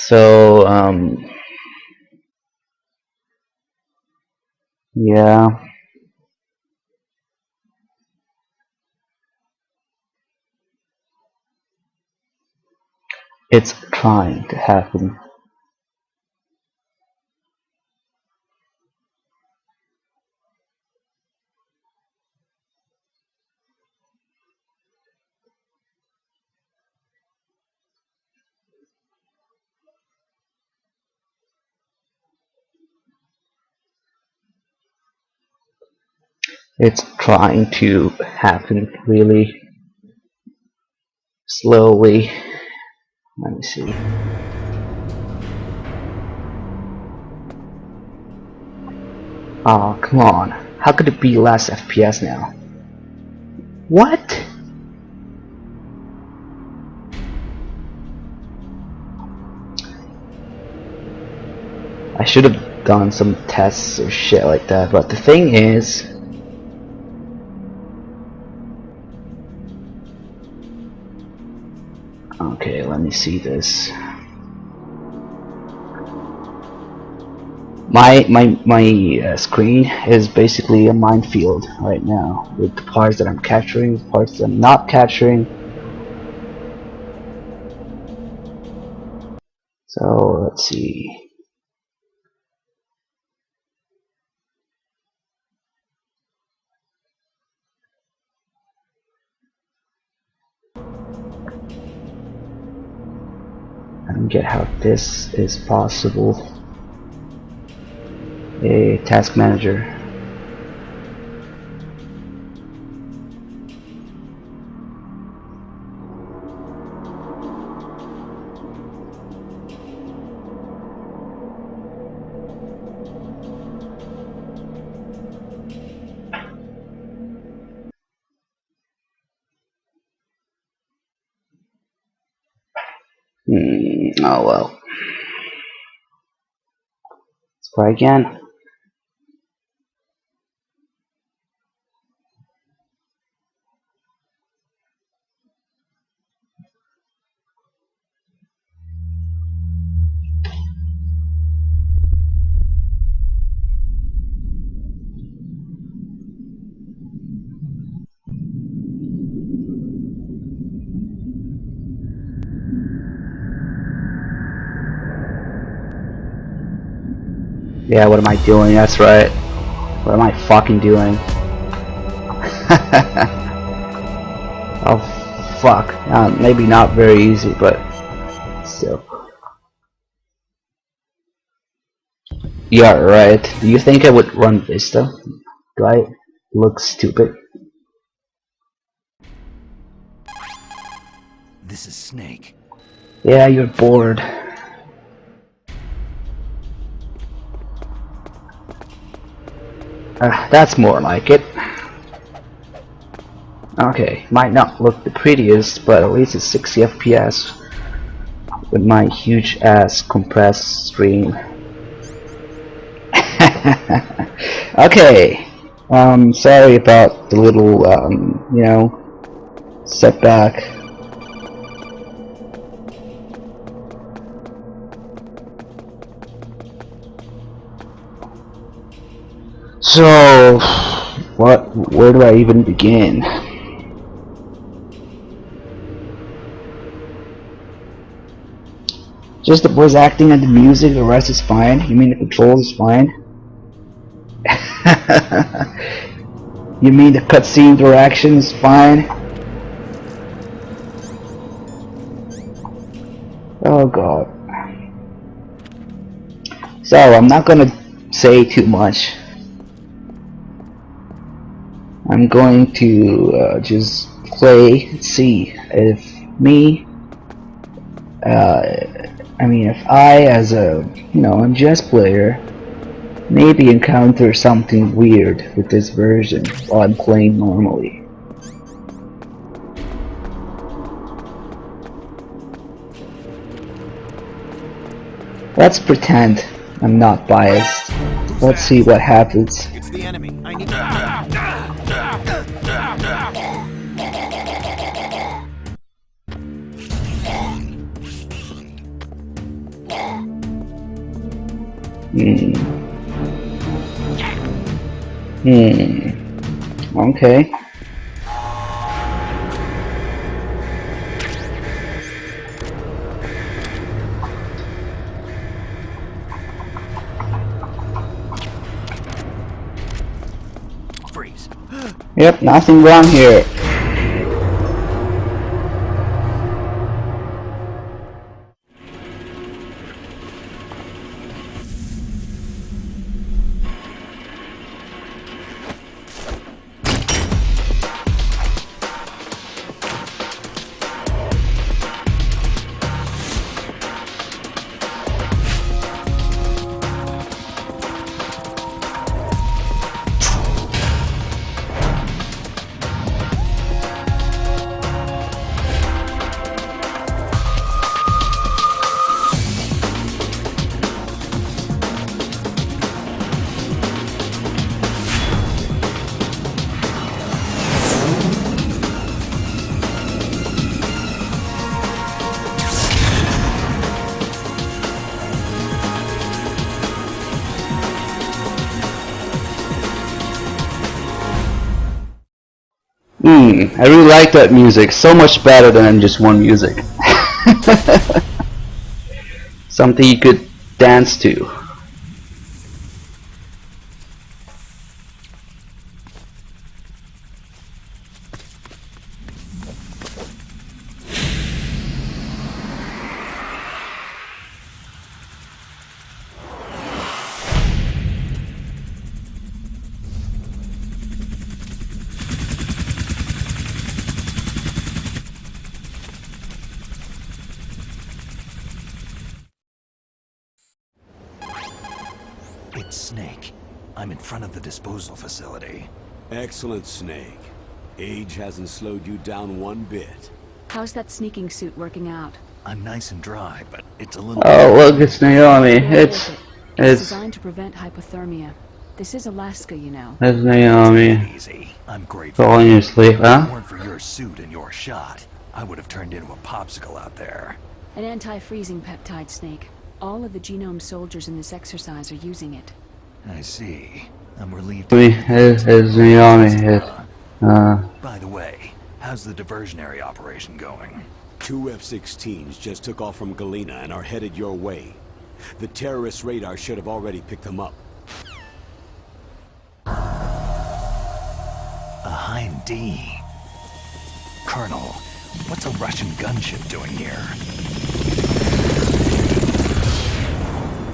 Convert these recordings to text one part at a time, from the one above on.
So, yeah, it's trying to happen. It's trying to happen really slowly. Let me see. Oh, come on. How could it be less FPS now? What? I should have done some tests or shit like that, but the thing is, okay, let me see this. My screen is basically a minefield right now, with the parts that I'm capturing, the parts that I'm not capturing. So let's see. I don't get how this is possible. A task manager. Oh well. Let's try again. Yeah, what am I doing? That's right. What am I fucking doing? Oh fuck. Maybe not very easy, but still. Yeah, right. Do you think I would run Vista? Do I look stupid? This is Snake. Yeah, you're bored. That's more like it. Okay, might not look the prettiest, but at least it's 60 FPS with my huge ass compressed stream. Okay, sorry about the little, you know, setback. So, where do I even begin? Just the voice acting and the music, the rest is fine? You mean the controls is fine? You mean the cutscene direction is fine? Oh god. So, I'm not gonna say too much. I'm going to just play and see if me, if I as a, MGS player, maybe encounter something weird with this version while I'm playing normally. Let's pretend I'm not biased. Let's see what happens. It's the enemy. I need Hmm. Okay. Freeze. Yep, nothing wrong here. I really like that music. So much better than just one music. Something you could dance to. It's Snake. I'm in front of the disposal facility. Excellent, Snake. Age hasn't slowed you down one bit. How's that sneaking suit working out? I'm nice and dry, but it's a little... Oh, look, it's Naomi. It's It's designed to prevent hypothermia. This is Alaska, you know. it's Naomi. easy. I'm grateful. Falling asleep, If huh? it weren't for your suit and your shot, I would have turned into a popsicle out there. An anti-freezing peptide, Snake. All of the genome soldiers in this exercise are using it. I see. I'm relieved. It's Naomi. By the way, how's the diversionary operation going? 2 F-16s just took off from Galena and are headed your way. The terrorist radar should have already picked them up. A Hind D. Colonel, what's a Russian gunship doing here?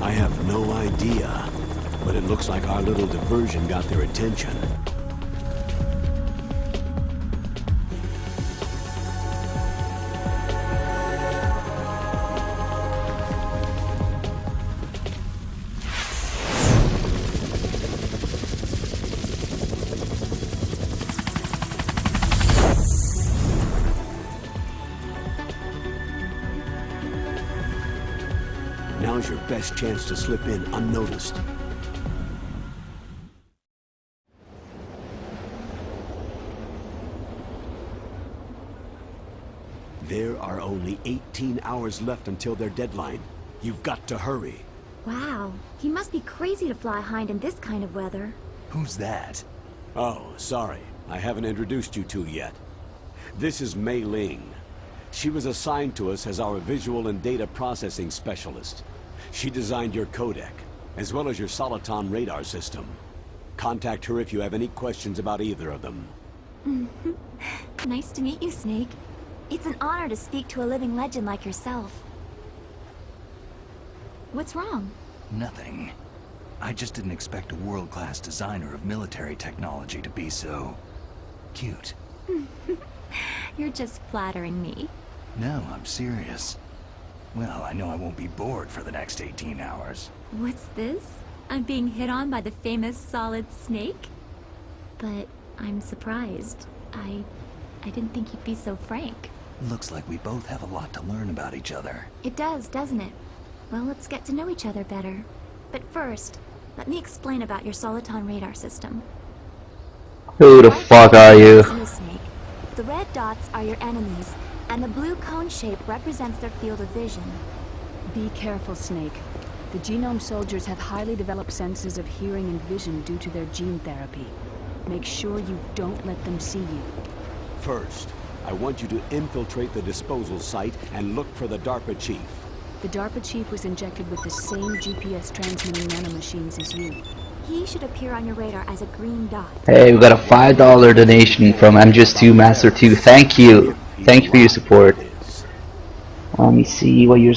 I have no idea, but it looks like our little diversion got their attention. Now's your best chance to slip in unnoticed. There are only 18 hours left until their deadline. You've got to hurry. Wow, he must be crazy to fly Hind in this kind of weather. Who's that? Oh, sorry. I haven't introduced you to yet. This is Mei Ling. She was assigned to us as our visual and data processing specialist. She designed your codec, as well as your Soliton radar system. Contact her if you have any questions about either of them. Nice to meet you, Snake. It's an honor to speak to a living legend like yourself. What's wrong? Nothing. I just didn't expect a world-class designer of military technology to be so... cute. You're just flattering me. No, I'm serious. Well, I know I won't be bored for the next 18 hours. What's this? I'm being hit on by the famous Solid Snake? But I'm surprised. I didn't think you'd be so frank. Looks like we both have a lot to learn about each other. It does, doesn't it? Well, let's get to know each other better. But first, let me explain about your Soliton radar system. Who the fuck are you? Snake. The red dots are your enemies, and the blue cone shape represents their field of vision. Be careful, Snake. The genome soldiers have highly developed senses of hearing and vision due to their gene therapy. Make sure you don't let them see you. First, I want you to infiltrate the disposal site and look for the DARPA chief. The DARPA chief was injected with the same GPS transmitting nanomachines as you. He should appear on your radar as a green dot. Hey, we got a $5 donation from MGS2 Master 2. Thank you. Thank you for your support. Let me see what your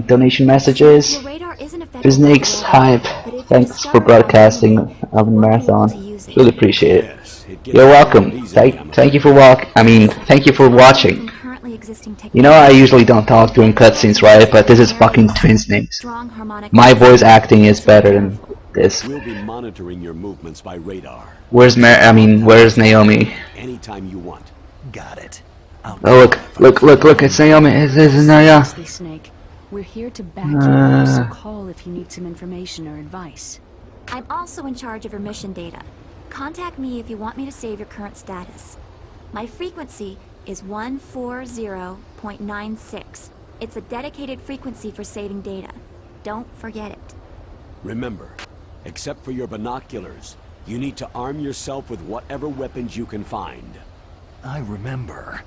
donation message is. Your radar isn't affected Biznix by the Hype. but if you Thanks discover for it broadcasting already, of the you won't be able marathon. to use it. Really appreciate it. Yes, it gets You're cold welcome. easily, I'm Thank you afraid. for thank you for watching. From currently existing You know I technology, usually don't talk during cutscenes, right? But this is fucking Twin Snakes. strong harmonic My voice resonance. acting is So better than careful. this. We'll be monitoring your movements by radar. Where's Naomi? Anytime you want. Got it. I'll Oh take that look, it's Naomi. It's Naya. Seriously, Snake. We're here to back you up, so call if you need some information or advice. I'm also in charge of your mission data. Contact me if you want me to save your current status. My frequency is 140.96. It's a dedicated frequency for saving data. Don't forget it. Remember, except for your binoculars, you need to arm yourself with whatever weapons you can find. I remember.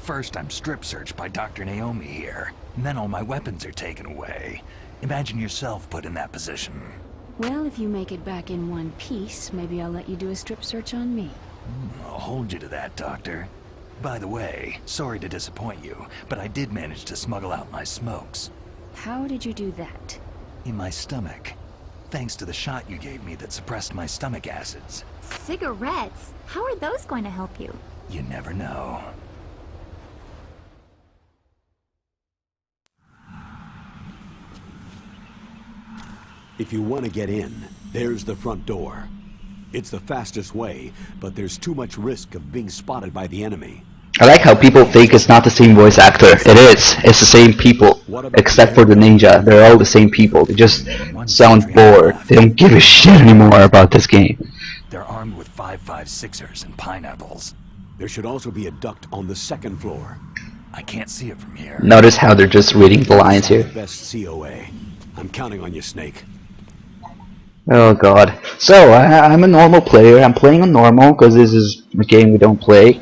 First I'm strip searched by Dr. Naomi here, and then all my weapons are taken away. Imagine yourself put in that position. Well, if you make it back in one piece, maybe I'll let you do a strip search on me. I'll hold you to that, Doctor. By the way, sorry to disappoint you, but I did manage to smuggle out my smokes. How did you do that? In my stomach. Thanks to the shot you gave me that suppressed my stomach acids. Cigarettes? How are those going to help you? You never know. If you want to get in, there's the front door. It's the fastest way, but there's too much risk of being spotted by the enemy. I like how people think it's not the same voice actor. It is. It's the same people. Except for the ninja. They're all the same people. They just sound bored. They don't give a shit anymore about this game. They're armed with 5.56ers and pineapples. There should also be a duct on the second floor. I can't see it from here. Notice how they're just reading the lines here. Best COA. I'm counting on you, Snake. Oh god. So, I'm a normal player. I'm playing on normal because this is a game we don't play.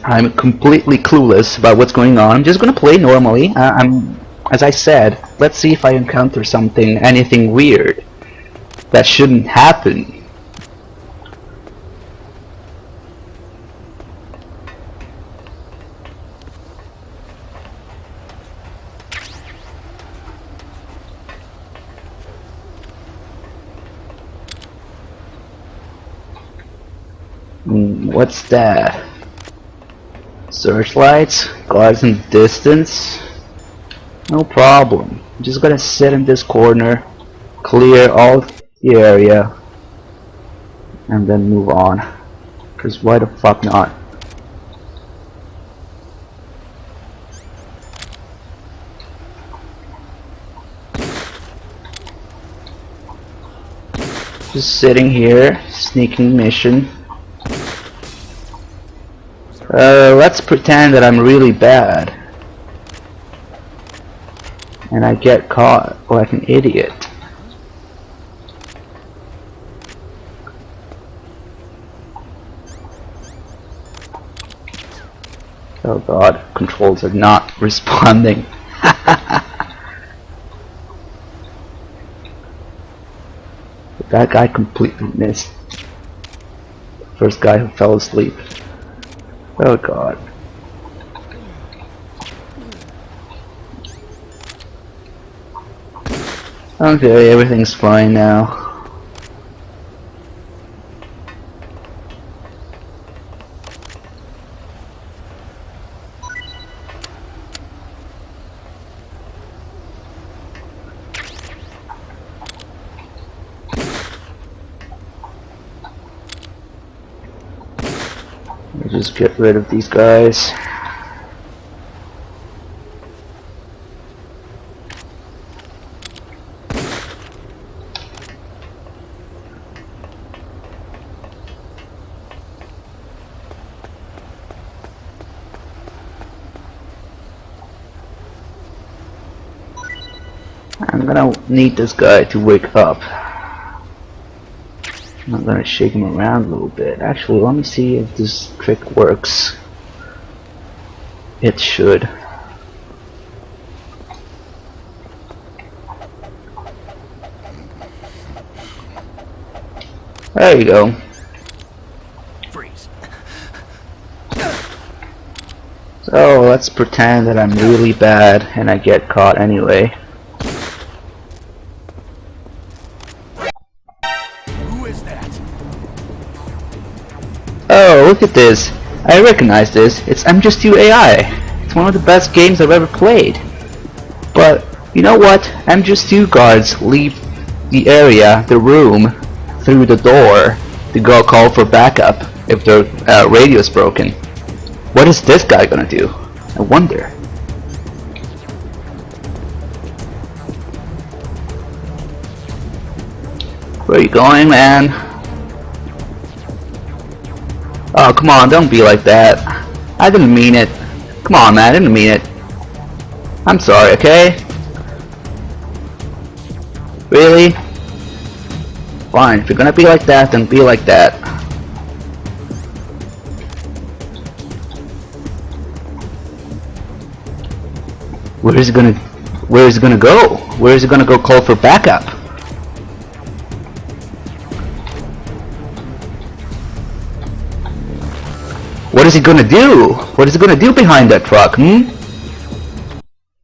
I'm completely clueless about what's going on. I'm just gonna play normally. As I said, let's see if I encounter anything weird that shouldn't happen. What's that? Searchlights? Guards in distance? No problem. I'm just gonna sit in this corner, clear all the area, and then move on. Cause why the fuck not? Just sitting here, sneaking mission. Let's pretend that I'm really bad. And I get caught like an idiot. Oh god, controls are not responding. That guy completely missed. First guy who fell asleep. Oh god. Okay, everything's fine now. Just get rid of these guys. I'm gonna need this guy to wake up. I'm gonna shake him around a little bit. Actually, let me see if this trick works. It should. There you go. Freeze. So let's pretend that I'm really bad and I get caught anyway. Who is that? Oh, look at this. I recognize this. It's I'm Just You AI. It's one of the best games I've ever played. But, you know what? I'm Just You guards leave the area, the room, through the door to go call for backup if their radio's broken. What is this guy gonna do? I wonder. Where are you going, man? Oh, come on, don't be like that. I didn't mean it. Come on, man, I didn't mean it. I'm sorry, okay? Really? Fine, if you're gonna be like that, then be like that. Where is it gonna go? Where is it gonna go call for backup? What is he gonna do? What is he gonna do behind that truck, hmm?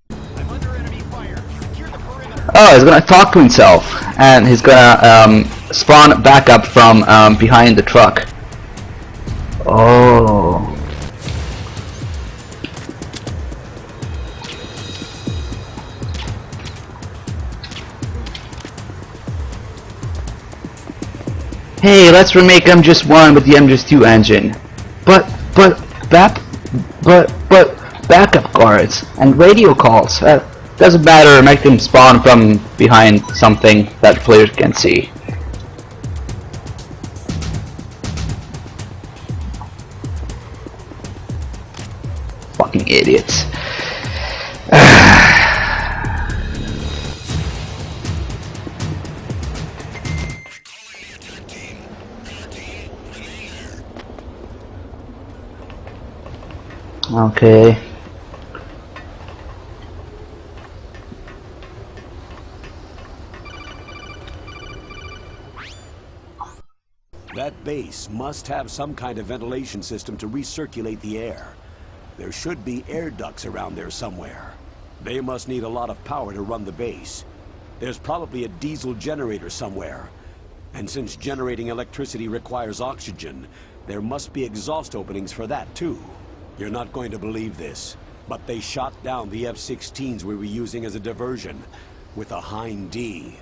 I'm under enemy fire. Secure the perimeter. Oh, he's gonna talk to himself, and he's gonna spawn backup from behind the truck. Oh. Hey, let's remake M-Just-1 with the M-Just-2 engine. But backup guards and radio calls. Doesn't matter, make them spawn from behind something that players can see. Fucking idiots. Okay. That base must have some kind of ventilation system to recirculate the air. There should be air ducts around there somewhere. They must need a lot of power to run the base. There's probably a diesel generator somewhere. And since generating electricity requires oxygen, there must be exhaust openings for that too. You're not going to believe this, but they shot down the F-16s we were using as a diversion with a Hind D.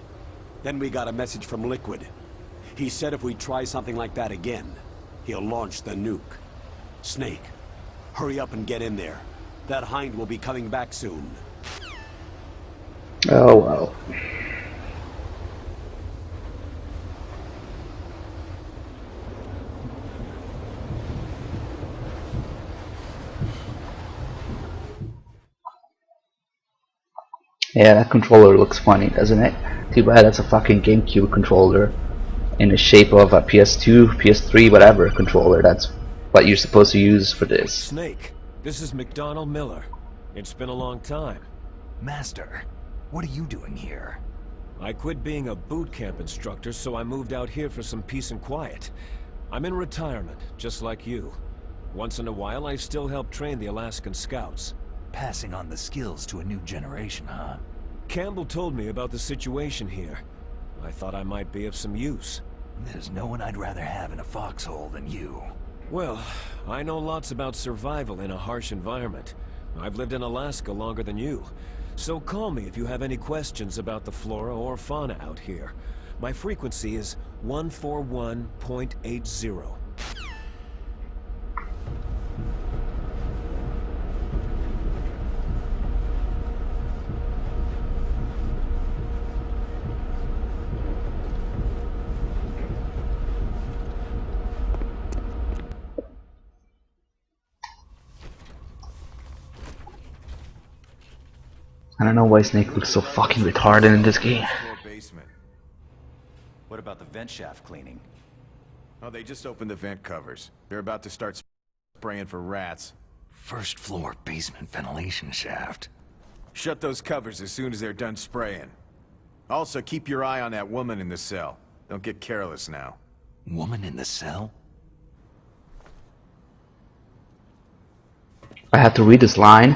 Then we got a message from Liquid. He said if we try something like that again, he'll launch the nuke. Snake, hurry up and get in there. That Hind will be coming back soon. Oh well. Yeah, that controller looks funny, doesn't it? Too bad that's a fucking GameCube controller in the shape of a PS2, PS3, whatever controller. That's what you're supposed to use for this. Snake, this is McDonald Miller. It's been a long time. Master, what are you doing here? I quit being a boot camp instructor, so I moved out here for some peace and quiet. I'm in retirement, just like you. Once in a while, I still help train the Alaskan Scouts. Passing on the skills to a new generation, huh? Campbell told me about the situation here. I thought I might be of some use. There's no one I'd rather have in a foxhole than you. Well, I know lots about survival in a harsh environment. I've lived in Alaska longer than you. So call me if you have any questions about the flora or fauna out here. My frequency is 141.80. I don't know why Snake looks so fucking retarded in this game. Floor basement. What about the vent shaft cleaning? Oh, they just opened the vent covers. They're about to start spraying for rats. First floor basement ventilation shaft. Shut those covers as soon as they're done spraying. Also, keep your eye on that woman in the cell. Don't get careless now. Woman in the cell? I have to read this line.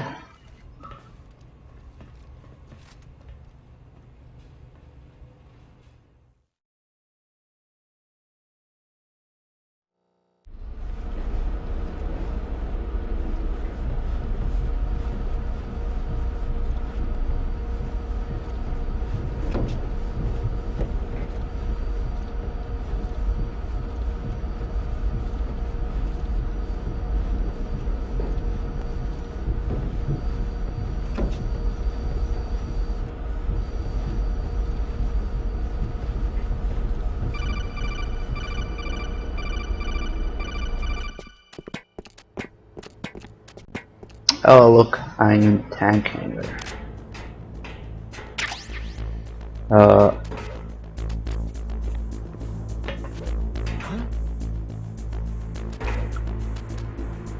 Oh look, iron tank hanger.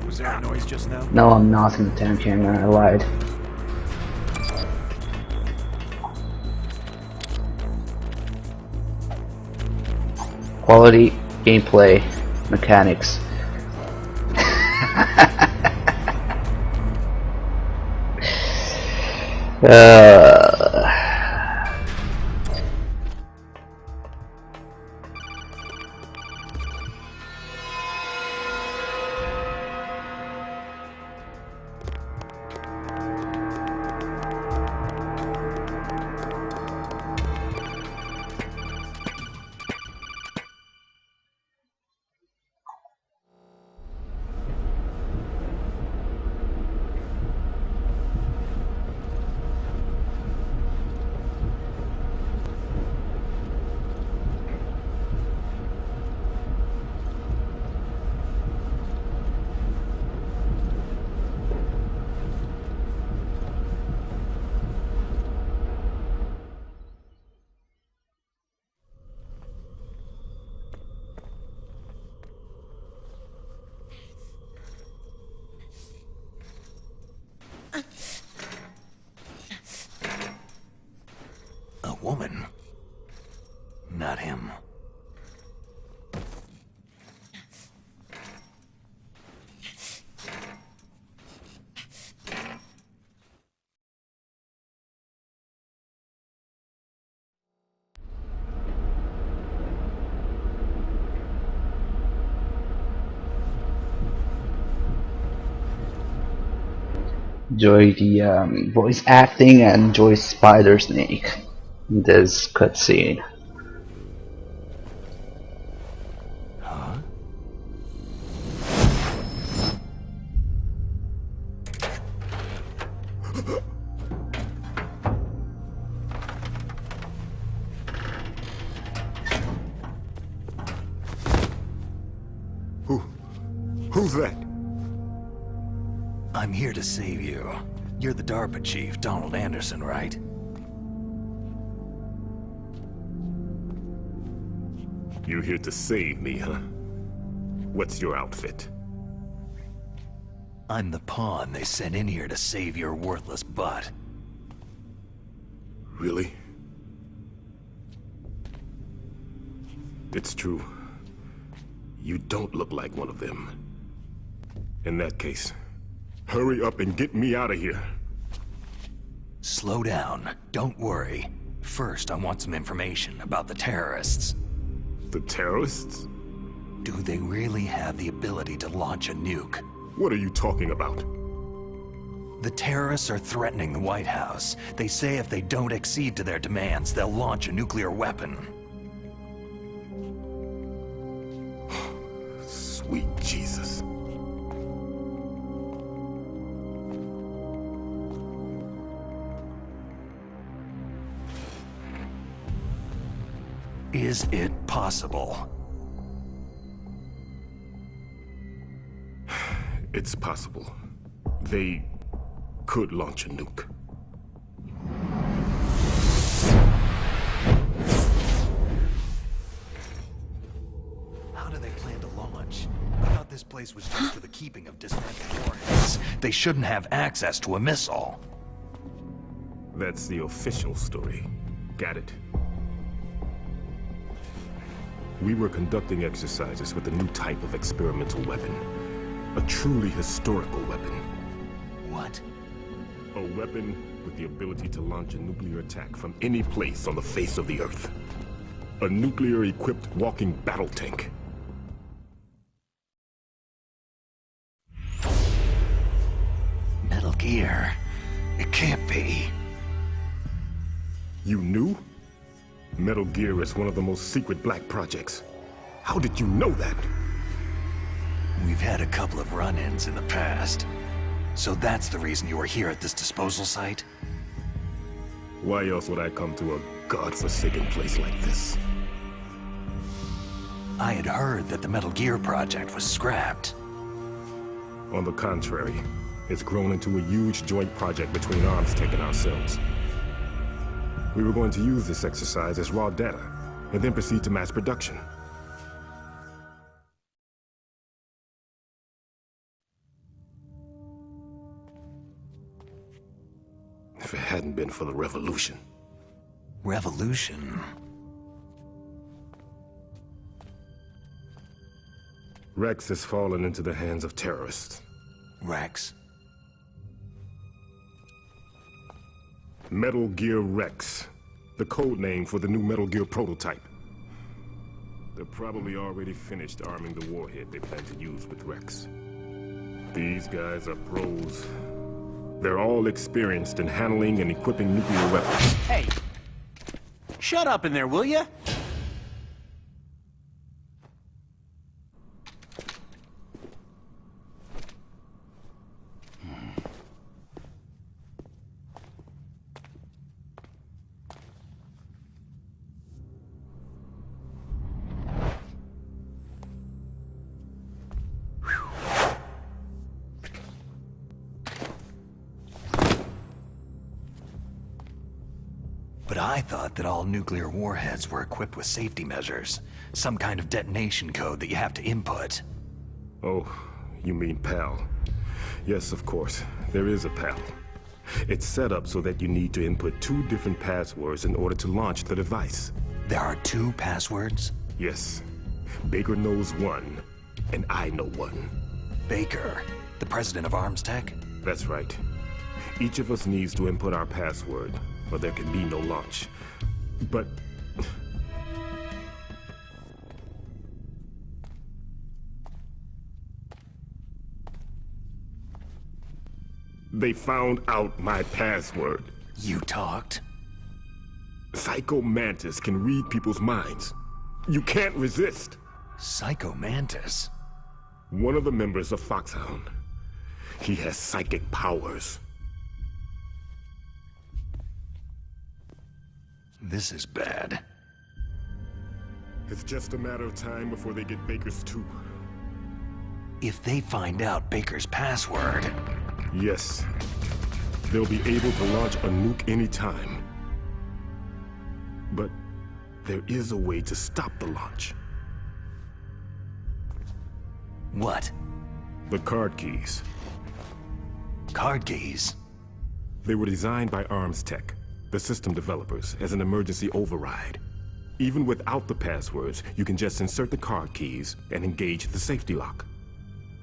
Was there a noise just now? No, I'm not in the tank hanger, I lied. Quality, gameplay, mechanics. A woman? Not him. Enjoy the voice acting and enjoy Spider Snake in this cutscene. Huh? Who's that? I'm here to save you. You're the DARPA chief, Donald Anderson, right? You here to save me, huh? What's your outfit? I'm the pawn they sent in here to save your worthless butt. Really? It's true. You don't look like one of them. In that case, hurry up and get me out of here. Slow down. Don't worry. First, I want some information about the terrorists. The terrorists? Do they really have the ability to launch a nuke? What are you talking about? The terrorists are threatening the White House. They say if they don't accede to their demands, they'll launch a nuclear weapon. Sweet Jesus. Is it possible? It's possible. They could launch a nuke. place was just for the keeping of dismantled warheads, they shouldn't have access to a missile. That's the official story. Got it. We were conducting exercises with a new type of experimental weapon. A truly historical weapon. What? A weapon with the ability to launch a nuclear attack from any place on the face of the Earth. A nuclear-equipped walking battle tank. Metal Gear. It can't be. You knew? Metal Gear is one of the most secret black projects. How did you know that? We've had a couple of run-ins in the past. So that's the reason you were here at this disposal site? Why else would I come to a godforsaken place like this? I had heard that the Metal Gear project was scrapped. On the contrary, it's grown into a huge joint project between ArmsTech and ourselves. We were going to use this exercise as raw data, and then proceed to mass production. If it hadn't been for the revolution. Revolution? Rex has fallen into the hands of terrorists. Rex? Metal Gear Rex, the code name for the new Metal Gear prototype. They're probably already finished arming the warhead they plan to use with Rex. These guys are pros. They're all experienced in handling and equipping nuclear weapons. Hey! Shut up in there, will ya? But I thought that all nuclear warheads were equipped with safety measures. Some kind of detonation code that you have to input. Oh, you mean PAL. Yes, of course. There is a PAL. It's set up so that you need to input 2 different passwords in order to launch the device. There are 2 passwords? Yes. Baker knows one, and I know one. Baker, the president of ArmsTech? That's right. Each of us needs to input our password, or there can be no launch. But... they found out my password. You talked? Psycho Mantis can read people's minds. You can't resist. Psycho Mantis? One of the members of Foxhound. He has psychic powers. This is bad. It's just a matter of time before they get Baker's too. If they find out Baker's password... Yes. They'll be able to launch a nuke anytime. But there is a way to stop the launch. What? The card keys. Card keys? They were designed by ArmsTech, the system developers, as an emergency override. Even without the passwords, you can just insert the card keys and engage the safety lock.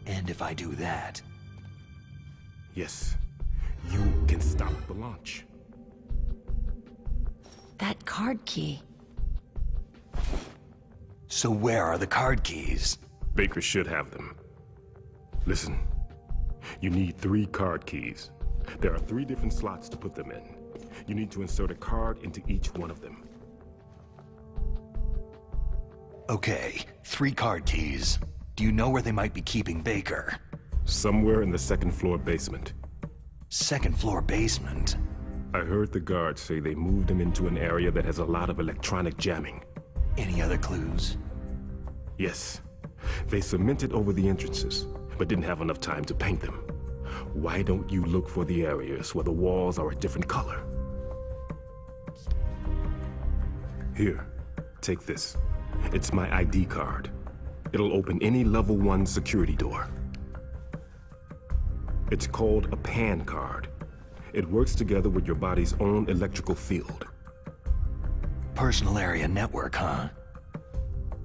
And if I do that? Yes, you can stop the launch. That card key. So where are the card keys? Baker should have them. Listen, you need 3 card keys. There are 3 different slots to put them in. You need to insert a card into each one of them. Okay, 3 card keys. Do you know where they might be keeping Baker? Somewhere in the 2nd floor basement. 2nd floor basement? I heard the guards say they moved him into an area that has a lot of electronic jamming. Any other clues? Yes. They cemented over the entrances, but didn't have enough time to paint them. Why don't you look for the areas where the walls are a different color? Here, take this. It's my ID card. It'll open any level 1 security door. It's called a PAN card. It works together with your body's own electrical field. Personal area network, huh?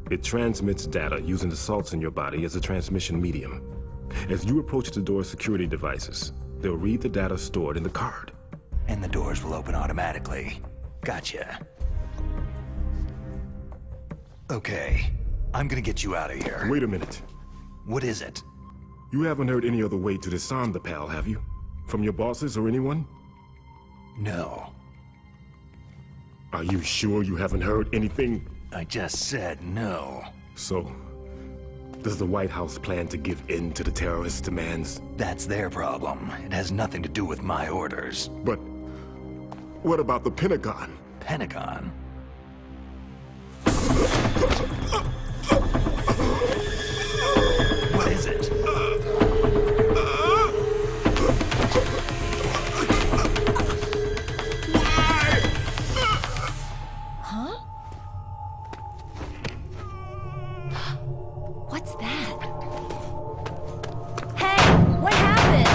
It transmits data using the salts in your body as a transmission medium. As you approach the door's security devices, they'll read the data stored in the card. And the doors will open automatically. Gotcha. Okay, I'm gonna get you out of here. Wait a minute. What is it? You haven't heard any other way to disarm the PAL, have you? From your bosses or anyone? No. Are you sure you haven't heard anything? I just said no. So, does the White House plan to give in to the terrorists' demands? That's their problem. It has nothing to do with my orders. But what about the Pentagon? Pentagon? What is it? Huh? What's that? Hey, what happened?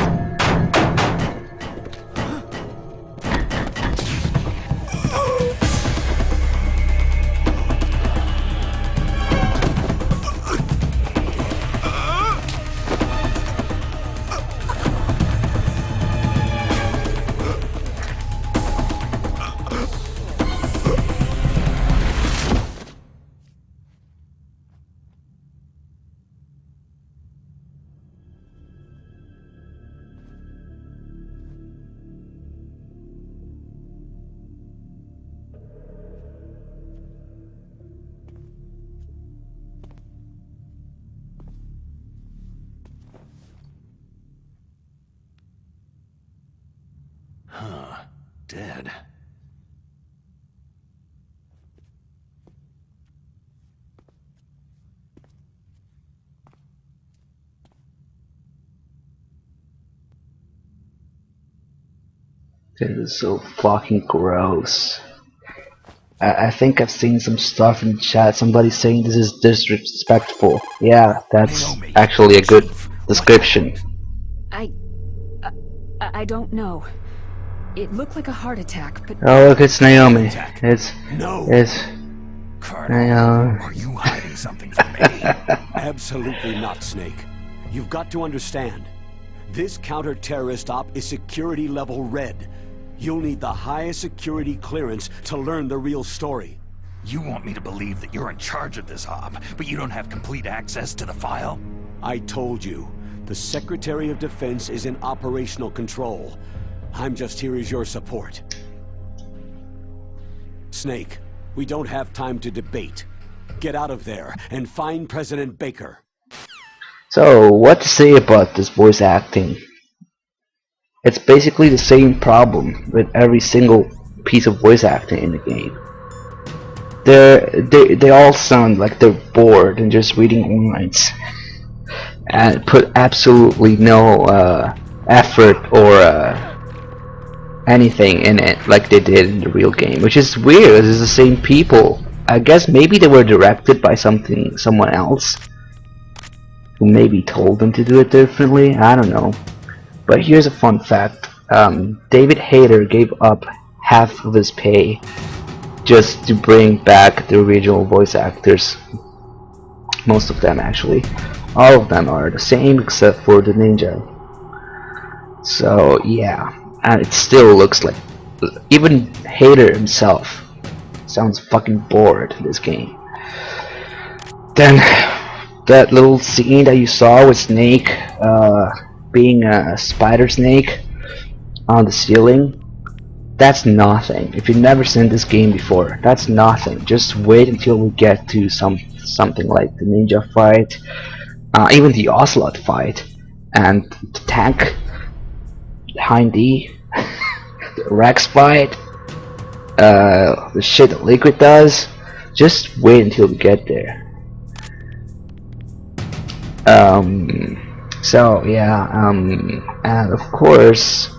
Huh. Dead. This is so fucking gross. I think I've seen some stuff in the chat. Somebody saying this is disrespectful. Yeah, that's Naomi, actually a good Chief, description. I don't know. It looked like a heart attack, but Oh look, it's Naomi. It's No. Colonel, are you hiding something from me? Absolutely not, Snake. You've got to understand. This counter-terrorist op is security level red. You'll need the highest security clearance to learn the real story. You want me to believe that you're in charge of this op, but you don't have complete access to the file? I told you, the Secretary of Defense is in operational control. I'm just here as your support. Snake, we don't have time to debate. Get out of there and find President Baker. So, what to say about this voice acting? It's basically the same problem with every single piece of voice acting in the game. They all sound like they're bored and just reading lines, and put absolutely no effort or anything in it like they did in the real game, which is weird. It's the same people. I guess maybe they were directed by someone else who maybe told them to do it differently. I don't know. But here's a fun fact. David Hayter gave up half of his pay just to bring back the original voice actors. Most of them, actually. All of them are the same except for the ninja. So yeah, and it still looks like even Hayter himself sounds fucking bored in this game. Then that little scene that you saw with Snake being a spider snake on the ceiling, that's nothing. If you've never seen this game before, that's nothing. Just wait until we get to something like the ninja fight, even the Ocelot fight, and the tank behind the Rex fight, the shit that Liquid does. Just wait until we get there. So yeah, and of course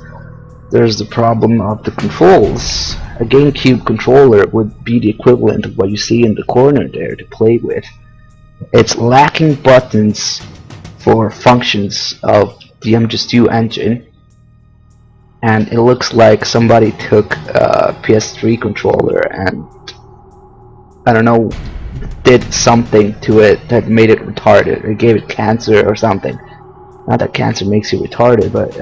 there's the problem of the controls. A GameCube controller would be the equivalent of what you see in the corner there to play with. It's lacking buttons for functions of the MJS2 engine, and it looks like somebody took a PS3 controller and, I don't know, did something to it that made it retarded, or gave it cancer or something. Not that cancer makes you retarded, but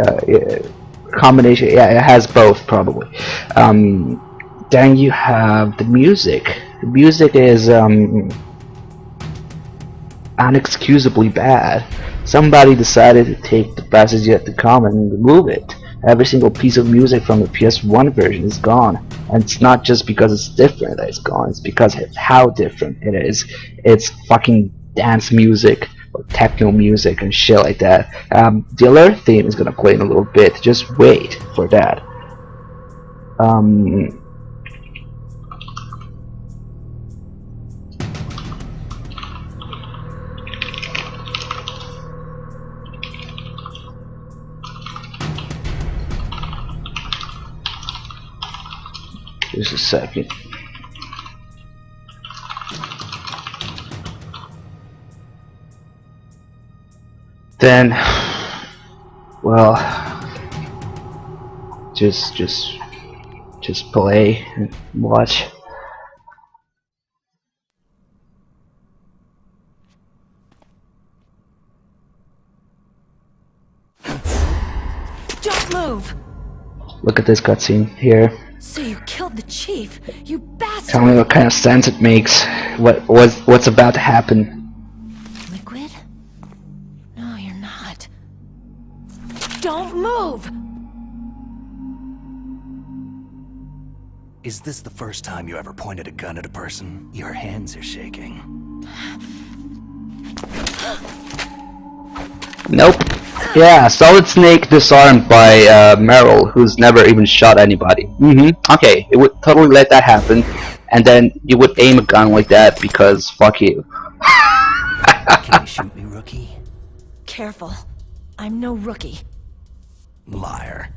combination, yeah, it has both probably. Then you have the music. The music is unexcusably bad. Somebody decided to take the passage yet to come and remove it. Every single piece of music from the PS1 version is gone, and it's not just because it's different that it's gone, it's because of how different it is. It's fucking dance music or techno music and shit like that. The alert theme is gonna play in a little bit, just wait for that. Just a second. Then, well, just play and watch. Don't move! Look at this cutscene here. So you killed the chief, you bastard! Tell me what kind of sense it makes. What's about to happen? Liquid? No, you're not. Don't move! Is this the first time you ever pointed a gun at a person? Your hands are shaking. Nope. Yeah, Solid Snake disarmed by Meryl, who's never even shot anybody. Okay, it would totally let that happen, and then you would aim a gun like that because fuck you. Can you shoot me, rookie? Careful. I'm no rookie. Liar.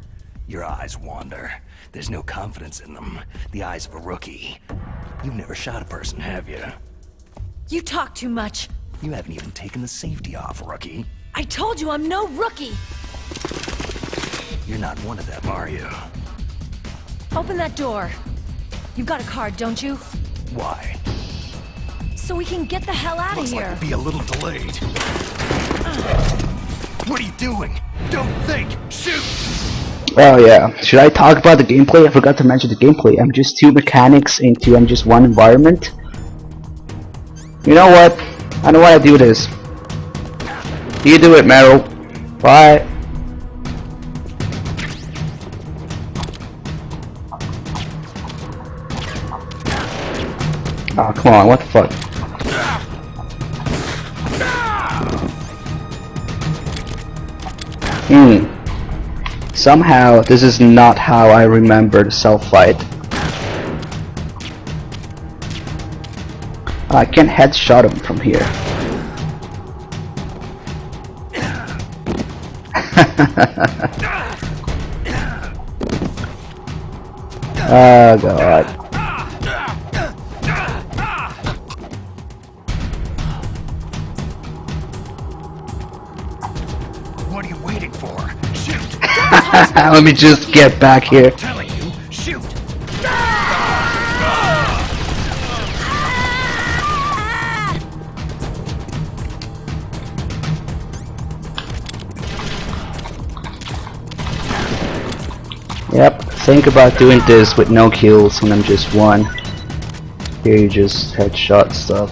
Your eyes wander. There's no confidence in them. The eyes of a rookie. You've never shot a person, have you? You talk too much. You haven't even taken the safety off, rookie. I told you I'm no rookie! You're not one of them, are you? Open that door. You've got a card, don't you? Why? So we can get the hell out of Looks here. like we'll be a little delayed. What are you doing? Don't think! Shoot! Oh yeah, should I talk about the gameplay? I forgot to mention the gameplay. I'm just 2 mechanics into I'm just 1 environment. You know what? I know how to do this. You do it, Meryl. Bye. Oh, come on, what the fuck? Somehow, this is not how I remember the self-fight. I can headshot him from here. Oh god. What are you waiting for? Shoot! Let me just get back here. I'm telling you, shoot! Yep, think about doing this with no kills when I'm just 1. Here you just headshot stuff.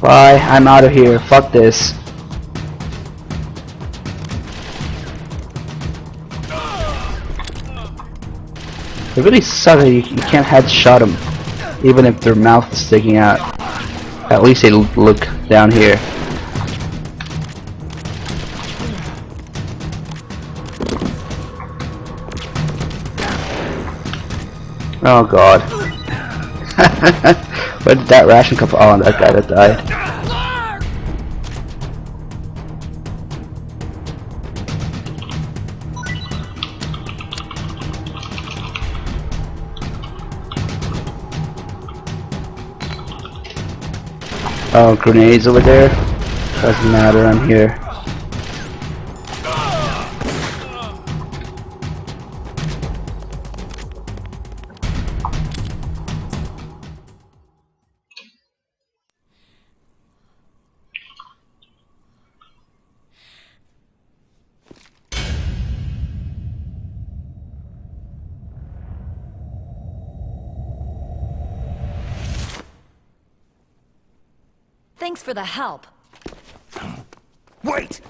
Bye, I'm out of here. Fuck this. It really sucks that you can't headshot them, even if their mouth is sticking out. At least they look down here. Oh god. Where did that ration come from? Oh, that guy that died. Oh, grenades over there? Doesn't matter, I'm here. Thanks for the help. Wait!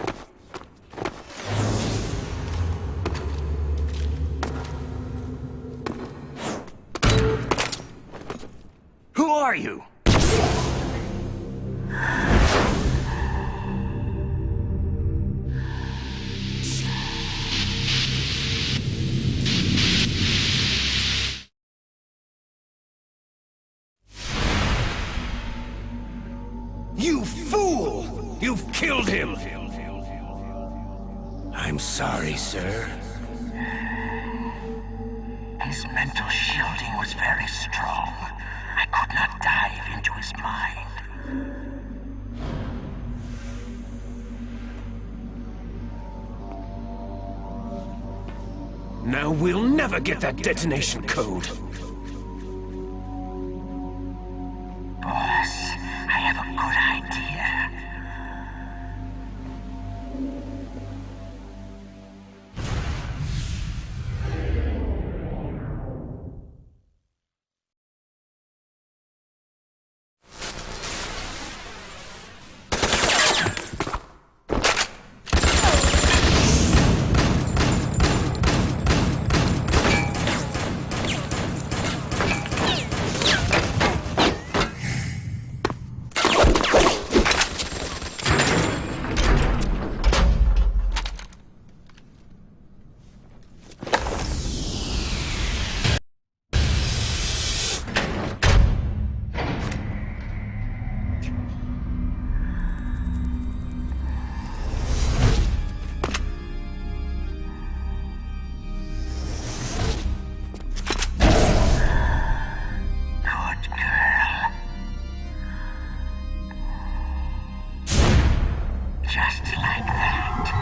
Who are you? You fool! You've killed him! I'm sorry, sir. His mental shielding was very strong. I could not dive into his mind. Now we'll never get that detonation code. Boss, I have a good idea. Just like that.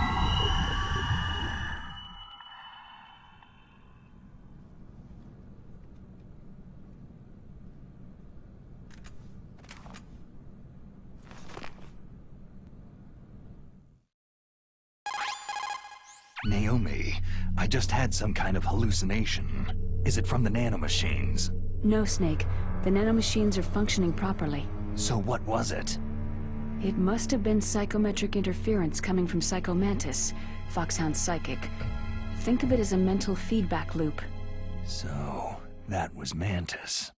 Naomi, I just had some kind of hallucination. Is it from the nanomachines? No, Snake. The nanomachines are functioning properly. So what was it? It must have been psychometric interference coming from Psycho Mantis, Foxhound's psychic. Think of it as a mental feedback loop. So, that was Mantis.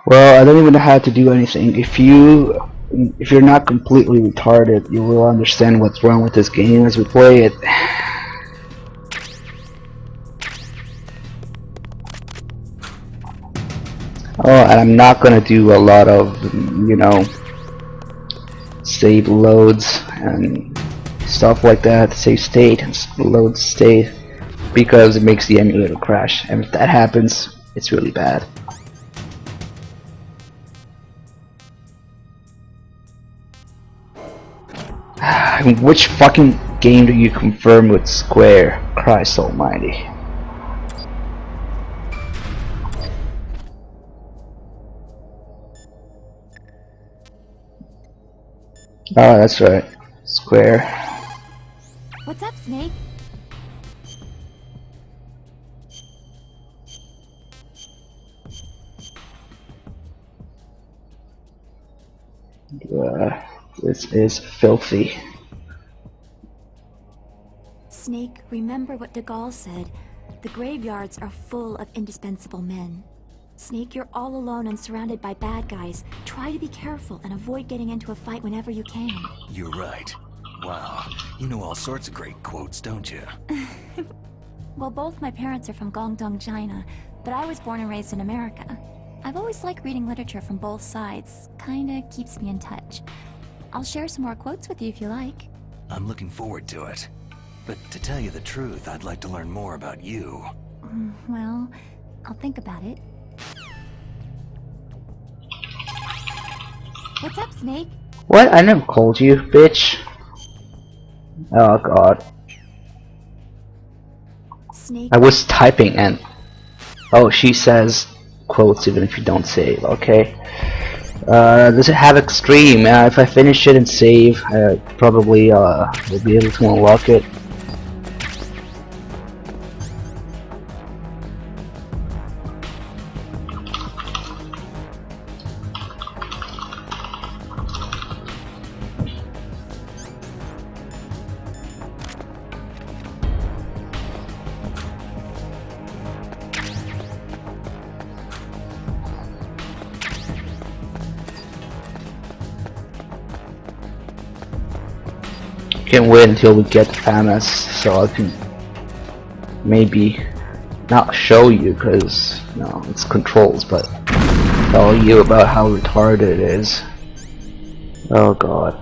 Well, I don't even have to do anything. If you're not completely retarded, you will understand what's wrong with this game as we play it. Oh, and I'm not gonna do a lot of, you know, save loads and stuff like that, save state and load state, because it makes the emulator crash, and if that happens, it's really bad. I mean, which fucking game do you confirm with Square? Christ almighty. Oh, that's right. Square. What's up, Snake? This is filthy. Snake, remember what de Gaulle said. The graveyards are full of indispensable men. Snake, you're all alone and surrounded by bad guys. Try to be careful and avoid getting into a fight whenever you can. You're right. Wow, you know all sorts of great quotes, don't you? Well, both my parents are from Guangdong, China, but I was born and raised in America. I've always liked reading literature from both sides. Kinda keeps me in touch. I'll share some more quotes with you if you like. I'm looking forward to it. But to tell you the truth, I'd like to learn more about you. Well, I'll think about it. What's up, Snake? What? I never called you, bitch. Oh god. Snake. I was typing and... Oh, she says quotes even if you don't save, okay. Does it have extreme? If I finish it and save, probably will be able to unlock it. Can't wait until we get FAMAS so I can maybe not show you because it's controls, but tell you about how retarded it is. Oh god.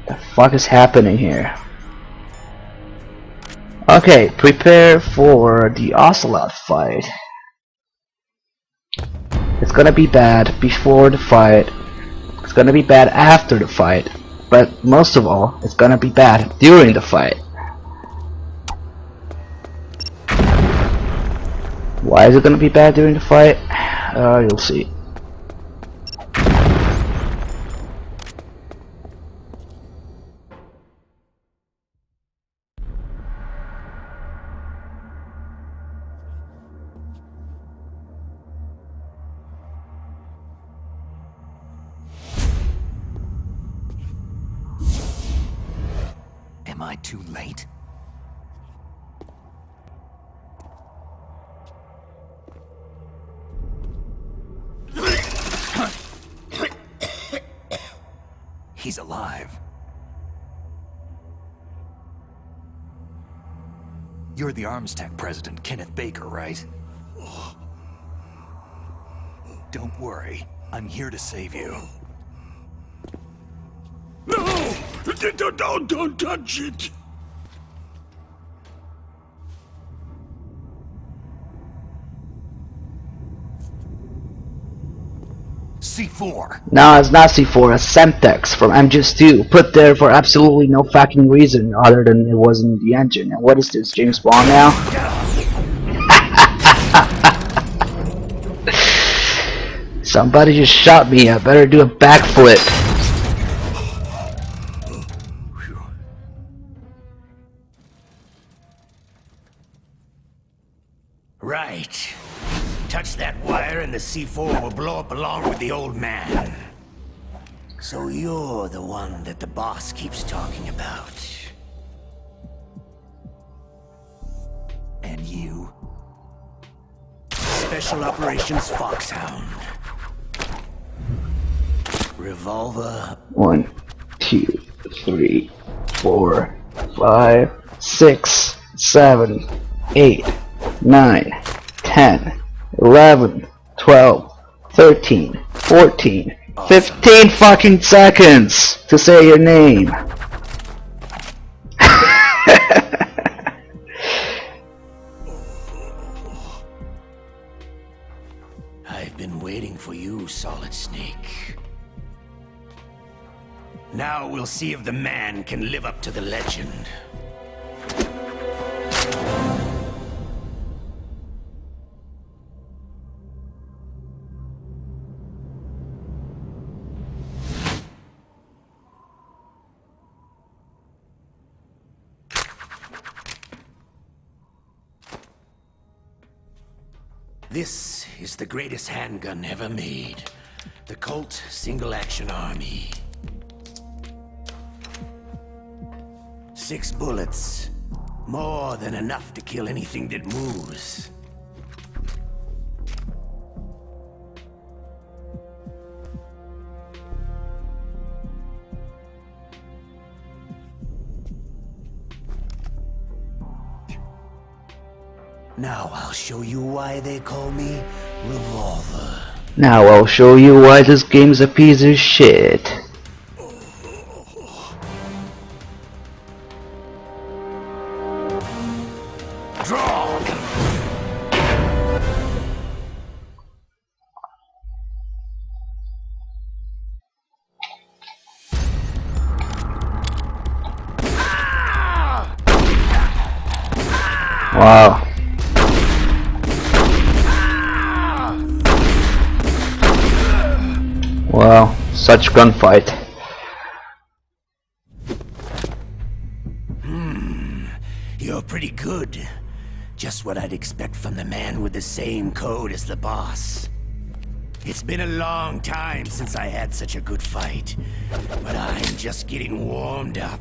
The fuck is happening here? Okay, prepare for the Ocelot fight. It's gonna be bad before the fight. It's gonna be bad after the fight, but most of all, it's gonna be bad during the fight. Why is it gonna be bad during the fight? You'll see. Am I too late? He's alive. You're the Arms Tech president, Kenneth Baker, right? Don't worry. I'm here to save you. No! Don't touch it! C4. No, it's not C4, it's Semtex from MGS2, put there for absolutely no fucking reason other than it wasn't the engine. And what is this, James Bond now? Somebody just shot me, I better do a backflip. Right. Touch that wire and the C4 will blow up along with the old man. So you're the one that the boss keeps talking about. And you? Special Operations Foxhound. Revolver. 1, 2, 3, 4, 5, 6, 7, 8, 9, 10, 11, 12, 13, 14, 15 fucking seconds to say your name. I've been waiting for you, Solid Snake. Now we'll see if the man can live up to the legend. This is the greatest handgun ever made. The Colt Single Action Army. 6 bullets. More than enough to kill anything that moves. Now I'll show you why they call me Revolver. Now I'll show you why this game's a piece of shit. Draw! Wow. Wow, such gunfight. You're pretty good. Just what I'd expect from the man with the same code as the boss. It's been a long time since I had such a good fight, but I'm just getting warmed up.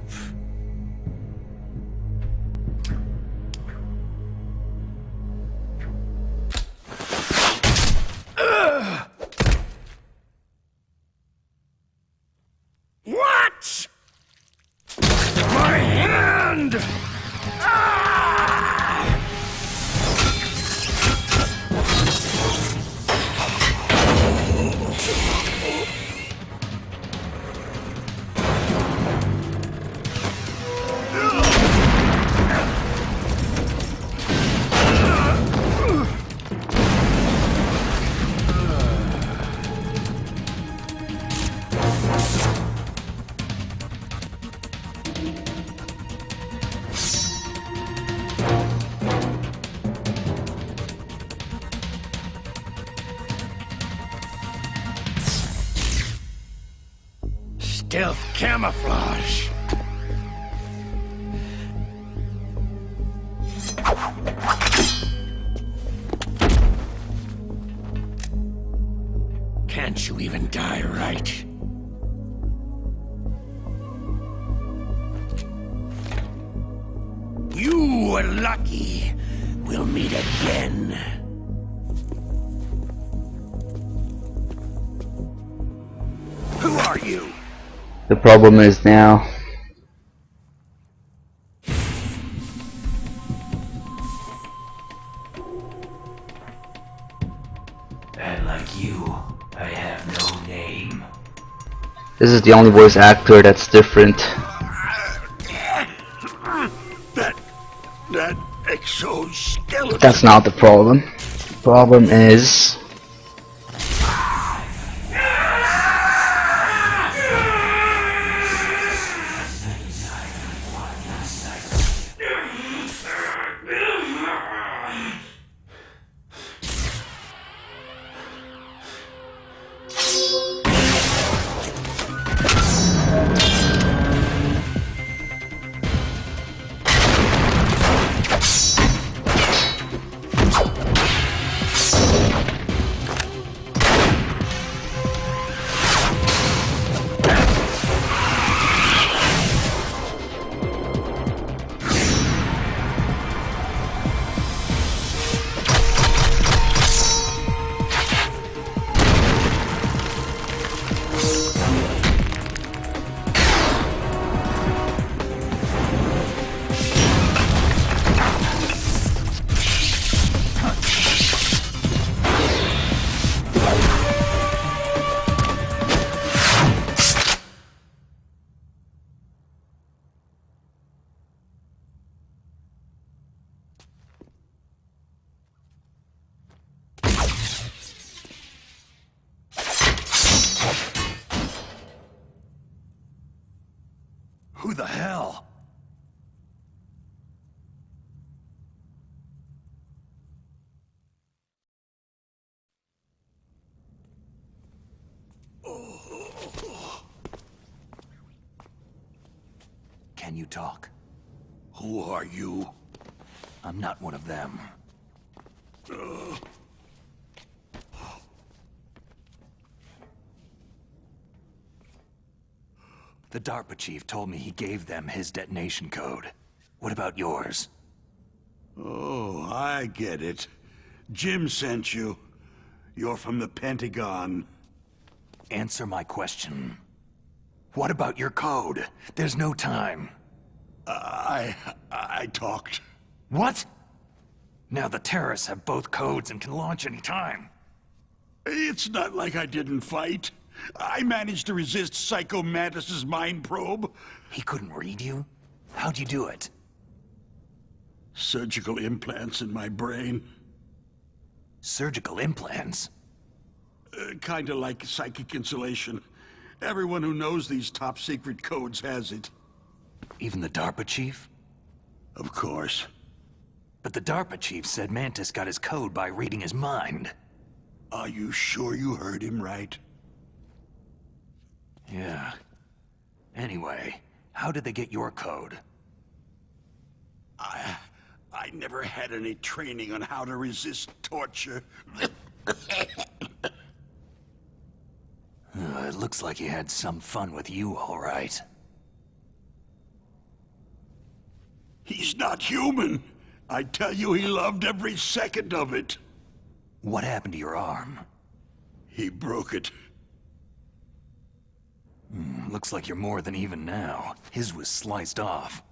What? My hand! Stealth camouflage. Can't you even die right? You were lucky. We'll meet again. Who are you? The problem is now. And like you, I have no name. This is the only voice actor that's different. That exoskeleton. That's not the problem. The problem is... Who the hell? Can you talk? Who are you? I'm not one of them. The DARPA chief told me he gave them his detonation code. What about yours? Oh, I get it. Jim sent you. You're from the Pentagon. Answer my question. What about your code? There's no time. I talked. What? Now the terrorists have both codes and can launch any time. It's not like I didn't fight. I managed to resist Psycho Mantis's mind probe. He couldn't read you? How'd you do it? Surgical implants in my brain. Surgical implants? Kinda like psychic insulation. Everyone who knows these top-secret codes has it. Even the DARPA chief? Of course. But the DARPA chief said Mantis got his code by reading his mind. Are you sure you heard him right? Yeah. Anyway, how did they get your code? I never had any training on how to resist torture. It looks like he had some fun with you, all right. He's not human. I tell you, he loved every second of it. What happened to your arm? He broke it. Looks like you're more than even now. His was sliced off.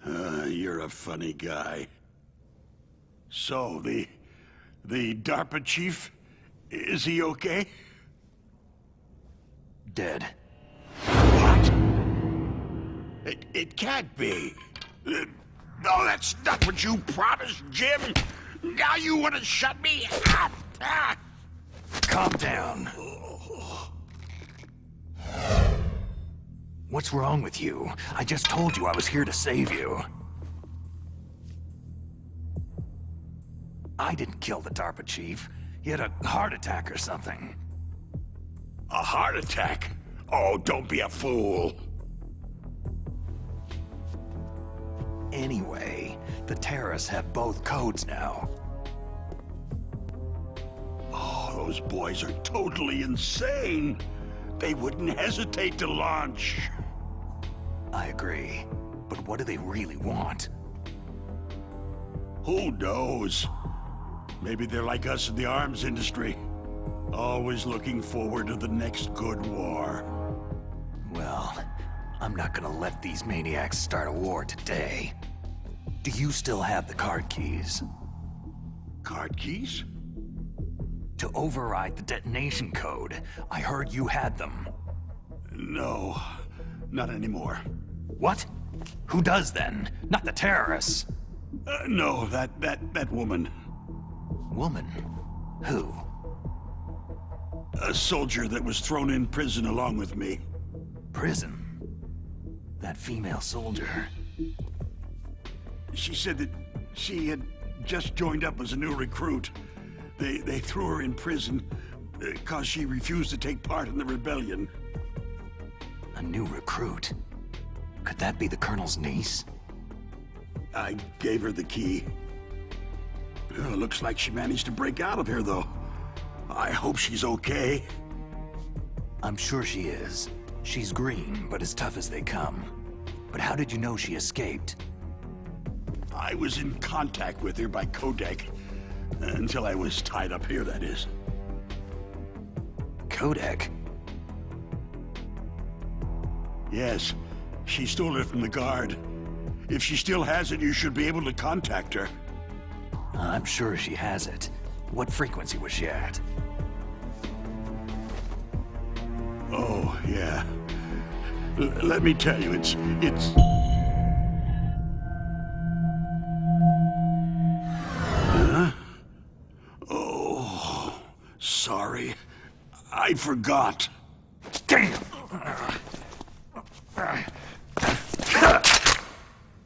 You're a funny guy. So, the DARPA chief, is he okay? Dead. What? It can't be. No, that's not what you promised, Jim. Now you want to shut me up? Calm down. What's wrong with you? I just told you I was here to save you. I didn't kill the DARPA chief. He had a heart attack or something. A heart attack? Oh, don't be a fool. Anyway, the terrorists have both codes now. Oh, those boys are totally insane. They wouldn't hesitate to launch. I agree. But what do they really want? Who knows? Maybe they're like us in the arms industry. Always looking forward to the next good war. Well, I'm not gonna let these maniacs start a war today. Do you still have the card keys? Card keys? To override the detonation code. I heard you had them. No, not anymore. What? Who does then? Not the terrorists. No, that woman. Woman? Who? A soldier that was thrown in prison along with me. Prison? That female soldier. She said that she had just joined up as a new recruit. They threw her in prison because she refused to take part in the rebellion. A new recruit? Could that be the Colonel's niece? I gave her the key. Looks like she managed to break out of here, though. I hope she's okay. I'm sure she is. She's green, but as tough as they come. But how did you know she escaped? I was in contact with her by codec. Until I was tied up here, that is. Codec? Yes. She stole it from the guard. If she still has it, you should be able to contact her. I'm sure she has it. What frequency was she at? Oh, yeah. Let me tell you, it's... Huh? Oh, sorry. I forgot. Damn!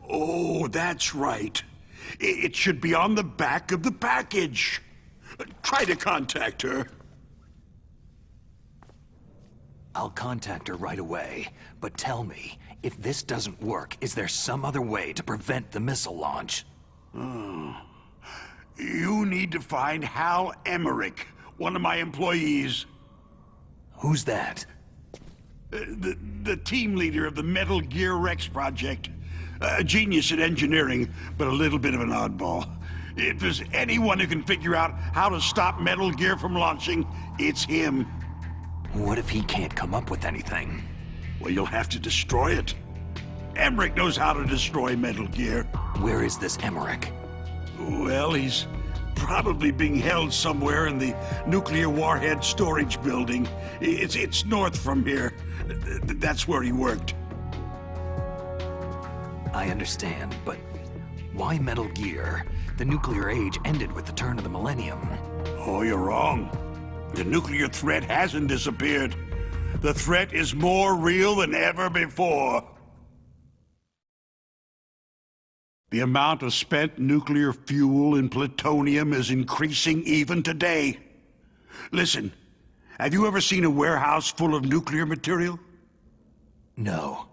Oh, that's right. It should be on the back of the package. Try to contact her. I'll contact her right away. But tell me, if this doesn't work, is there some other way to prevent the missile launch? Oh. You need to find Hal Emmerich, one of my employees. Who's that? The team leader of the Metal Gear Rex project. A genius at engineering, but a little bit of an oddball. If there's anyone who can figure out how to stop Metal Gear from launching, it's him. What if he can't come up with anything? Well, you'll have to destroy it. Emmerich knows how to destroy Metal Gear. Where is this Emmerich? Well, he's probably being held somewhere in the nuclear warhead storage building. It's north from here. That's where he worked. I understand, but why Metal Gear? The nuclear age ended with the turn of the millennium. Oh, you're wrong. The nuclear threat hasn't disappeared. The threat is more real than ever before. The amount of spent nuclear fuel and plutonium is increasing even today. Listen, have you ever seen a warehouse full of nuclear material? No.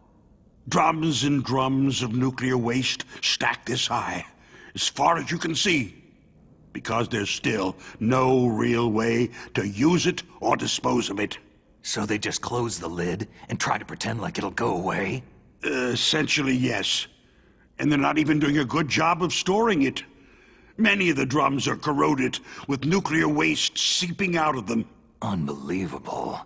Drums and drums of nuclear waste stacked this high, as far as you can see, because there's still no real way to use it or dispose of it. So they just close the lid and try to pretend like it'll go away? Essentially, yes. And they're not even doing a good job of storing it. Many of the drums are corroded, with nuclear waste seeping out of them. Unbelievable.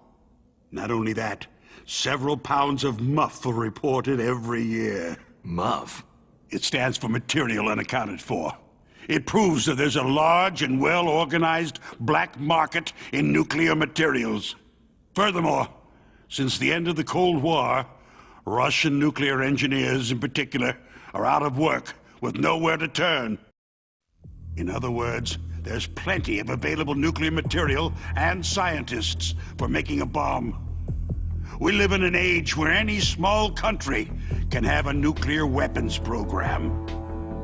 Not only that, several pounds of MUF are reported every year. MUF? It stands for Material Unaccounted For. It proves that there's a large and well-organized black market in nuclear materials. Furthermore, since the end of the Cold War, Russian nuclear engineers in particular are out of work with nowhere to turn. In other words, there's plenty of available nuclear material and scientists for making a bomb. We live in an age where any small country can have a nuclear weapons program.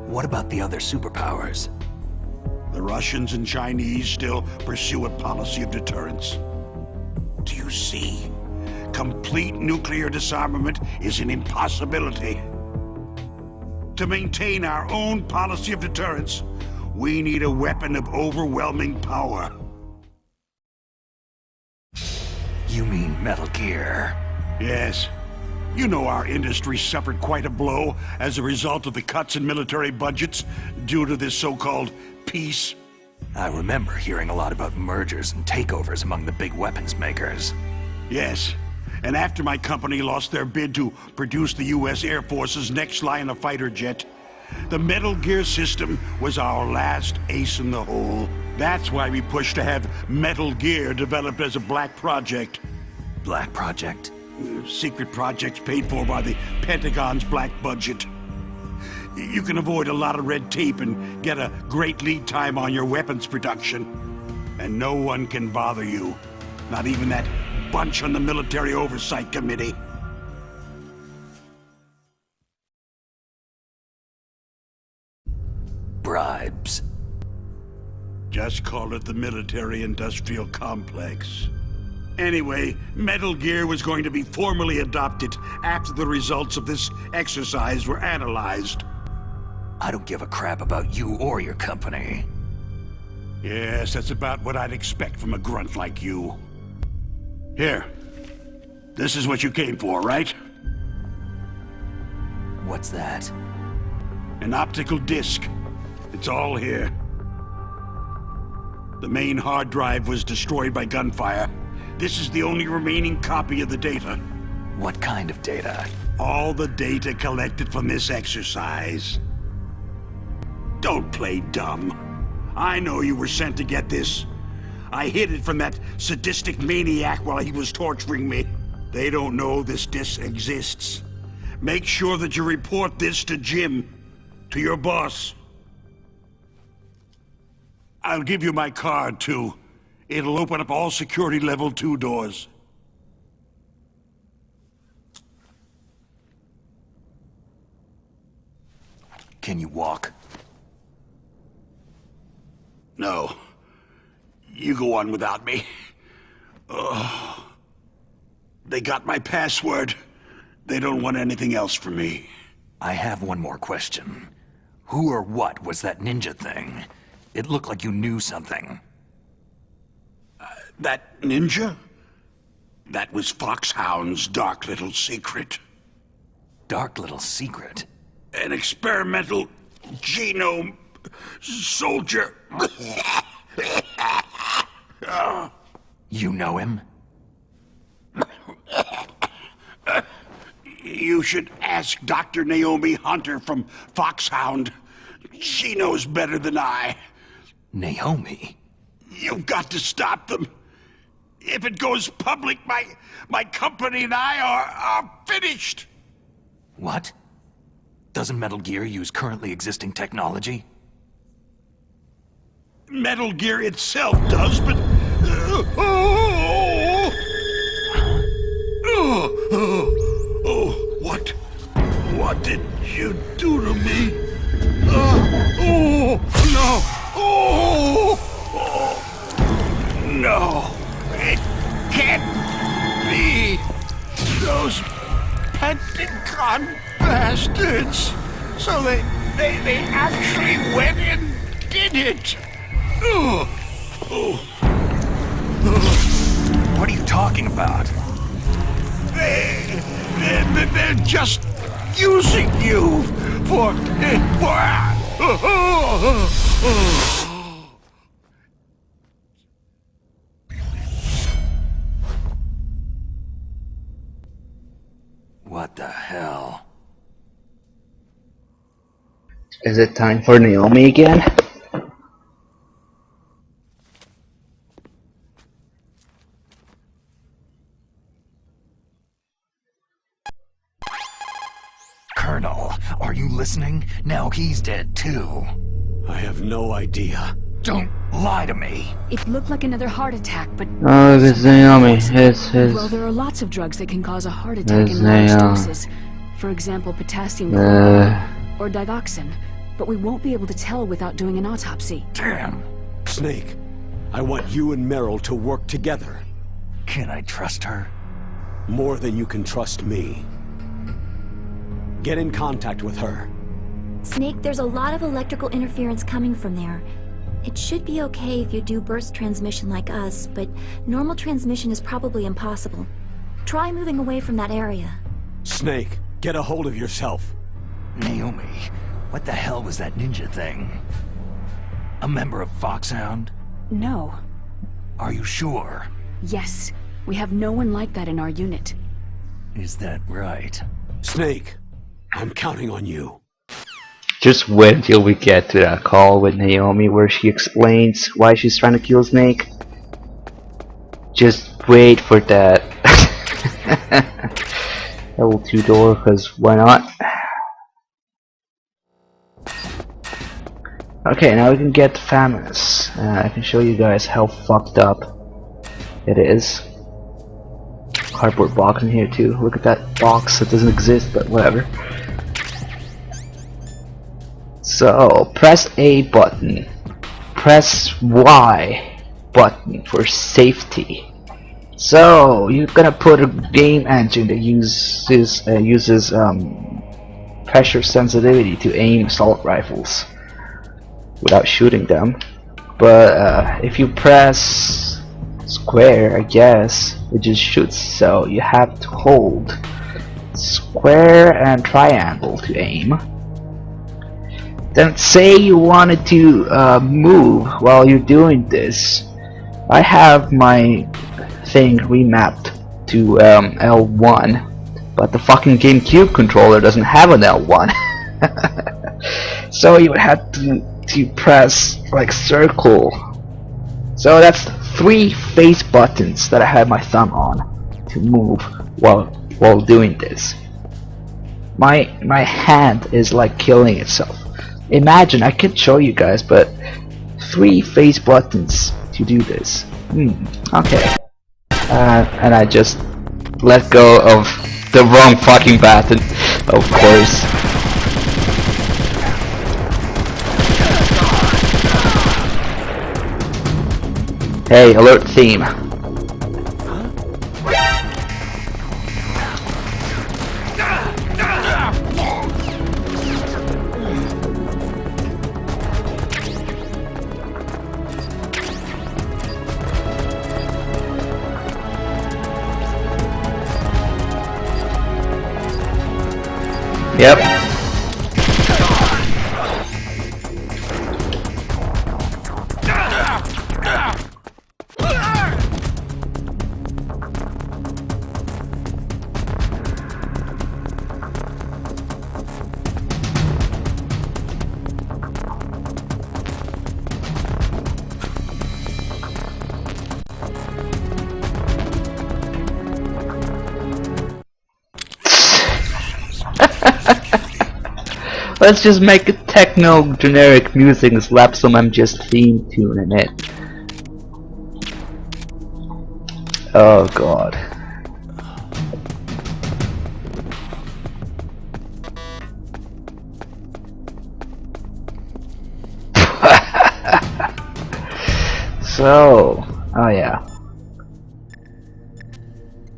What about the other superpowers? The Russians and Chinese still pursue a policy of deterrence. Do you see? Complete nuclear disarmament is an impossibility. To maintain our own policy of deterrence, we need a weapon of overwhelming power. You mean Metal Gear? Yes. You know our industry suffered quite a blow as a result of the cuts in military budgets due to this so-called peace. I remember hearing a lot about mergers and takeovers among the big weapons makers. Yes. And after my company lost their bid to produce the U.S. Air Force's next line of fighter jet, the Metal Gear system was our last ace in the hole. That's why we pushed to have Metal Gear developed as a black project. Black project? Secret projects paid for by the Pentagon's black budget. You can avoid a lot of red tape and get a great lead time on your weapons production. And no one can bother you. Not even that bunch on the Military Oversight Committee. Bribes. Just call it the military-industrial complex. Anyway, Metal Gear was going to be formally adopted after the results of this exercise were analyzed. I don't give a crap about you or your company. Yes, that's about what I'd expect from a grunt like you. Here. This is what you came for, right? What's that? An optical disc. It's all here. The main hard drive was destroyed by gunfire. This is the only remaining copy of the data. What kind of data? All the data collected from this exercise. Don't play dumb. I know you were sent to get this. I hid it from that sadistic maniac while he was torturing me. They don't know this disc exists. Make sure that you report this to Jim, to your boss. I'll give you my card, too. It'll open up all security level 2 doors. Can you walk? No. You go on without me. They got my password. They don't want anything else from me. I have one more question. Who or what was that ninja thing? It looked like you knew something. That ninja? That was Foxhound's dark little secret. Dark little secret? An experimental genome soldier. You know him? You should ask Dr. Naomi Hunter from Foxhound. She knows better than I. Naomi? You've got to stop them. If it goes public, my company and I are finished. What? Doesn't Metal Gear use currently existing technology? Metal Gear itself does, but... What? What did you do to me? Oh, no! Oh! No! It can't be! Those Pentagon bastards! So they actually went and did it! Oh. What are you talking about? They're just using you for... What the hell? Is it time for Naomi again? Colonel, are you listening? Now he's dead too. I have no idea. Don't lie to me. It looked like another heart attack, but... Oh, it's Naomi. Well, there are lots of drugs that can cause a heart attack in large doses. For example, potassium chloride or digoxin. But we won't be able to tell without doing an autopsy. Damn. Snake, I want you and Meryl to work together. Can I trust her? More than you can trust me. Get in contact with her. Snake, there's a lot of electrical interference coming from there. It should be okay if you do burst transmission like us, but normal transmission is probably impossible. Try moving away from that area. Snake, get a hold of yourself. Naomi, what the hell was that ninja thing? A member of Foxhound? No. Are you sure? Yes. We have no one like that in our unit. Is that right? Snake, I'm counting on you. Just wait until we get to that call with Naomi where she explains why she's trying to kill Snake. Just wait for that. L2 door, because why not? Okay, now we can get Famous. I can show you guys how fucked up it is. Cardboard box in here too. Look at that box that doesn't exist, but whatever. So, press A button. Press Y button for safety. So, you're gonna put a game engine that uses pressure sensitivity to aim assault rifles without shooting them. But if you press square, I guess it just shoots. So you have to hold square and triangle to aim. Then say you wanted to move while you're doing this. I have my thing remapped to L1, but the fucking GameCube controller doesn't have an L1. So you would have to press like circle. So that's 3 face buttons that I have my thumb on to move while doing this. My hand is like killing itself. Imagine, I could show you guys, but 3 face buttons to do this. Okay. And I just let go of the wrong fucking button, of course. Hey, alert theme. Yep. Let's just make a techno generic music and slap some MGS theme tune in it. Oh god. So, oh yeah.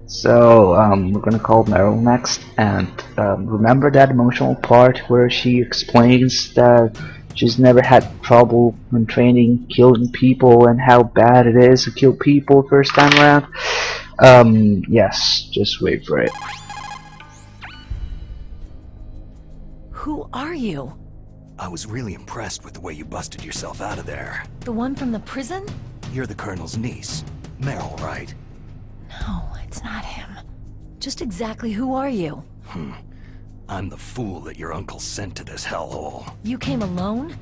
So, we're gonna call Meryl next, and remember that emotional part where she explains that she's never had trouble when training killing people and how bad it is to kill people first time around? Yes, just wait for it. Who are you? I was really impressed with the way you busted yourself out of there. The one from the prison? You're the Colonel's niece. Meryl, right? No, it's not him. Just exactly who are you? I'm the fool that your uncle sent to this hellhole. You came alone?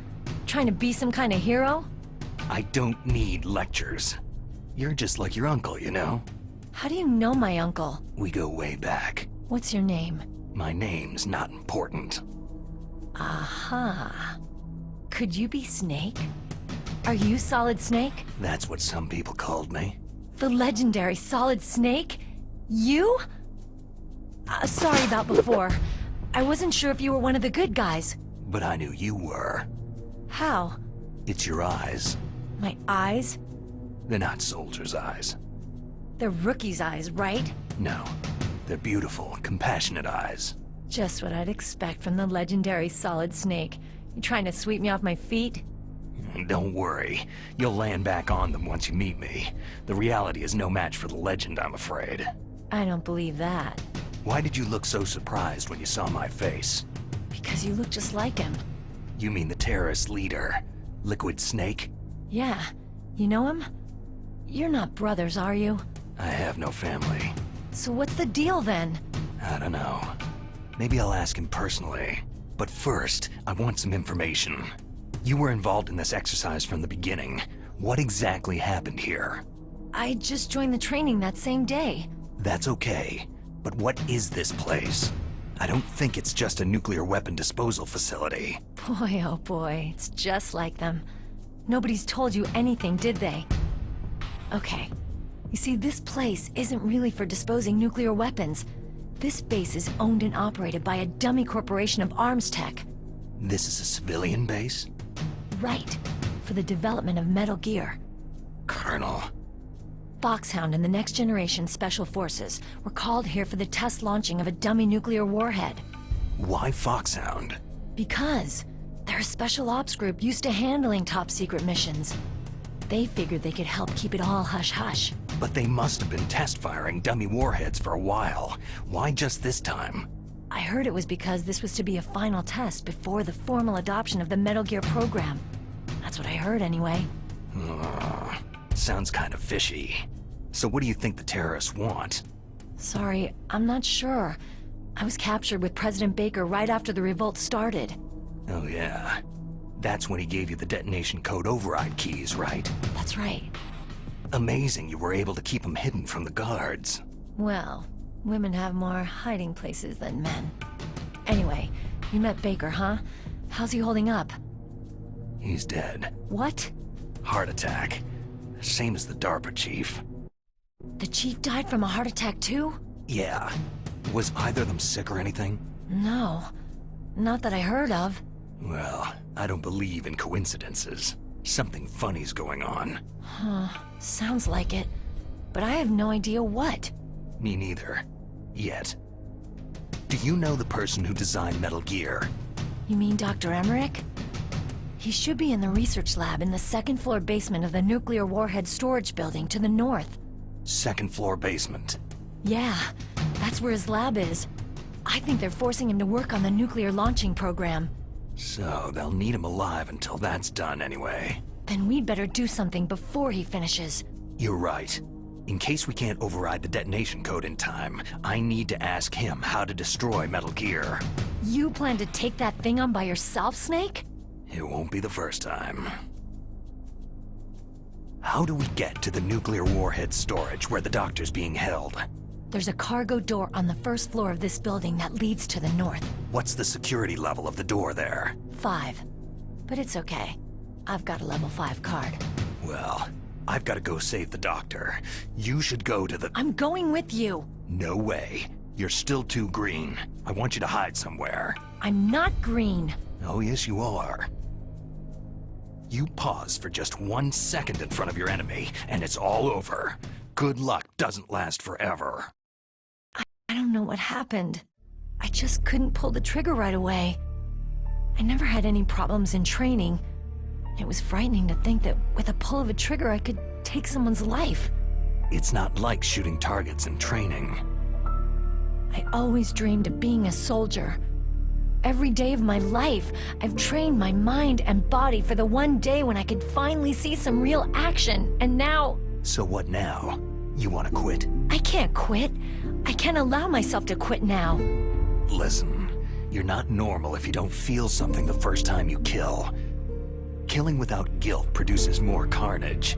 Trying to be some kind of hero? I don't need lectures. You're just like your uncle, you know? How do you know my uncle? We go way back. What's your name? My name's not important. Aha. Could you be Snake? Are you Solid Snake? That's what some people called me. The legendary Solid Snake? You? Sorry about before. I wasn't sure if you were one of the good guys. But I knew you were. How? It's your eyes. My eyes? They're not soldiers' eyes. They're rookie's eyes, right? No. They're beautiful, compassionate eyes. Just what I'd expect from the legendary Solid Snake. You trying to sweep me off my feet? Don't worry. You'll land back on them once you meet me. The reality is no match for the legend, I'm afraid. I don't believe that. Why did you look so surprised when you saw my face? Because you look just like him. You mean the terrorist leader, Liquid Snake? Yeah. You know him? You're not brothers, are you? I have no family. So what's the deal then? I don't know. Maybe I'll ask him personally. But first, I want some information. You were involved in this exercise from the beginning. What exactly happened here? I just joined the training that same day. That's okay. But what is this place? I don't think it's just a nuclear weapon disposal facility. Boy, oh boy, it's just like them. Nobody's told you anything, did they? Okay. You see, this place isn't really for disposing nuclear weapons. This base is owned and operated by a dummy corporation of arms tech. This is a civilian base? Right. For the development of Metal Gear. Colonel. Foxhound and the Next Generation Special Forces were called here for the test launching of a dummy nuclear warhead. Why Foxhound? Because they're a special ops group used to handling top-secret missions. They figured they could help keep it all hush-hush. But they must have been test-firing dummy warheads for a while. Why just this time? I heard it was because this was to be a final test before the formal adoption of the Metal Gear program. That's what I heard anyway. Sounds kind of fishy. So what do you think the terrorists want? Sorry, I'm not sure. I was captured with President Baker right after the revolt started. Oh yeah. That's when he gave you the detonation code override keys, right? That's right. Amazing you were able to keep them hidden from the guards. Well, women have more hiding places than men. Anyway, you met Baker, huh? How's he holding up? He's dead. What? Heart attack. Same as the DARPA chief. The chief died from a heart attack too? Yeah. Was either of them sick or anything? No. Not that I heard of. Well, I don't believe in coincidences. Something funny's going on. Huh. Sounds like it. But I have no idea what. Me neither. Yet. Do you know the person who designed Metal Gear? You mean Dr. Emmerich? He should be in the research lab in the second-floor basement of the nuclear warhead storage building to the north. Second floor basement. Yeah, that's where his lab is. I think they're forcing him to work on the nuclear launching program. So they'll need him alive until that's done anyway. Then we'd better do something before he finishes. You're right. In case we can't override the detonation code in time, I need to ask him how to destroy Metal Gear. You plan to take that thing on by yourself, Snake? It won't be the first time. How do we get to the nuclear warhead storage where the doctor's being held? There's a cargo door on the first floor of this building that leads to the north. What's the security level of the door there? 5. But it's okay. I've got a level 5 card. Well, I've got to go save the doctor. You should go to the... I'm going with you! No way. You're still too green. I want you to hide somewhere. I'm not green. Oh, yes, you are. You pause for just 1 second in front of your enemy, and it's all over. Good luck doesn't last forever. I don't know what happened. I just couldn't pull the trigger right away. I never had any problems in training. It was frightening to think that with a pull of a trigger I could take someone's life. It's not like shooting targets in training. I always dreamed of being a soldier. Every day of my life, I've trained my mind and body for the one day when I could finally see some real action, and now... So what now? You want to quit? I can't quit. I can't allow myself to quit now. Listen, you're not normal if you don't feel something the first time you kill. Killing without guilt produces more carnage.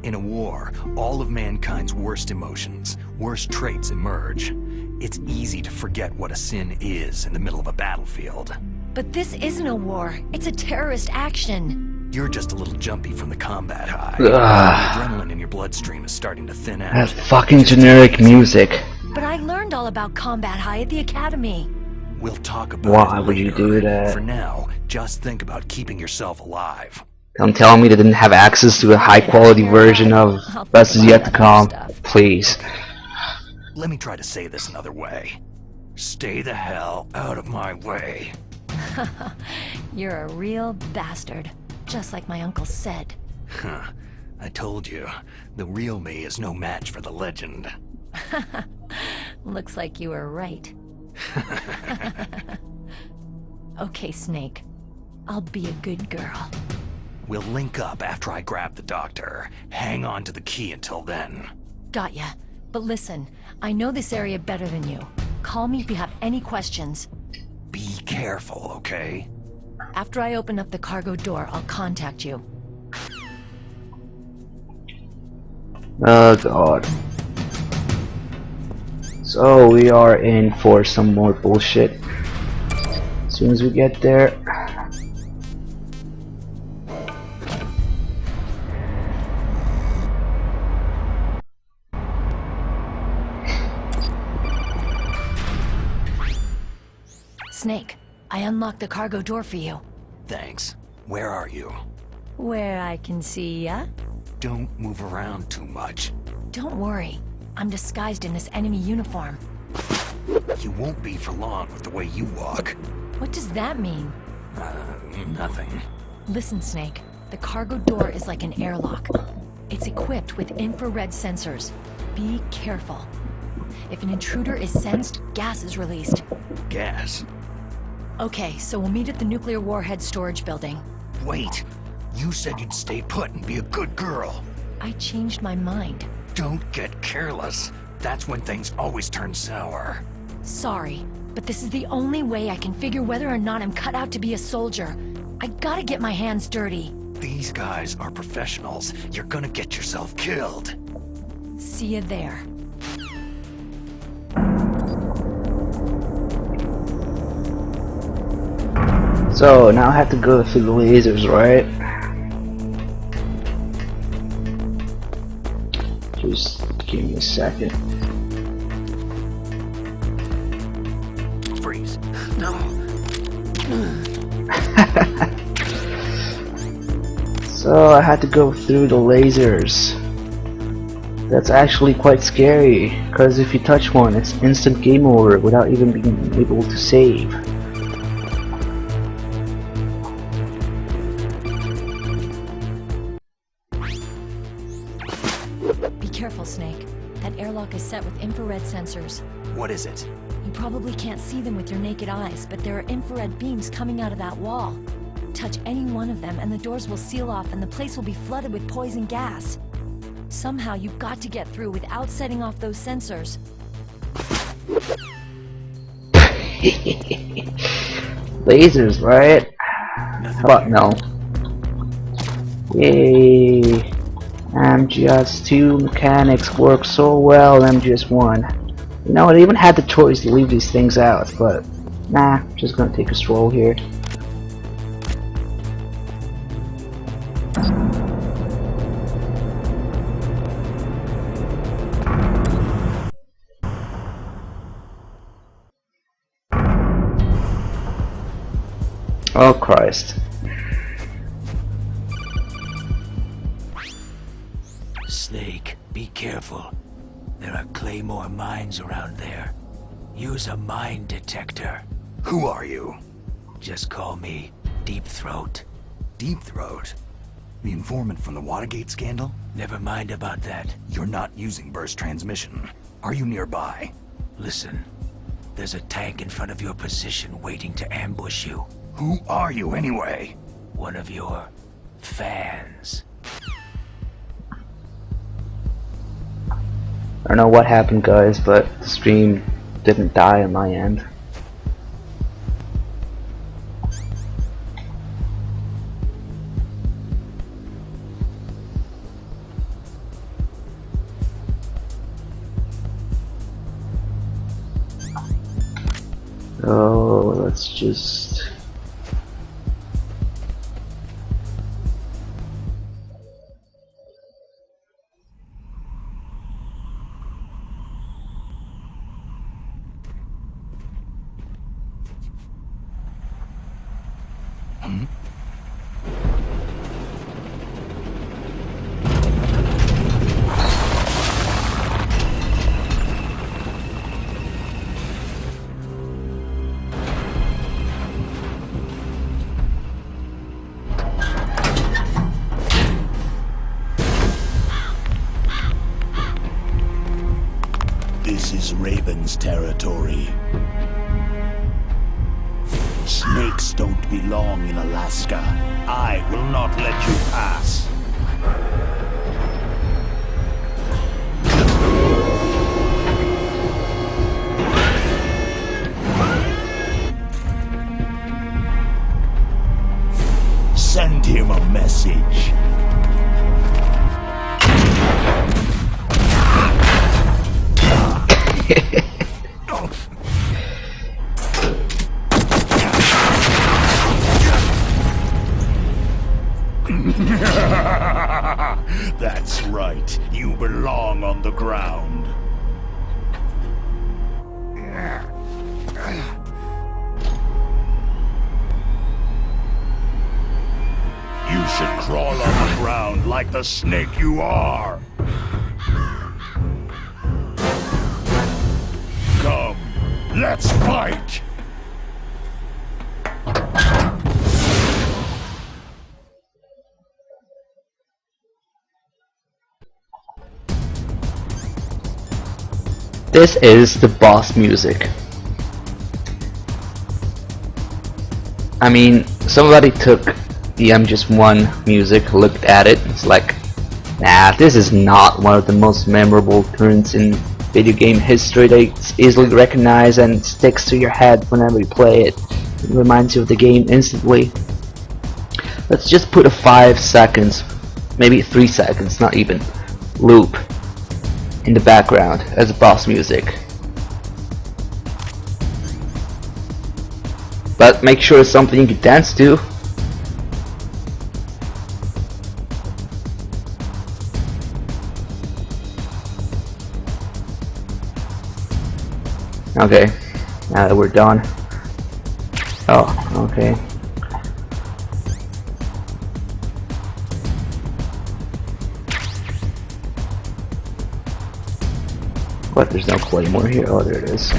In a war, all of mankind's worst emotions, worst traits emerge. It's easy to forget what a sin is in the middle of a battlefield. But this isn't a war. It's a terrorist action. You're just a little jumpy from the combat high. The adrenaline in your bloodstream is starting to thin out. That fucking generic music. But I learned all about combat high at the academy. We'll talk about Why it would you later. do that? For now, just think about keeping yourself alive. Don't tell me they didn't have access to a high quality version of Best Is Yet to Come. Please. Let me try to say this another way. Stay the hell out of my way. You're a real bastard. Just like my uncle said. Huh. I told you, the real me is no match for the legend. Looks like you were right. Okay, Snake. I'll be a good girl. We'll link up after I grab the doctor. Hang on to the key until then. Got ya. But listen, I know this area better than you. Call me if you have any questions. Be careful, okay? After I open up the cargo door, I'll contact you. Oh god. So we are in for some more bullshit. As soon as we get there. Snake, I unlocked the cargo door for you. Thanks. Where are you? Where I can see ya? Don't move around too much. Don't worry. I'm disguised in this enemy uniform. You won't be for long with the way you walk. What does that mean? Nothing. Listen, Snake. The cargo door is like an airlock. It's equipped with infrared sensors. Be careful. If an intruder is sensed, gas is released. Gas? Okay, so we'll meet at the nuclear warhead storage building. Wait! You said you'd stay put and be a good girl. I changed my mind. Don't get careless. That's when things always turn sour. Sorry, but this is the only way I can figure whether or not I'm cut out to be a soldier. I gotta get my hands dirty. These guys are professionals. You're gonna get yourself killed. See you there. So now I have to go through the lasers, right? Just give me a second. Freeze. No. So I had to go through the lasers. That's actually quite scary, because if you touch one, it's instant game over without even being able to save. Be careful, Snake. That airlock is set with infrared sensors. What is it? You probably can't see them with your naked eyes, but there are infrared beams coming out of that wall. Touch any one of them and the doors will seal off and the place will be flooded with poison gas. Somehow you've got to get through without setting off those sensors. Lasers, right? But no. Yay! MGS2 mechanics work so well in MGS1. You know, I even had the choice to leave these things out, but nah, just gonna take a stroll here. Oh Christ. be careful. There are Claymore mines around there. Use a mine detector. Who are you? Just call me Deep Throat. Deep Throat? The informant from the Watergate scandal? Never mind about that. You're not using burst transmission. Are you nearby? Listen, there's a tank in front of your position waiting to ambush you. Who are you anyway? One of your fans. I don't know what happened, guys, but the stream didn't die on my end. Oh, let's just... This is Raven's territory. Snakes don't belong in Alaska. I will not let you pass. Send him a message. That's right. You belong on the ground. You should crawl on the ground like the snake you are. Come, let's fight! This is the boss music. I mean, somebody took the M1 music, looked at it, it's like, nah, this is not one of the most memorable turns in video game history that's easily recognized and sticks to your head whenever you play it. It reminds you of the game instantly. Let's just put a 5 seconds, maybe 3 seconds, not even, loop in the background as boss music. But make sure it's something you can dance to. Okay, now that we're done. Oh, okay. What, there's no claymore here? Oh, there it is.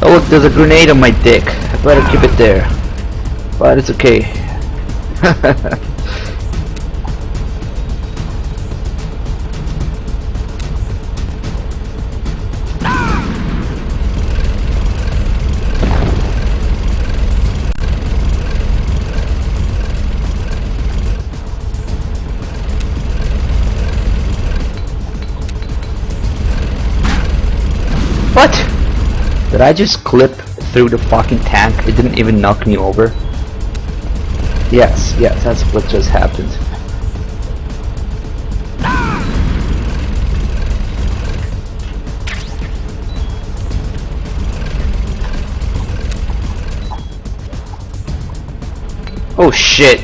Oh look, there's a grenade on my dick. I better keep it there. But it's okay. Did I just clip through the fucking tank? It didn't even knock me over. Yes, that's what just happened. Oh shit!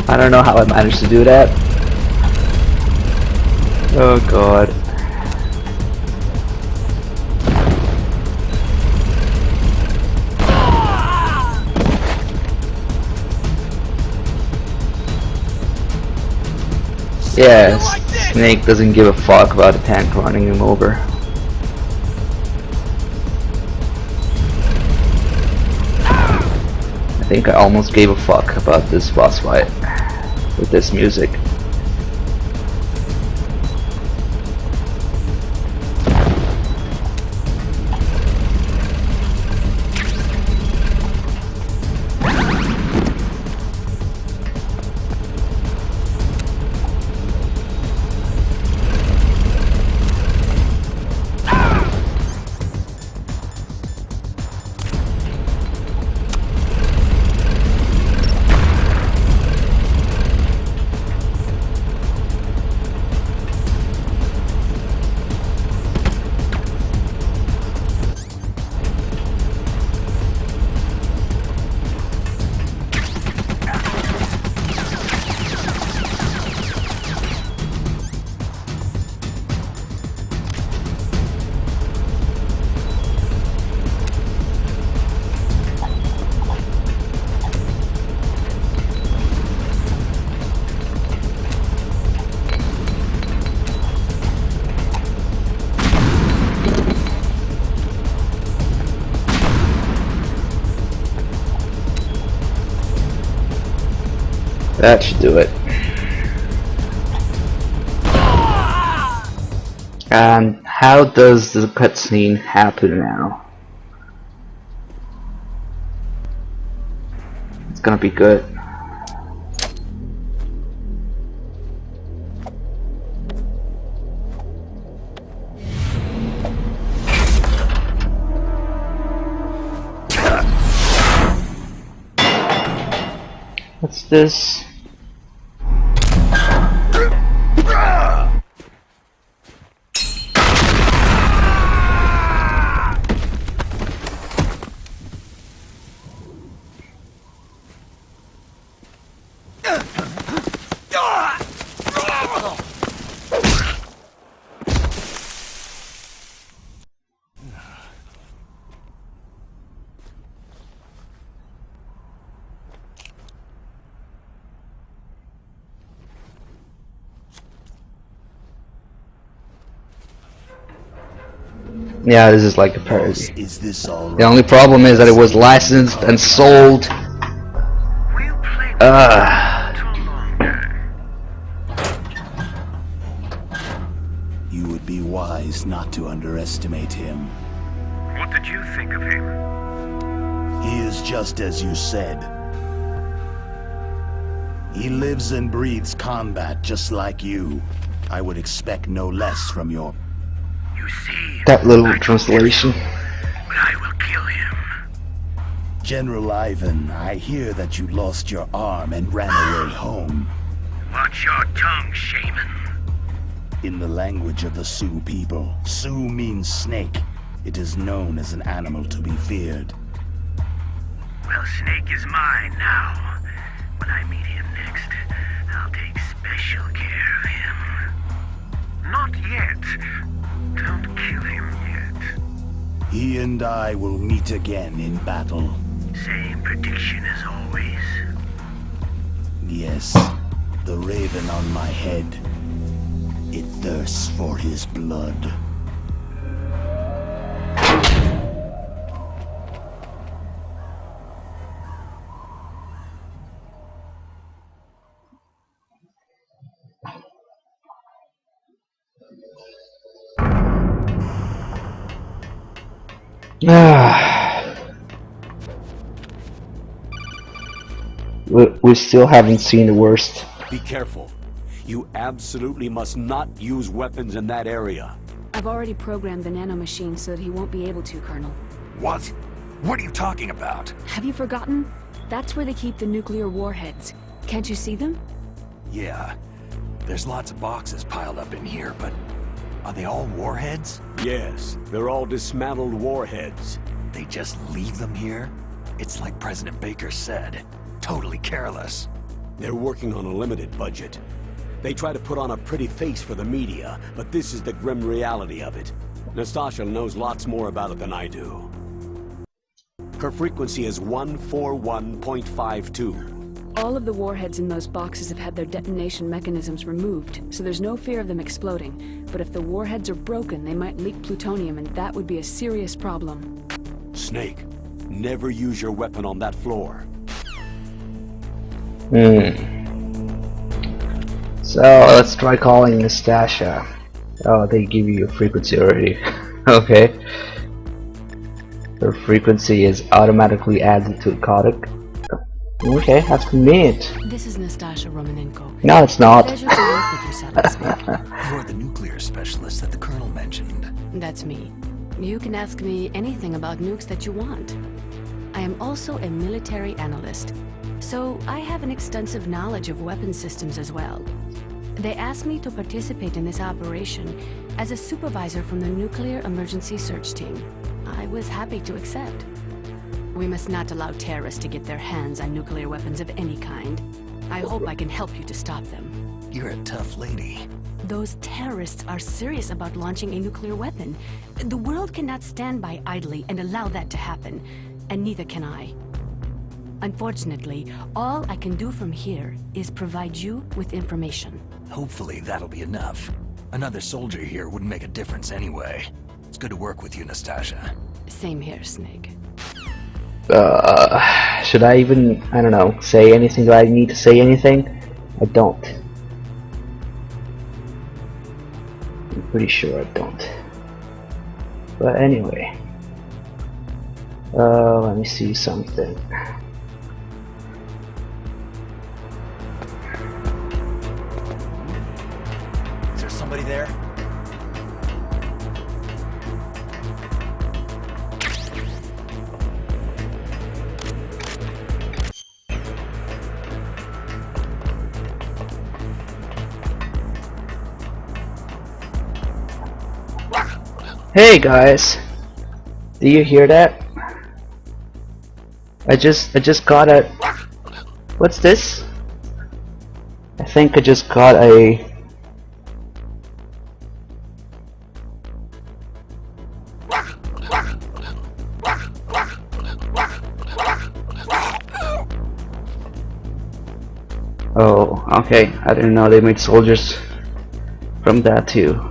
I don't know how I managed to do that. Oh god. Yes, Snake doesn't give a fuck about a tank running him over. I think I almost gave a fuck about this boss fight with this music. That should do it. And how does the cutscene happen now? It's gonna be good. What's this? Yeah, this is like a parody. Is this all right? The only problem is that it was licensed and sold. You would be wise not to underestimate him. What did you think of him? He is just as you said. He lives and breathes combat just like you. I would expect no less from your... You see, that little translation. but I will kill him. General Ivan, I hear that you lost your arm and ran away home. Watch your tongue, shaman. In the language of the Sioux people, Sioux means snake. It is known as an animal to be feared. Well, Snake is mine now. When I meet him next, I'll take special care of him. Not yet. Don't kill him yet. He and I will meet again in battle. Same prediction as always. Yes, the raven on my head. It thirsts for his blood. We still haven't seen the worst. Be careful. You absolutely must not use weapons in that area. I've already programmed the nanomachine so that he won't be able to, Colonel. What? What are you talking about? Have you forgotten? That's where they keep the nuclear warheads. Can't you see them? Yeah. There's lots of boxes piled up in here, but are they all warheads? Yes, they're all dismantled warheads. They just leave them here? It's like President Baker said. Totally careless. They're working on a limited budget. They try to put on a pretty face for the media, but this is the grim reality of it. Nastasha knows lots more about it than I do. Her frequency is 141.52. All of the warheads in those boxes have had their detonation mechanisms removed, so there's no fear of them exploding. But if the warheads are broken, they might leak plutonium, and that would be a serious problem. Snake, never use your weapon on that floor. So let's try calling Nastasha. Oh, they give you a frequency already. Okay. Her frequency is automatically added to the codec. Okay, that's convenient. This is Nastasha Romanenko. No, it's not. Pleasure to work with you, Saddle Snake. You're the nuclear specialist that the Colonel mentioned. That's me. You can ask me anything about nukes that you want. I am also a military analyst, so I have an extensive knowledge of weapon systems as well. They asked me to participate in this operation as a supervisor from the Nuclear Emergency Search Team. I was happy to accept. We must not allow terrorists to get their hands on nuclear weapons of any kind. I hope I can help you to stop them. You're a tough lady. Those terrorists are serious about launching a nuclear weapon. The world cannot stand by idly and allow that to happen, and neither can I. Unfortunately, all I can do from here is provide you with information. Hopefully that'll be enough. Another soldier here wouldn't make a difference anyway. It's good to work with you, Nastasha. Same here, Snake. Should I even, I don't know, say anything? Do I need to say anything? I don't. I'm pretty sure I don't. But anyway. Let me see something. Is there somebody there? Hey guys, do you hear that? I just got a. What's this? I think I just got a. Oh, okay. I didn't know they made soldiers from that too.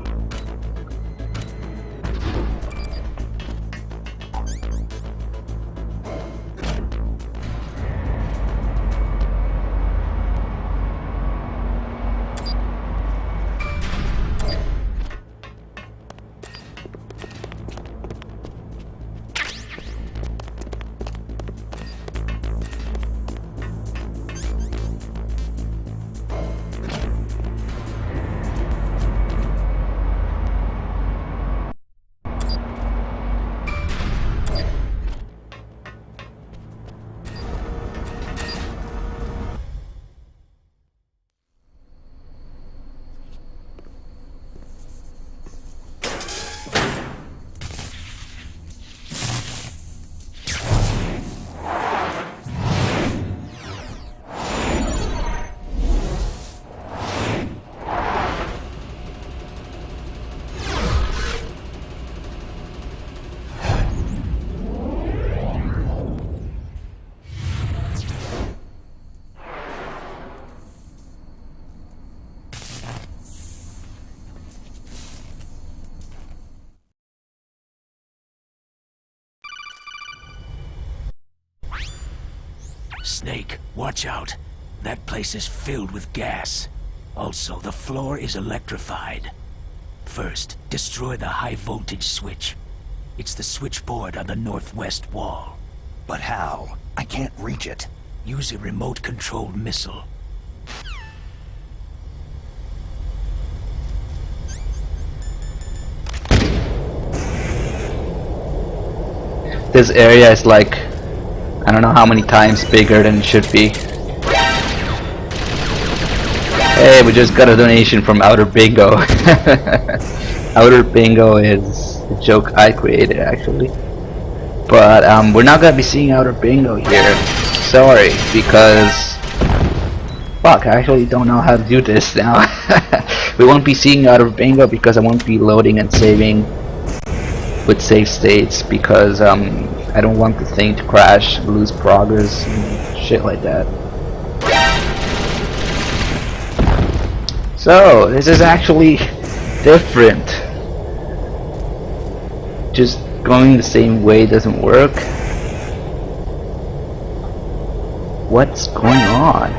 Snake, watch out. That place is filled with gas. Also, the floor is electrified. First, destroy the high-voltage switch. It's the switchboard on the northwest wall. But how? I can't reach it. Use a remote-controlled missile. this area is like, I don't know how many times bigger than it should be. Hey, we just got a donation from Outer Bingo. Outer Bingo is a joke I created actually. But we're not gonna be seeing Outer Bingo here. Sorry, because fuck, I actually don't know how to do this now. We won't be seeing Outer Bingo because I won't be loading and saving with save states because I don't want the thing to crash, lose progress, and shit like that. So this is actually different. Just going the same way doesn't work. What's going on?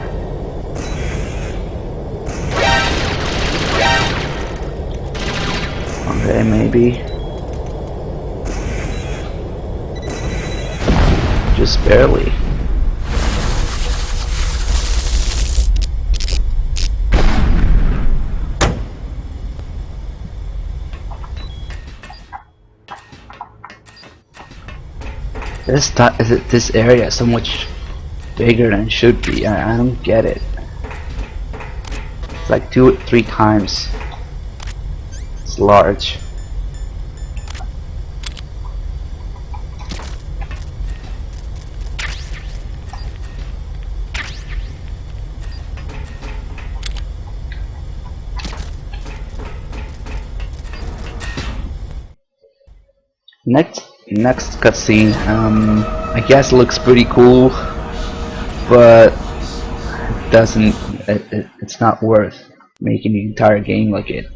Okay, maybe. Just barely. This area is so much bigger than it should be. I don't get it. It's like 2 or 3 times. It's large. Next cutscene, I guess looks pretty cool, but it's not worth making the entire game like it.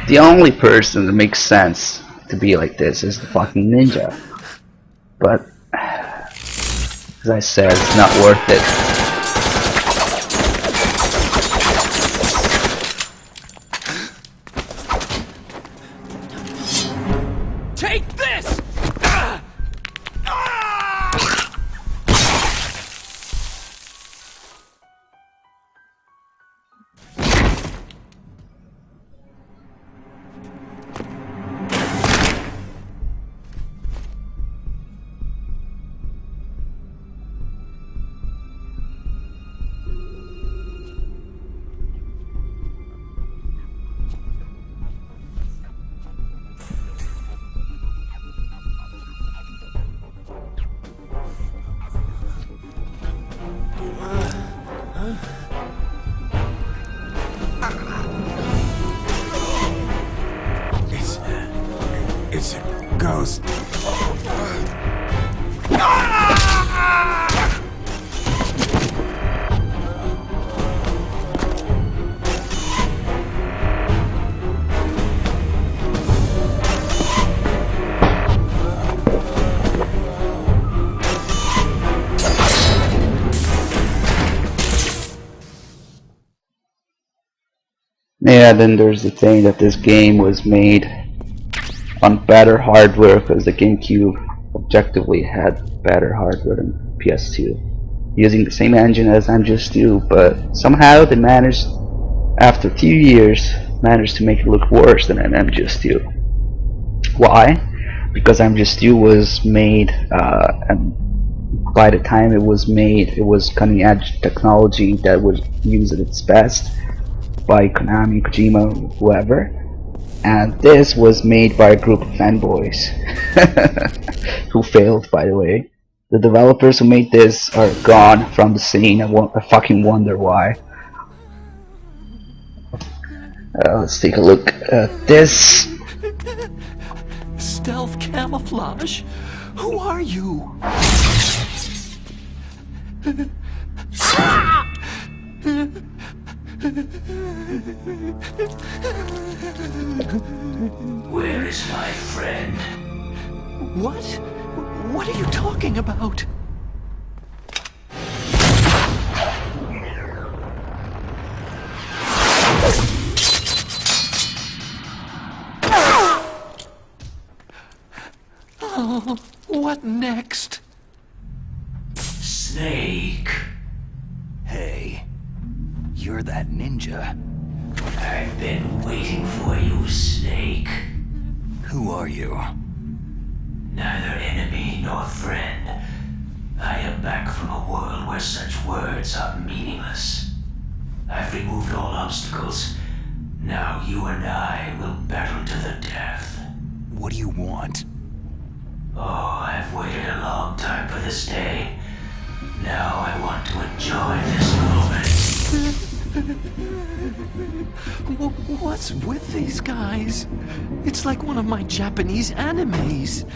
The only person that makes sense to be like this is the fucking ninja. But, as I said, it's not worth it. Take this! It's a ghost. Yeah, then there's the thing that this game was made on better hardware because the GameCube objectively had better hardware than PS2, using the same engine as I'm Just You, but somehow they managed, after a few years, managed to make it look worse than an I'm Just You. Why? Because I'm Just You was made, and by the time it was made, it was cutting edge technology that was used at its best by Konami, Kojima, whoever, and this was made by a group of fanboys who failed, by the way. The developers who made this are gone from the scene. I fucking wonder why. Let's take a look at this. Stealth camouflage? Who are you? Where is my friend? What? What are you talking about? Oh, what next? Snake. Hey, you're that ninja. I've been waiting for you, Snake. Who are you? Neither enemy nor friend. I am back from a world where such words are meaningless. I've removed all obstacles. Now you and I will battle to the death. What do you want? Oh, I've waited a long time for this day. Now I want to enjoy this moment. What's with these guys? It's like one of my Japanese animes.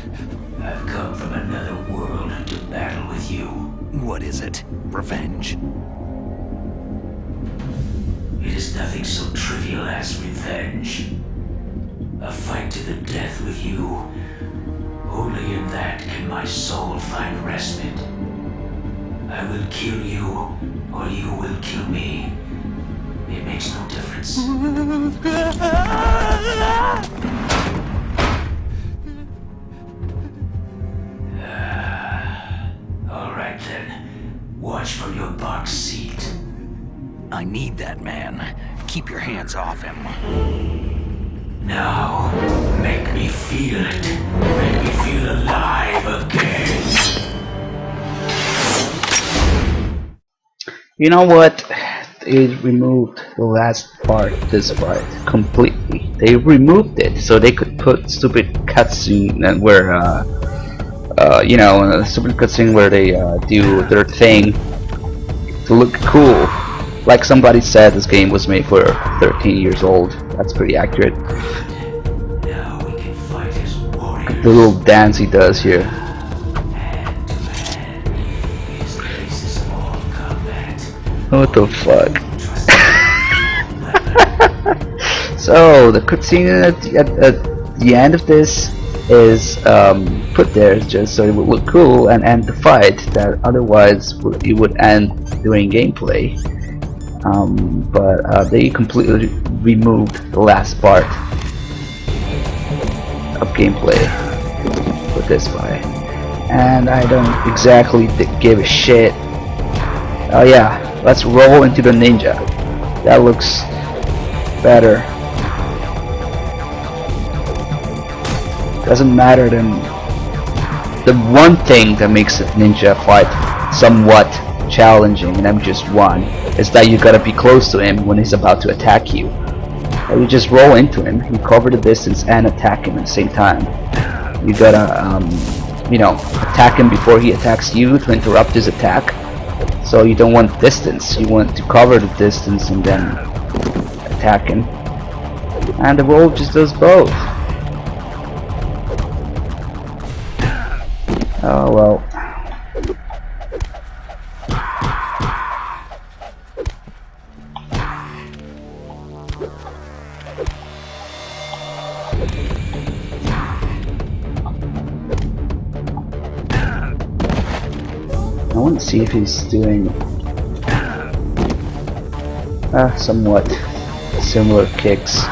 I've come from another world to battle with you. What is it? Revenge? It is nothing so trivial as revenge. A fight to the death with you. Only in that can my soul find respite. I will kill you, or you will kill me. It makes no difference. All right then. Watch from your box seat. I need that man. Keep your hands off him. Now, make me feel it. Make me feel alive again. You know what? They removed the last part, this part, completely. They removed it so they could put stupid cutscene and where, you know, a stupid cutscene where they do their thing to look cool. Like somebody said, this game was made for 13 years old. That's pretty accurate. Now we can fight as warriors. The little dance he does here. Hand to hand is the basis of all combat. What the fuck? So the cutscene at the end of this is put there just so it would look cool and end the fight that otherwise it would end during gameplay. But they completely removed the last part of gameplay with this fight, and I don't exactly give a shit. Oh yeah, let's roll into the ninja. That looks better. Doesn't matter then. The one thing that makes a ninja fight somewhat challenging, and I'm just one, is that you gotta be close to him when he's about to attack you. Or you just roll into him, you cover the distance and attack him at the same time. You gotta, you know, attack him before he attacks you to interrupt his attack. So you don't want distance, you want to cover the distance and then attack him. And the roll just does both. Oh well. I want to see if he's doing somewhat similar kicks.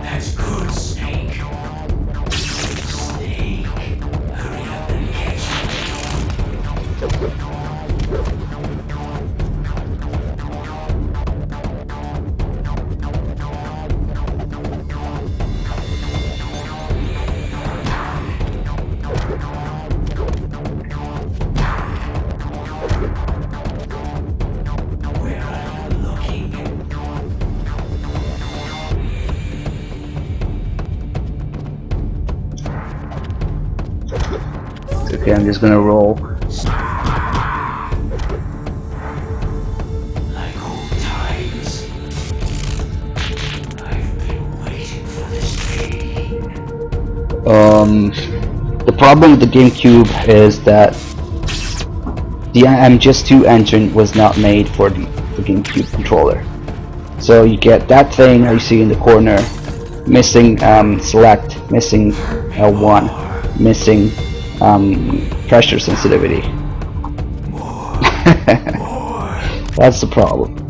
That's good, Snake. Snake, hurry up and catch Where are you looking? It's okay, I'm just gonna roll. The problem with the GameCube is that the MGS2 engine was not made for the GameCube controller. So you get that thing that you see in the corner, missing select, missing L1, missing pressure sensitivity. That's the problem.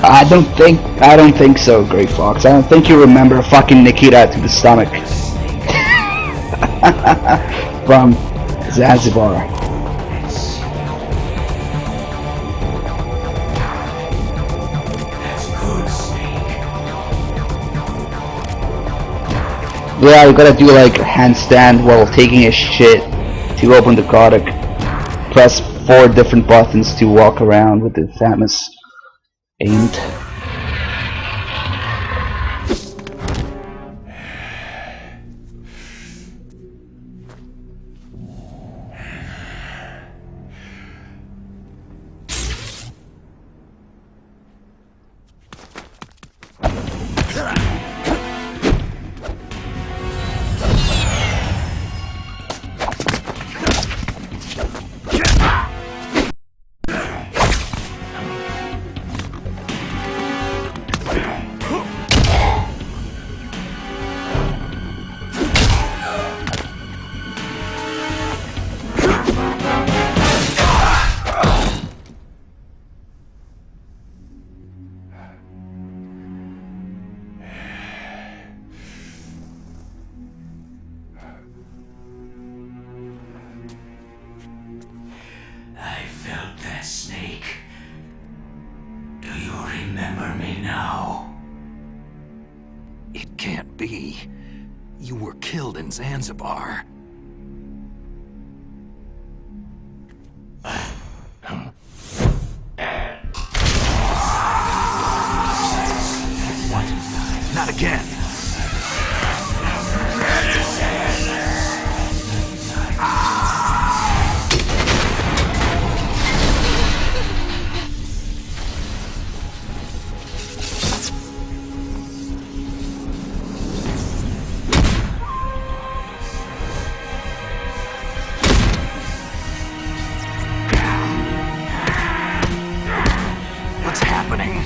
I don't think so, Grey Fox. I don't think you remember fucking Nikita to the stomach from Zanzibar. Yeah, you gotta do like a handstand while taking a shit to open the codec. Press 4 different buttons to walk around with the famous aimed. I felt that, Snake. Do you remember me now? It can't be. You were killed in Zanzibar. What? Not again. What's happening?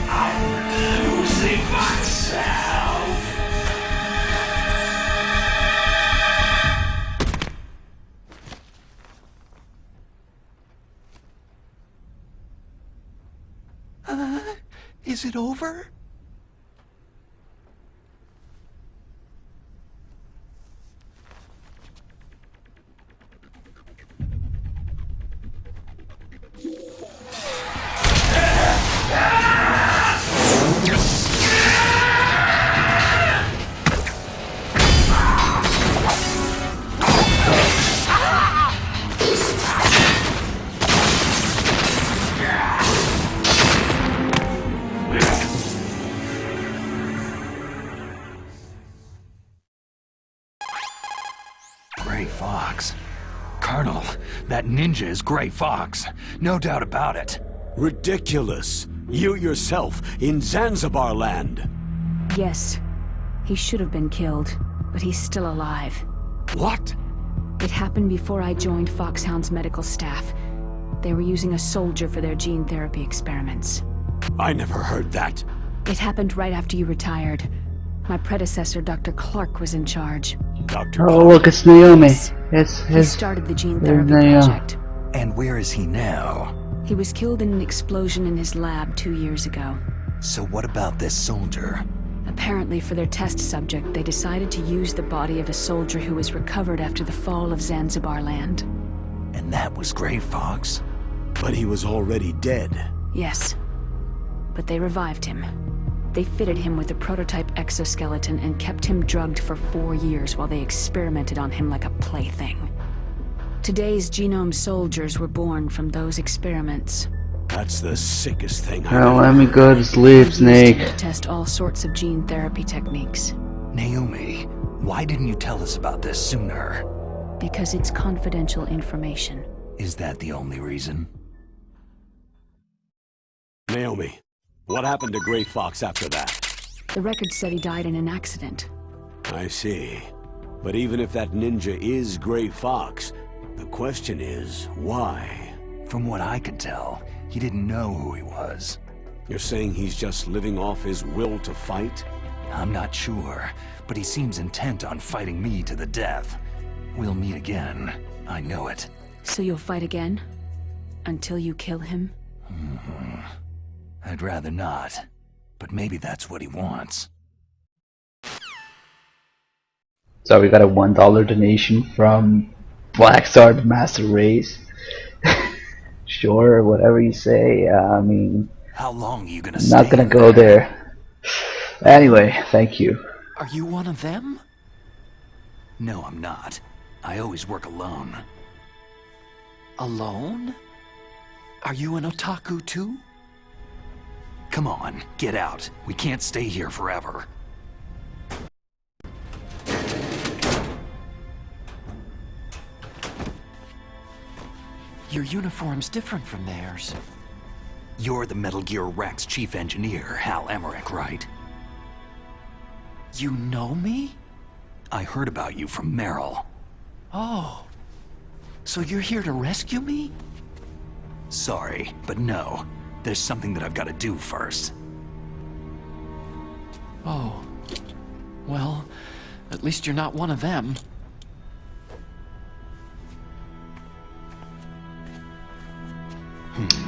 I'm losing myself. Is it over? Gray Fox. Colonel, that ninja is Gray Fox. No doubt about it. Ridiculous. You yourself in Zanzibar land. Yes. He should have been killed, but he's still alive. What? It happened before I joined Foxhound's medical staff. They were using a soldier for their gene therapy experiments. I never heard that. It happened right after you retired. My predecessor, Dr. Clark, was in charge. Dr. Oh, look, it's Naomi. He started the gene therapy project. And where is he now? He was killed in an explosion in his lab 2 years ago. So what about this soldier? Apparently, for their test subject, they decided to use the body of a soldier who was recovered after the fall of Zanzibar land. And that was Gray Fox? But he was already dead. Yes. But they revived him. They fitted him with a prototype exoskeleton and kept him drugged for 4 years while they experimented on him like a plaything. Today's genome soldiers were born from those experiments. That's the sickest thing I've Now ever let me go to sleep, Snake. To test all sorts of gene therapy techniques. Naomi, why didn't you tell us about this sooner? Because it's confidential information. Is that the only reason? Naomi, what happened to Gray Fox after that? The record said he died in an accident. I see. But even if that ninja is Gray Fox, the question is, why? From what I could tell, he didn't know who he was. You're saying he's just living off his will to fight? I'm not sure, but he seems intent on fighting me to the death. We'll meet again. I know it. So you'll fight again? Until you kill him? I'd rather not, but maybe that's what he wants. So we got a $1 donation from Blackstar the Master Race. Sure, whatever you say. I mean, How long are you gonna not gonna go there. Anyway, thank you. Are you one of them? No, I'm not. I always work alone. Alone? Are you an otaku too? Come on, get out. We can't stay here forever. Your uniform's different from theirs. You're the Metal Gear Rex chief engineer, Hal Emmerich, right? You know me? I heard about you from Meryl. Oh. So you're here to rescue me? Sorry, but no. There's something that I've got to do first. Oh. Well, at least you're not one of them.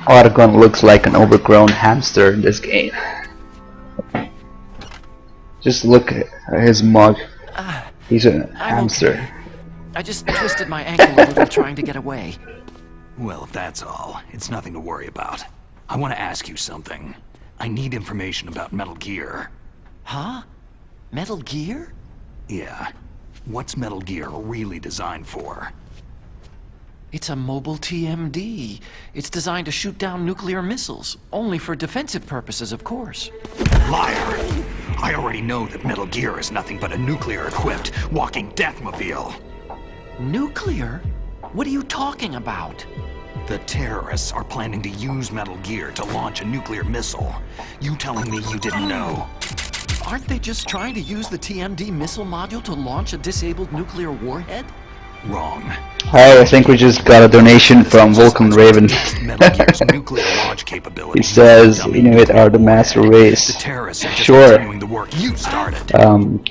Autogun looks like an overgrown hamster in this game. Just look at his mug. He's a hamster. Okay. I just twisted my ankle a little trying to get away. Well, if that's all, it's nothing to worry about. I want to ask you something. I need information about Metal Gear. Huh? Metal Gear? Yeah. What's Metal Gear really designed for? It's a mobile TMD. It's designed to shoot down nuclear missiles. Only for defensive purposes, of course. Liar! I already know that Metal Gear is nothing but a nuclear-equipped, walking deathmobile. Nuclear? What are you talking about? The terrorists are planning to use Metal Gear to launch a nuclear missile. You telling me you didn't know? Aren't they just trying to use the TMD missile module to launch a disabled nuclear warhead? Wrong. Hey, I think we just got a donation from Vulcan Raven. He says, Inuit are the master race. Sure.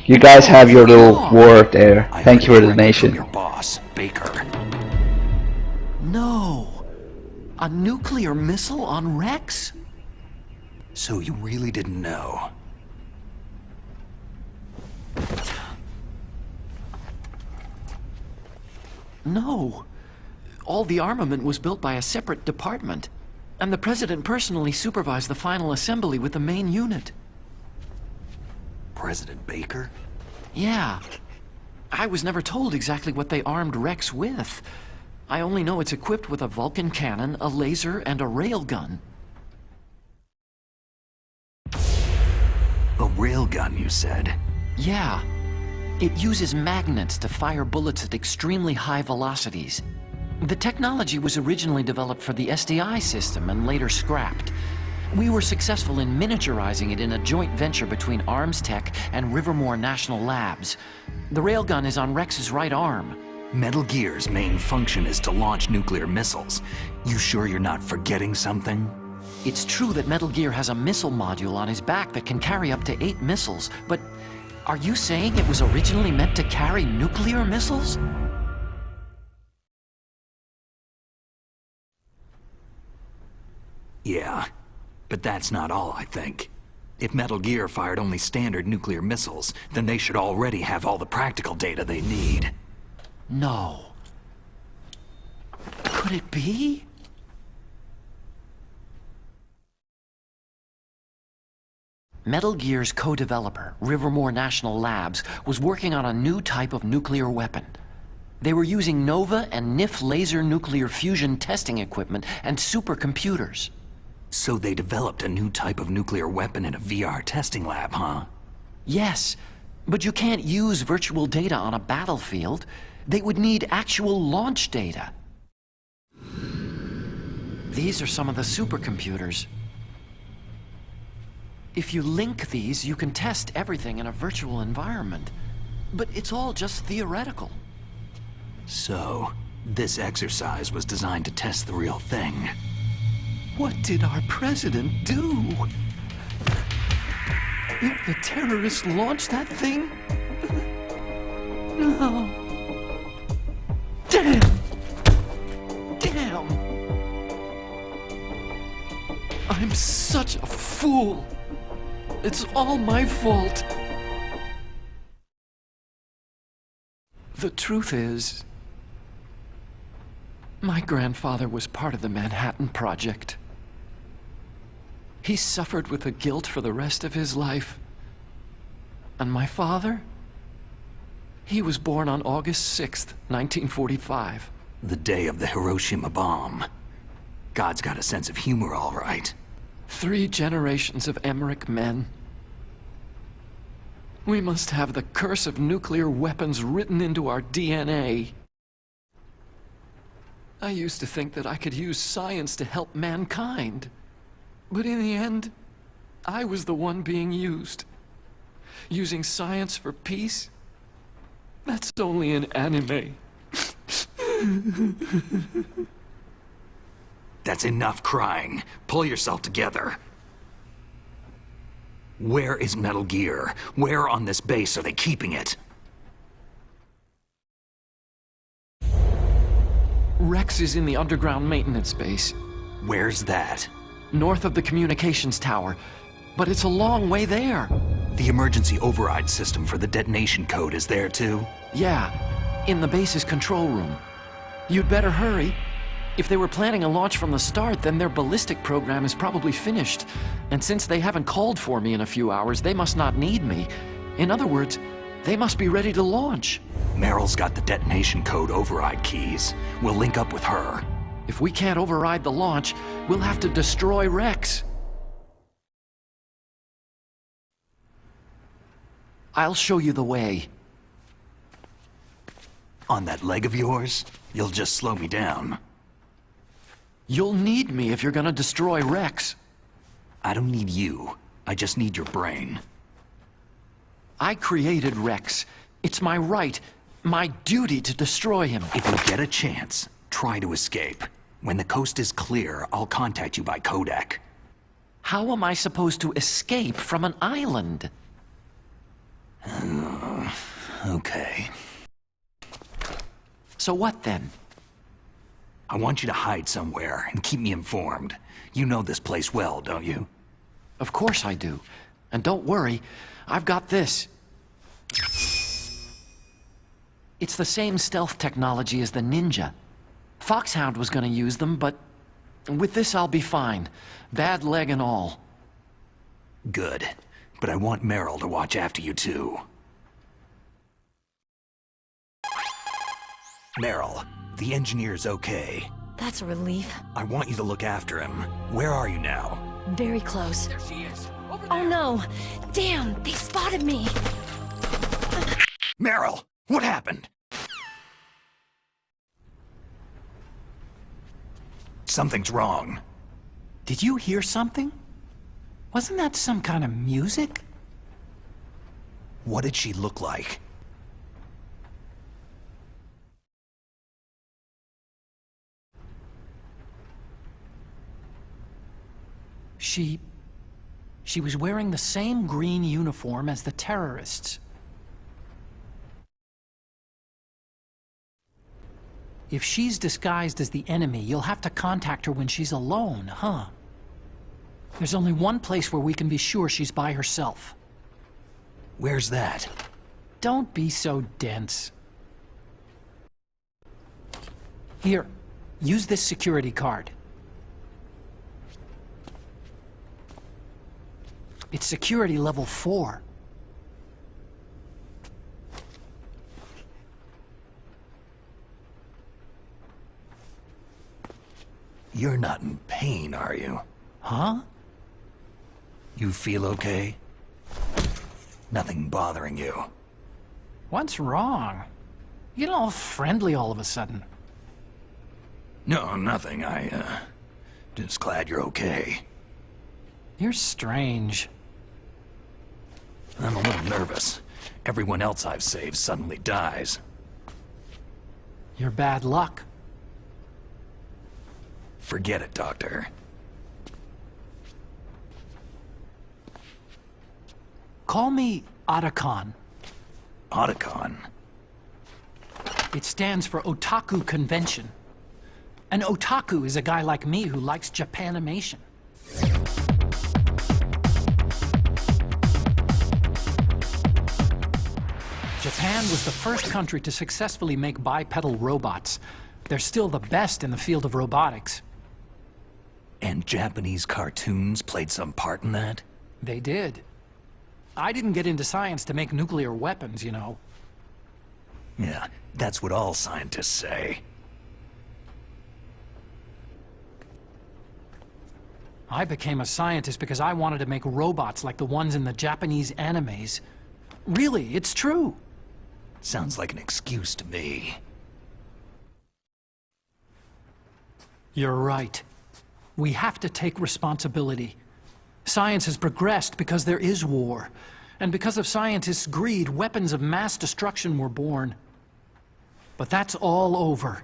You guys have your little war there. Thank you for the donation. Your boss, Baker. No. A nuclear missile on Rex? So you really didn't know? No. All the armament was built by a separate department, and the President personally supervised the final assembly with the main unit. President Baker? Yeah. I was never told exactly what they armed Rex with. I only know it's equipped with a Vulcan cannon, a laser, and a railgun. A railgun, you said? Yeah. It uses magnets to fire bullets at extremely high velocities. The technology was originally developed for the SDI system and later scrapped. We were successful in miniaturizing it in a joint venture between Arms Tech and Rivermore National Labs. The railgun is on Rex's right arm. Metal Gear's main function is to launch nuclear missiles. You sure you're not forgetting something? It's true that Metal Gear has a missile module on his back that can carry up to 8 missiles, but are you saying it was originally meant to carry nuclear missiles? Yeah, but that's not all, I think. If Metal Gear fired only standard nuclear missiles, then they should already have all the practical data they need. No. Could it be? Metal Gear's co-developer, Rivermore National Labs, was working on a new type of nuclear weapon. They were using NOVA and NIF laser nuclear fusion testing equipment and supercomputers. So they developed a new type of nuclear weapon in a VR testing lab, huh? Yes, but you can't use virtual data on a battlefield. They would need actual launch data. These are some of the supercomputers. If you link these, you can test everything in a virtual environment. But it's all just theoretical. So, this exercise was designed to test the real thing. What did our president do? If the terrorists launched that thing? No. Damn! Damn! I'm such a fool. It's all my fault. The truth is, my grandfather was part of the Manhattan Project. He suffered with the guilt for the rest of his life. And my father? He was born on August 6th, 1945. The day of the Hiroshima bomb. God's got a sense of humor, all right. 3 generations of Emmerich men. We must have the curse of nuclear weapons written into our DNA. I used to think that I could use science to help mankind. But in the end, I was the one being used. Using science for peace? That's only in anime. That's enough crying. Pull yourself together. Where is Metal Gear? Where on this base are they keeping it? Rex is in the underground maintenance base. Where's that? North of the communications tower. But it's a long way there. The emergency override system for the detonation code is there too? Yeah, in the base's control room. You'd better hurry. If they were planning a launch from the start, then their ballistic program is probably finished. And since they haven't called for me in a few hours, they must not need me. In other words, they must be ready to launch. Meryl's got the detonation code override keys. We'll link up with her. If we can't override the launch, we'll have to destroy Rex. I'll show you the way. On that leg of yours, you'll just slow me down. You'll need me if you're gonna destroy Rex. I don't need you. I just need your brain. I created Rex. It's my right, my duty to destroy him. If you get a chance, try to escape. When the coast is clear, I'll contact you by codec. How am I supposed to escape from an island? Okay. So what then? I want you to hide somewhere and keep me informed. You know this place well, don't you? Of course I do. And don't worry, I've got this. It's the same stealth technology as the Ninja. Foxhound was gonna use them, but with this I'll be fine. Bad leg and all. Good. But I want Meryl to watch after you too. Meryl, the engineer's okay. That's a relief. I want you to look after him. Where are you now? Very close. There she is. Oh no! Damn, they spotted me! Meryl, what happened? Something's wrong. Did you hear something? Wasn't that some kind of music? What did she look like? She was wearing the same green uniform as the terrorists. If she's disguised as the enemy, you'll have to contact her when she's alone, huh? There's only one place where we can be sure she's by herself. Where's that? Don't be so dense. Here, use this security card. It's security level 4. You're not in pain, are you? Huh? You feel okay? Nothing bothering you? What's wrong? You get all friendly all of a sudden. No, nothing. Just glad you're okay. You're strange. nervous. Everyone else I've saved suddenly dies. You're bad luck. Forget it, Doctor. Call me Otacon. Otacon? It stands for Otaku Convention. An otaku is a guy like me who likes Japanimation. Japan was the first country to successfully make bipedal robots. They're still the best in the field of robotics. And Japanese cartoons played some part in that? They did. I didn't get into science to make nuclear weapons, you know. Yeah, that's what all scientists say. I became a scientist because I wanted to make robots like the ones in the Japanese animes. Really, it's true. Sounds like an excuse to me. You're right. We have to take responsibility. Science has progressed because there is war. And because of scientists' greed, weapons of mass destruction were born. But that's all over.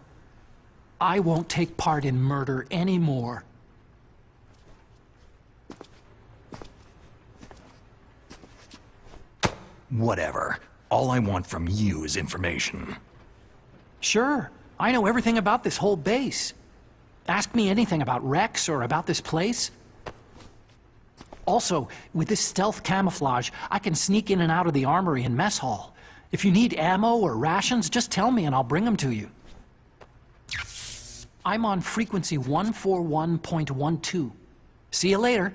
I won't take part in murder anymore. Whatever. All I want from you is information. Sure. I know everything about this whole base. Ask me anything about Rex or about this place. Also, with this stealth camouflage, I can sneak in and out of the armory and mess hall. If you need ammo or rations, just tell me and I'll bring them to you. I'm on frequency 141.12. See you later.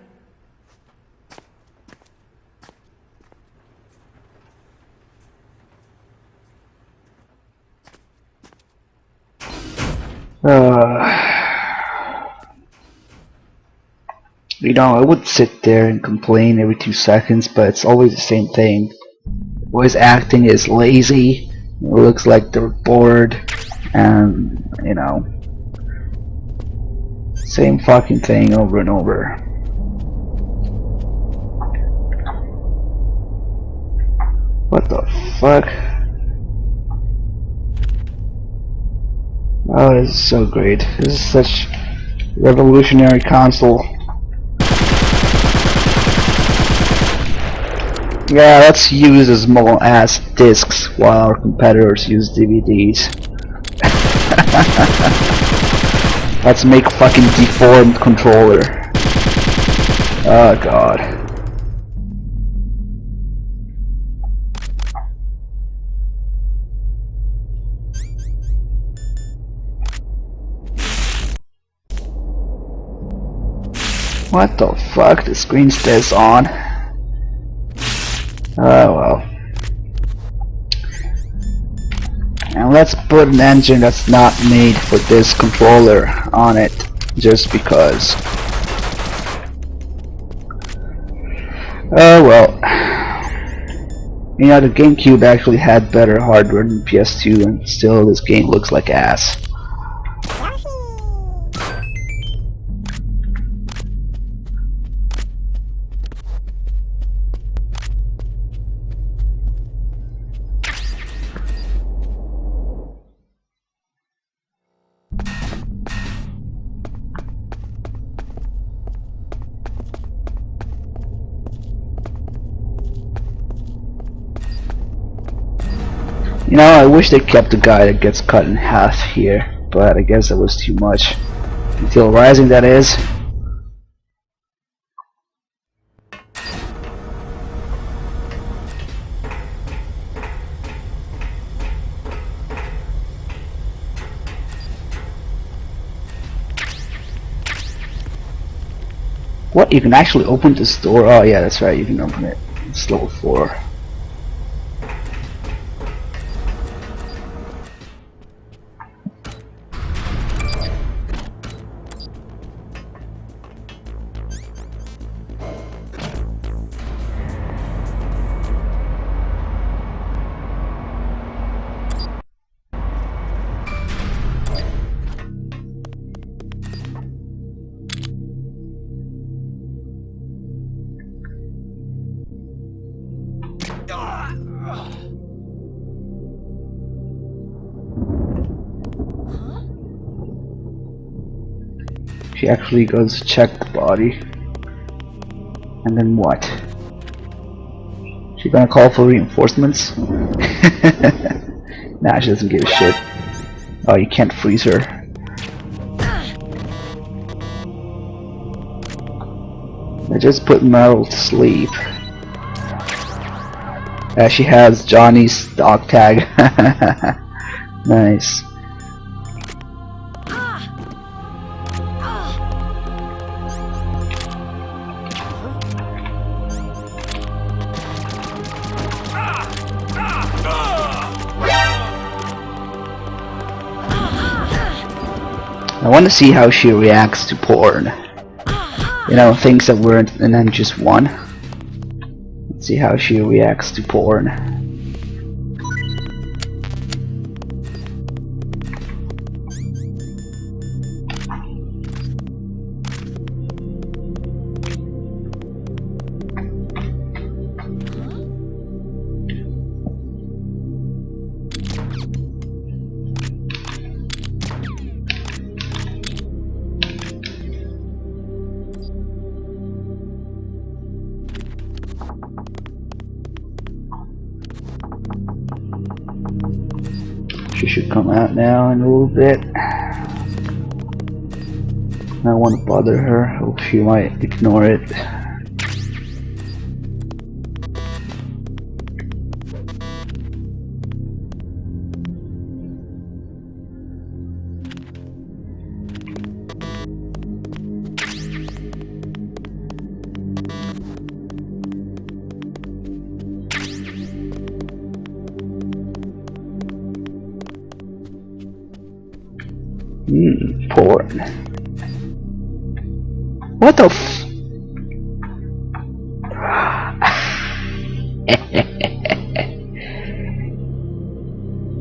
You know, I would sit there and complain every 2 seconds, but it's always the same thing. Voice acting is lazy, it looks like they're bored, and, you know, same fucking thing over and over. What the fuck? Oh, this is so great. This is such revolutionary console. Yeah, let's use as small as discs while our competitors use DVDs. Let's make fucking deformed controller. Oh god. What the fuck? The screen stays on. Oh well. And let's put an engine that's not made for this controller on it, just because. Oh well. You know, the GameCube actually had better hardware than PS2, and still this game looks like ass. You know, I wish they kept the guy that gets cut in half here, but I guess that was too much. Until Rising, that is. What? You can actually open this door? Oh yeah, that's right, you can open it. It's level 4. She actually goes to check the body. And then what? She gonna call for reinforcements? Nah, she doesn't give a shit. Oh, you can't freeze her. I just put Meryl to sleep. She has Johnny's dog tag. Nice. I want to see how she reacts to porn. You know, things that weren't and then just one. Let's see how she reacts to porn. She should come out now in a little bit. I don't want to bother her. Hope she might ignore it. Porn. What the f-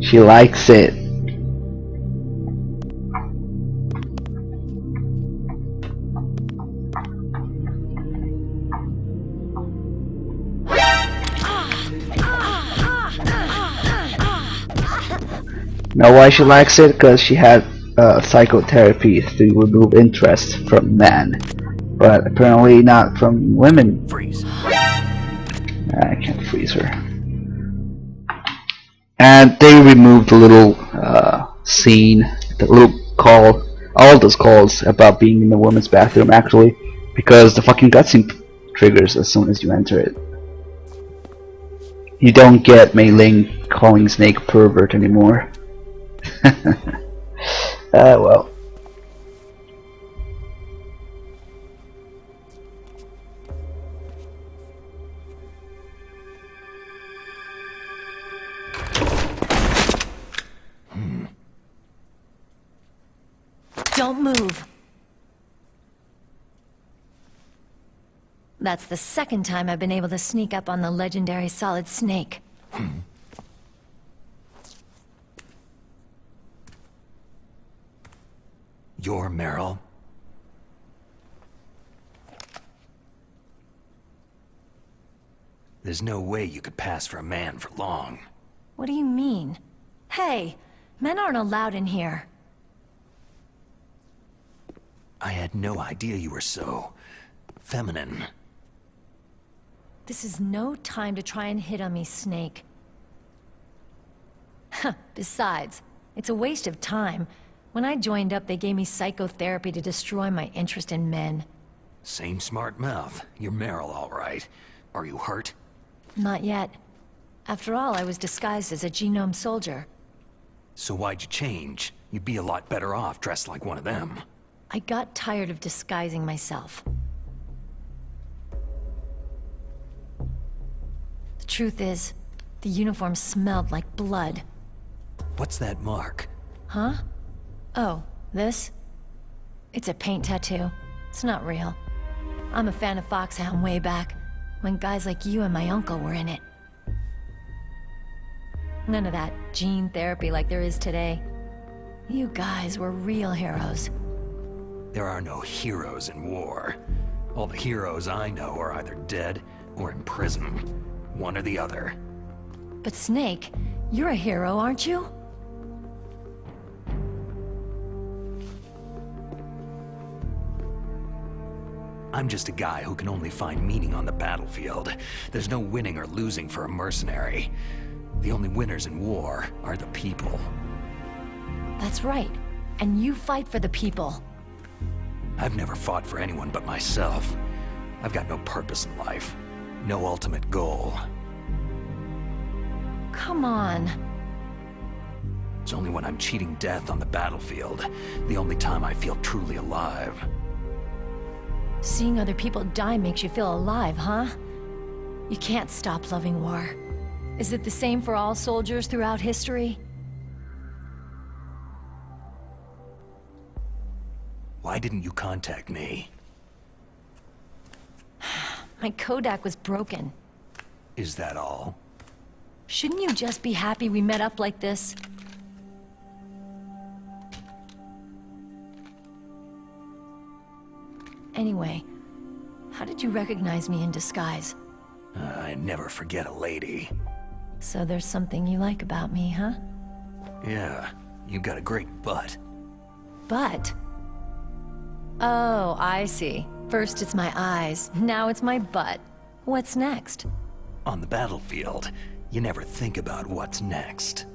She likes it. Know why she likes it? Because she had psychotherapy to remove interest from men, but apparently not from women. Freeze. I can't freeze her. And they removed the little scene, the little call, all those calls about being in the women's bathroom actually, because the fucking cutscene triggers as soon as you enter it. You don't get Mei Ling calling Snake a pervert anymore. Well. Don't move. That's the second time I've been able to sneak up on the legendary Solid Snake. You're Meryl? There's no way you could pass for a man for long. What do you mean? Hey, men aren't allowed in here. I had no idea you were so feminine. This is no time to try and hit on me, Snake. Besides, it's a waste of time. When I joined up, they gave me psychotherapy to destroy my interest in men. Same smart mouth. You're Meryl, all right. Are you hurt? Not yet. After all, I was disguised as a genome soldier. So why'd you change? You'd be a lot better off dressed like one of them. I got tired of disguising myself. The truth is, the uniform smelled like blood. What's that mark? Huh? Oh, this? It's a paint tattoo. It's not real. I'm a fan of Foxhound way back, when guys like you and my uncle were in it. None of that gene therapy like there is today. You guys were real heroes. There are no heroes in war. All the heroes I know are either dead or in prison. One or the other. But Snake, you're a hero, aren't you? I'm just a guy who can only find meaning on the battlefield. There's no winning or losing for a mercenary. The only winners in war are the people. That's right. And you fight for the people. I've never fought for anyone but myself. I've got no purpose in life. No ultimate goal. Come on. It's only when I'm cheating death on the battlefield, the only time I feel truly alive. Seeing other people die makes you feel alive, huh? You can't stop loving war. Is it the same for all soldiers throughout history? Why didn't you contact me? My Kodak was broken. Is that all? Shouldn't you just be happy we met up like this? Anyway, how did you recognize me in disguise? I never forget a lady. So there's something you like about me, huh? Yeah, you got a great butt. Butt? Oh, I see. First it's my eyes, now it's my butt. What's next? On the battlefield, you never think about what's next.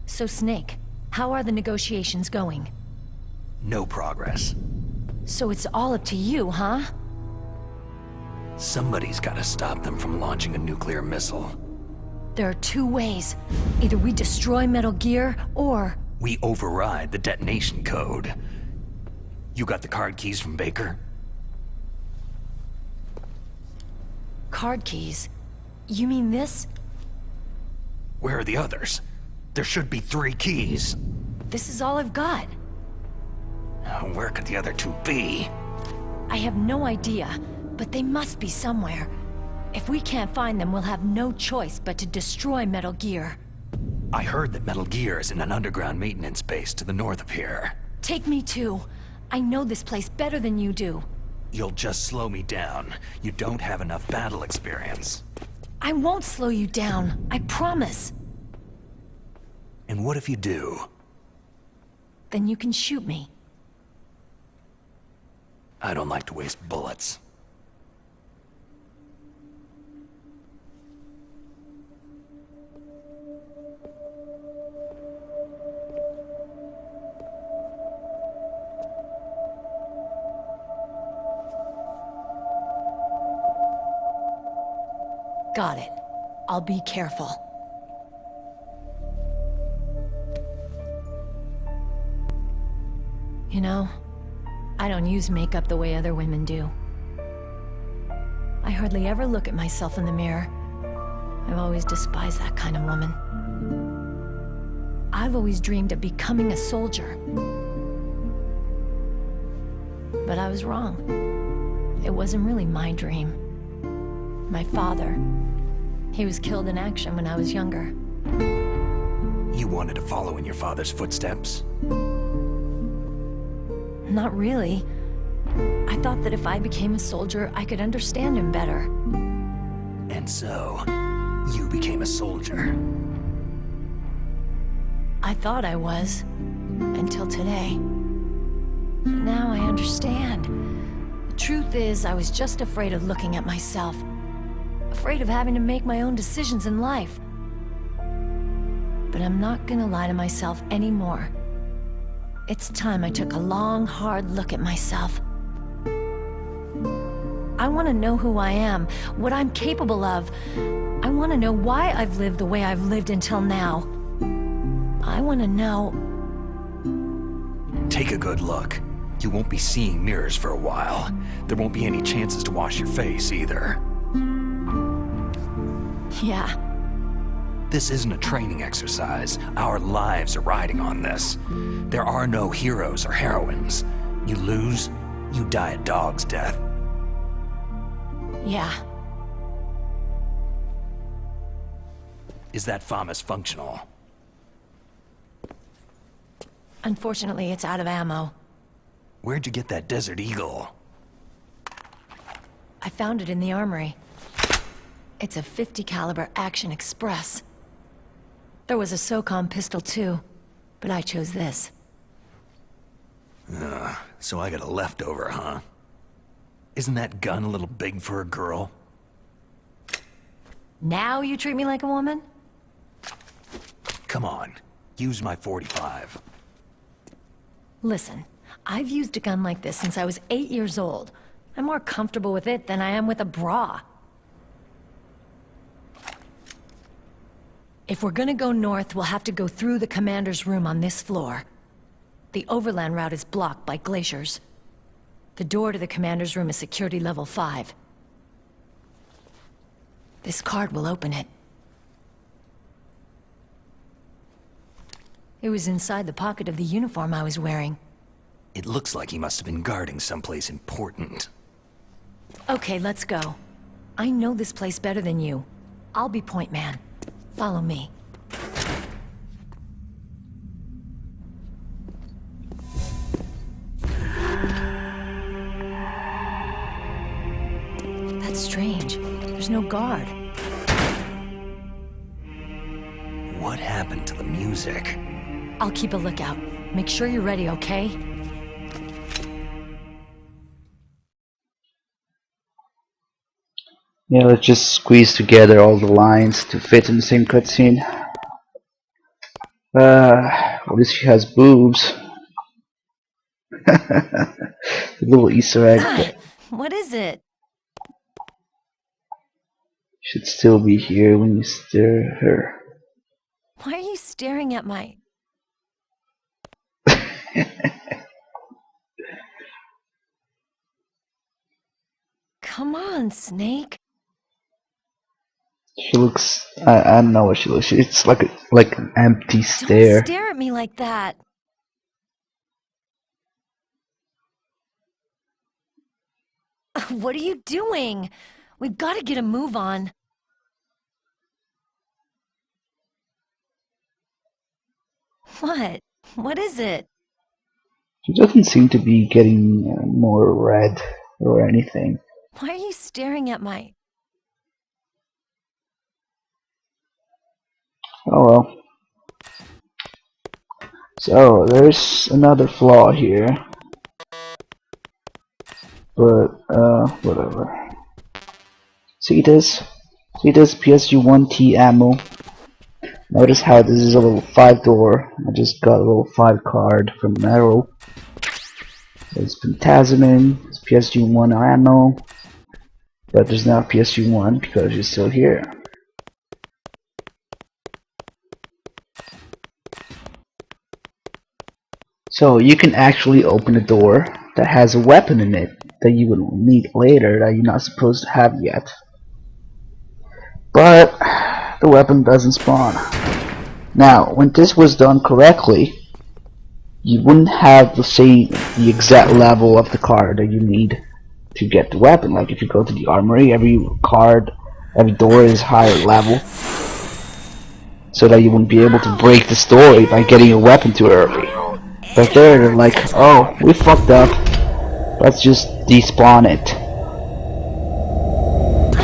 So Snake, how are the negotiations going? No progress. So it's all up to you, huh? Somebody's gotta stop them from launching a nuclear missile. There are two ways. Either we destroy Metal Gear, or... We override the detonation code. You got the card keys from Baker? Card keys? You mean this? Where are the others? There should be 3 keys. This is all I've got. Where could the other 2 be? I have no idea, but they must be somewhere. If we can't find them, we'll have no choice but to destroy Metal Gear. I heard that Metal Gear is in an underground maintenance base to the north of here. Take me too. I know this place better than you do. You'll just slow me down. You don't have enough battle experience. I won't slow you down, I promise. And what if you do? Then you can shoot me. I don't like to waste bullets. Got it. I'll be careful. You know, I don't use makeup the way other women do. I hardly ever look at myself in the mirror. I've always despised that kind of woman. I've always dreamed of becoming a soldier. But I was wrong. It wasn't really my dream. My father, he was killed in action when I was younger. You wanted to follow in your father's footsteps? Not really. I thought that if I became a soldier, I could understand him better. And so, you became a soldier. I thought I was, until today. But now I understand. The truth is, I was just afraid of looking at myself. Afraid of having to make my own decisions in life. But I'm not gonna lie to myself anymore. It's time I took a long, hard look at myself. I want to know who I am, what I'm capable of. I want to know why I've lived the way I've lived until now. I want to know... Take a good look. You won't be seeing mirrors for a while. There won't be any chances to wash your face, either. Yeah. This isn't a training exercise. Our lives are riding on this. There are no heroes or heroines. You lose, you die a dog's death. Yeah. Is that FAMAS functional? Unfortunately, it's out of ammo. Where'd you get that Desert Eagle? I found it in the armory. It's a 50 caliber Action Express. There was a SOCOM pistol too, but I chose this. So I got a leftover, huh? Isn't that gun a little big for a girl? Now you treat me like a woman? Come on, use my 45. Listen, I've used a gun like this since I was 8 years old. I'm more comfortable with it than I am with a bra. If we're gonna go north, we'll have to go through the commander's room on this floor. The overland route is blocked by glaciers. The door to the commander's room is security level 5. This card will open it. It was inside the pocket of the uniform I was wearing. It looks like he must have been guarding someplace important. Okay, let's go. I know this place better than you. I'll be point man. Follow me. That's strange. There's no guard. What happened to the music? I'll keep a lookout. Make sure you're ready, okay? Yeah, let's just squeeze together all the lines to fit in the same cutscene. At least she has boobs. The little Easter egg What is it? should still be here when you stir her. Why are you staring at my... Come on, Snake. She looks. I don't know what she looks. It's like an empty stare. Don't stare at me like that. What are you doing? We've got to get a move on. What? What is it? She doesn't seem to be getting more red or anything. Why are you staring at my... Oh well. So there's another flaw here. But whatever. See this? See this PSG-1T ammo? Notice how this is a little 5-door. I just got a little 5 card from Meryl. There's Pentazemin, it's PSG-1 ammo. But there's not PSG-1 because she's still here. So you can actually open a door that has a weapon in it that you will need later that you're not supposed to have yet. But the weapon doesn't spawn. Now, when this was done correctly, you wouldn't have the exact level of the card that you need to get the weapon. Like if you go to the armory, every door is higher level, so that you wouldn't be able to break the story by getting your weapon too early. But there, they're like, oh, we fucked up. Let's just despawn it.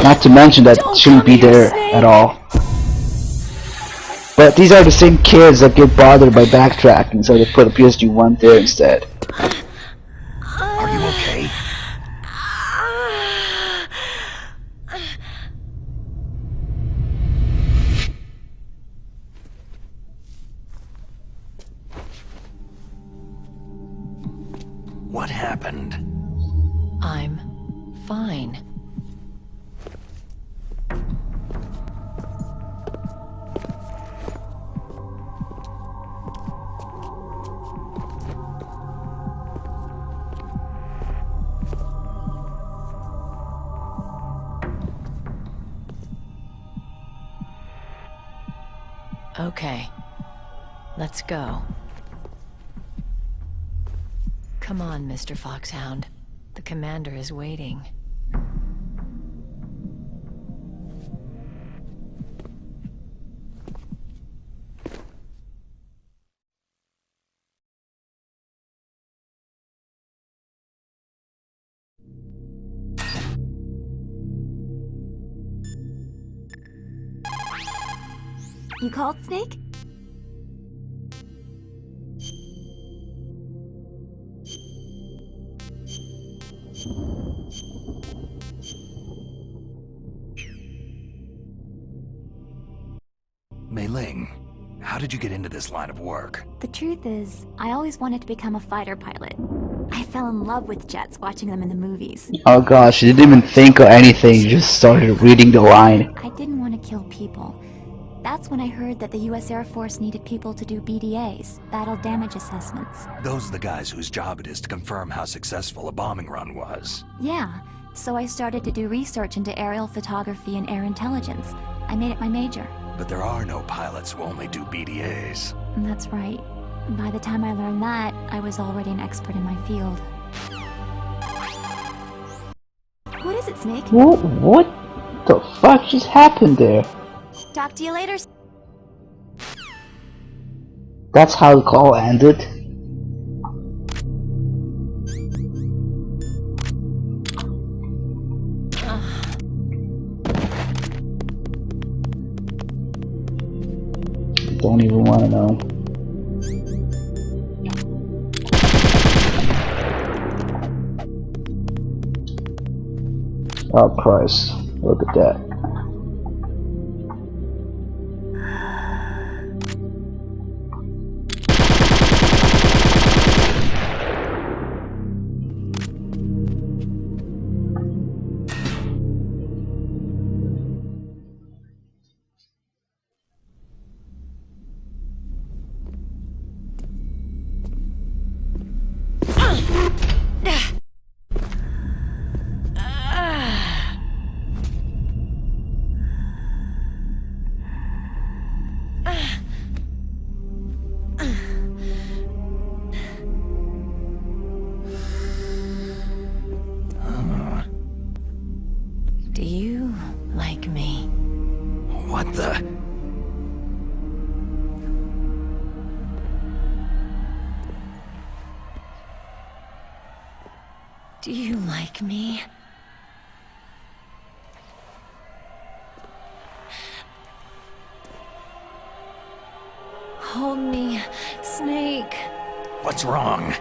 Not to mention that it shouldn't be there at all. But these are the same kids that get bothered by backtracking, so they put a PSG-1 there instead. Are you okay? What happened? I'm fine. Okay, let's go. Come on, Mr. Foxhound. The commander is waiting. You called, Snake? Mei Ling, how did you get into this line of work? The truth is, I always wanted to become a fighter pilot. I fell in love with jets watching them in the movies. Oh gosh, she didn't even think of anything, she just started reading the line. I didn't want to kill people. That's when I heard that the US Air Force needed people to do BDAs, battle damage assessments. Those are the guys whose job it is to confirm how successful a bombing run was. Yeah, so I started to do research into aerial photography and air intelligence. I made it my major. But there are no pilots who only do BDAs. That's right. By the time I learned that, I was already an expert in my field. What is it, Snake? What the fuck just happened there? Talk to you later. That's how the call ended? Don't even want to know. Oh Christ, look at that. Do you like me? What the? Do you like me? Hold me, Snake. What's wrong?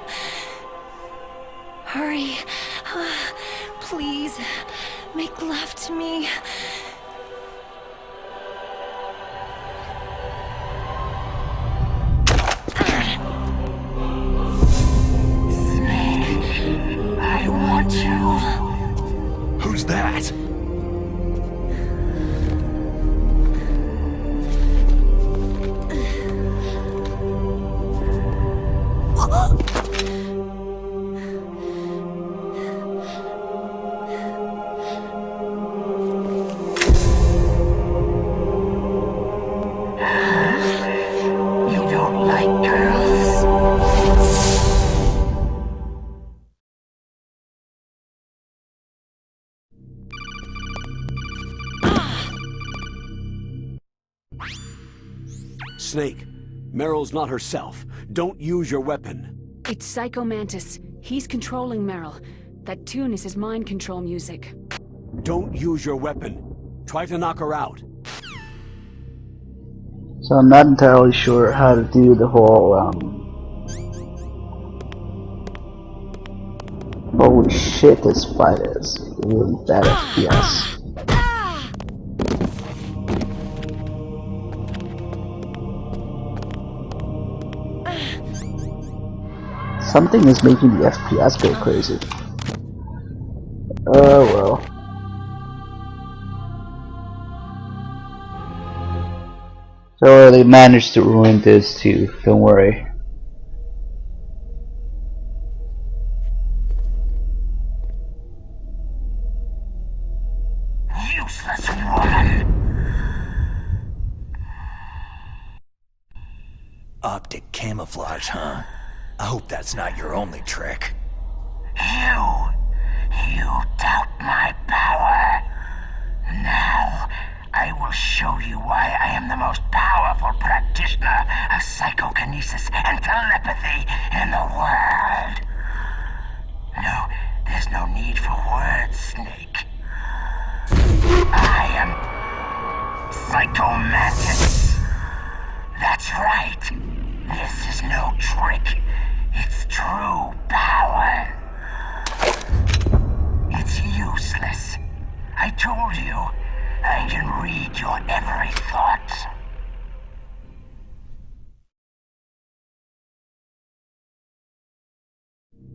Hurry. Please, make love to me. Snake, I want you. Who's that? Snake, Meryl's not herself. Don't use your weapon. It's Psycho Mantis. He's controlling Meryl. That tune is his mind control music. Don't use your weapon. Try to knock her out. So I'm not entirely sure how to do the whole, holy shit, this fight is really bad FPS. Something is making the FPS go crazy. Oh well. So they managed to ruin this too, don't worry. Useless woman! Optic camouflage, huh? I hope that's not your only trick. You doubt my power. Now, I will show you why I am the most powerful practitioner of psychokinesis and telepathy in the world. No, there's no need for words, Snake. I am Psycho Mantis. That's right. This is no trick. It's true power. It's useless. I told you, I can read your every thought.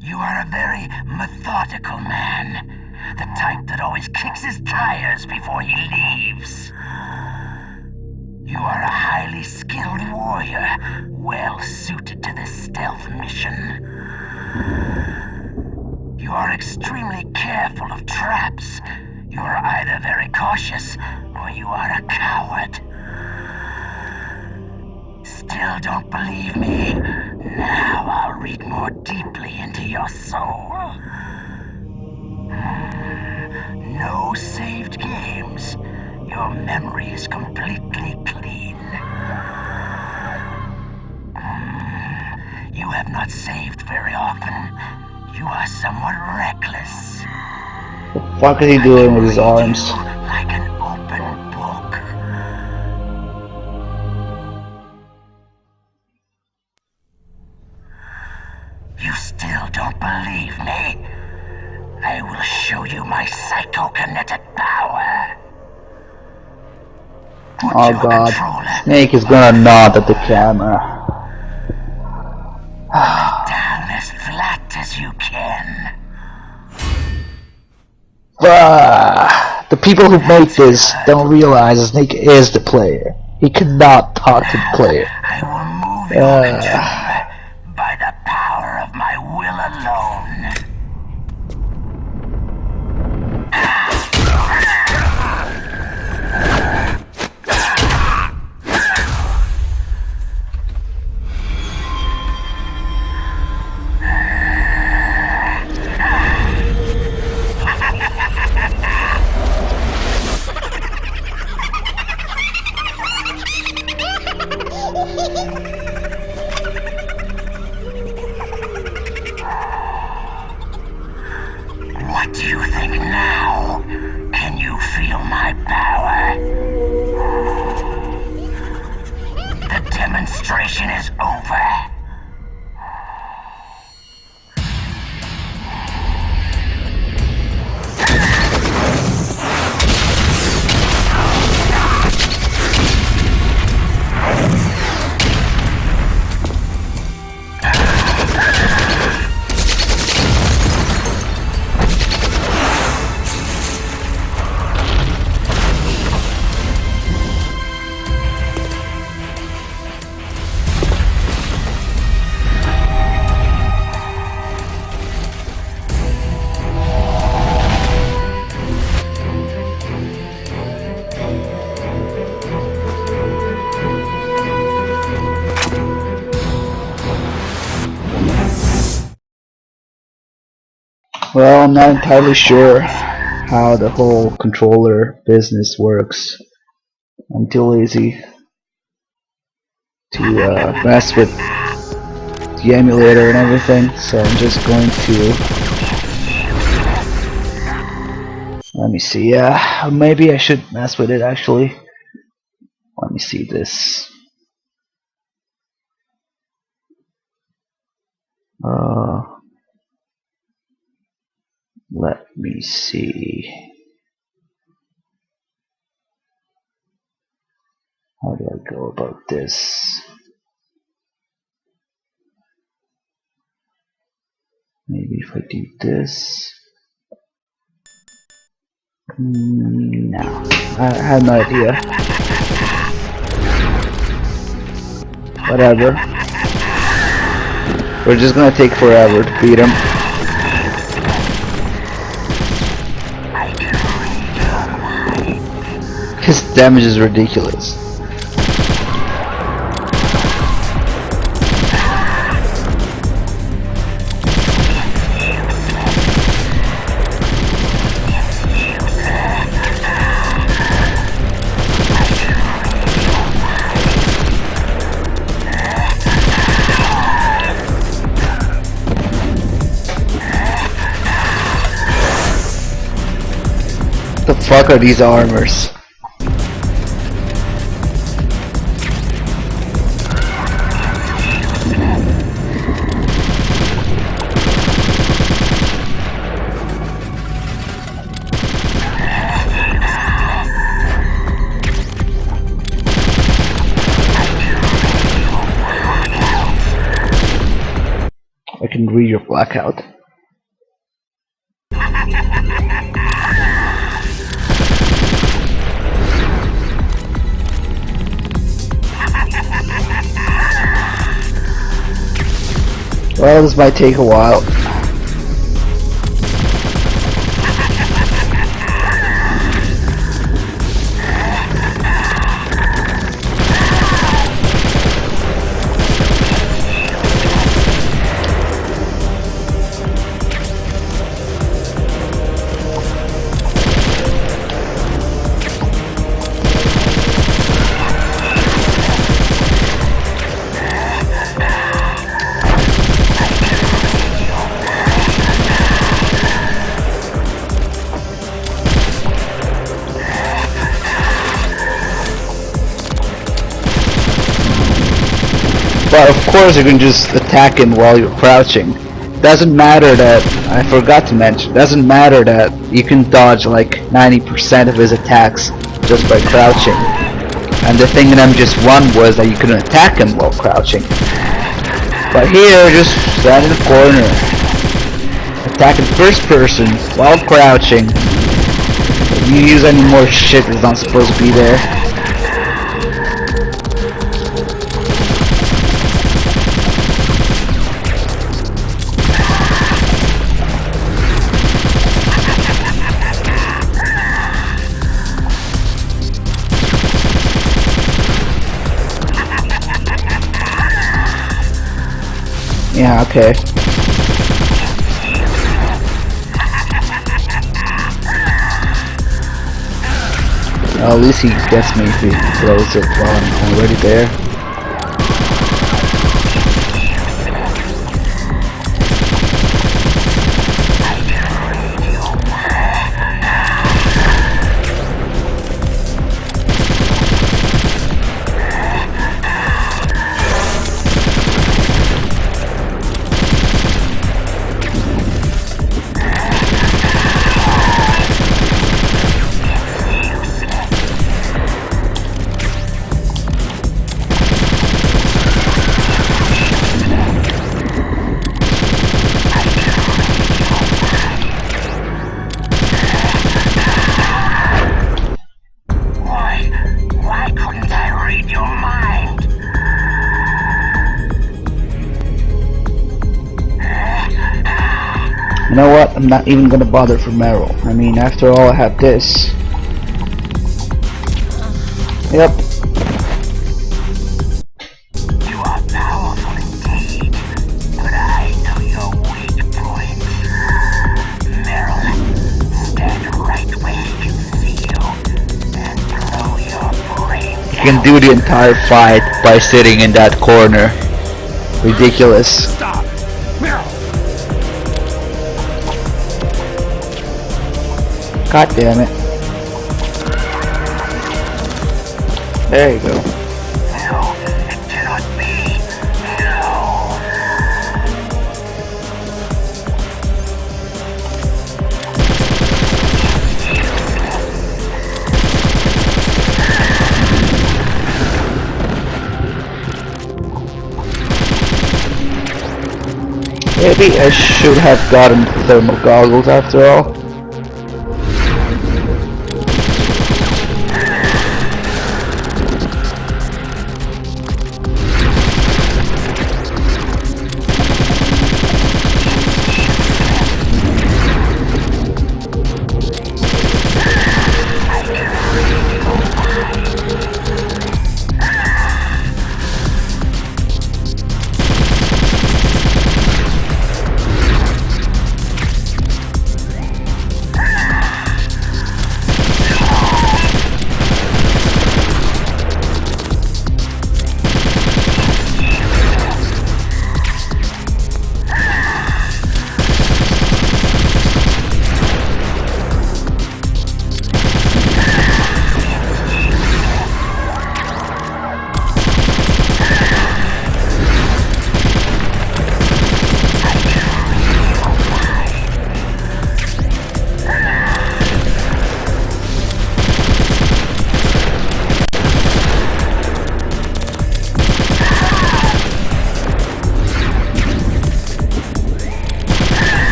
You are a very methodical man. The type that always kicks his tires before he leaves. You are a highly skilled warrior, well suited to this stealth mission. You are extremely careful of traps. You are either very cautious, or you are a coward. Still don't believe me? Now I'll read more deeply into your soul. No saved games. Your memory is completely clean. You have not saved very often. You are somewhat reckless. What the fuck is he doing with his arms? Like an open book. You still don't believe me? I will show you my psychokinetic power. Oh god, Snake is gonna nod at the camera. Down as flat as you can. The people who make this don't realize Snake is the player. He cannot talk to the player. I will move your controller by the power of my will alone. What do you think now? Can you feel my power? The demonstration is over. Well, I'm not entirely sure how the whole controller business works. I'm too lazy to mess with the emulator and everything, so I'm just going to... Let me see, yeah, maybe I should mess with it actually. Let me see this. Let me see. How do I go about this? Maybe if I do this. No, I have no idea. Whatever. We're just gonna take forever to beat him. His damage is ridiculous. What the fuck are these armors? I can read your blackout. Well, this might take a while. But of course you can just attack him while you're crouching. Doesn't matter that, I forgot to mention, doesn't matter that you can dodge like 90% of his attacks just by crouching. And the thing in MGS1 was that you couldn't attack him while crouching. But here, just stand in the corner, attack in first person while crouching. If you use any more shit that's not supposed to be there. Yeah, okay. Well, at least he gets me if he throws it while I'm already there. You know what? I'm not even gonna bother for Meryl. I mean, after all, I have this. Yep. You are powerful indeed, but I know your weak points. Meryl, stand right where he can see you and blow your brains You can do the entire fight by sitting in that corner. Ridiculous. Stop! Meryl! God damn it. There you go. No, it cannot be. No. Maybe I should have gotten thermal goggles after all.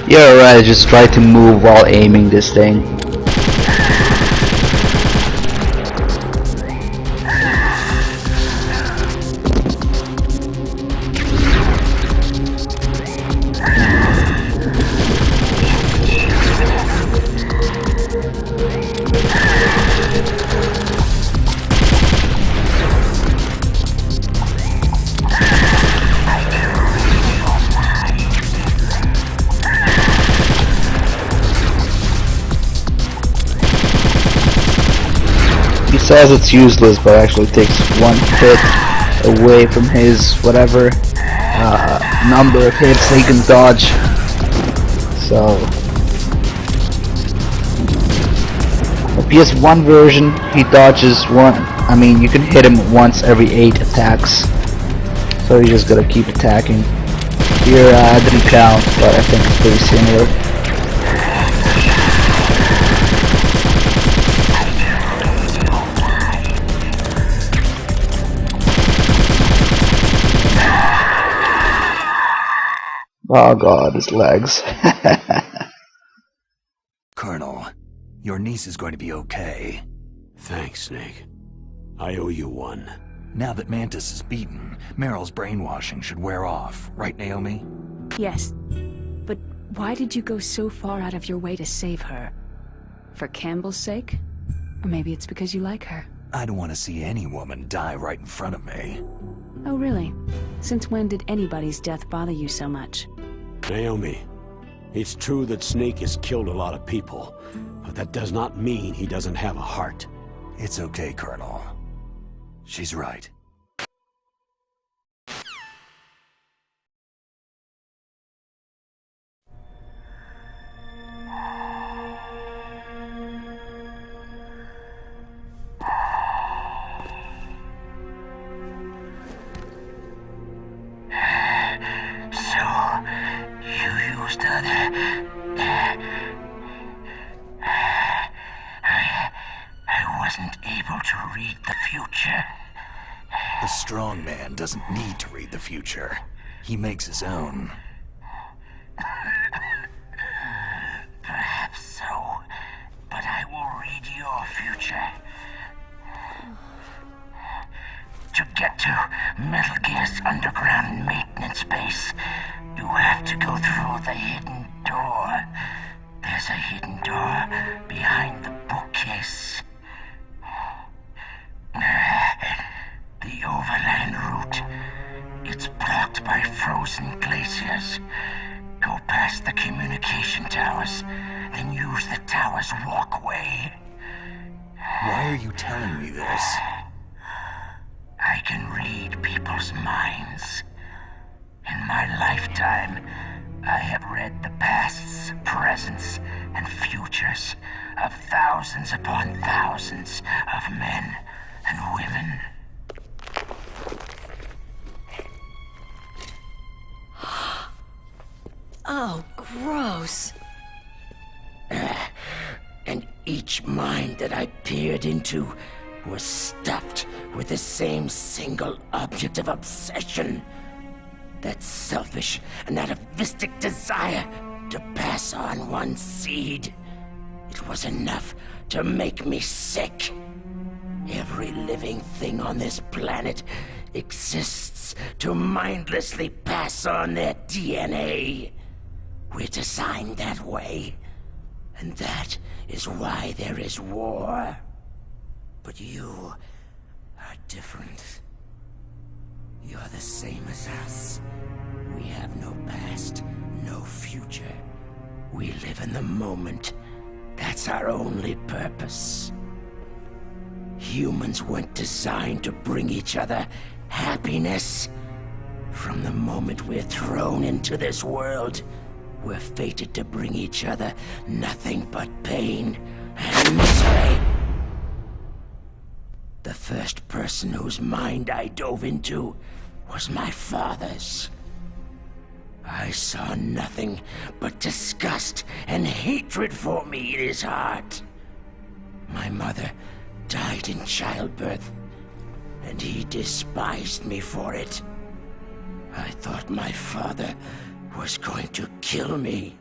Yeah, right, just try to move while aiming this thing. He says it's useless, but actually takes one hit away from his whatever number of hits he can dodge. So the PS1 version, he dodges one. I mean, you can hit him once every 8 attacks. So you just gotta keep attacking. Here I didn't count, but I think it's pretty similar. Oh god, his legs. Colonel, your niece is going to be okay. Thanks, Snake. I owe you one. Now that Mantis is beaten, Meryl's brainwashing should wear off, right, Naomi? Yes. But why did you go so far out of your way to save her? For Campbell's sake? Or maybe it's because you like her. I don't want to see any woman die right in front of me. Oh, really? Since when did anybody's death bother you so much? Naomi, it's true that Snake has killed a lot of people, but that does not mean he doesn't have a heart. It's okay, Colonel. She's right. I wasn't able to read the future. The strong man doesn't need to read the future. He makes his own. Perhaps so, but I will read your future. To get to Metal Gear's underground maintenance base, you have to go through the hidden door. There's a hidden door behind the bookcase. The overland route. It's blocked by frozen glaciers. Go past the communication towers, then use the tower's walkway. Why are you telling me this? I can read people's minds. In my lifetime, I have read the pasts, presents, and futures of thousands upon thousands of men and women. Oh, gross. And each mind that I peered into was stuffed with the same single object of obsession. That selfish and atavistic desire to pass on one seed. It was enough to make me sick. Every living thing on this planet exists to mindlessly pass on their DNA. We're designed that way. And that is why there is war. But you are different. You're the same as us. We have no past, no future. We live in the moment. That's our only purpose. Humans weren't designed to bring each other happiness. From the moment we're thrown into this world, we're fated to bring each other nothing but pain and misery. The first person whose mind I dove into was my father's. I saw nothing but disgust and hatred for me in his heart. My mother died in childbirth, and he despised me for it. I thought my father was going to kill me.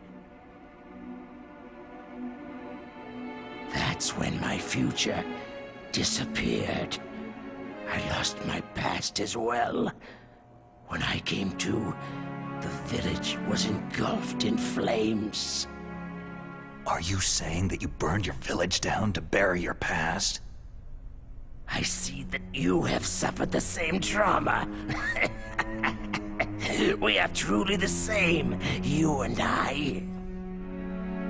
That's when my future disappeared. I lost my past as well. When I came to, the village was engulfed in flames. Are you saying that you burned your village down to bury your past? I see that you have suffered the same trauma. We are truly the same, you and I.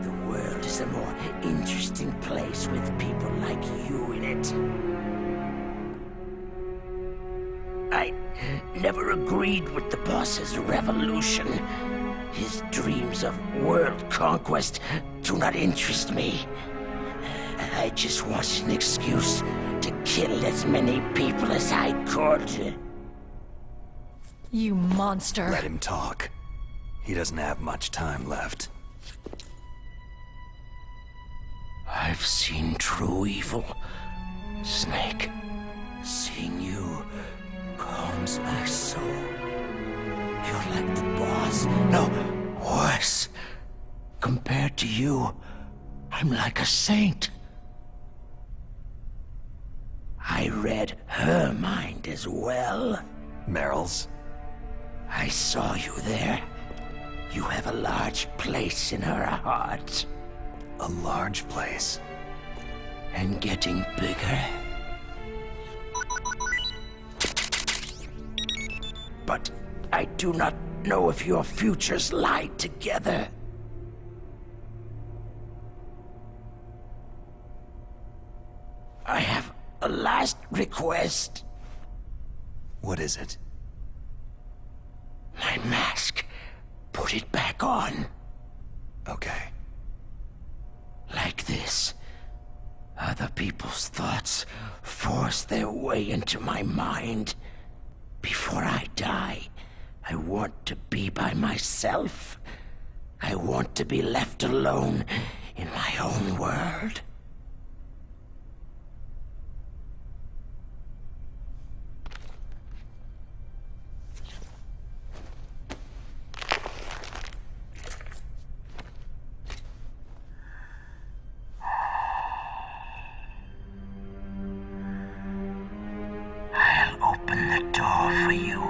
The world is a more interesting place with people like you in it. I never agreed with the boss's revolution. His dreams of world conquest do not interest me. I just want an excuse to kill as many people as I could. You monster. Let him talk. He doesn't have much time left. I've seen true evil, Snake. Seeing you calms my soul. You're like the boss. No, worse. Compared to you, I'm like a saint. I read her mind as well. Meryl's? I saw you there. You have a large place in her heart. A large place? And getting bigger. But I do not know if your futures lie together. I have a last request. What is it? My mask. Put it back on. Okay. Like this. Other people's thoughts force their way into my mind. Before I die, I want to be by myself. I want to be left alone in my own world. I'll open the door for you.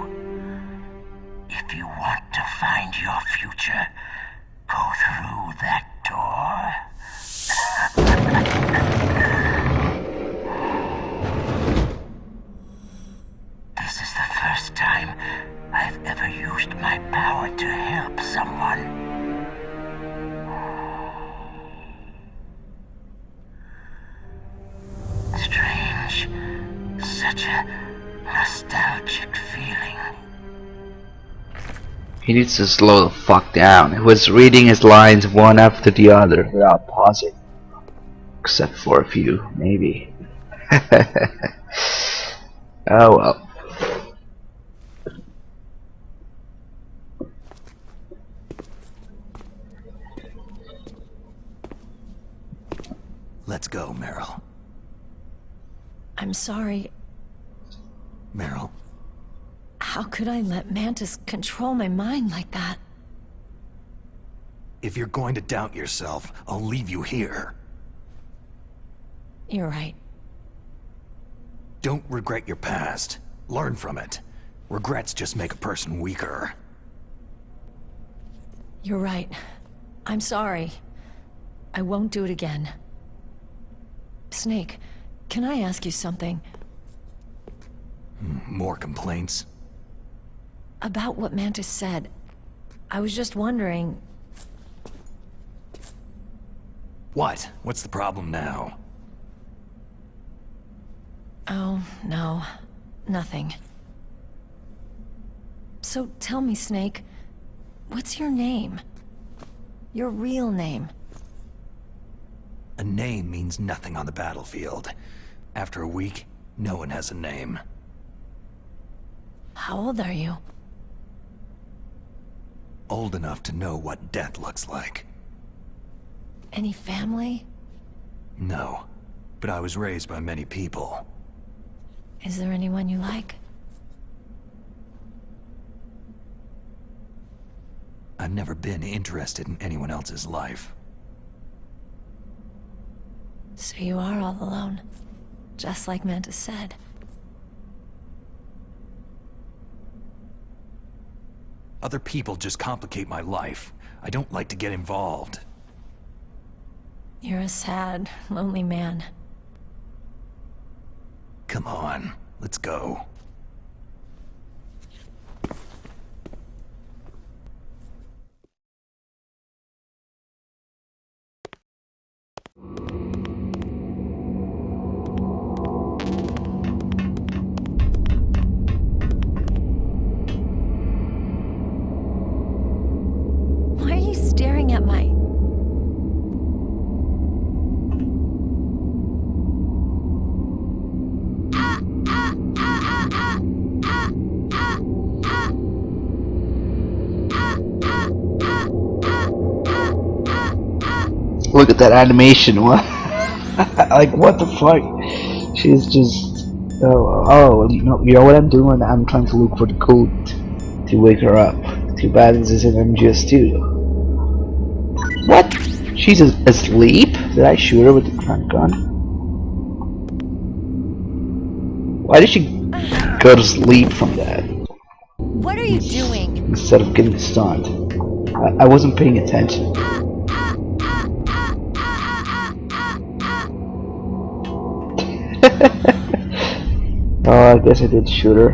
If you want to find your future, go through that door. This is the first time I've ever used my power to help someone. Strange. Such a nostalgic feeling. He needs to slow the fuck down. He was reading his lines one after the other without pausing. Except for a few, maybe. Oh well. Let's go, Meryl. I'm sorry. Meryl. How could I let Mantis control my mind like that? If you're going to doubt yourself, I'll leave you here. You're right. Don't regret your past. Learn from it. Regrets just make a person weaker. You're right. I'm sorry. I won't do it again. Snake, can I ask you something? More complaints? About what Mantis said. I was just wondering... What? What's the problem now? Oh, no. Nothing. So tell me, Snake, what's your name? Your real name? A name means nothing on the battlefield. After a week, no one has a name. How old are you? Old enough to know what death looks like. Any family? No, but I was raised by many people. Is there anyone you like? I've never been interested in anyone else's life. So you are all alone. Just like Mantis said. Other people just complicate my life. I don't like to get involved. You're a sad, lonely man. Come on, let's go. Why are you staring at my... Look at that animation. What? Like, what the fuck? She's just... Oh, you know what I'm doing? I'm trying to look for the code to wake her up. Too bad this is an MGS2. What? She's asleep? Did I shoot her with the front gun? Why did she go to sleep from that? What are you doing? Instead of getting stunned. I wasn't paying attention. Oh, I guess I did shoot her.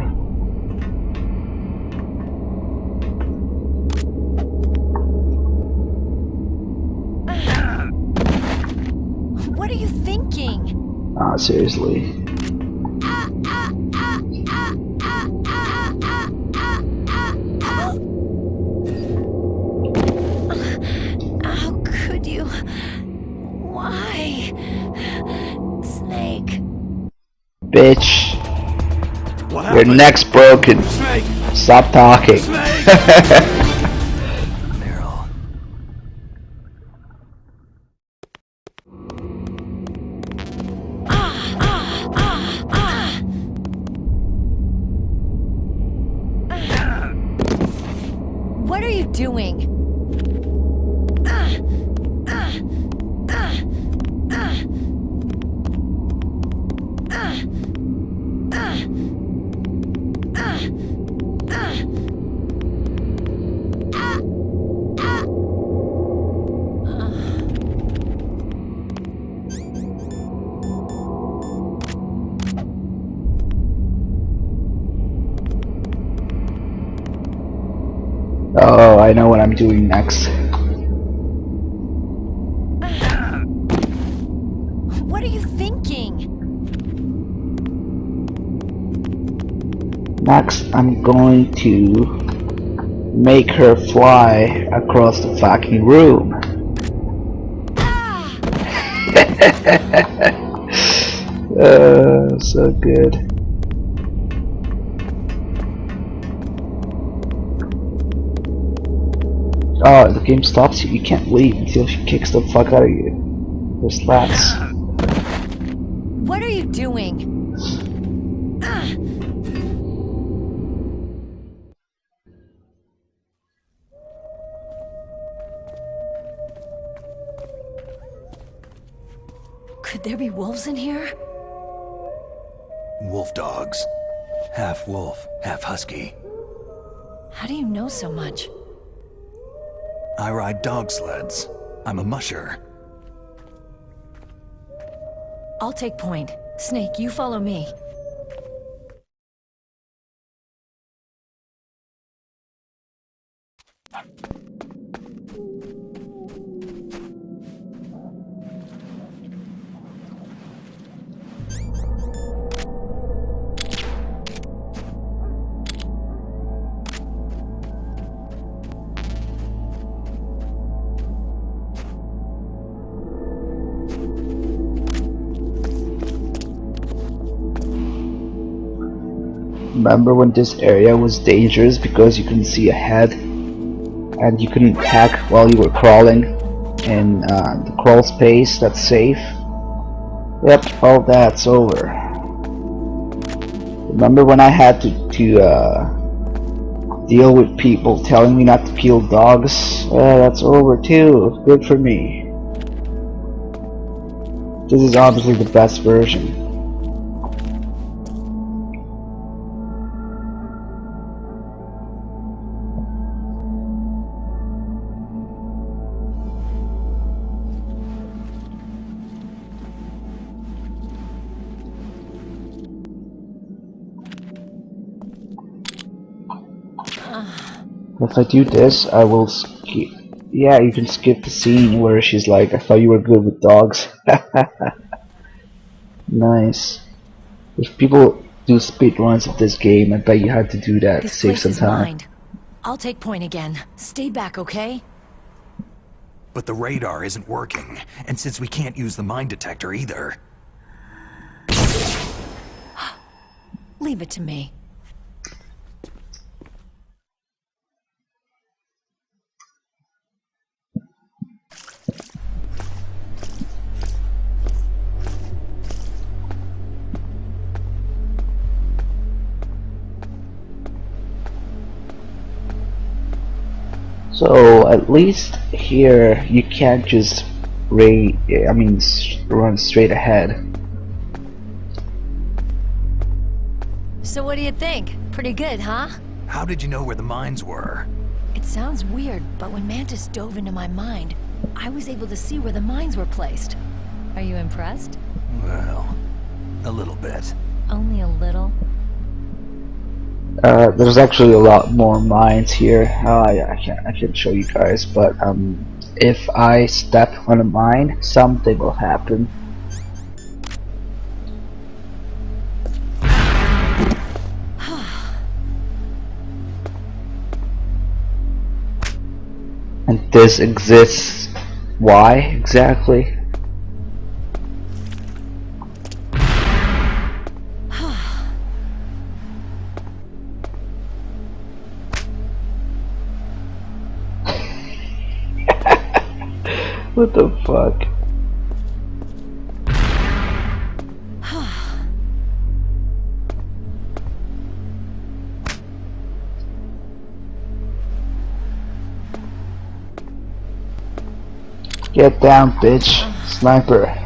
What are you thinking? Ah, seriously. How could you? Why? Snake. Bitch. What Your happened? neck's broken. Snake! Stop talking. Meryl. What are you doing? Oh, I know what I'm doing next. What are you thinking? Next, I'm going to make her fly across the fucking room. So good. Oh, the game stops you. You can't leave until she kicks the fuck out of you. Those slats. What are you doing? Could there be wolves in here? Wolf dogs. Half wolf, half husky. How do you know so much? I ride dog sleds. I'm a musher. I'll take point. Snake, you follow me. Remember when this area was dangerous because you couldn't see ahead and you couldn't hack while you were crawling in the crawl space that's safe? Yep, all that's over. Remember when I had to deal with people telling me not to kill dogs? That's over too. Good for me. This is obviously the best version. If I do this, I will skip. Yeah, you can skip the scene where she's like, I thought you were good with dogs. Nice. If people do speed runs of this game, I bet you had to do that to This save place some is time. mined. I'll take point again. Stay back, okay? But the radar isn't working, and since we can't use the mine detector either... Leave it to me. So at least here you can't just run straight ahead. So what do you think? Pretty good, huh? How did you know where the mines were? It sounds weird, but when Mantis dove into my mind, I was able to see where the mines were placed. Are you impressed? Well, a little bit. Only a little? There's actually a lot more mines here. I can't show you guys, but if I step on a mine, something will happen. And this exists. Why exactly? What the fuck? Get down, bitch. Sniper.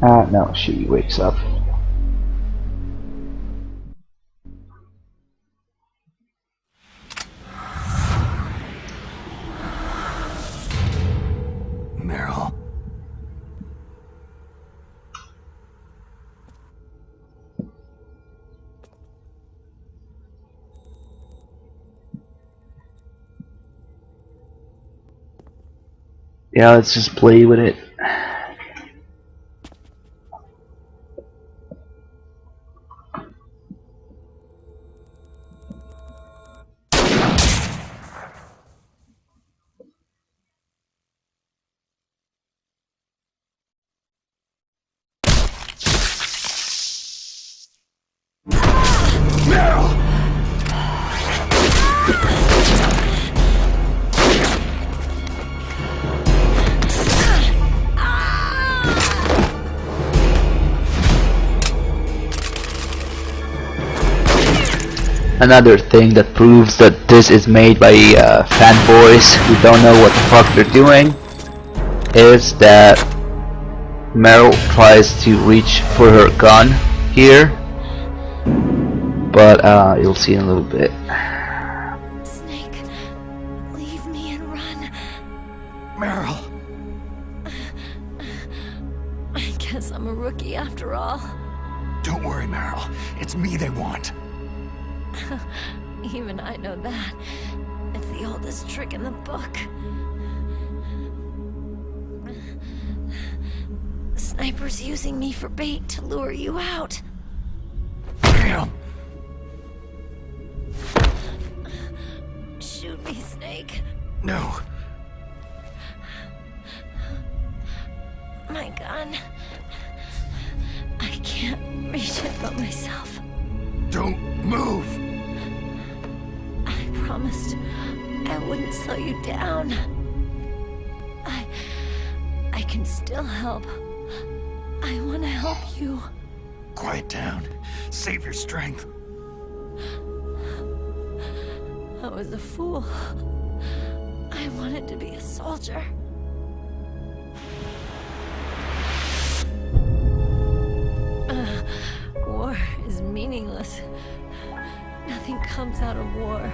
No, she wakes up. Meryl. Yeah, let's just play with it. Another thing that proves that this is made by fanboys who don't know what the fuck they're doing is that Meryl tries to reach for her gun here, but you'll see in a little bit. Snake, leave me and run. Meryl. I guess I'm a rookie after all. Don't worry, Meryl. It's me they want. Even I know that. It's the oldest trick in the book. The sniper's using me for bait to lure you out. Damn. Shoot me, Snake. No. My gun. I can't reach it by myself. Don't move. I promised I wouldn't slow you down. I can still help. I want to help you. Quiet down. Save your strength. I was a fool. I wanted to be a soldier. meaningless. Nothing comes out of war.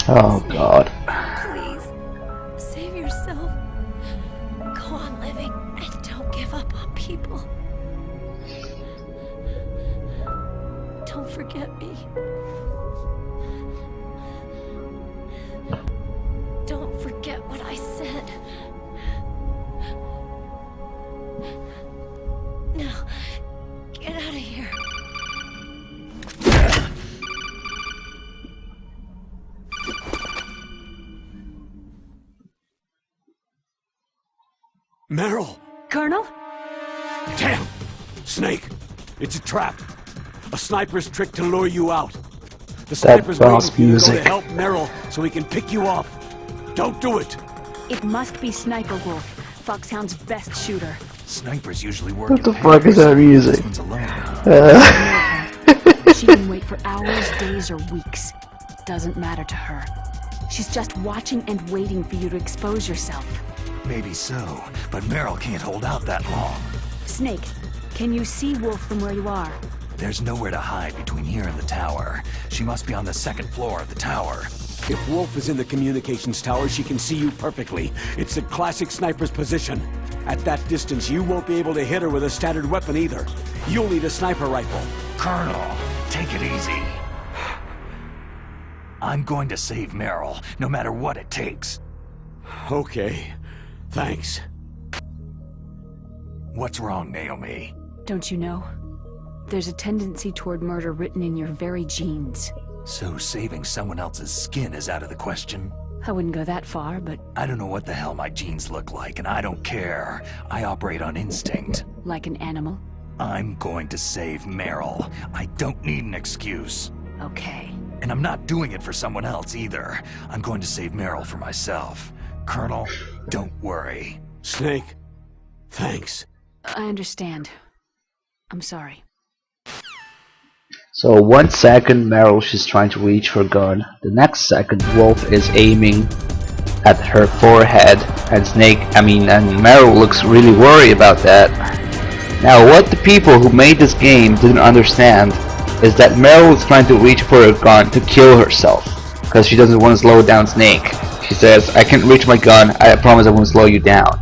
Oh God. Please, save yourself. Go on living and don't give up on people. Don't forget me. Don't forget what I said. Now, get out of here. Meryl! Colonel? Damn! Snake! It's a trap. A sniper's trick to lure you out. The sniper's waiting boss for you to go to music. help Meryl so he can pick you off. Don't do it! It must be Sniper Wolf, Foxhound's best shooter. Snipers usually work What in the fuck is that music? This one's alone. She can wait for hours, days, or weeks. Doesn't matter to her. She's just watching and waiting for you to expose yourself. Maybe so, but Meryl can't hold out that long. Snake, can you see Wolf from where you are? There's nowhere to hide between here and the tower. She must be on the second floor of the tower. If Wolf is in the communications tower, she can see you perfectly. It's a classic sniper's position. At that distance, you won't be able to hit her with a standard weapon either. You'll need a sniper rifle. Colonel, take it easy. I'm going to save Meryl, no matter what it takes. Okay. Thanks. What's wrong, Naomi? Don't you know? There's a tendency toward murder written in your very genes. So saving someone else's skin is out of the question? I wouldn't go that far, but... I don't know what the hell my genes look like, and I don't care. I operate on instinct. Like an animal? I'm going to save Meryl. I don't need an excuse. Okay. And I'm not doing it for someone else either. I'm going to save Meryl for myself. Colonel, don't worry. Snake, thanks. I understand. I'm sorry. So 1 second Meryl, she's trying to reach her gun. The next second Wolf is aiming at her forehead, and and Meryl looks really worried about that. Now what the people who made this game didn't understand is that Meryl is trying to reach for her gun to kill herself, because she doesn't want to slow down Snake. She says, I can't reach my gun, I promise I won't slow you down.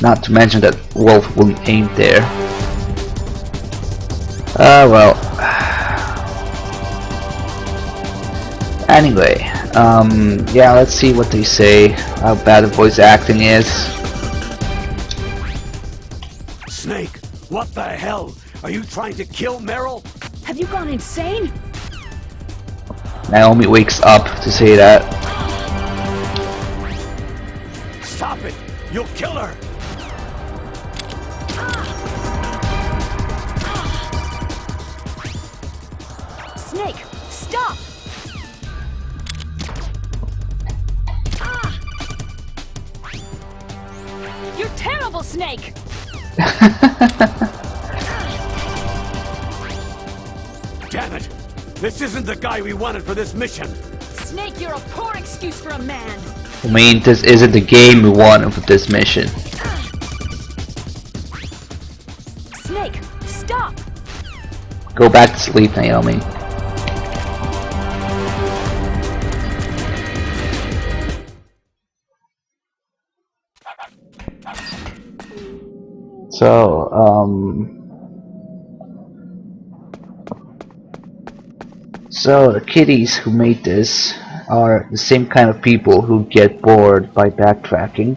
Not to mention that Wolf wouldn't aim there. Well. Anyway, yeah, let's see what they say, how bad the voice acting is. Snake, what the hell? Are you trying to kill Meryl? Have you gone insane? Naomi wakes up to say that. Stop it! You'll kill her! Snake, stop! You're terrible, Snake! Damn it! This isn't the guy we wanted for this mission! Snake, you're a poor excuse for a man! I mean, this isn't the game we want for this mission. Snake, stop! Go back to sleep, Naomi. So, so the kiddies who made this are the same kind of people who get bored by backtracking.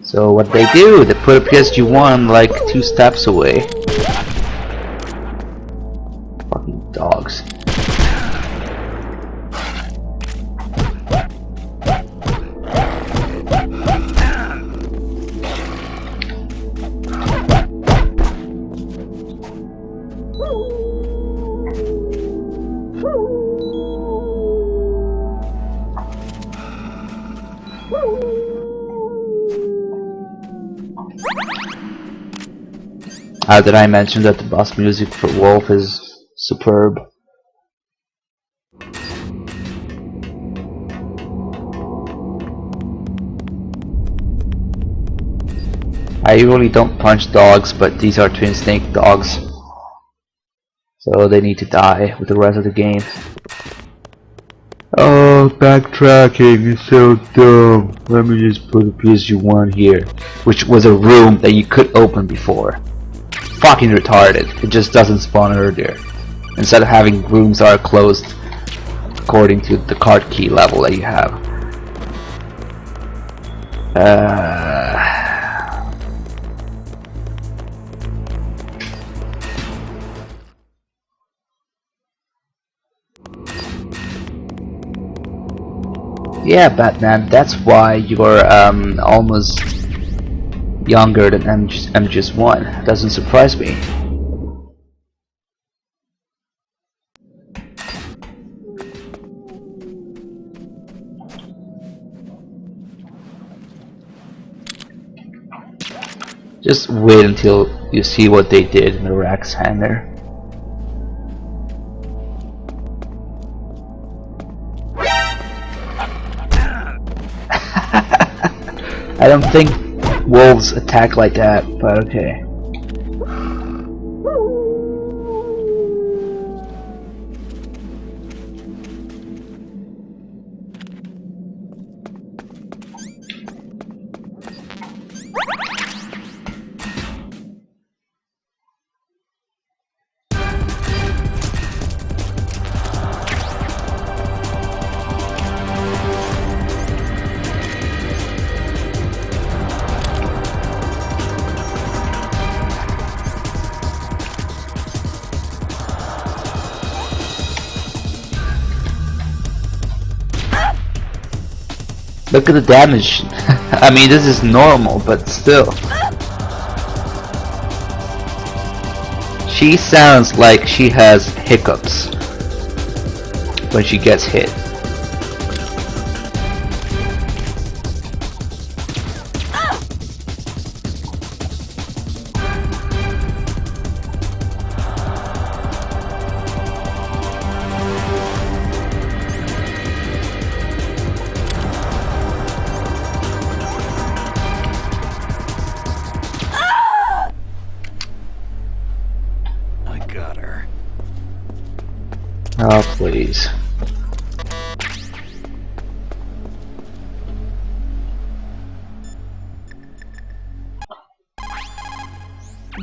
So what they do, they put a PSG-1 like 2 steps away. Fucking dogs. Did I mention that the boss music for Wolf is superb? I usually don't punch dogs, but these are twin snake dogs, so they need to die with the rest of the game. Oh, backtracking is so dumb. Let me just put a PSG-1 here, which was a room that you could open before. Fucking retarded. It just doesn't spawn earlier. Instead of having rooms that are closed according to the card key level that you have. Yeah, Batman, that's why you're almost younger than MGS1. Doesn't surprise me. Just wait until you see what they did in the Rax hangar. I don't think wolves attack like that, but okay. Look at the damage. I mean, this is normal, but still. She sounds like she has hiccups when she gets hit. Oh, please.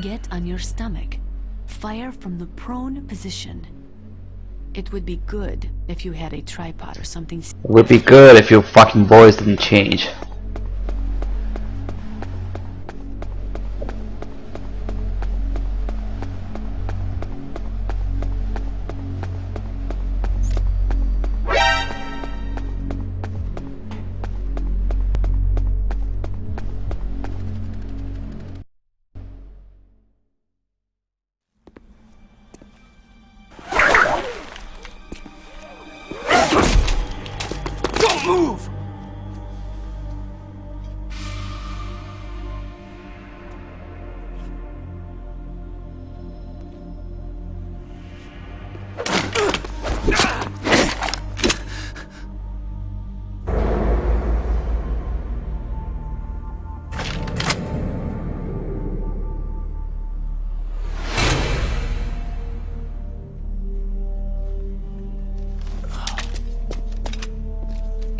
Get on your stomach. Fire from the prone position. It would be good if you had a tripod or something. It would be good if your fucking voice didn't change. Move!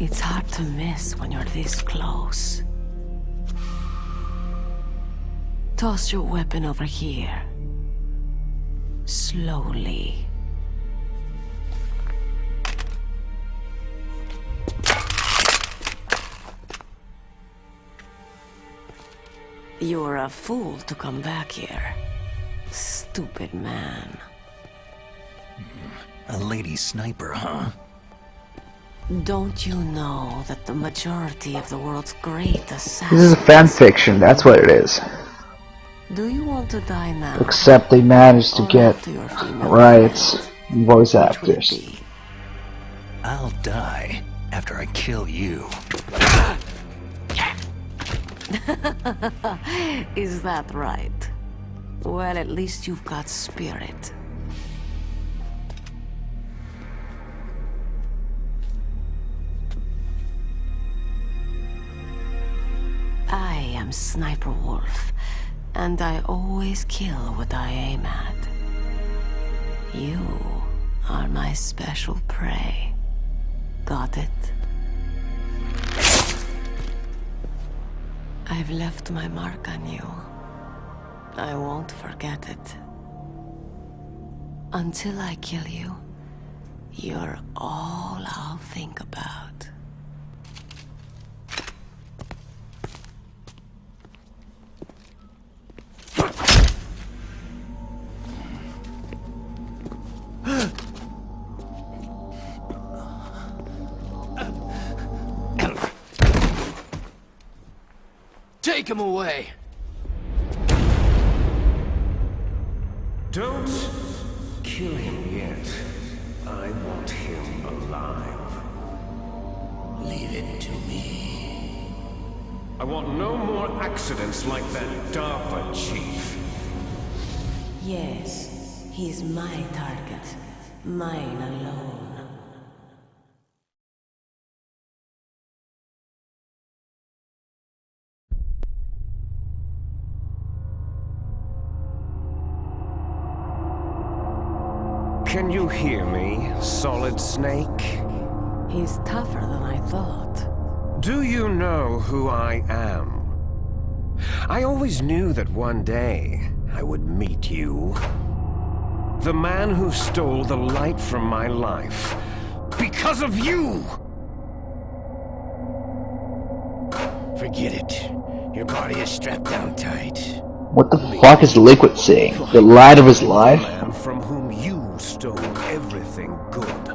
It's hard to miss when you're this close. Toss your weapon over here. Slowly. You're a fool to come back here. Stupid man. A lady sniper, huh? Don't you know that the majority of the world's great assassins... This is a fan fiction, that's what it is. Do you want to die now? Except they managed to get riots and voice actors. I'll die after I kill you. Is that right? Well, at least you've got spirit. I am Sniper Wolf, and I always kill what I aim at. You are my special prey. Got it? I've left my mark on you. I won't forget it. Until I kill you, you're all I'll think about. Take him away! Don't kill him yet. I want him alive. Leave it to me. I want no more accidents like that DARPA chief. Yes, he's my target. Mine alone. Can you hear me, Solid Snake? He's tougher than I thought. Do you know who I am? I always knew that one day I would meet you. The man who stole the light from my life. Because of you! Forget it. Your body is strapped down tight. What the fuck is Liquid saying? The light of his life? Man from whom you stole everything good.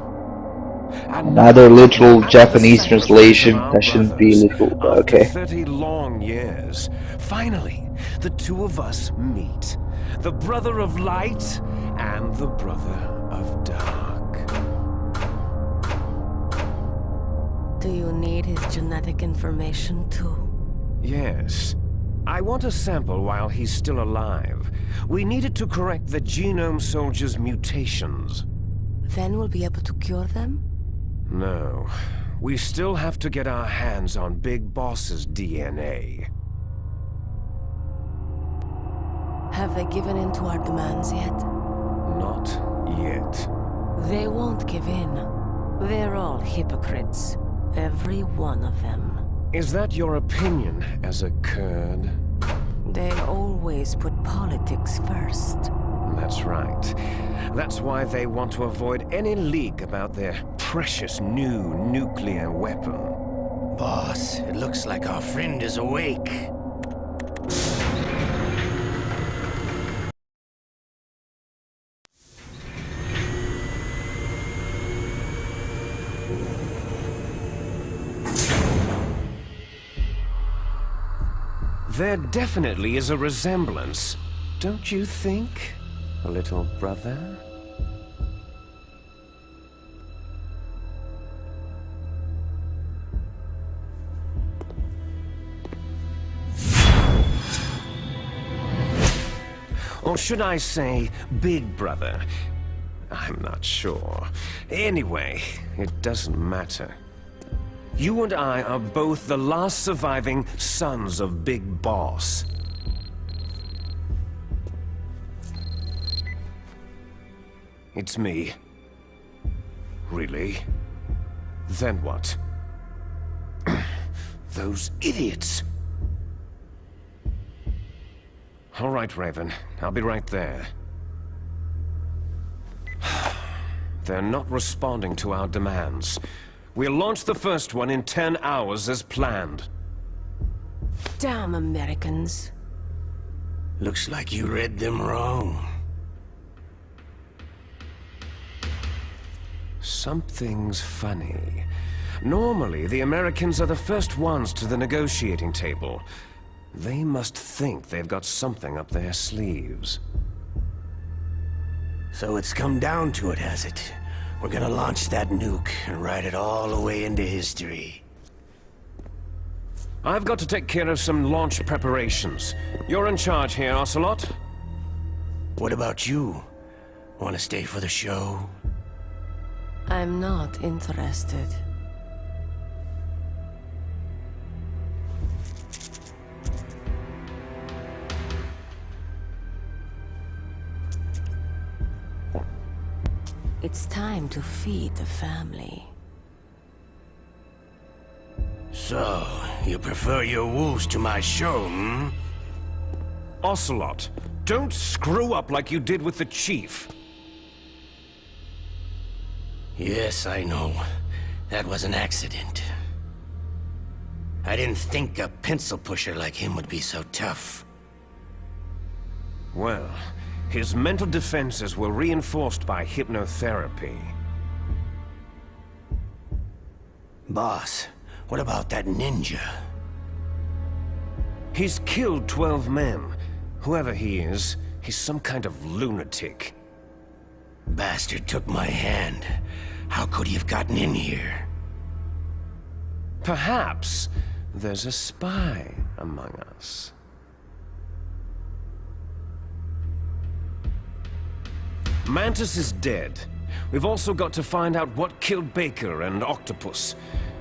Another literal Japanese translation. That shouldn't be literal, but okay. After 30 long years, finally, the two of us meet. The brother of light and the brother of dark. Do you need his genetic information too? Yes. I want a sample while he's still alive. We need it to correct the Genome Soldier's mutations. Then we'll be able to cure them? No. We still have to get our hands on Big Boss's DNA. Have they given in to our demands yet? Not yet. They won't give in. They're all hypocrites. Every one of them. Is that your opinion as a Kurd? They always put politics first. That's right. That's why they want to avoid any leak about their precious new nuclear weapon. Boss, it looks like our friend is awake. There definitely is a resemblance, don't you think, little brother? Or should I say, big brother? I'm not sure. Anyway, it doesn't matter. You and I are both the last surviving sons of Big Boss. It's me. Really? Then what? Those idiots! All right, Raven. I'll be right there. They're not responding to our demands. We'll launch the first one in 10 hours as planned. Damn Americans. Looks like you read them wrong. Something's funny. Normally, the Americans are the first ones to the negotiating table. They must think they've got something up their sleeves. So it's come down to it, has it? We're gonna launch that nuke and ride it all the way into history. I've got to take care of some launch preparations. You're in charge here, Ocelot. What about you? Want to stay for the show? I'm not interested. It's time to feed the family. So, you prefer your wolves to my show, hmm? Ocelot, don't screw up like you did with the chief. Yes, I know. That was an accident. I didn't think a pencil pusher like him would be so tough. Well, his mental defenses were reinforced by hypnotherapy. Boss, what about that ninja? He's killed 12 men. Whoever he is, he's some kind of lunatic. Bastard took my hand. How could he have gotten in here? Perhaps there's a spy among us. Mantis is dead. We've also got to find out what killed Baker and Octopus.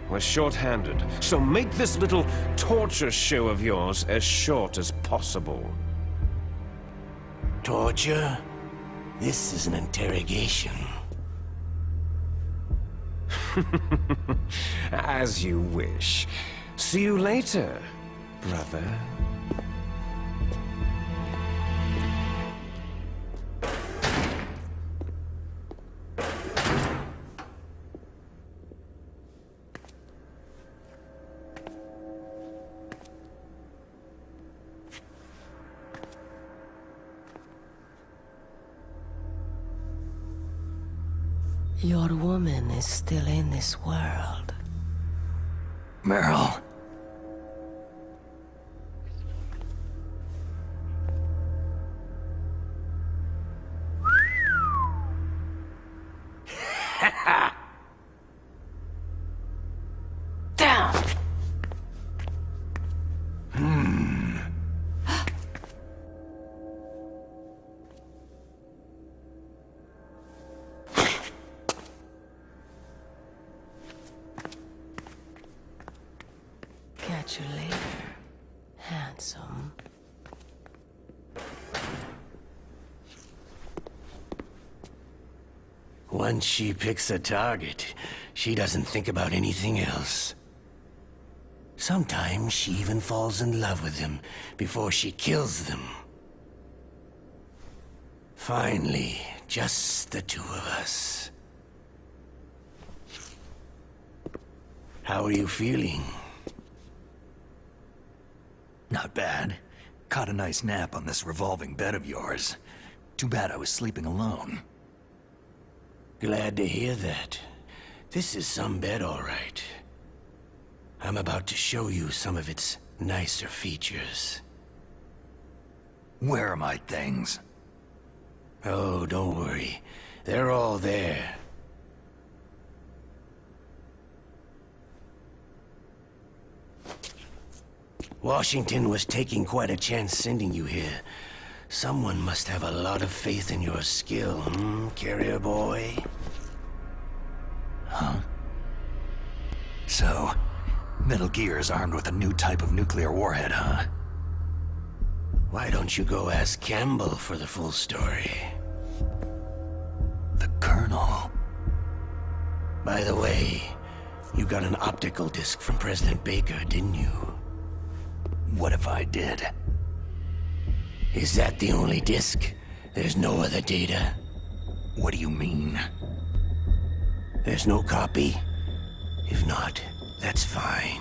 We're short-handed, so make this little torture show of yours as short as possible. Torture? This is an interrogation. As you wish. See you later, brother. Your woman is still in this world. Meryl. Down! Catch you later, handsome. Once she picks a target, she doesn't think about anything else. Sometimes she even falls in love with them before she kills them. Finally, just the two of us. How are you feeling? Not bad. Caught a nice nap on this revolving bed of yours. Too bad I was sleeping alone. Glad to hear that. This is some bed, all right. I'm about to show you some of its nicer features. Where are my things? Oh, don't worry. They're all there. Washington was taking quite a chance sending you here. Someone must have a lot of faith in your skill, carrier boy? Huh? So, Metal Gear is armed with a new type of nuclear warhead, huh? Why don't you go ask Campbell for the full story? The Colonel. By the way, you got an optical disc from President Baker, didn't you? What if I did? Is that the only disc? There's no other data? What do you mean? There's no copy? If not, that's fine.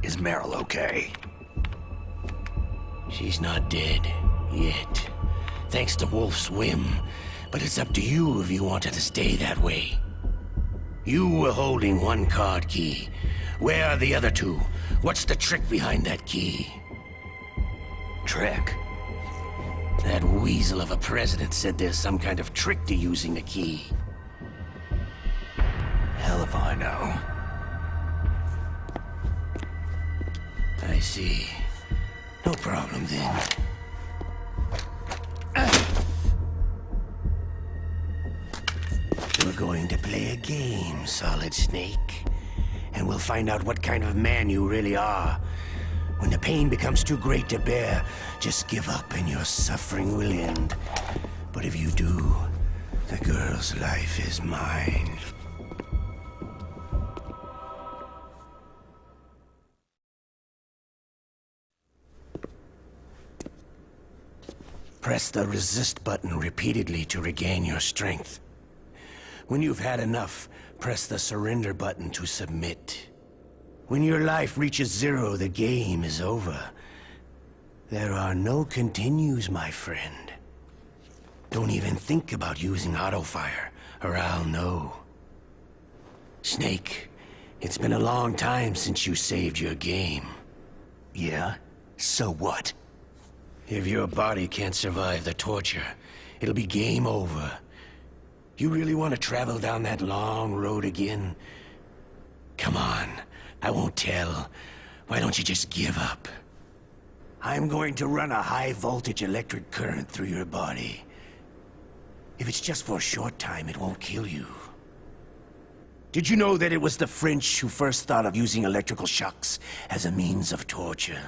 Is Meryl okay? She's not dead, yet. Thanks to Wolf's whim. But it's up to you if you want her to stay that way. You were holding one card key. Where are the other two? What's the trick behind that key? Trick? That weasel of a president said there's some kind of trick to using the key. Hell if I know. I see. No problem then. We're going to play a game, Solid Snake. And we'll find out what kind of man you really are. When the pain becomes too great to bear, just give up and your suffering will end. But if you do, the girl's life is mine. Press the resist button repeatedly to regain your strength. When you've had enough, press the surrender button to submit. When your life reaches 0, the game is over. There are no continues, my friend. Don't even think about using auto-fire, or I'll know. Snake, it's been a long time since you saved your game. Yeah? So what? If your body can't survive the torture, it'll be game over. You really want to travel down that long road again? Come on, I won't tell. Why don't you just give up? I'm going to run a high-voltage electric current through your body. If it's just for a short time, it won't kill you. Did you know that it was the French who first thought of using electrical shocks as a means of torture?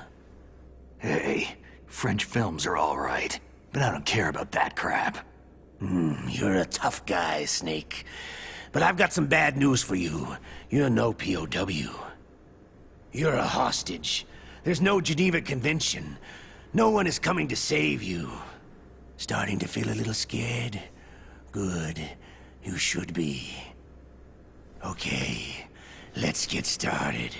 Hey, French films are all right, but I don't care about that crap. You're a tough guy, Snake. But I've got some bad news for you. You're no POW. You're a hostage. There's no Geneva Convention. No one is coming to save you. Starting to feel a little scared? Good. You should be. Okay, let's get started.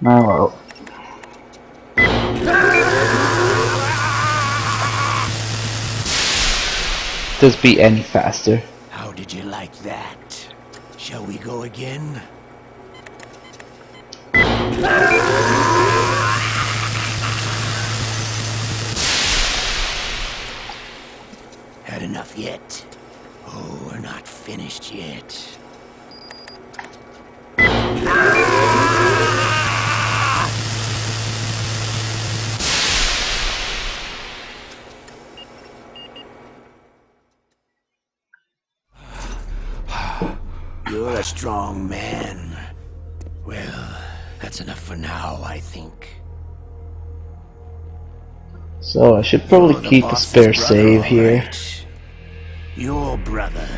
Oh well. Does be any faster? How did you like that? Shall we go again? Had enough yet? Oh, we're not finished yet. You're a strong man. Well, that's enough for now, I think. So I should probably keep a spare save here. Right. Your brother.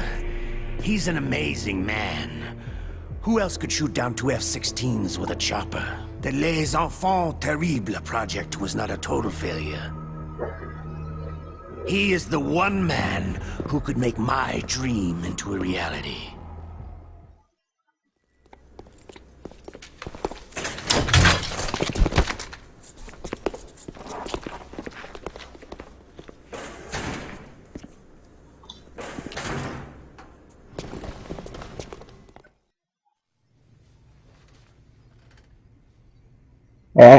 He's an amazing man. Who else could shoot down 2 F-16s with a chopper? The Les Enfants Terribles project was not a total failure. He is the one man who could make my dream into a reality.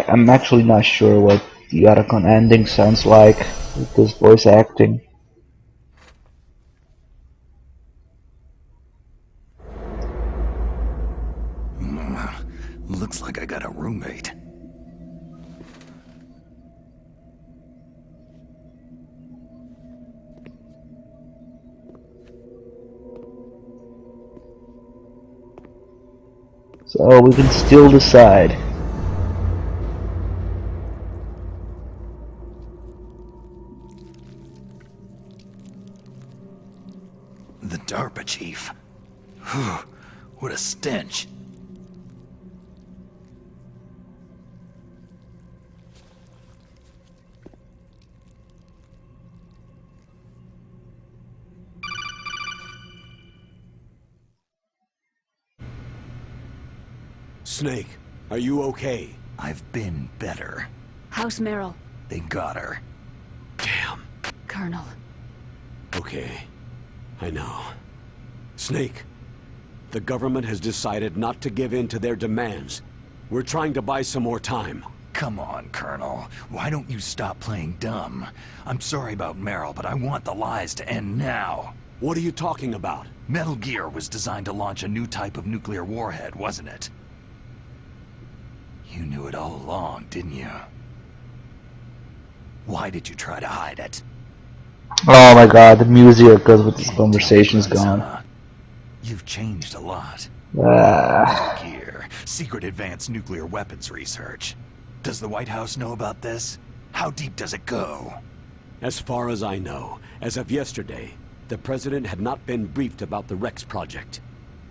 I'm actually not sure what the Otacon ending sounds like with this voice acting. Looks like I got a roommate. So we can still decide. The DARPA chief. Whew, what a stench. Snake, are you okay? I've been better. How's Meryl? They got her. Damn. Colonel. Okay. I know. Snake, the government has decided not to give in to their demands. We're trying to buy some more time. Come on, Colonel. Why don't you stop playing dumb? I'm sorry about Meryl, but I want the lies to end now. What are you talking about? Metal Gear was designed to launch a new type of nuclear warhead, wasn't it? You knew it all along, didn't you? Why did you try to hide it? Oh my god, the music goes with this conversation's gone. You've changed a lot. Gear, secret advanced nuclear weapons research. Does the White House know about this? How deep does it go? As far as I know, as of yesterday, the President had not been briefed about the Rex project.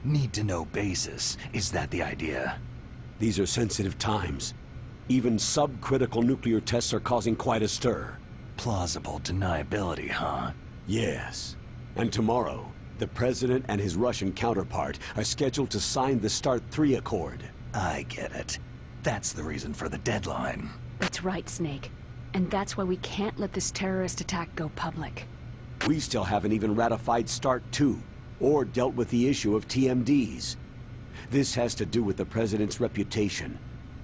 Need-to-know basis. Is that the idea? These are sensitive times. Even subcritical nuclear tests are causing quite a stir. Plausible deniability, huh? Yes. And tomorrow, the President and his Russian counterpart are scheduled to sign the START 3 Accord. I get it. That's the reason for the deadline. That's right, Snake. And that's why we can't let this terrorist attack go public. We still haven't even ratified START 2, or dealt with the issue of TMDs. This has to do with the President's reputation,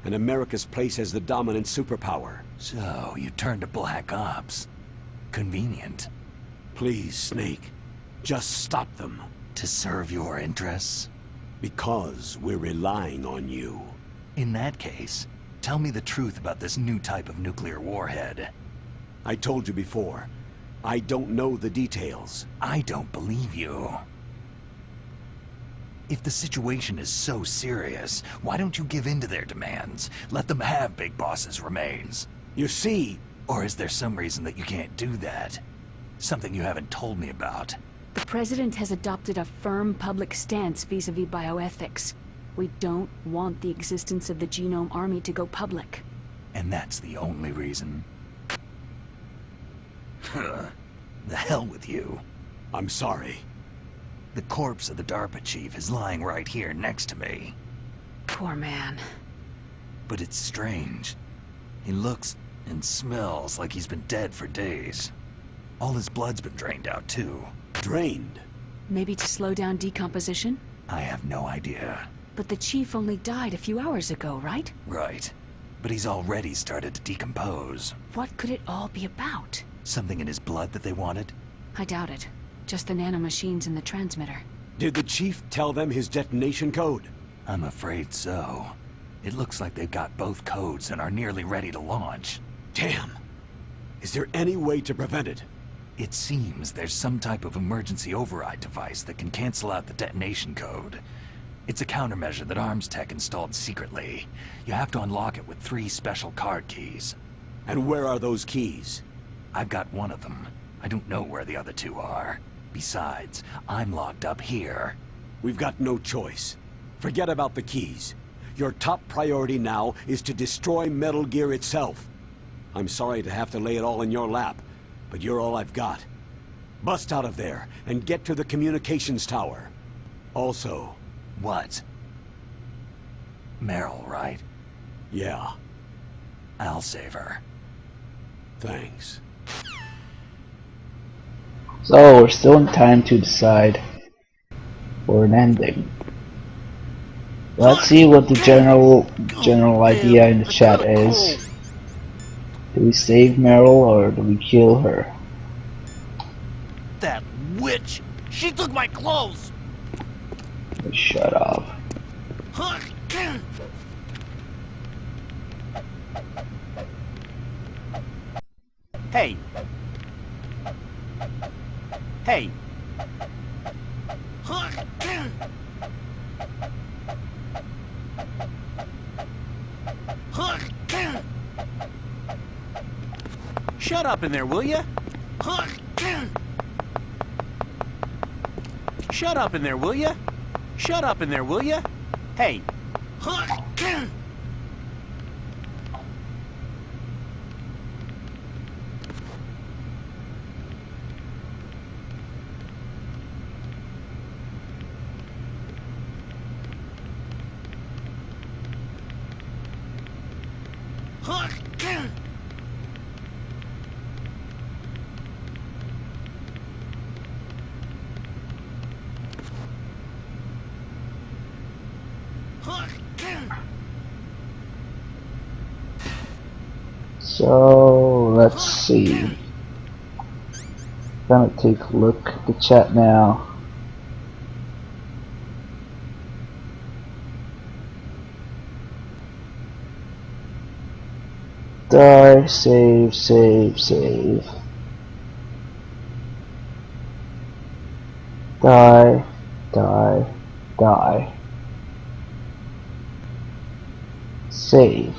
and America's place as the dominant superpower. So, you turned to Black Ops. Convenient. Please, Snake. Just stop them. To serve your interests? Because we're relying on you. In that case, tell me the truth about this new type of nuclear warhead. I told you before, I don't know the details. I don't believe you. If the situation is so serious, why don't you give in to their demands? Let them have Big Boss's remains. You see... Or is there some reason that you can't do that? Something you haven't told me about. The President has adopted a firm public stance vis-a-vis bioethics. We don't want the existence of the Genome Army to go public. And that's the only reason? The hell with you. I'm sorry. The corpse of the DARPA chief is lying right here next to me. Poor man. But it's strange. He looks and smells like he's been dead for days. All his blood's been drained out, too. Drained? Maybe to slow down decomposition? I have no idea. But the chief only died a few hours ago, right? Right. But he's already started to decompose. What could it all be about? Something in his blood that they wanted? I doubt it. Just the nanomachines in the transmitter. Did the chief tell them his detonation code? I'm afraid so. It looks like they've got both codes and are nearly ready to launch. Damn! Is there any way to prevent it? It seems there's some type of emergency override device that can cancel out the detonation code. It's a countermeasure that Arms Tech installed secretly. You have to unlock it with 3 special card keys. And where are those keys? I've got one of them. I don't know where the other 2 are. Besides, I'm locked up here. We've got no choice. Forget about the keys. Your top priority now is to destroy Metal Gear itself. I'm sorry to have to lay it all in your lap, but you're all I've got. Bust out of there and get to the communications tower. Also... What? Meryl, right? Yeah. I'll save her. Thanks. So, we're still in time to decide for an ending. Let's see what the general idea in the chat is. Do we save Meryl or do we kill her? That witch! She took my clothes! Shut up. Hey! Hey! Shut up in there, will ya? Shut up in there, will ya? Shut up in there, will ya? Hey! So, let's see. Gonna take a look at the chat now. Die, save, save, save. Die, Die. Die. Save.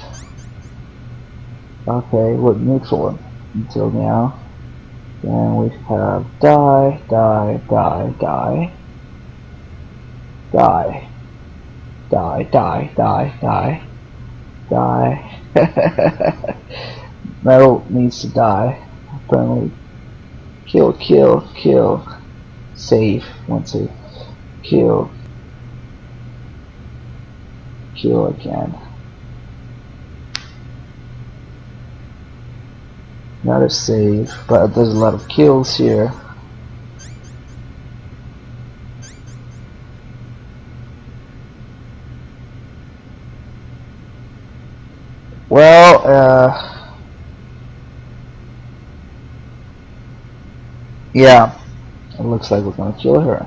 Okay, what neutral until now. Then we have die, die, die, die. Die. Die, die, die, die. Die. Metal needs to die. Apparently. Kill, kill, kill. Save. One save. Kill. Kill again. Not a save, but there's a lot of kills here. Well, yeah, it looks like we're gonna kill her.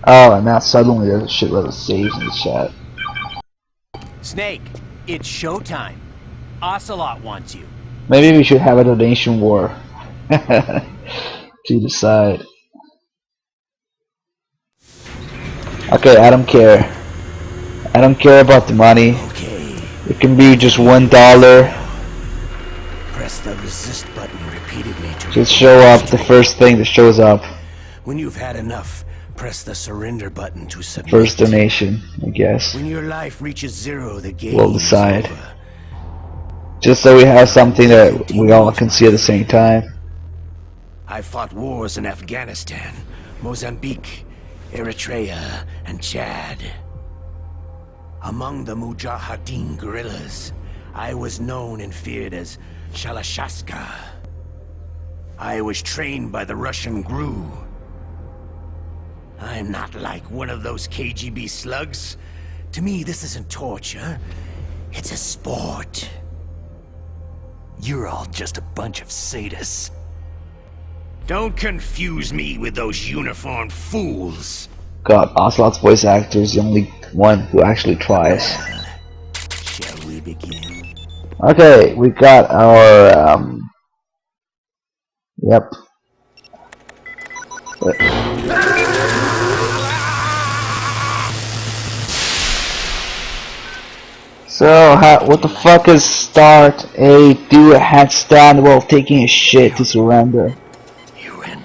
Oh, and now suddenly there's a shitload of saves in the chat. Snake, it's showtime. Ocelot wants you. Maybe we should have a donation war to decide. Okay, I don't care. I don't care about the money. Okay. It can be just $1. Press the resist button repeatedly to Just show up the first thing that shows up. When you've had enough, press the surrender button to submit. First donation, I guess. When your life reaches 0, the game We'll decide. is over. Just so we have something that we all can see at the same time. I fought wars in Afghanistan, Mozambique, Eritrea, and Chad. Among the Mujahideen guerrillas, I was known and feared as Shalashaska. I was trained by the Russian GRU. I'm not like one of those KGB slugs. To me, this isn't torture. It's a sport. You're all just a bunch of sadists. Don't confuse me with those uniformed fools. God, Ocelot's voice actor is the only one who actually tries. Shall we begin? Okay, we got our, yep. So, what the fuck is start a do a handstand while taking a shit to surrender? You win.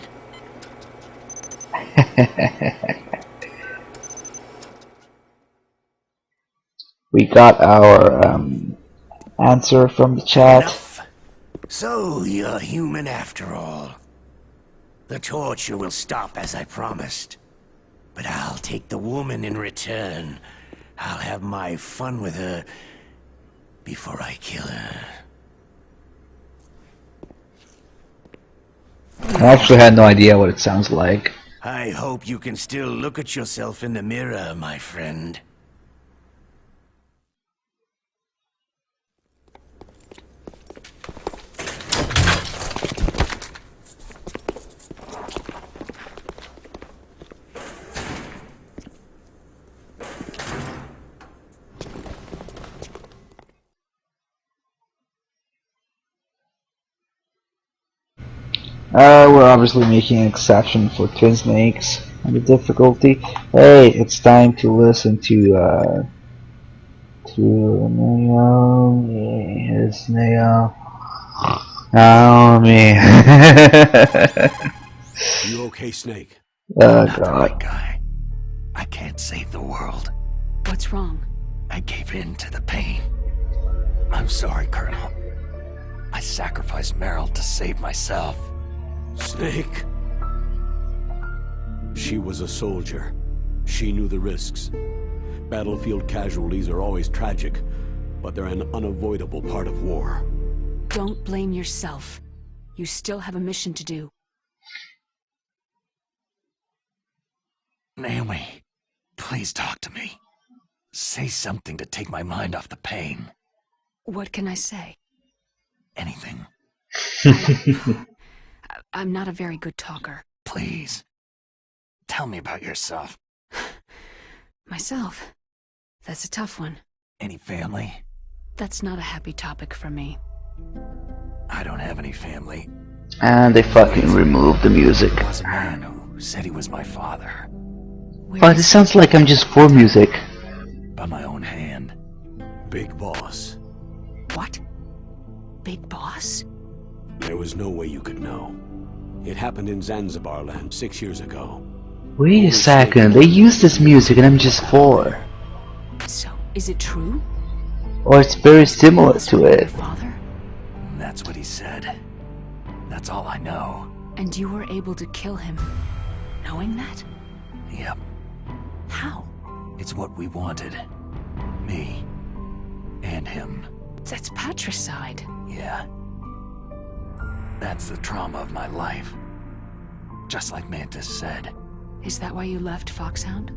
We got our answer from the chat. Enough. So you're human after all. The torture will stop as I promised. But I'll take the woman in return. I'll have my fun with her before I kill her. I actually had no idea what it sounds like. I hope you can still look at yourself in the mirror, my friend. We're obviously making an exception for Twin Snakes and the difficulty. Hey, it's time to listen to Naomi. It's Naomi. You okay, Snake? Oh Not the God. right guy. I can't save the world. What's wrong? I gave in to the pain. I'm sorry, Colonel. I sacrificed Meryl to save myself. Snake. She was a soldier. She knew the risks. Battlefield casualties are always tragic, but they're an unavoidable part of war. Don't blame yourself. You still have a mission to do. Naomi, please talk to me. Say something to take my mind off the pain. What can I say? Anything. I'm not a very good talker. Please. Tell me about yourself. Myself? That's a tough one. Any family? That's not a happy topic for me. I don't have any family. And they fucking removed the music. There was a man who said he was my father. But it sounds like I'm just for music. By my own hand. Big Boss. What? Big Boss? There was no way you could know. It happened in Zanzibar land 6 years ago. Wait a second, they use this music and I'm just 4. So, is it true? Or it's very similar to it. Father? That's what he said. That's all I know. And you were able to kill him, knowing that? Yep. How? It's what we wanted. Me. And him. That's patricide. Yeah. That's the trauma of my life. Just like Mantis said. Is that why you left Foxhound?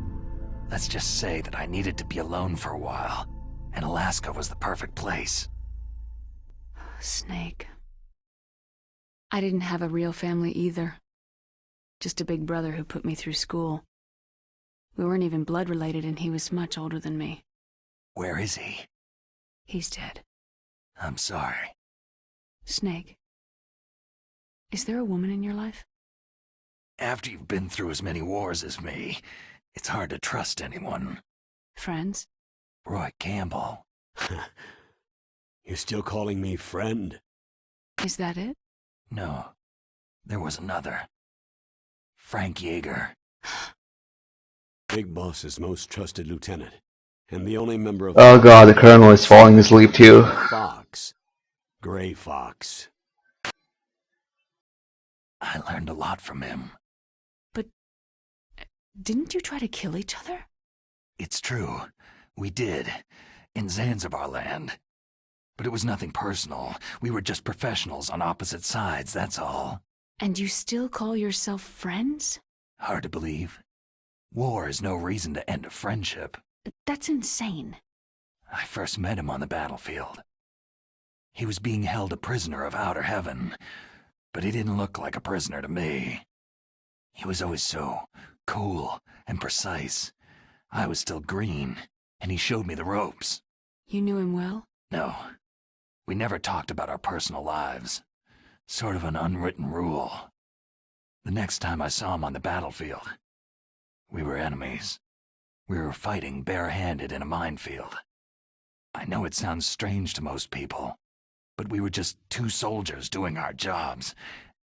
Let's just say that I needed to be alone for a while, and Alaska was the perfect place. Snake. I didn't have a real family either. Just a big brother who put me through school. We weren't even blood related and he was much older than me. Where is he? He's dead. I'm sorry. Snake. Is there a woman in your life? After you've been through as many wars as me, it's hard to trust anyone. Friends? Roy Campbell. You're still calling me friend? Is that it? No. There was another. Frank Yeager. Big Boss's most trusted lieutenant. And the only member of... Oh god, the Colonel is falling asleep too. Fox. Gray Fox. I learned a lot from him. But... didn't you try to kill each other? It's true. We did. In Zanzibar land. But it was nothing personal. We were just professionals on opposite sides, that's all. And you still call yourself friends? Hard to believe. War is no reason to end a friendship. That's insane. I first met him on the battlefield. He was being held a prisoner of outer heaven, but he didn't look like a prisoner to me. He was always so cool and precise. I was still green, and he showed me the ropes. You knew him well? No. We never talked about our personal lives. Sort of an unwritten rule. The next time I saw him on the battlefield, we were enemies. We were fighting bare-handed in a minefield. I know it sounds strange to most people, but we were just two soldiers doing our jobs.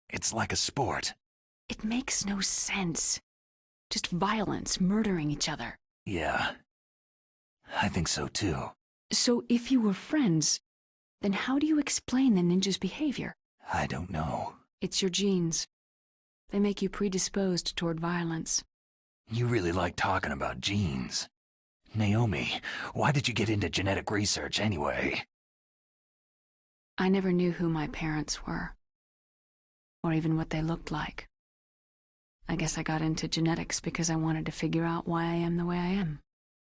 It's like a sport. It makes no sense. Just violence, murdering each other. Yeah. I think so too. So if you were friends, then how do you explain the ninja's behavior? I don't know. It's your genes. They make you predisposed toward violence. You really like talking about genes. Naomi, why did you get into genetic research anyway? I never knew who my parents were, or even what they looked like. I guess I got into genetics because I wanted to figure out why I am the way I am.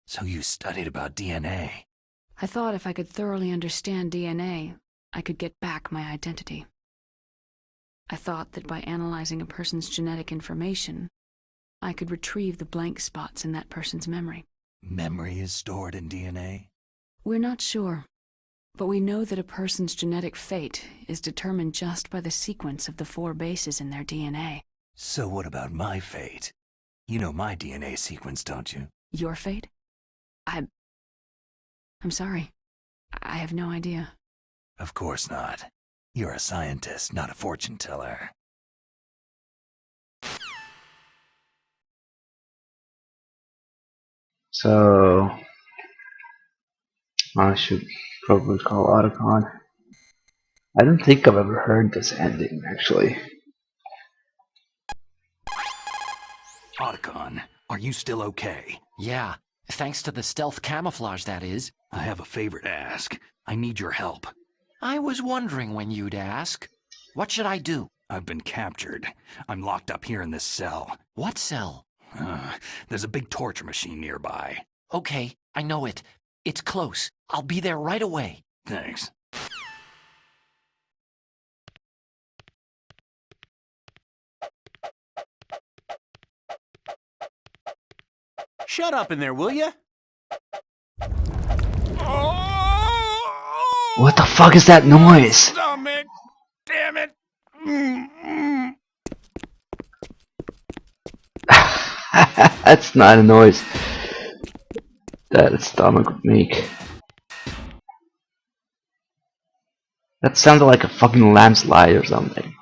So you studied about DNA? I thought if I could thoroughly understand DNA, I could get back my identity. I thought that by analyzing a person's genetic information, I could retrieve the blank spots in that person's memory. Memory is stored in DNA? We're not sure, but we know that a person's genetic fate is determined just by the sequence of the 4 bases in their DNA. So what about my fate? You know my DNA sequence, don't you? Your fate? I'm sorry. I have no idea. Of course not. You're a scientist, not a fortune teller. So I should probably call Otacon. I don't think I've ever heard this ending, actually. Otacon, are you still okay? Yeah, thanks to the stealth camouflage, that is. I have a favor to ask. I need your help. I was wondering when you'd ask. What should I do? I've been captured. I'm locked up here in this cell. What cell? There's a big torture machine nearby. Okay, I know it. It's close. I'll be there right away. Thanks. Shut up in there, will ya? What the fuck is that noise? Stomach! Damn it! That's not a noise that a stomach would make. That sounded like a fucking landslide or something.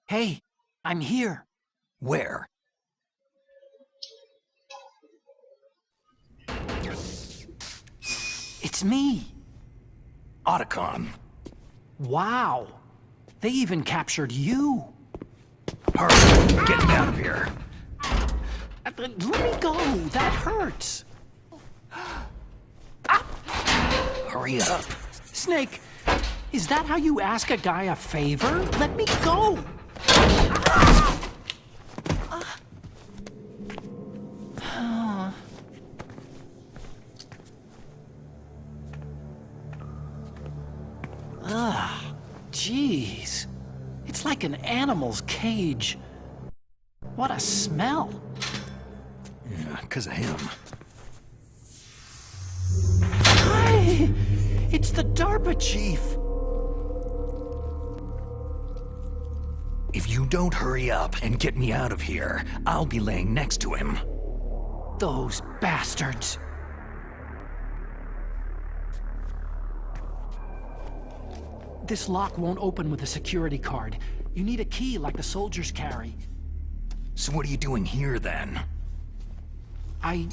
Hey, I'm here. Where? It's me. Otacon. Wow. They even captured you. Hurry, get me out of here. Let me go. That hurts. Hurry up. Snake, is that how you ask a guy a favor? Let me go. Jeez. It's like an animal's cage. What a smell. Yeah, 'cause of him. Hi! It's the DARPA chief. If you don't hurry up and get me out of here, I'll be laying next to him. Those bastards. This lock won't open with a security card. You need a key like the soldiers carry. So what are you doing here, then? I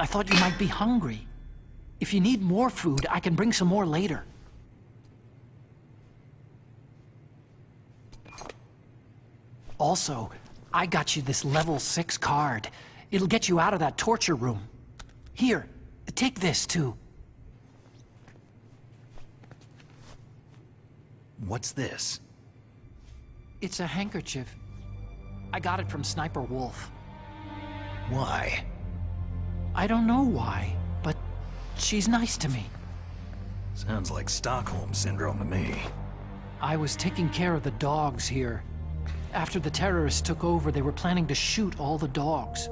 thought you might be hungry. If you need more food, I can bring some more later. Also, I got you this level 6 card. It'll get you out of that torture room. Here, take this too. What's this? It's a handkerchief. I got it from Sniper Wolf. Why? I don't know why, but she's nice to me. Sounds like Stockholm Syndrome to me. I was taking care of the dogs here. After the terrorists took over, they were planning to shoot all the dogs.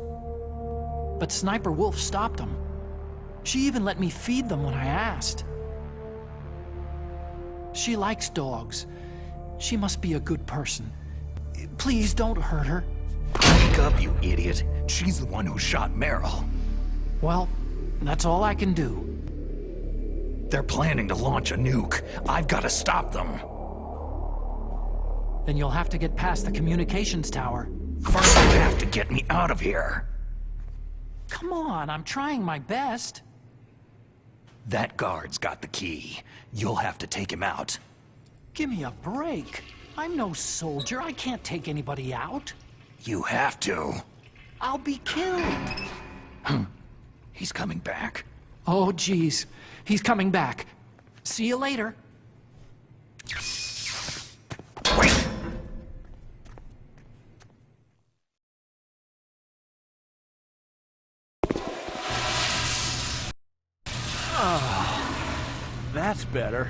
But Sniper Wolf stopped them. She even let me feed them when I asked. She likes dogs. She must be a good person. Please don't hurt her. Wake up, you idiot. She's the one who shot Meryl. Well, that's all I can do. They're planning to launch a nuke. I've got to stop them. Then you'll have to get past the communications tower. First, you have to get me out of here. Come on, I'm trying my best. That guard's got the key. You'll have to take him out. Give me a break. I'm no soldier. I can't take anybody out. You have to. I'll be killed. He's coming back. Oh, geez. He's coming back. See you later. Wait! That's better.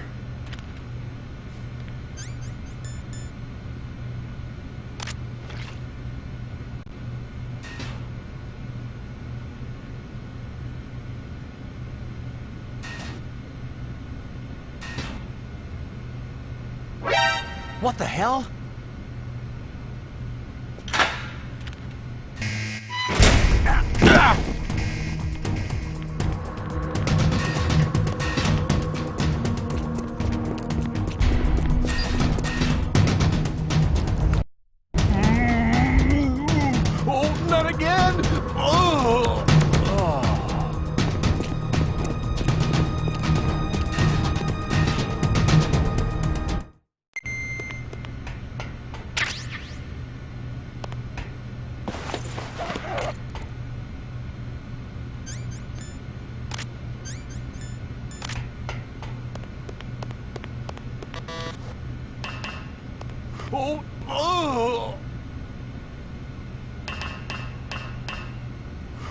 What the hell? Oh, not again! Oh! Oh! Oh!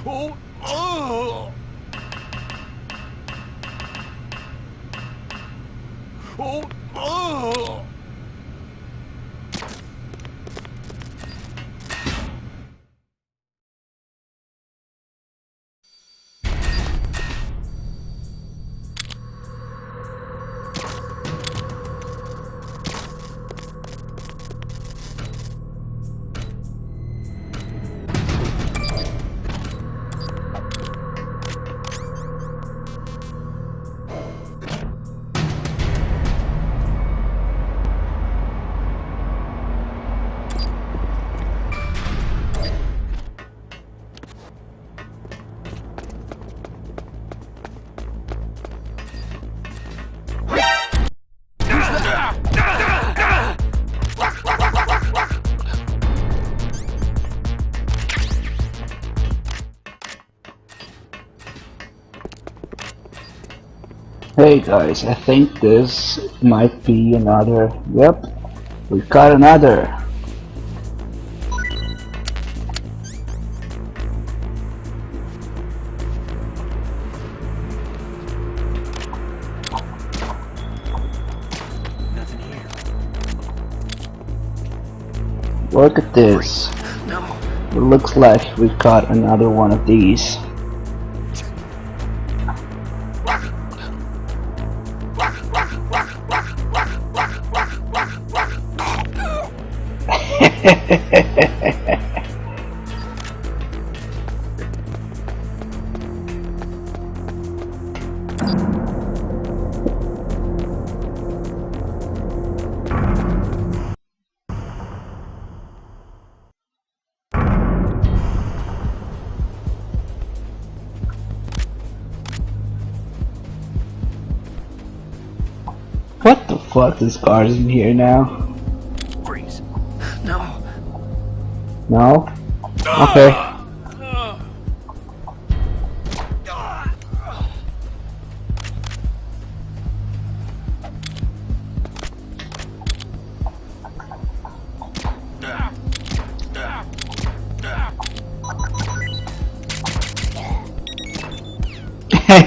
Oh! Oh! Oh! Oh! Hey guys, I think this might be another. Yep, we got another. Look at this. It looks like we've got another one of these. What the fuck? This guard's in here now? Freeze. No. No? Okay.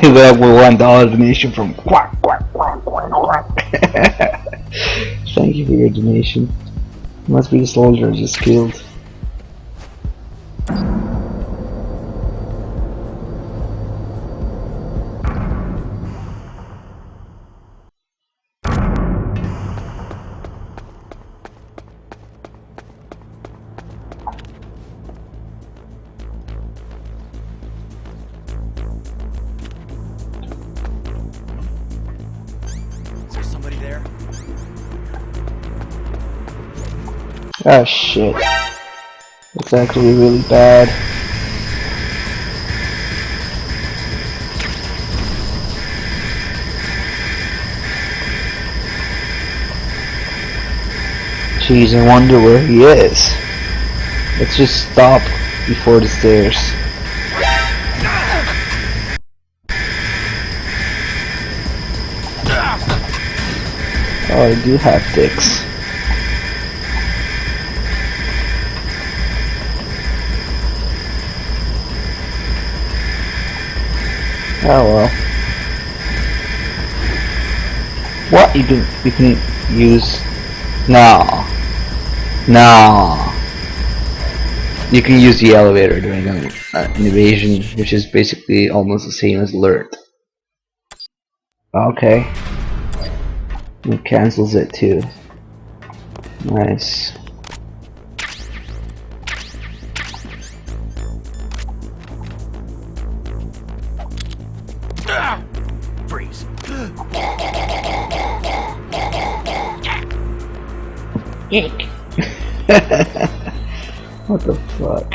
That will $1 donation from Quack Quack Quack Quack Quack. Thank you for your donation. Must be a soldier just killed. Is there somebody there? Oh shit. It's actually really bad. Jeez, I wonder where he is. Let's just stop before the stairs. Oh, I do have dicks. Oh well. What you can use? No. You can use the elevator during an invasion, which is basically almost the same as alert. Okay. It cancels it too. Nice. Freeze. What the fuck?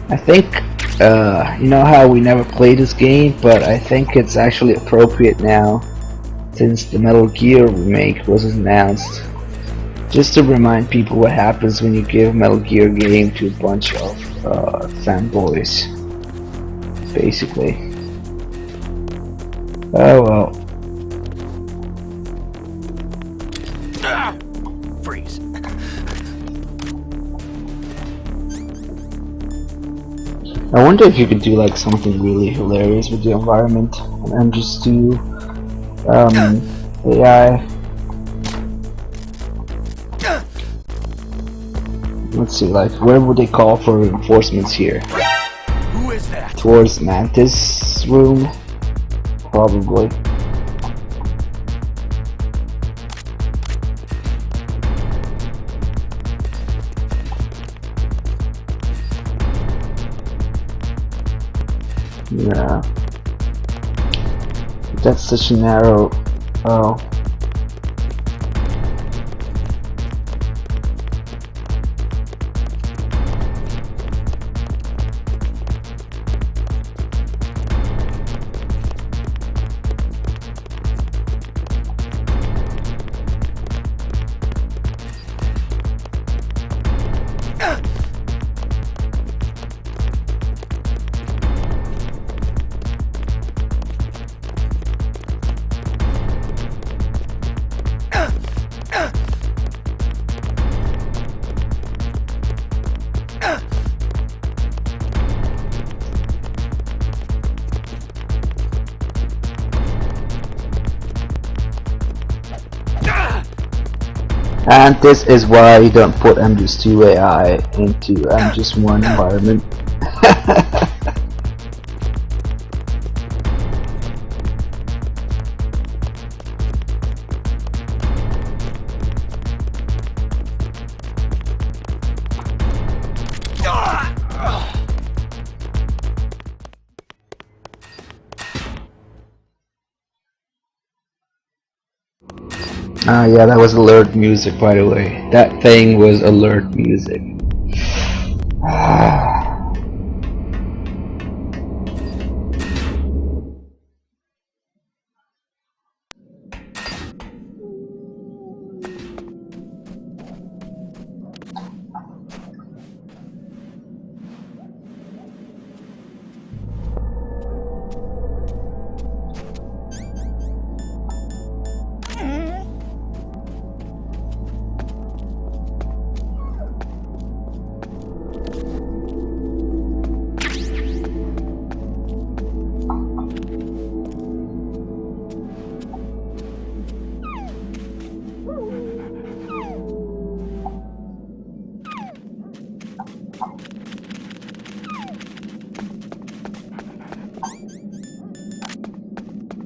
I think, you know how we never played this game, but I think it's actually appropriate now, since the Metal Gear remake was announced, just to remind people what happens when you give a Metal Gear game to a bunch of fanboys, basically. Oh well. Freeze. I wonder if you could do like something really hilarious with the environment and just do AI. Let's see, like where would they call for reinforcements here? Who is that? Towards Mantis' room? Probably. Yeah. That's such a narrow... Oh. And this is why you don't put MGS2 AI into MGS1 environment. Ah, yeah, that was alert music, by the way. That thing was alert music.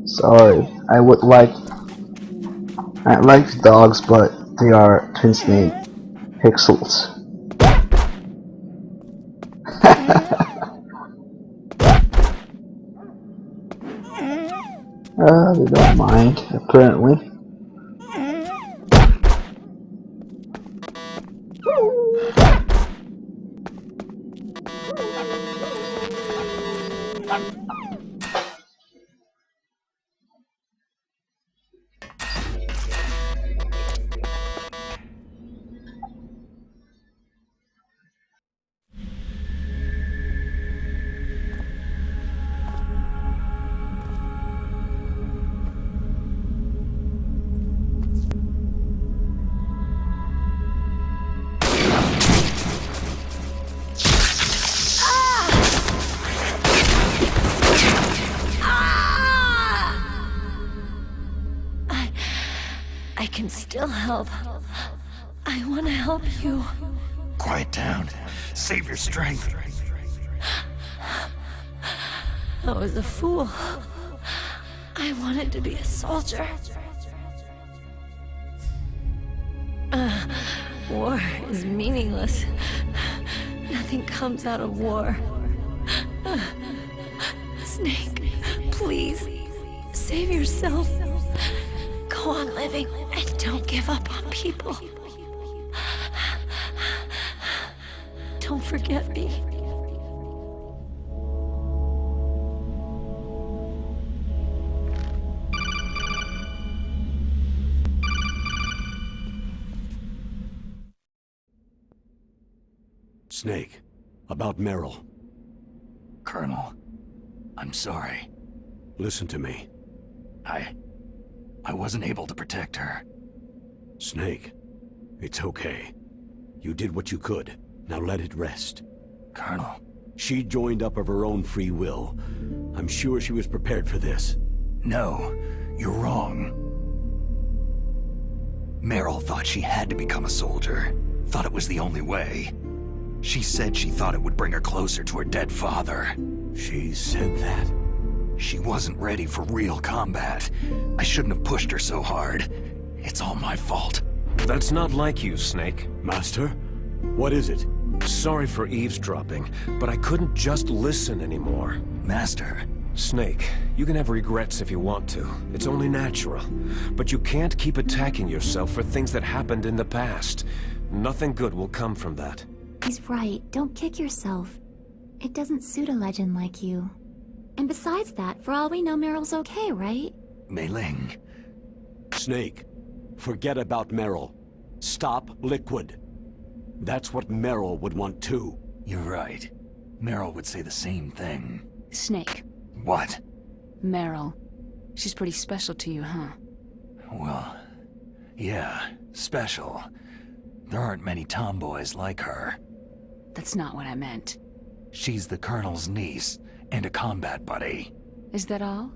Sorry, I like dogs, but they are twin snake pixels. They don't mind, apparently. I can still help. I want to help you. Quiet down. Save your strength. I was a fool. I wanted to be a soldier. War is meaningless. Nothing comes out of war. Snake, please, save yourself. Go on living and don't give up on people. Don't forget me. Snake, about Meryl. Colonel, I'm sorry. Listen to me. I wasn't able to protect her. Snake, it's okay. You did what you could. Now let it rest. Colonel. She joined up of her own free will. I'm sure she was prepared for this. No, you're wrong. Meryl thought she had to become a soldier. Thought it was the only way. She said she thought it would bring her closer to her dead father. She said that? She wasn't ready for real combat. I shouldn't have pushed her so hard. It's all my fault. That's not like you, Snake. Master? What is it? Sorry for eavesdropping, but I couldn't just listen anymore. Master. Snake, you can have regrets if you want to. It's only natural. But you can't keep attacking yourself for things that happened in the past. Nothing good will come from that. He's right. Don't kick yourself. It doesn't suit a legend like you. And besides that, for all we know, Meryl's okay, right? Mei Ling. Snake, forget about Meryl. Stop Liquid. That's what Meryl would want too. You're right. Meryl would say the same thing. Snake. What? Meryl. She's pretty special to you, huh? Well, yeah, special. There aren't many tomboys like her. That's not what I meant. She's the Colonel's niece, and a combat buddy. Is that all?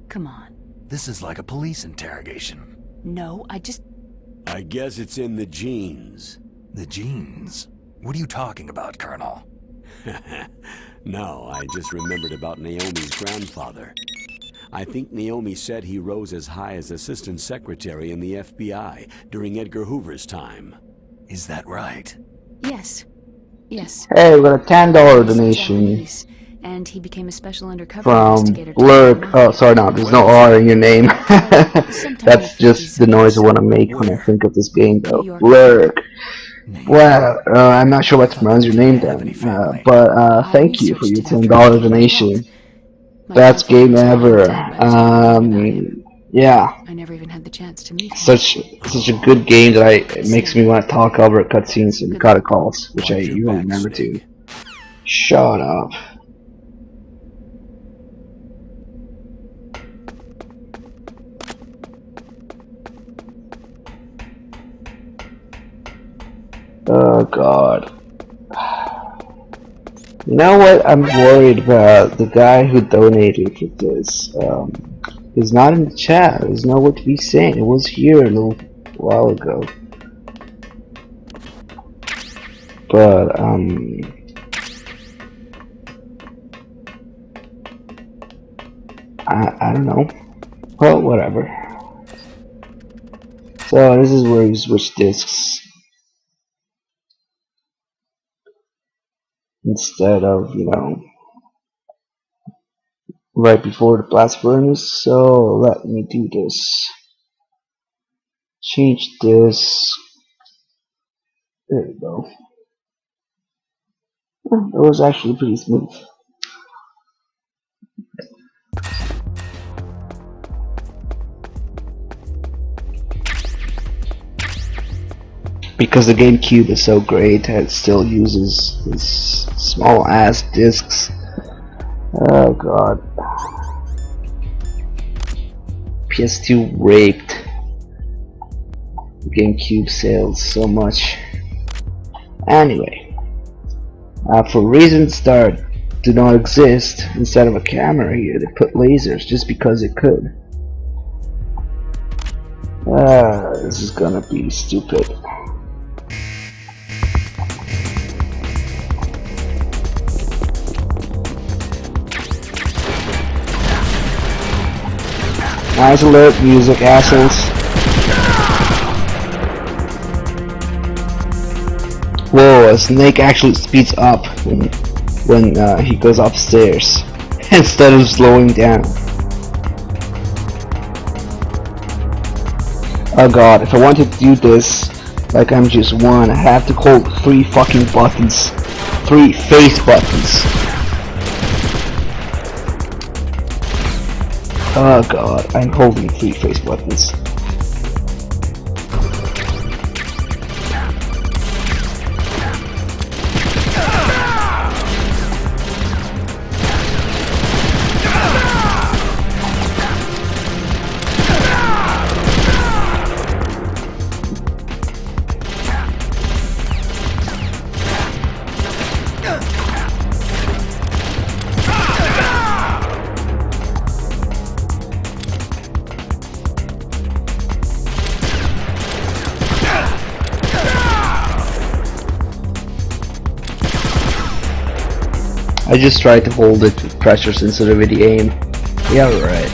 Come on. This is like a police interrogation. No, I just... I guess it's in the genes. The genes? What are you talking about, Colonel? No, I just remembered about Naomi's grandfather. I think Naomi said he rose as high as assistant secretary in the FBI during Edgar Hoover's time. Is that right? Yes. Yes. Hey, we got a $10 He's donation Japanese, and he became a special undercover from investigator. Blurk. Oh, sorry, no, there's no R in your name. That's just the noise I want to make when I think of this game, though. Blurk. Well, I'm not sure what to pronounce your name then, but thank you for your $10 donation. Best game ever. Yeah. I never even had the chance to meet him. Such a good game that it makes me want to talk over cutscenes and calls, which I even remember too. Shut up. Oh god. You know what? I'm worried about the guy who donated for this. He's not in the chat. There's no what to be saying. It was here a little while ago. But I don't know. Well, whatever. So this is where you switch discs. Instead of, you know, right before the blast furnace. So let me do this. Change this. There we go. Oh, that was actually pretty smooth. Because the GameCube is so great, it still uses these small ass discs. Oh god. PS2 raped GameCube sales so much. Anyway, for reasons that do not exist, instead of a camera here, they put lasers just because it could. This is gonna be stupid. Nice alert music, assholes. Whoa, a snake actually speeds up when he goes upstairs instead of slowing down. Oh god, if I want to do this like I'm just one, I have to hold 3 fucking buttons. 3 face buttons. Oh god, I'm holding 3 face buttons. I just tried to hold it with pressure sensitivity aim. Yeah, right.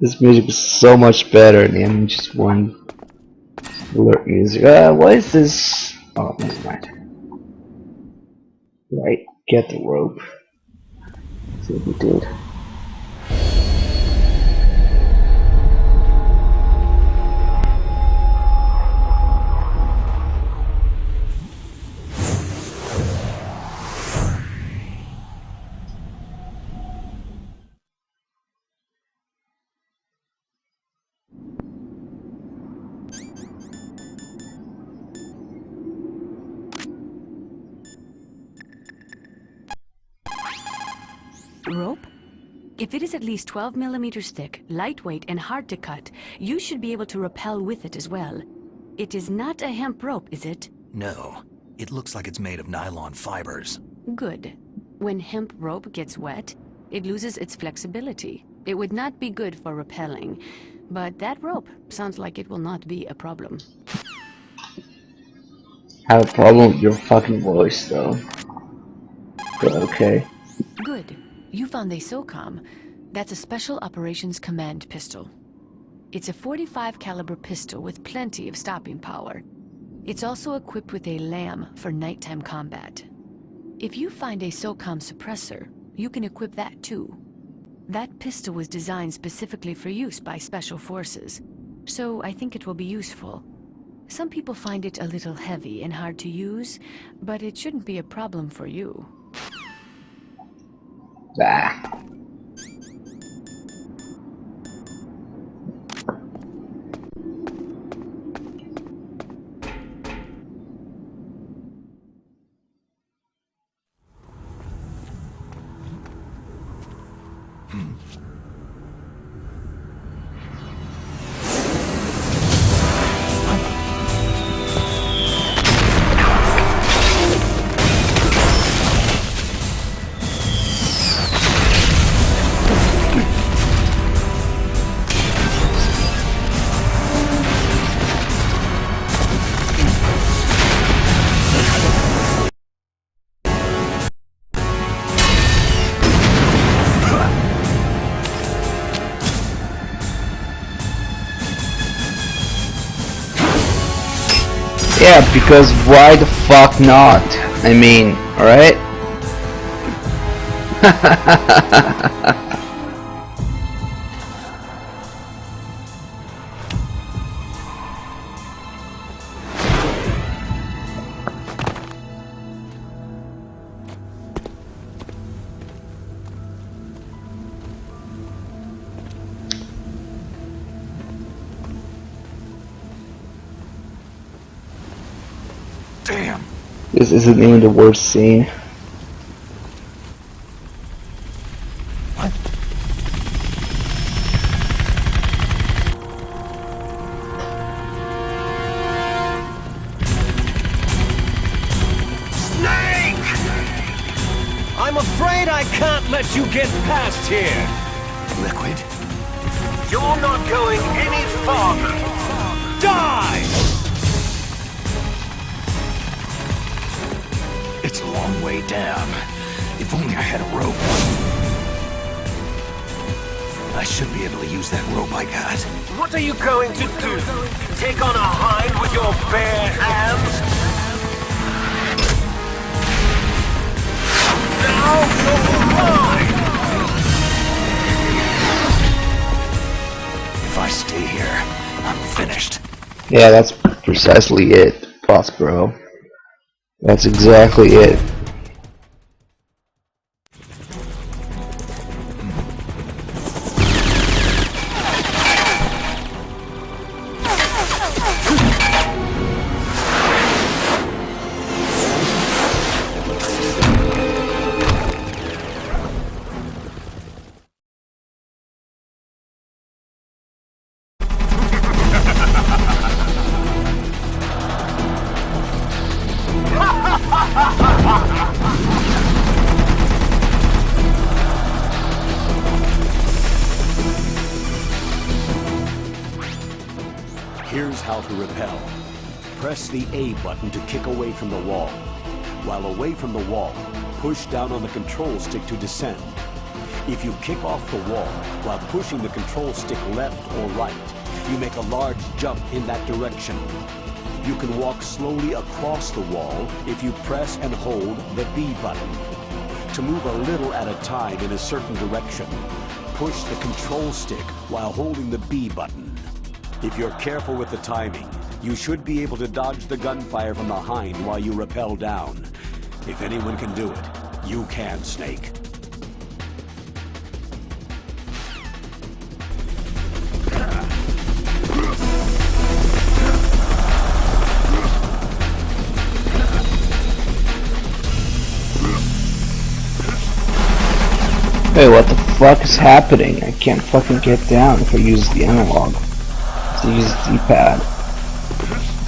This music is so much better than just one alert music. What is this? Oh, never mind. Right, get the rope. See what we did. Rope? If it is at least 12 millimeters thick, lightweight, and hard to cut, you should be able to rappel with it as well. It is not a hemp rope, is it? No. It looks like it's made of nylon fibers. Good. When hemp rope gets wet, it loses its flexibility. It would not be good for rappelling. But that rope sounds like it will not be a problem. I have a problem with your fucking voice, though. But okay. Good. You found a SOCOM. That's a Special Operations Command pistol. It's a .45 caliber pistol with plenty of stopping power. It's also equipped with a LAM for nighttime combat. If you find a SOCOM suppressor, you can equip that too. That pistol was designed specifically for use by Special Forces, so I think it will be useful. Some people find it a little heavy and hard to use, but it shouldn't be a problem for you. Ah. Yeah, because why the fuck not? I mean, alright? Damn! This isn't even the worst scene. Snake! I'm afraid I can't let you get past here. Liquid? You're not going any farther. Die! It's a long way down. If only I had a rope. I should be able to use that rope I got. What are you going to do? Take on a hind with your bare hands? Now you're mine! If I stay here, I'm finished. Yeah, that's precisely it, boss bro. That's exactly it. Here's how to repel. Press the A button to kick away from the wall. While away from the wall, push down on the control stick to descend. If you kick off the wall while pushing the control stick left or right, you make a large jump in that direction. You can walk slowly across the wall if you press and hold the B button. To move a little at a time in a certain direction, push the control stick while holding the B button. If you're careful with the timing, you should be able to dodge the gunfire from behind while you rappel down. If anyone can do it, you can, Snake. Hey, what the fuck is happening? I can't fucking get down if I use the analog. So use the D-pad.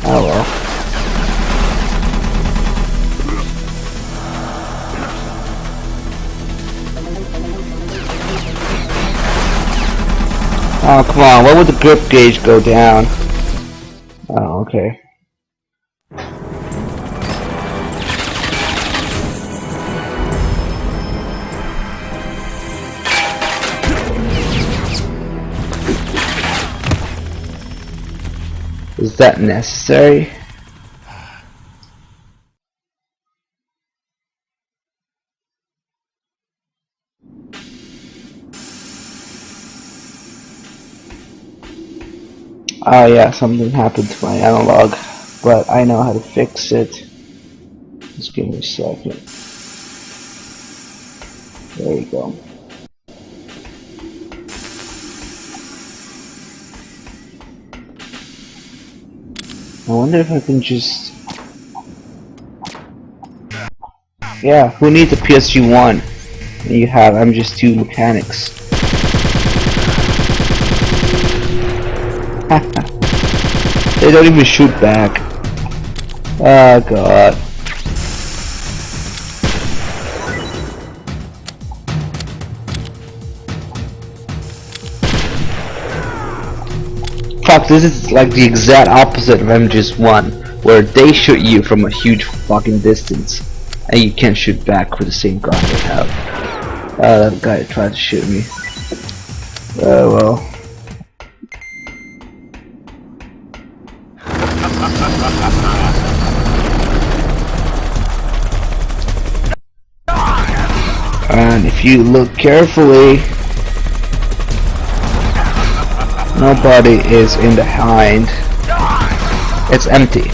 Oh well. Oh, come on, what would the grip gauge go down? Oh, okay. Is that necessary? Oh yeah, something happened to my analog, but I know how to fix it. Just give me a second. There you go. I wonder if I can just... Yeah, who needs a PSG-1? You have, I'm just two mechanics. They don't even shoot back. Oh god. Fuck, this is like the exact opposite of MGS1, where they shoot you from a huge fucking distance, and you can't shoot back with the same gun they have. That guy tried to shoot me. Well. And if you look carefully, nobody is in the hind. It's empty.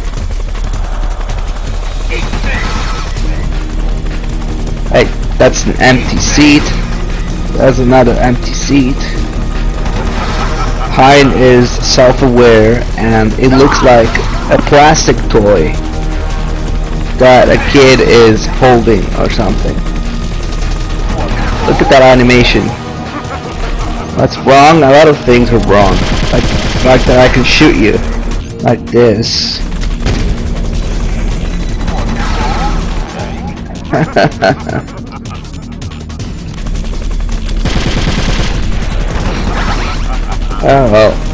Hey, that's an empty seat. There's another empty seat. Hind is self-aware, and it looks like a plastic toy that a kid is holding or something. Look at that animation. That's wrong. A lot of things are wrong. Like the fact that I can shoot you like this. Oh well.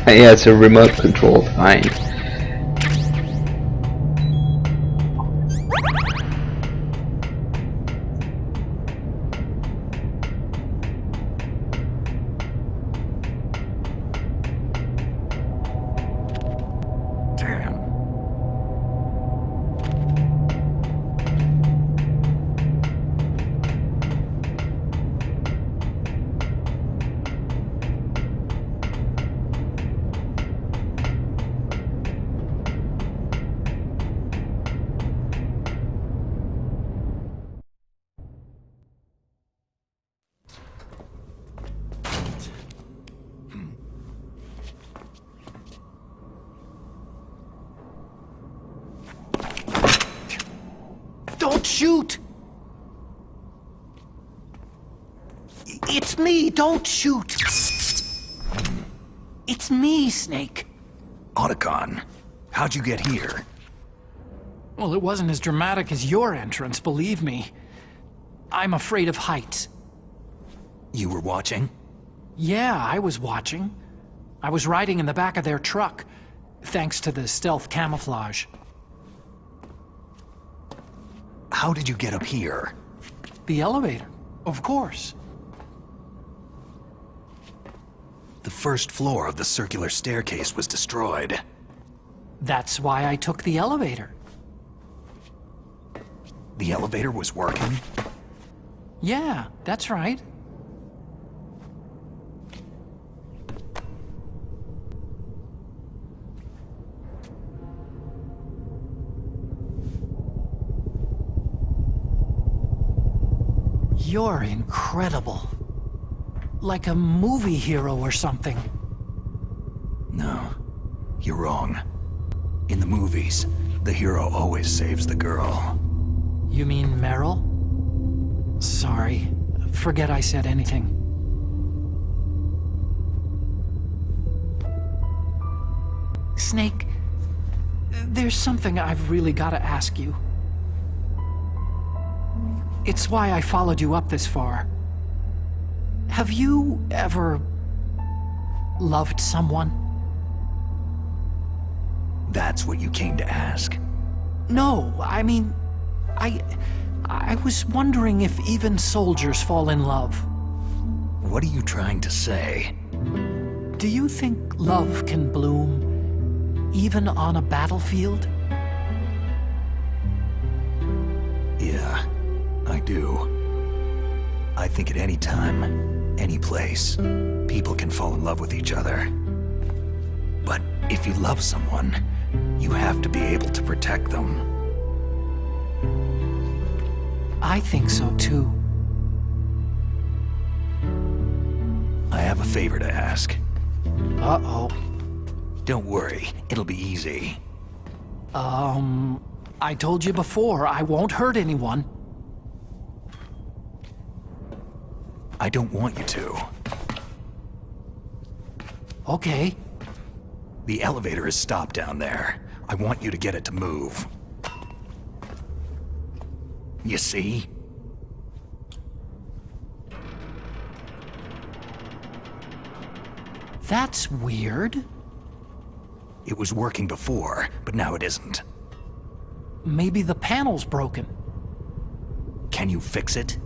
Yeah, it's a remote controlled hind. Don't shoot! It's me, don't shoot! It's me, Snake. Otacon, how'd you get here? Well, it wasn't as dramatic as your entrance, believe me. I'm afraid of heights. You were watching? Yeah, I was watching. I was riding in the back of their truck, thanks to the stealth camouflage. How did you get up here? The elevator, of course. The first floor of the circular staircase was destroyed. That's why I took the elevator. The elevator was working? Yeah, that's right. You're incredible. Like a movie hero or something. No, you're wrong. In the movies, the hero always saves the girl. You mean Meryl? Sorry. Forget I said anything. Snake, there's something I've really got to ask you. It's why I followed you up this far. Have you ever loved someone? That's what you came to ask? No, I mean, I was wondering if even soldiers fall in love. What are you trying to say? Do you think love can bloom even on a battlefield? Yeah, I do. I think at any time, any place, people can fall in love with each other. But if you love someone, you have to be able to protect them. I think so too. I have a favor to ask. Uh-oh. Don't worry, it'll be easy. I told you before, I won't hurt anyone. I don't want you to. Okay. The elevator is stopped down there. I want you to get it to move. You see? That's weird. It was working before, but now it isn't. Maybe the panel's broken. Can you fix it?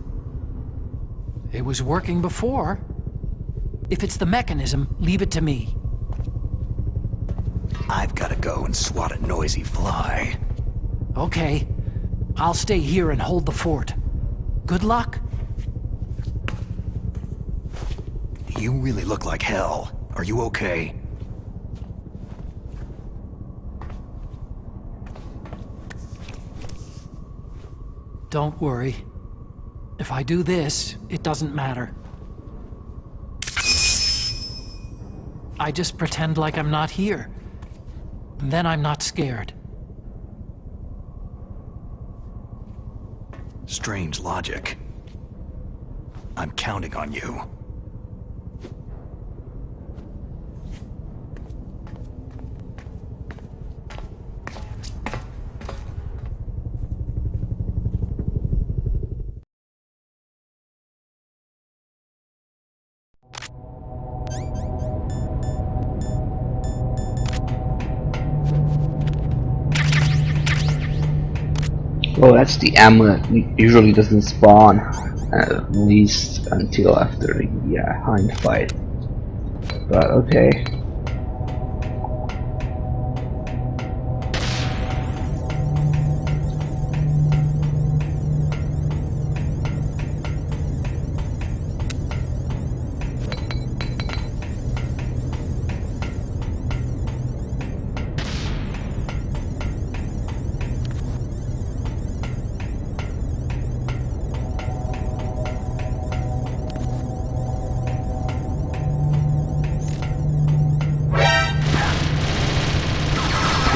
It was working before. If it's the mechanism, leave it to me. I've got to go and swat a noisy fly. Okay. I'll stay here and hold the fort. Good luck. You really look like hell. Are you okay? Don't worry. If I do this, it doesn't matter. I just pretend like I'm not here. And then I'm not scared. Strange logic. I'm counting on you. Well, that's the amulet. It usually doesn't spawn, at least until after the hind fight. But okay.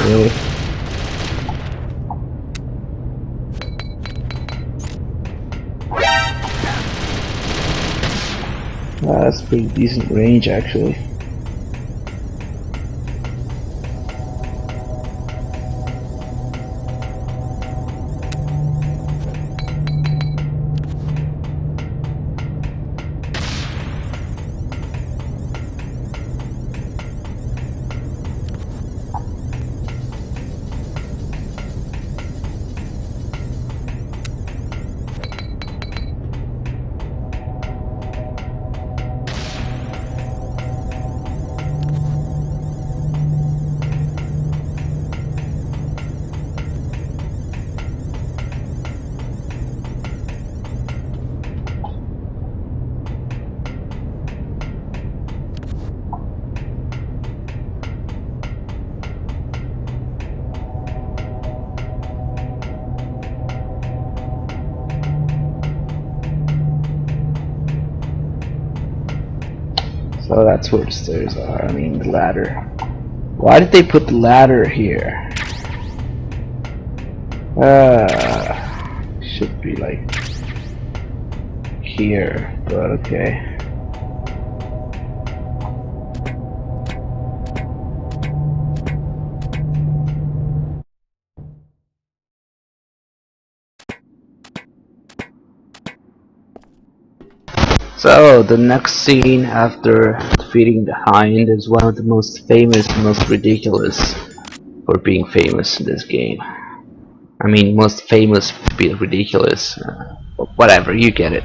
Really? That's pretty decent range, actually. So that's where the stairs are. I mean the ladder. Why did they put the ladder here? Should be like here, but okay. So the next scene after defeating the Hind is one of the most famous, most ridiculous for being famous in this game. I mean, most famous for being ridiculous. Whatever, you get it.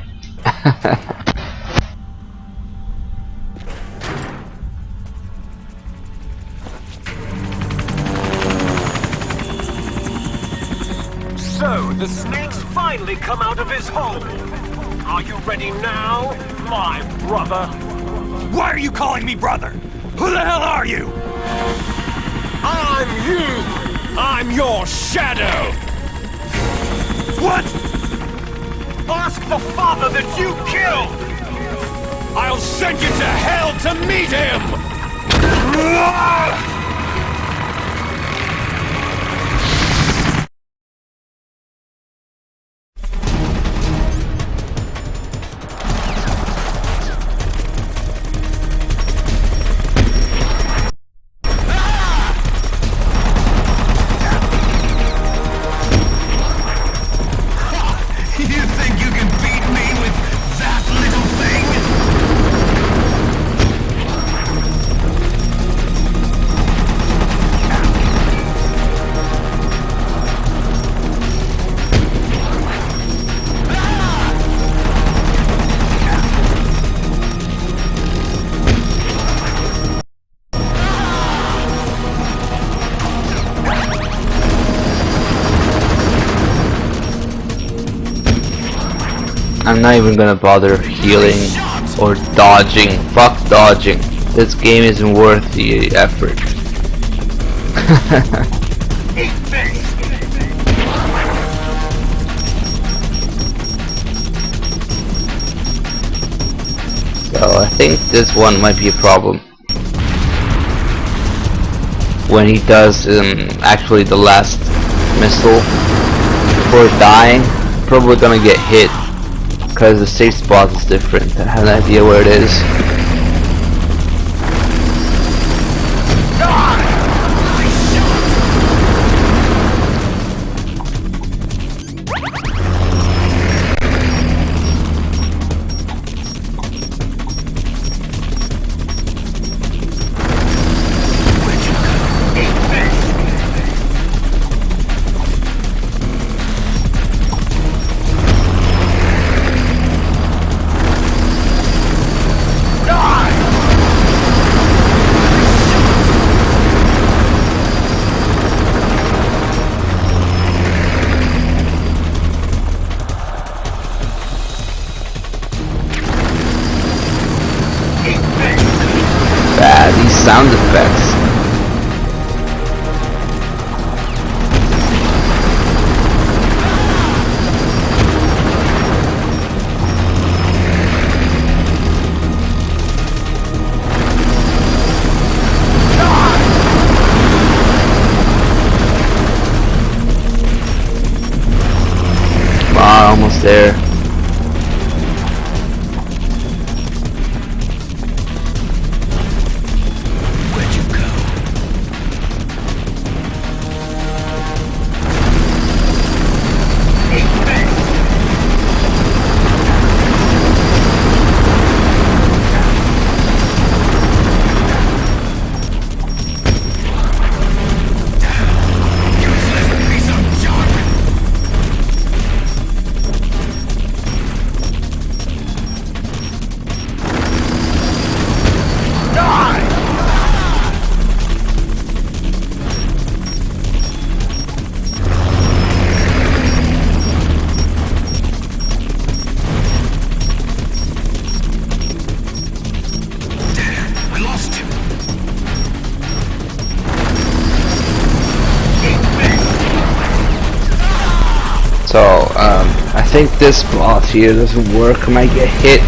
So, the snake's finally come out of his hole. Are you ready now, my brother? Why are you calling me brother? Who the hell are you? I'm you! I'm your shadow! What? Ask the father that you killed! I'll send you to hell to meet him! I'm not even gonna bother healing or dodging. Fuck dodging. This game isn't worth the effort. So I think this one might be a problem. When he does actually the last missile before dying, probably gonna get hit. Because the safe spot is different. I have an idea where it is. These sound effects. Come on, almost there. So, I think this boss here doesn't work. I might get hit.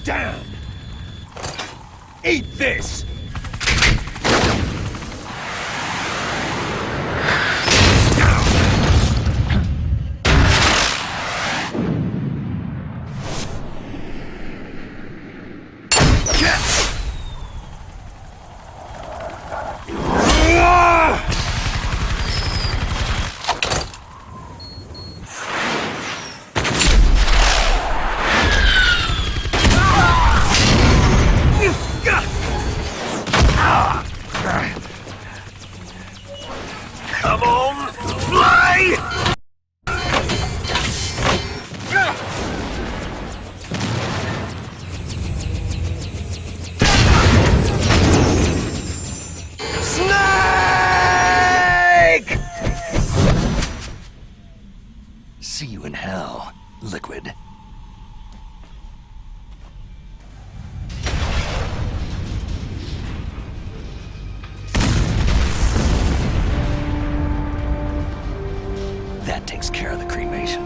Damn! Eat this! Come on, fly! Snake! See you in hell, Liquid. That takes care of the cremation.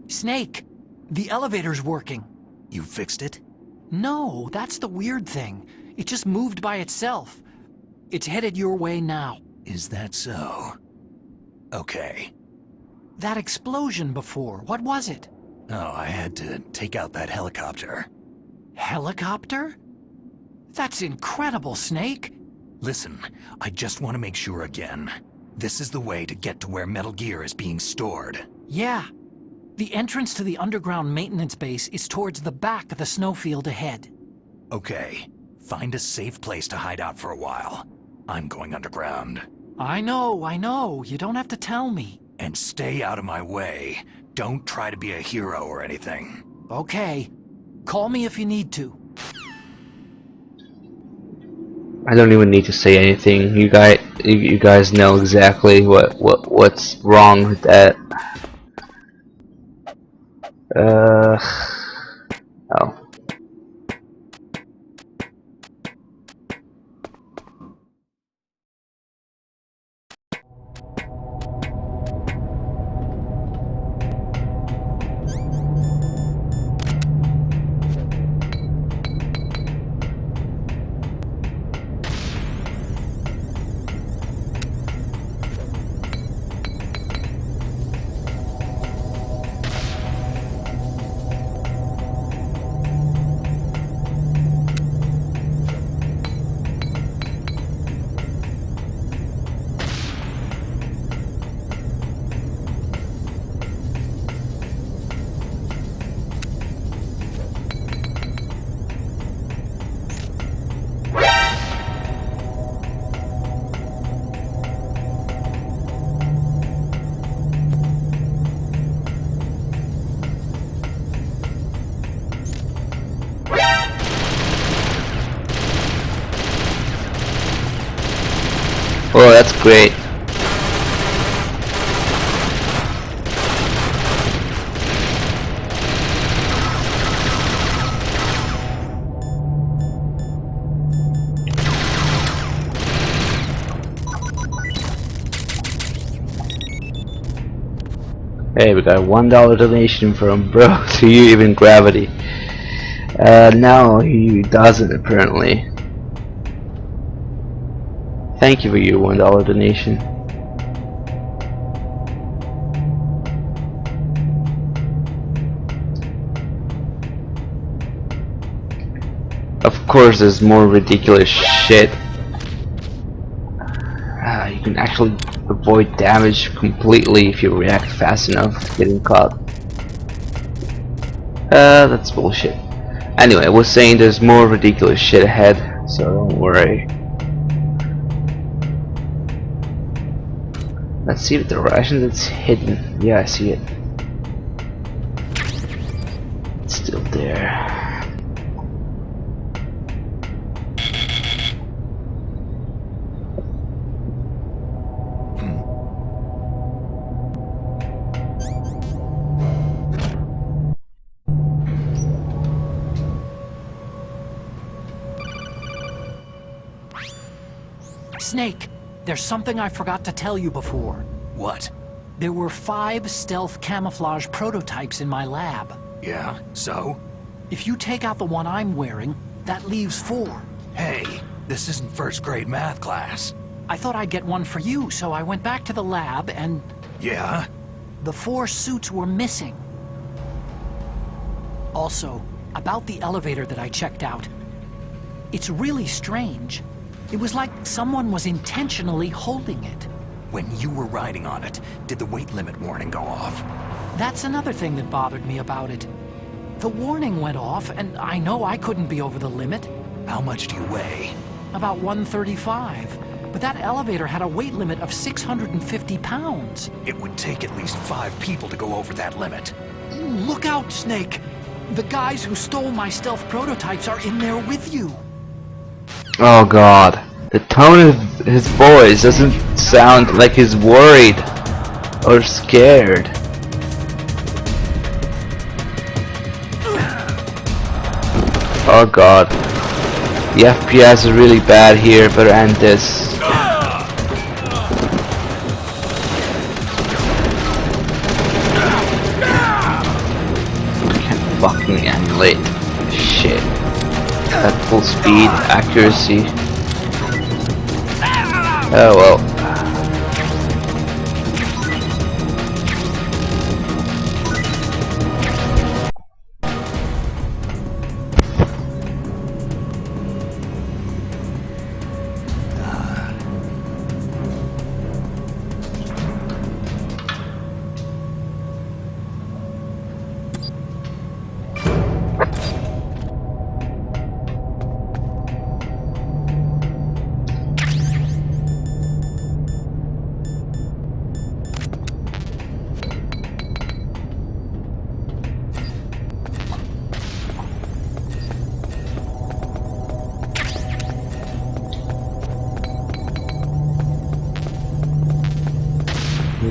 Snake, the elevator's working. You fixed it? No, that's the weird thing. It just moved by itself. It's headed your way now. Is that so? Okay. That explosion before, what was it? Oh, I had to take out that helicopter. Helicopter? That's incredible, Snake. Listen, I just want to make sure again. This is the way to get to where Metal Gear is being stored. Yeah. The entrance to the underground maintenance base is towards the back of the snowfield ahead. Okay. Find a safe place to hide out for a while. I'm going underground. I know. You don't have to tell me. And stay out of my way. Don't try to be a hero or anything. Okay. Call me if you need to. I don't even need to say anything. You guys know exactly what's wrong with that. Oh. Oh, that's great. Hey, we got a $1 donation from bro to you, even Gravity. No, he doesn't apparently. Thank you for your $1 donation. Of course, there's more ridiculous shit. You can actually avoid damage completely if you react fast enough to getting caught. That's bullshit. Anyway, I was saying there's more ridiculous shit ahead, so don't worry. Let's see if the ration that's hidden. Yeah, I see it. It's still there. Snake, There's something I forgot to tell you before. What? There were 5 stealth camouflage prototypes in my lab. Yeah, so? If you take out the one I'm wearing, that leaves 4. Hey, this isn't first grade math class. I thought I'd get one for you, so I went back to the lab and... Yeah? The 4 suits were missing. Also, about the elevator that I checked out. It's really strange. It was like someone was intentionally holding it. When you were riding on it, did the weight limit warning go off? That's another thing that bothered me about it. The warning went off, and I know I couldn't be over the limit. How much do you weigh? About 135. But that elevator had a weight limit of 650 pounds. It would take at least 5 people to go over that limit. Look out, Snake! The guys who stole my stealth prototypes are in there with you. Oh god. The tone of his voice doesn't sound like he's worried or scared. Oh god. The FPS is really bad here, better end this. Can't fucking emulate shit. At full speed, accuracy. Oh well.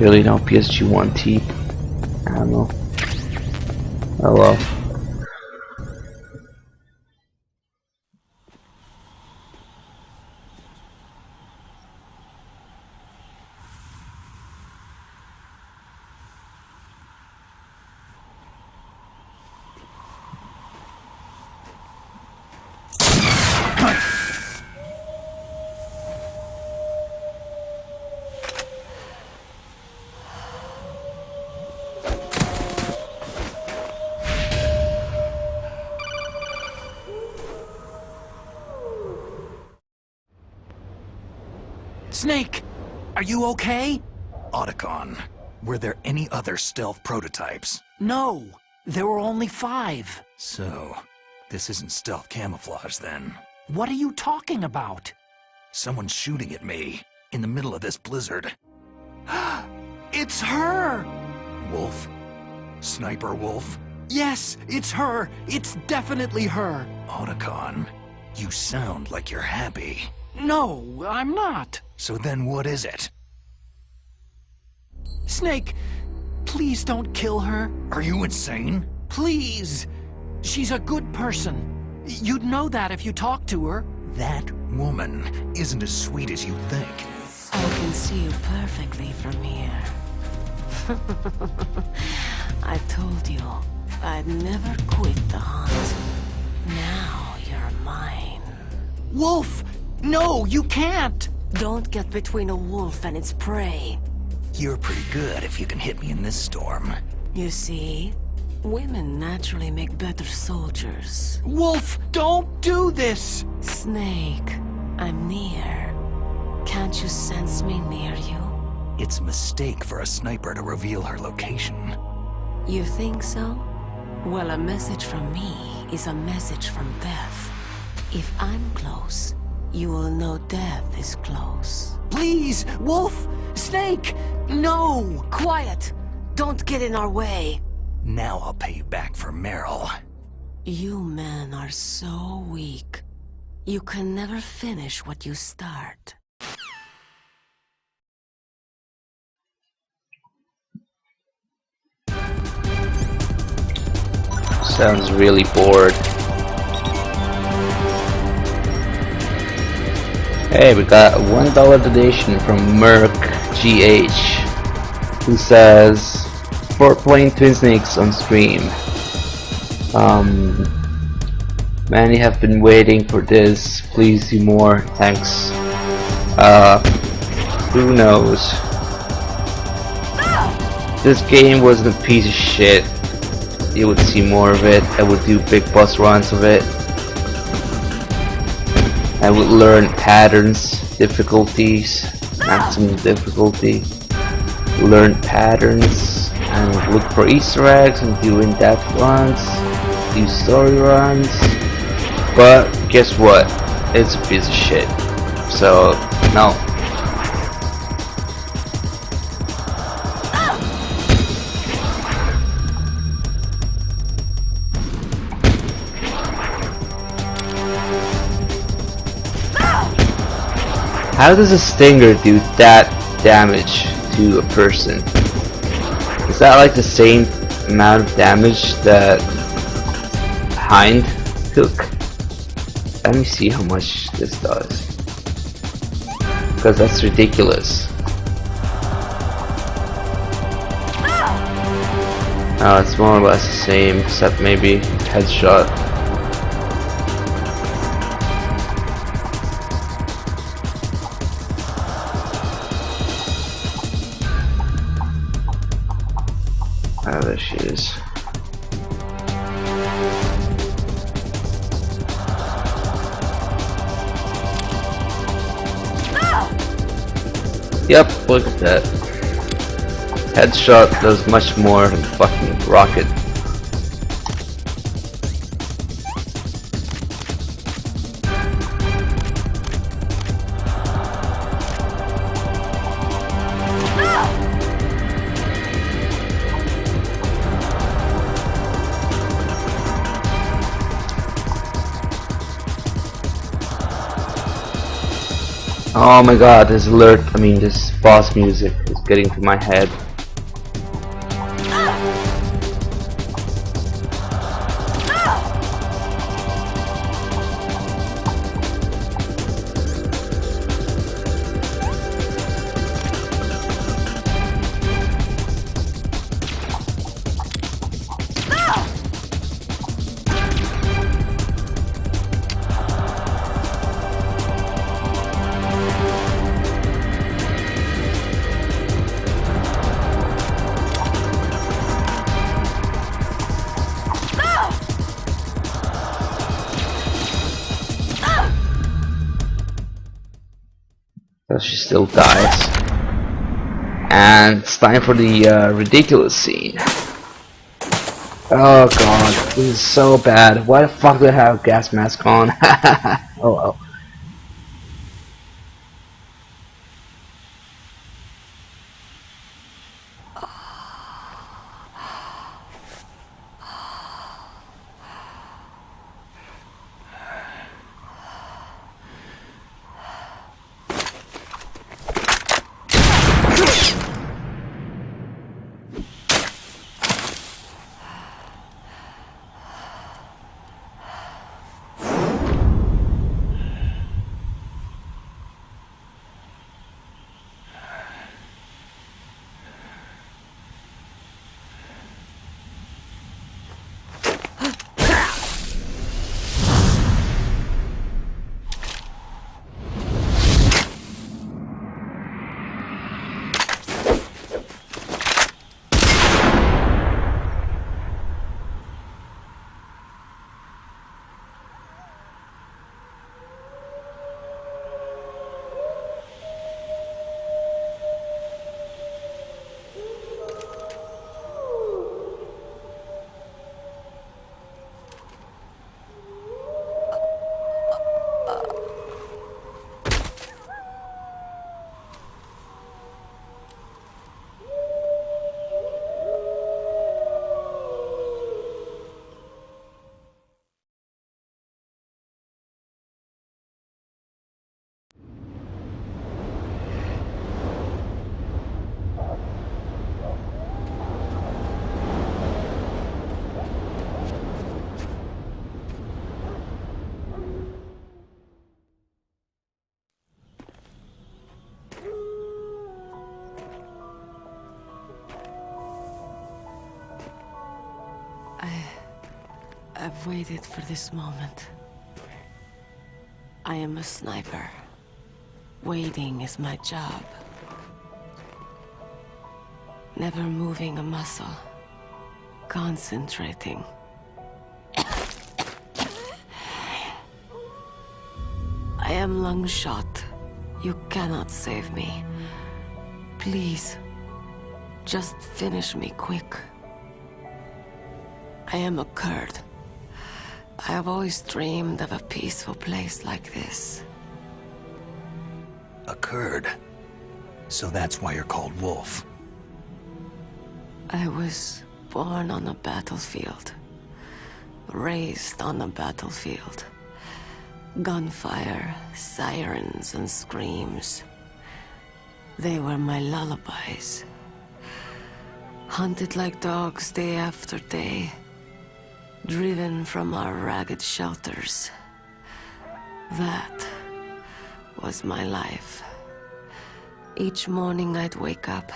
Really don't PSG-1T. I don't know. Oh well. Snake! Are you okay? Otacon, were there any other stealth prototypes? No! There were only 5. So, this isn't stealth camouflage then? What are you talking about? Someone's shooting at me, in the middle of this blizzard. It's her! Wolf? Sniper Wolf? Yes, it's her! It's definitely her! Otacon, you sound like you're happy. No, I'm not. So then what is it? Snake, please don't kill her. Are you insane? Please! She's a good person. You'd know that if you talked to her. That woman isn't as sweet as you think. I can see you perfectly from here. I told you I'd never quit the hunt. Now you're mine. Wolf! No, you can't! Don't get between a wolf and its prey. You're pretty good if you can hit me in this storm. You see, women naturally make better soldiers. Wolf, don't do this! Snake, I'm near. Can't you sense me near you? It's a mistake for a sniper to reveal her location. You think so? Well, a message from me is a message from death. If I'm close, you will know death is close. Please, Wolf! Snake! No! Quiet! Don't get in our way! Now I'll pay you back for Meryl. You men are so weak. You can never finish what you start. Sounds really bored. Hey, we got a $1 donation from Merc GH, who says, for playing Twin Snakes on stream. Many have been waiting for this. Please do more. Thanks. Who knows? This game wasn't a piece of shit. You would see more of it. I would do big boss runs of it. I would learn patterns, difficulties, maximum difficulty. Learn patterns and look for Easter eggs and do in-depth runs, do story runs. But guess what? It's a piece of shit. So no. How does a stinger do that damage to a person? Is that like the same amount of damage that Hind took? Let me see how much this does, because that's ridiculous. Oh, it's more or less the same, except maybe headshot. Oh, there she is. Yep, look at that. Headshot does much more than fucking rocket. Oh my god, this boss music is getting to my head. So she still dies. And it's time for the ridiculous scene. Oh god, this is so bad. Why the fuck do I have a gas mask on? Oh well. I've waited for this moment. I am a sniper. Waiting is my job. Never moving a muscle. Concentrating. I am long shot. You cannot save me. Please, just finish me quick. I am a Kurd. I have always dreamed of a peaceful place like this. A Kurd? So that's why you're called Wolf. I was born on a battlefield. Raised on a battlefield. Gunfire, sirens, and screams. They were my lullabies. Hunted like dogs day after day. Driven from our ragged shelters. That was my life. Each morning I'd wake up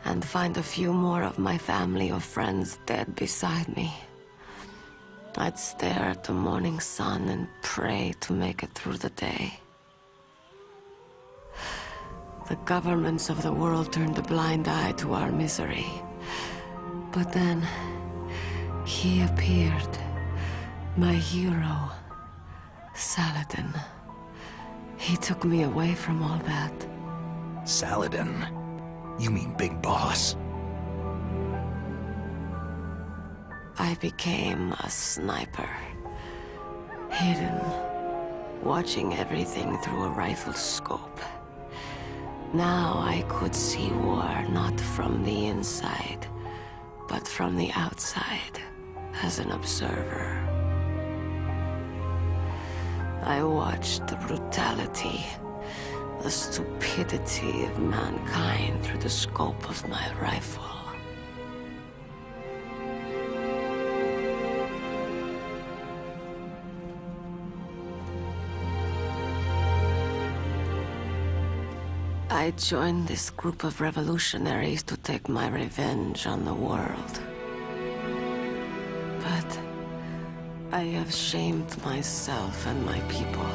and find a few more of my family or friends dead beside me. I'd stare at the morning sun and pray to make it through the day. The governments of the world turned a blind eye to our misery. But then, he appeared. My hero, Saladin. He took me away from all that. Saladin? You mean Big Boss? I became a sniper. Hidden, watching everything through a rifle's scope. Now I could see war not from the inside, but from the outside, as an observer. I watched the brutality, the stupidity of mankind through the scope of my rifle. I joined this group of revolutionaries to take my revenge on the world. But I have shamed myself and my people.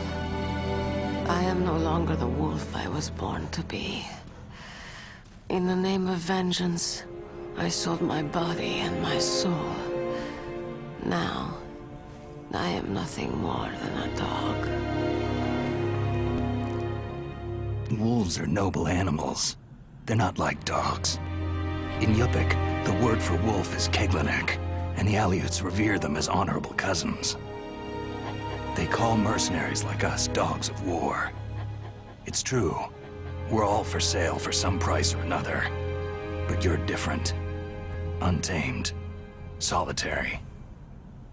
I am no longer the wolf I was born to be. In the name of vengeance, I sold my body and my soul. Now, I am nothing more than a dog. Wolves are noble animals. They're not like dogs. In Yupik, the word for wolf is Keglanek, and the Aleuts revere them as honorable cousins. They call mercenaries like us dogs of war. It's true. We're all for sale for some price or another. But you're different. Untamed. Solitary.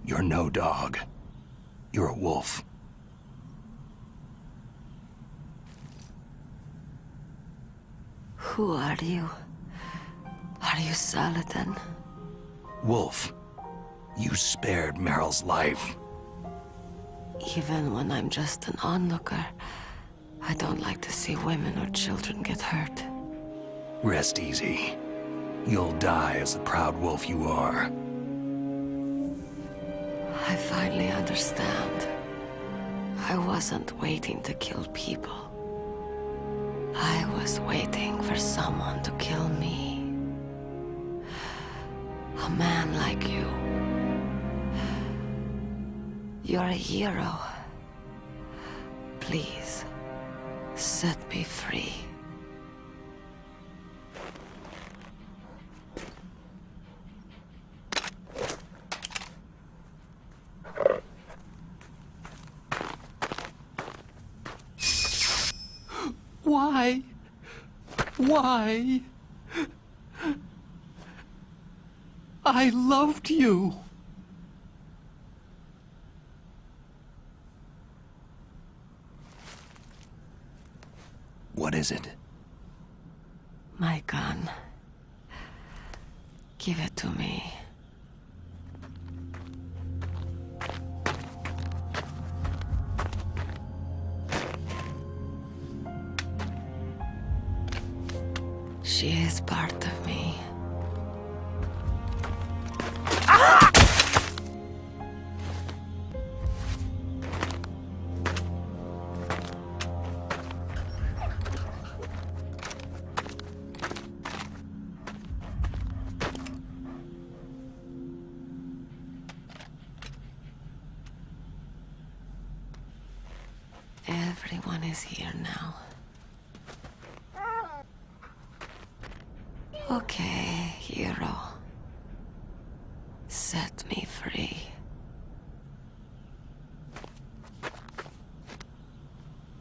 You're no dog. You're a wolf. Who are you? Are you Saladin? Wolf. You spared Meryl's life. Even when I'm just an onlooker, I don't like to see women or children get hurt. Rest easy. You'll die as the proud wolf you are. I finally understand. I wasn't waiting to kill people. I was waiting for someone to kill me. A man like you. You're a hero. Please, set me free. Why? Why? I loved you. What is it? My gun. Give it to me. She is part of me. Everyone is here now. Okay, hero. Set me free.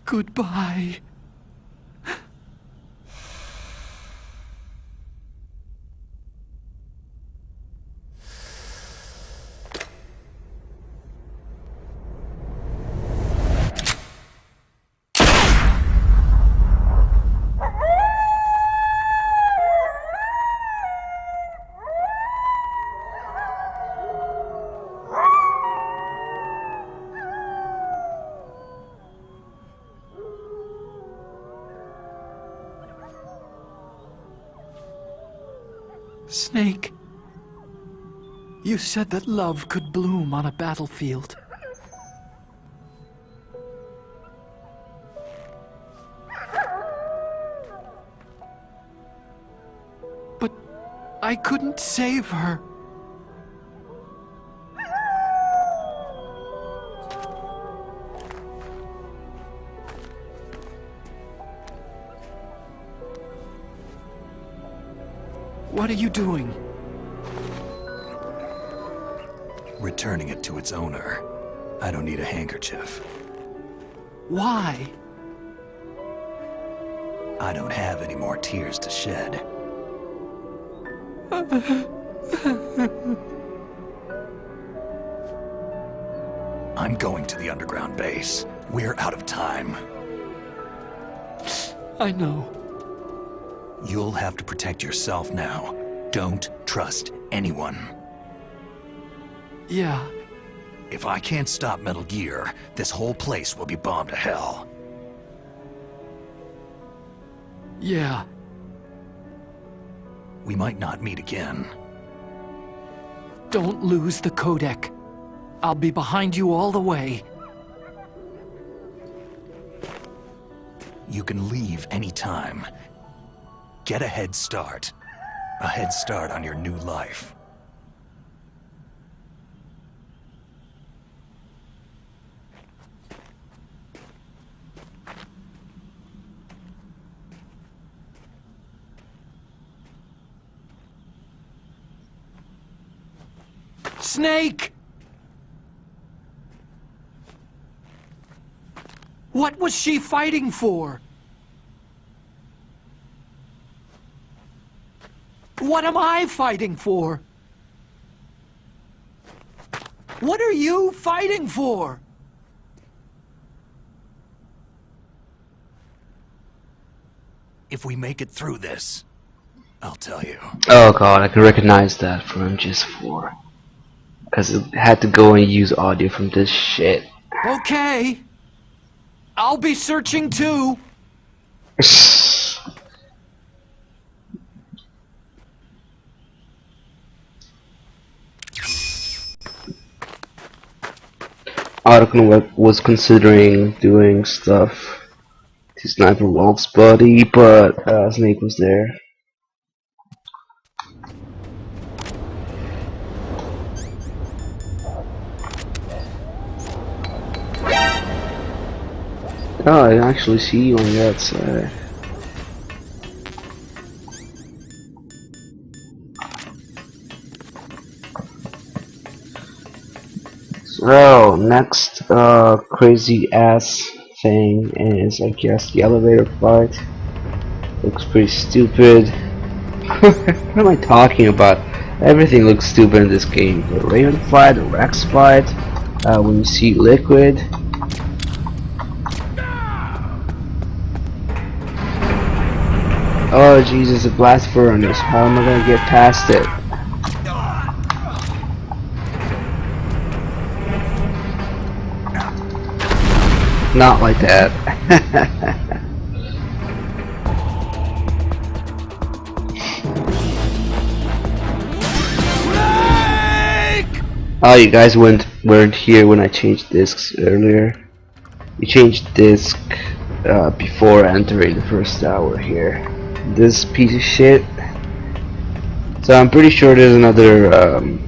Goodbye. Snake, you said that love could bloom on a battlefield. But I couldn't save her. What are you doing? Returning it to its owner. I don't need a handkerchief. Why? I don't have any more tears to shed. I'm going to the underground base. We're out of time. I know. You'll have to protect yourself now. Don't trust anyone. Yeah. If I can't stop Metal Gear, this whole place will be bombed to hell. Yeah. We might not meet again. Don't lose the codec. I'll be behind you all the way. You can leave anytime. Get a head start. A head start on your new life. Snake! What was she fighting for? What am I fighting for? What are you fighting for? If we make it through this, I'll tell you. Oh god, I can recognize that from MGS4. Because it had to go and use audio from this shit. Okay. I'll be searching too. Arkin was considering doing stuff to Sniper Walt's body, but Snake was there. Oh, I actually see you on the outside. So, next crazy ass thing is, I guess, the elevator fight. Looks pretty stupid. What am I talking about? Everything looks stupid in this game. The Raven fight, the Rex fight, when you see Liquid. Oh Jesus, a blast furnace. How am I gonna get past it? Not like that. Oh, you guys weren't here when I changed discs earlier. We changed disc before entering the first hour here. This piece of shit. So I'm pretty sure there's another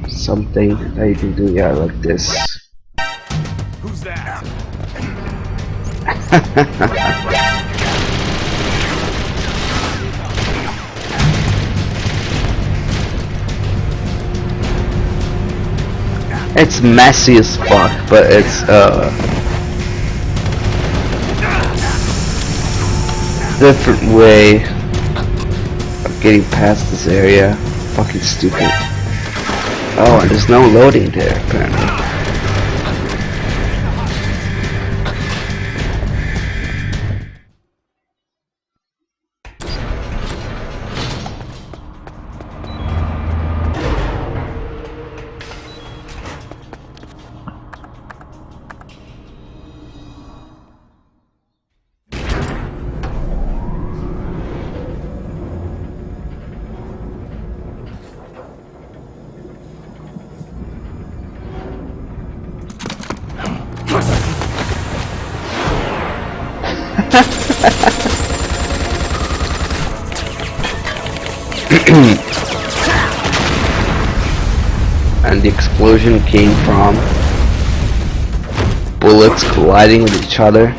something that you can do, yeah, like this. Who's that? It's messy as fuck, but it's different way of getting past this area. Fucking stupid. Oh, and there's no loading there apparently. And the explosion came from bullets colliding with each other.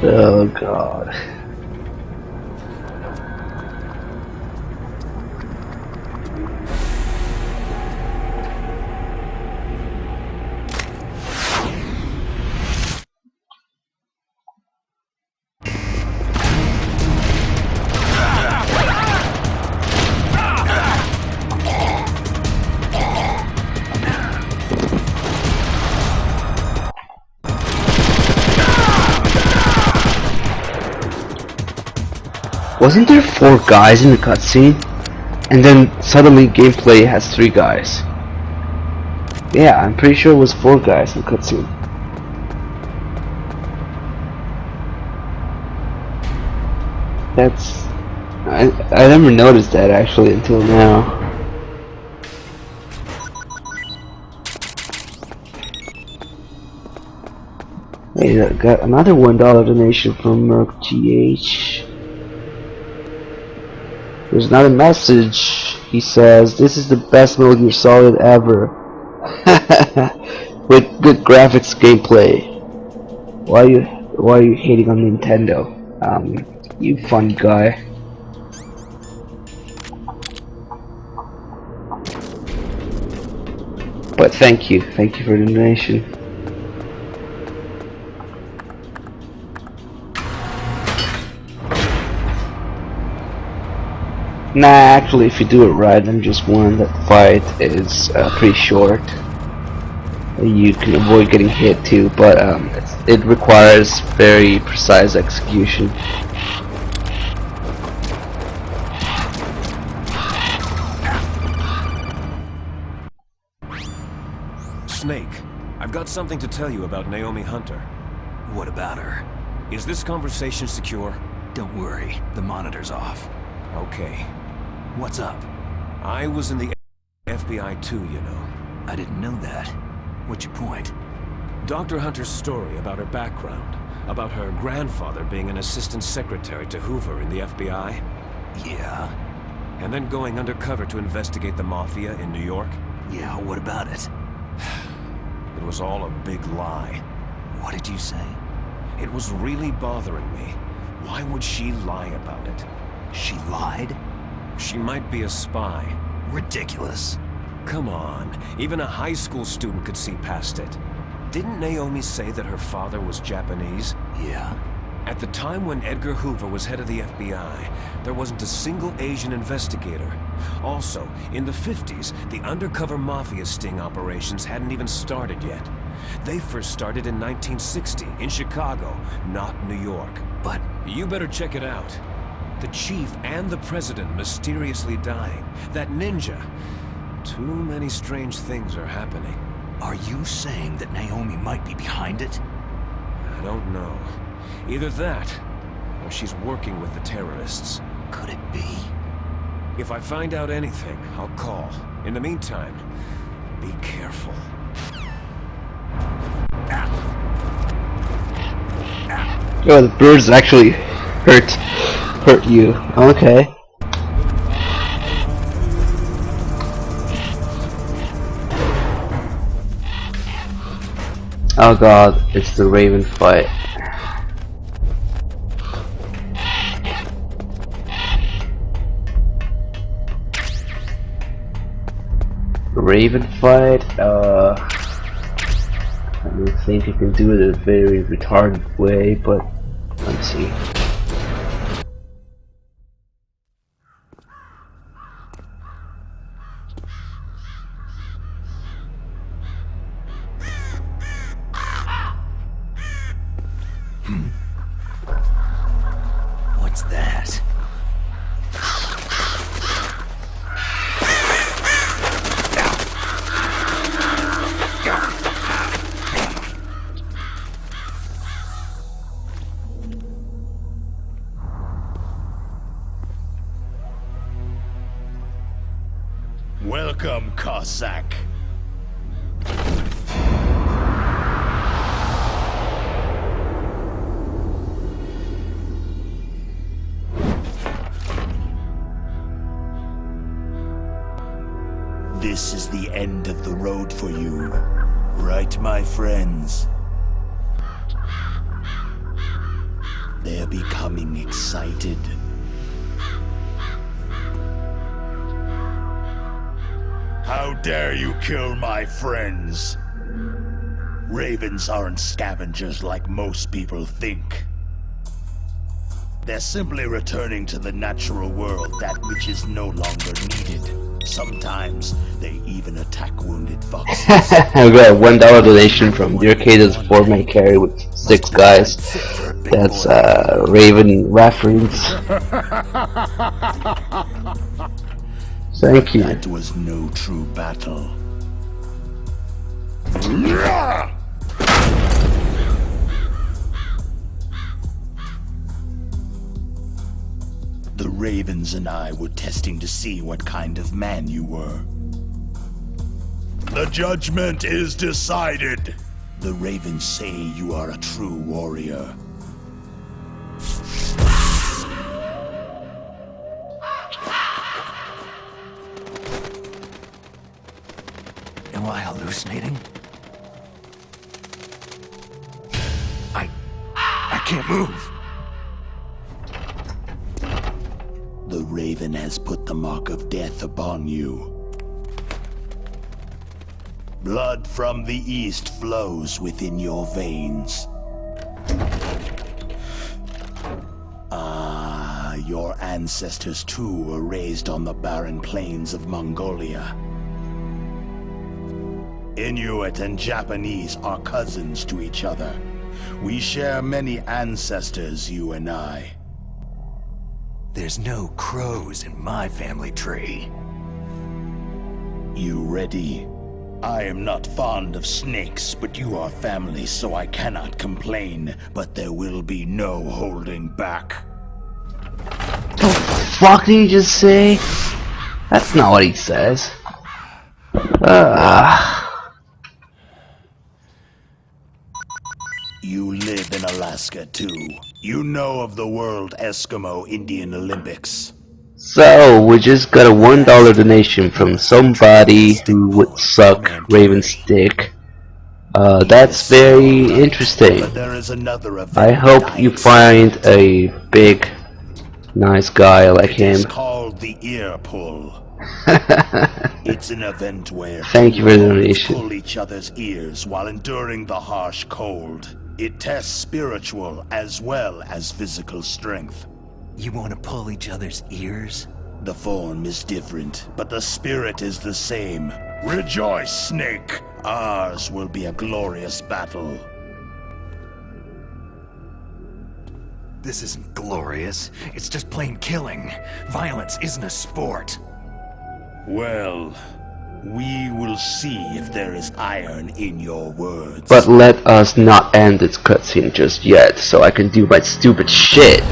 Oh god. Wasn't there 4 guys in the cutscene? And then suddenly gameplay has 3 guys. Yeah, I'm pretty sure it was 4 guys in the cutscene. That's... I never noticed that actually until now. Hey, I got another $1 donation from Merc GH. There's another message. He says, "This is the best Metal Gear Solid ever." With good graphics, gameplay. Why are you hating on Nintendo? You fun guy. But thank you for the donation. Nah, actually, if you do it right and just one, that fight is pretty short. You can avoid getting hit too, but it requires very precise execution. Snake, I've got something to tell you about Naomi Hunter. What about her? Is this conversation secure? Don't worry, the monitor's off. Okay. What's up? I was in the FBI too, you know. I didn't know that. What's your point? Dr. Hunter's story about her background, about her grandfather being an assistant secretary to Hoover in the FBI. Yeah? And then going undercover to investigate the Mafia in New York. Yeah, what about it? It was all a big lie. What did you say? It was really bothering me. Why would she lie about it? She lied? She might be a spy. Ridiculous. Come on, even a high school student could see past it. Didn't Naomi say that her father was Japanese? Yeah. At the time when Edgar Hoover was head of the FBI, there wasn't a single Asian investigator. Also, in the 50s, the undercover mafia sting operations hadn't even started yet. They first started in 1960, in Chicago, not New York. But you better check it out. The chief and the president mysteriously dying. That ninja. Too many strange things are happening. Are you saying that Naomi might be behind it? I don't know. Either that, or she's working with the terrorists. Could it be? If I find out anything, I'll call. In the meantime, be careful. Oh, the birds actually hurt you. Okay. Oh god, it's the Raven fight. Raven fight, I don't think you can do it in a very retarded way, but let's see. What's that? Welcome, Cossack. This is the end of the road for you, right, my friends? They're becoming excited. How dare you kill my friends? Ravens aren't scavengers like most people think. They're simply returning to the natural world that which is no longer needed. Sometimes they even attack wounded foxes. I got a $1 donation from deearekay's 4-man carry with 6 guys. That's Raven reference. Thank you. That was no true battle. The Ravens and I were testing to see what kind of man you were. The judgment is decided. The Ravens say you are a true warrior. Am I hallucinating? I can't move. The Raven has put the mark of death upon you. Blood from the east flows within your veins. Ah, your ancestors too were raised on the barren plains of Mongolia. Inuit and Japanese are cousins to each other. We share many ancestors, you and I. There's no crows in my family tree. You ready? I am not fond of snakes, but you are family, so I cannot complain. But there will be no holding back. The fuck did he just say? That's not what he says. You live in Alaska too. You know of the World Eskimo Indian Olympics. So, we just got a $1 donation from somebody who would suck Raven's dick. That's very interesting. But there is another event. I hope you find a big, nice guy like him. It's called the ear pull. It's an event where Thank you for the donation. pull each other's ears while enduring the harsh cold. It tests spiritual as well as physical strength. You want to pull each other's ears? The form is different, but the spirit is the same. Rejoice, Snake! Ours will be a glorious battle. This isn't glorious. It's just plain killing. Violence isn't a sport. Well, we will see if there is iron in your words. But let us not end this cutscene just yet, so I can do my stupid shit.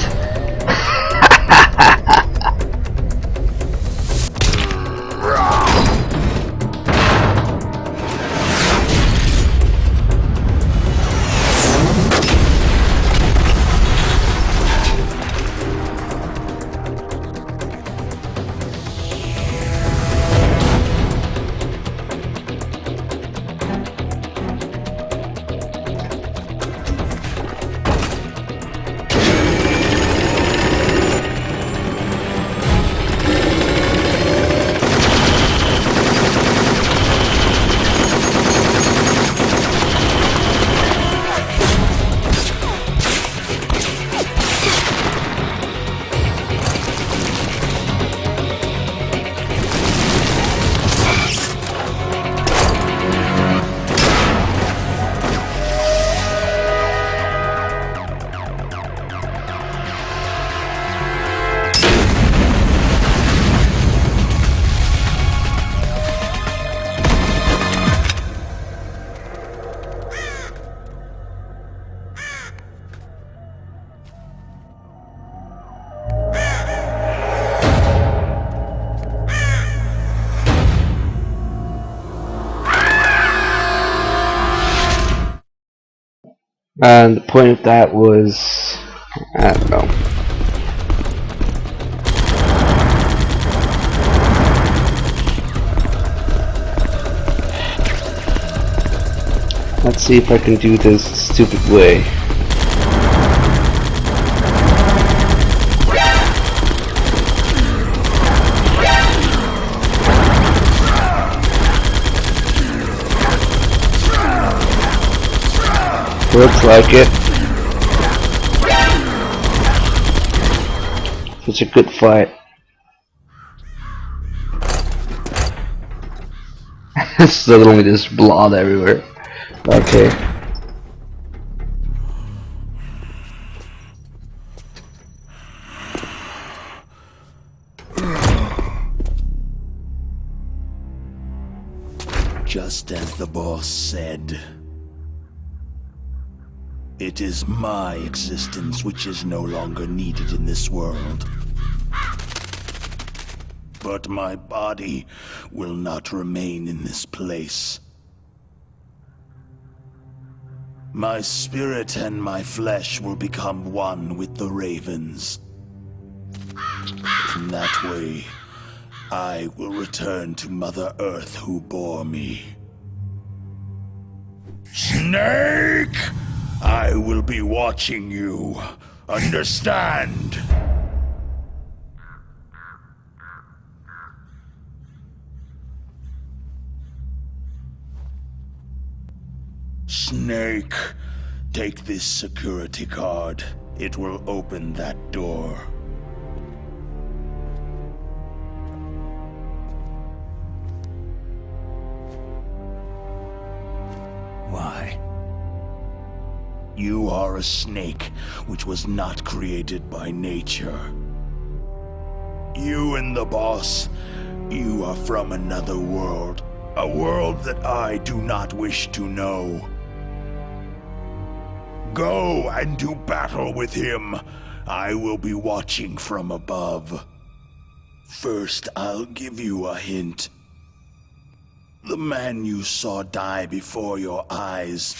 And the point of that was, I don't know. Let's see if I can do this stupid way. Looks like it. Such a good fight. Suddenly there's blood everywhere. Okay. Just as the boss said, it is my existence which is no longer needed in this world. But my body will not remain in this place. My spirit and my flesh will become one with the ravens. In that way, I will return to Mother Earth who bore me. Snake! I will be watching you. Understand? Snake, take this security card. It will open that door. Why? You are a snake, which was not created by nature. You and the boss, you are from another world. A world that I do not wish to know. Go and do battle with him. I will be watching from above. First, I'll give you a hint. The man you saw die before your eyes.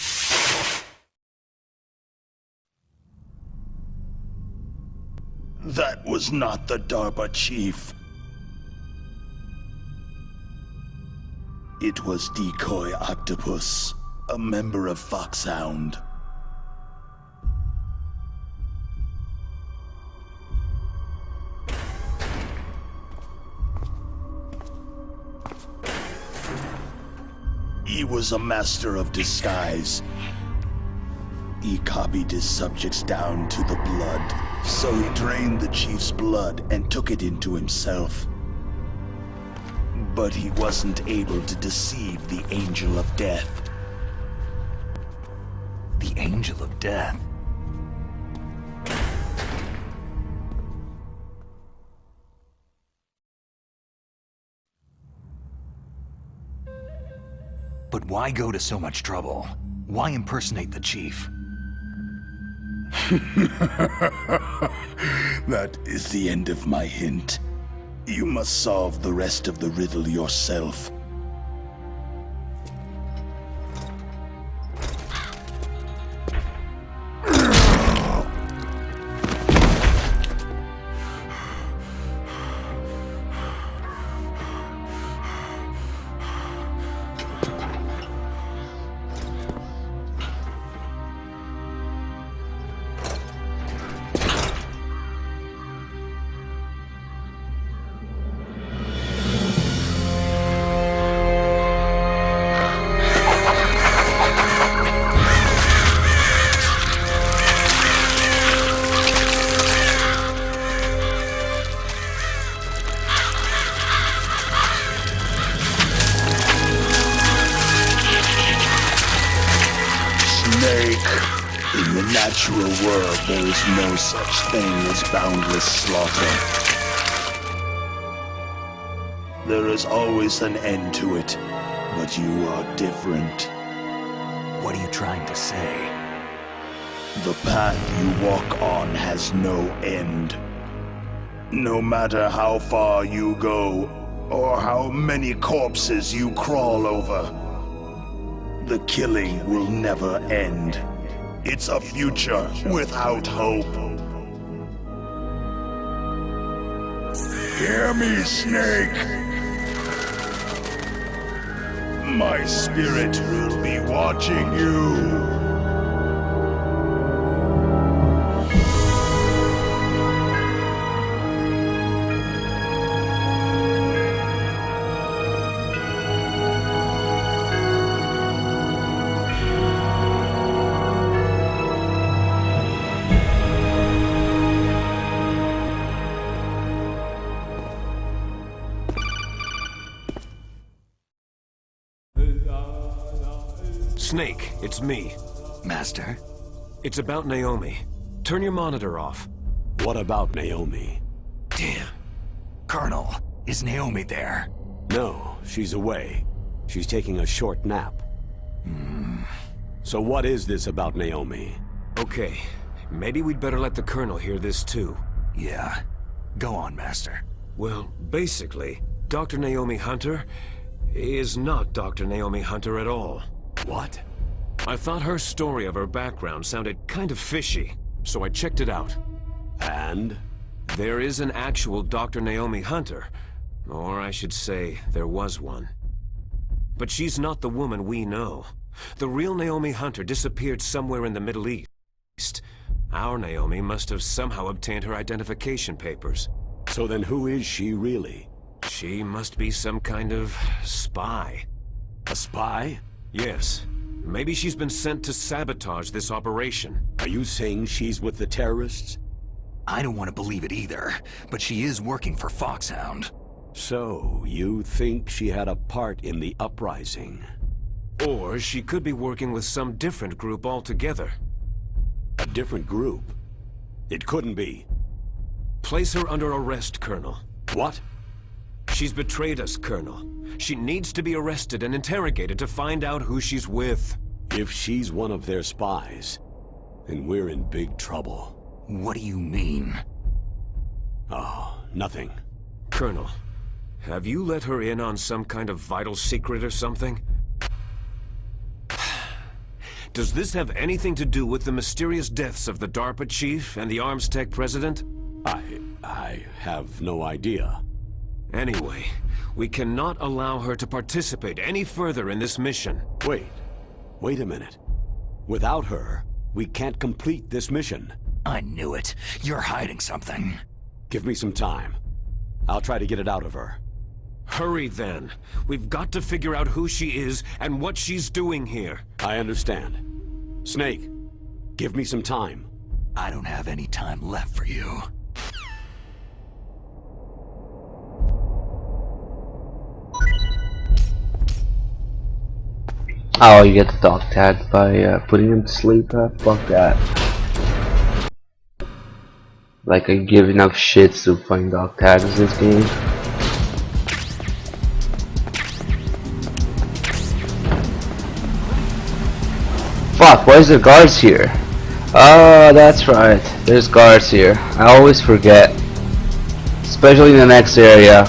That was not the DARPA chief. It was Decoy Octopus, a member of Foxhound. He was a master of disguise. He copied his subjects down to the blood, so he drained the chief's blood and took it into himself. But he wasn't able to deceive the Angel of Death. The Angel of Death? But why go to so much trouble? Why impersonate the chief? That is the end of my hint. You must solve the rest of the riddle yourself. In the natural world, there is no such thing as boundless slaughter. There is always an end to it, but you are different. What are you trying to say? The path you walk on has no end. No matter how far you go, or how many corpses you crawl over, the killing will never end. It's a future without hope. Hear me, Snake. My spirit will be watching you. Snake, it's me. Master? It's about Naomi. Turn your monitor off. What about Naomi? Damn. Colonel, is Naomi there? No, she's away. She's taking a short nap. So what is this about Naomi? Okay, maybe we'd better let the Colonel hear this too. Yeah. Go on, Master. Well, basically, Dr. Naomi Hunter is not Dr. Naomi Hunter at all. What? I thought her story of her background sounded kind of fishy, so I checked it out. And? There is an actual Dr. Naomi Hunter, or I should say, there was one. But she's not the woman we know. The real Naomi Hunter disappeared somewhere in the Middle East. Our Naomi must have somehow obtained her identification papers. So then who is she really? She must be some kind of spy. A spy? Yes. Maybe she's been sent to sabotage this operation. Are you saying she's with the terrorists? I don't want to believe it either, but she is working for Foxhound. So, you think she had a part in the uprising? Or she could be working with some different group altogether. A different group? It couldn't be. Place her under arrest, Colonel. What? She's betrayed us, Colonel. She needs to be arrested and interrogated to find out who she's with. If she's one of their spies, then we're in big trouble. What do you mean? Oh, nothing. Colonel, have you let her in on some kind of vital secret or something? Does this have anything to do with the mysterious deaths of the DARPA chief and the arms tech president? I have no idea. Anyway, we cannot allow her to participate any further in this mission. Wait a minute. Without her, we can't complete this mission. I knew it. You're hiding something. Give me some time. I'll try to get it out of her. Hurry then. We've got to figure out who she is and what she's doing here. I understand. Snake, give me some time. I don't have any time left for you. Oh, you get the dog tagged by putting him to sleep? Fuck that. Like, I give enough shits to playing dog tags in this game. Fuck, why is there guards here? Oh, that's right. There's guards here. I always forget. Especially in the next area.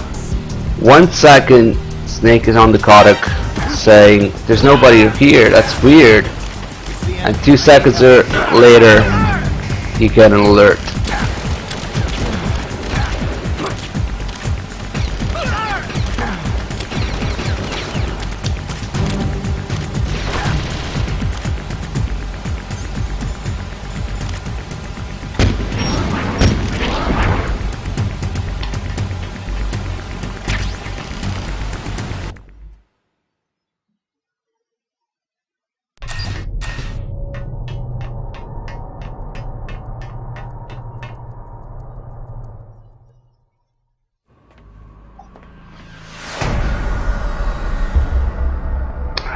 1 second, Snake is on the Kodak saying, there's nobody here, that's weird. And 2 seconds later, you get an alert.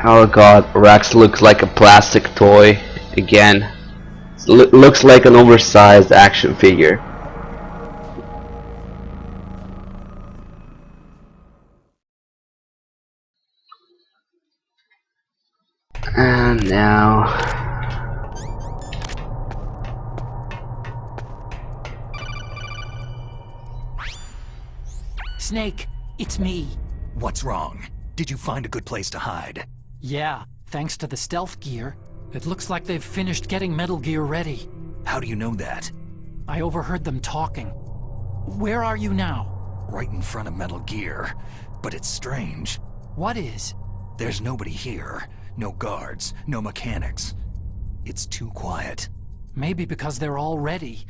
Oh god, Rex looks like a plastic toy again. Looks like an oversized action figure. And now... Snake, it's me. What's wrong? Did you find a good place to hide? Yeah, thanks to the stealth gear. It looks like they've finished getting Metal Gear ready. How do you know that? I overheard them talking. Where are you now? Right in front of Metal Gear. But it's strange. What is? There's nobody here. No guards, no mechanics. It's too quiet. Maybe because they're all ready.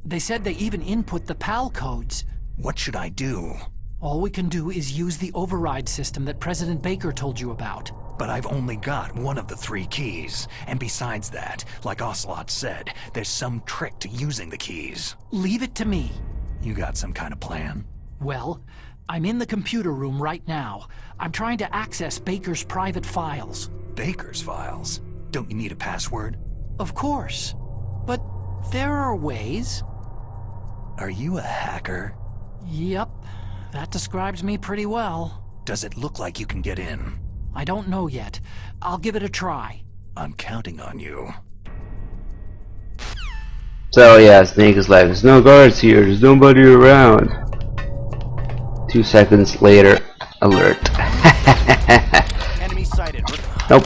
They said they even input the PAL codes. What should I do? All we can do is use the override system that President Baker told you about. But I've only got one of the 3 keys. And besides that, like Ocelot said, there's some trick to using the keys. Leave it to me. You got some kind of plan? Well, I'm in the computer room right now. I'm trying to access Baker's private files. Baker's files? Don't you need a password? Of course. But there are ways. Are you a hacker? Yep. That describes me pretty well. Does it look like you can get in? I don't know yet. I'll give it a try. I'm counting on you. So yeah, Snake is like, there's no guards here, there's nobody around. 2 seconds later, alert. Enemy sighted. Nope.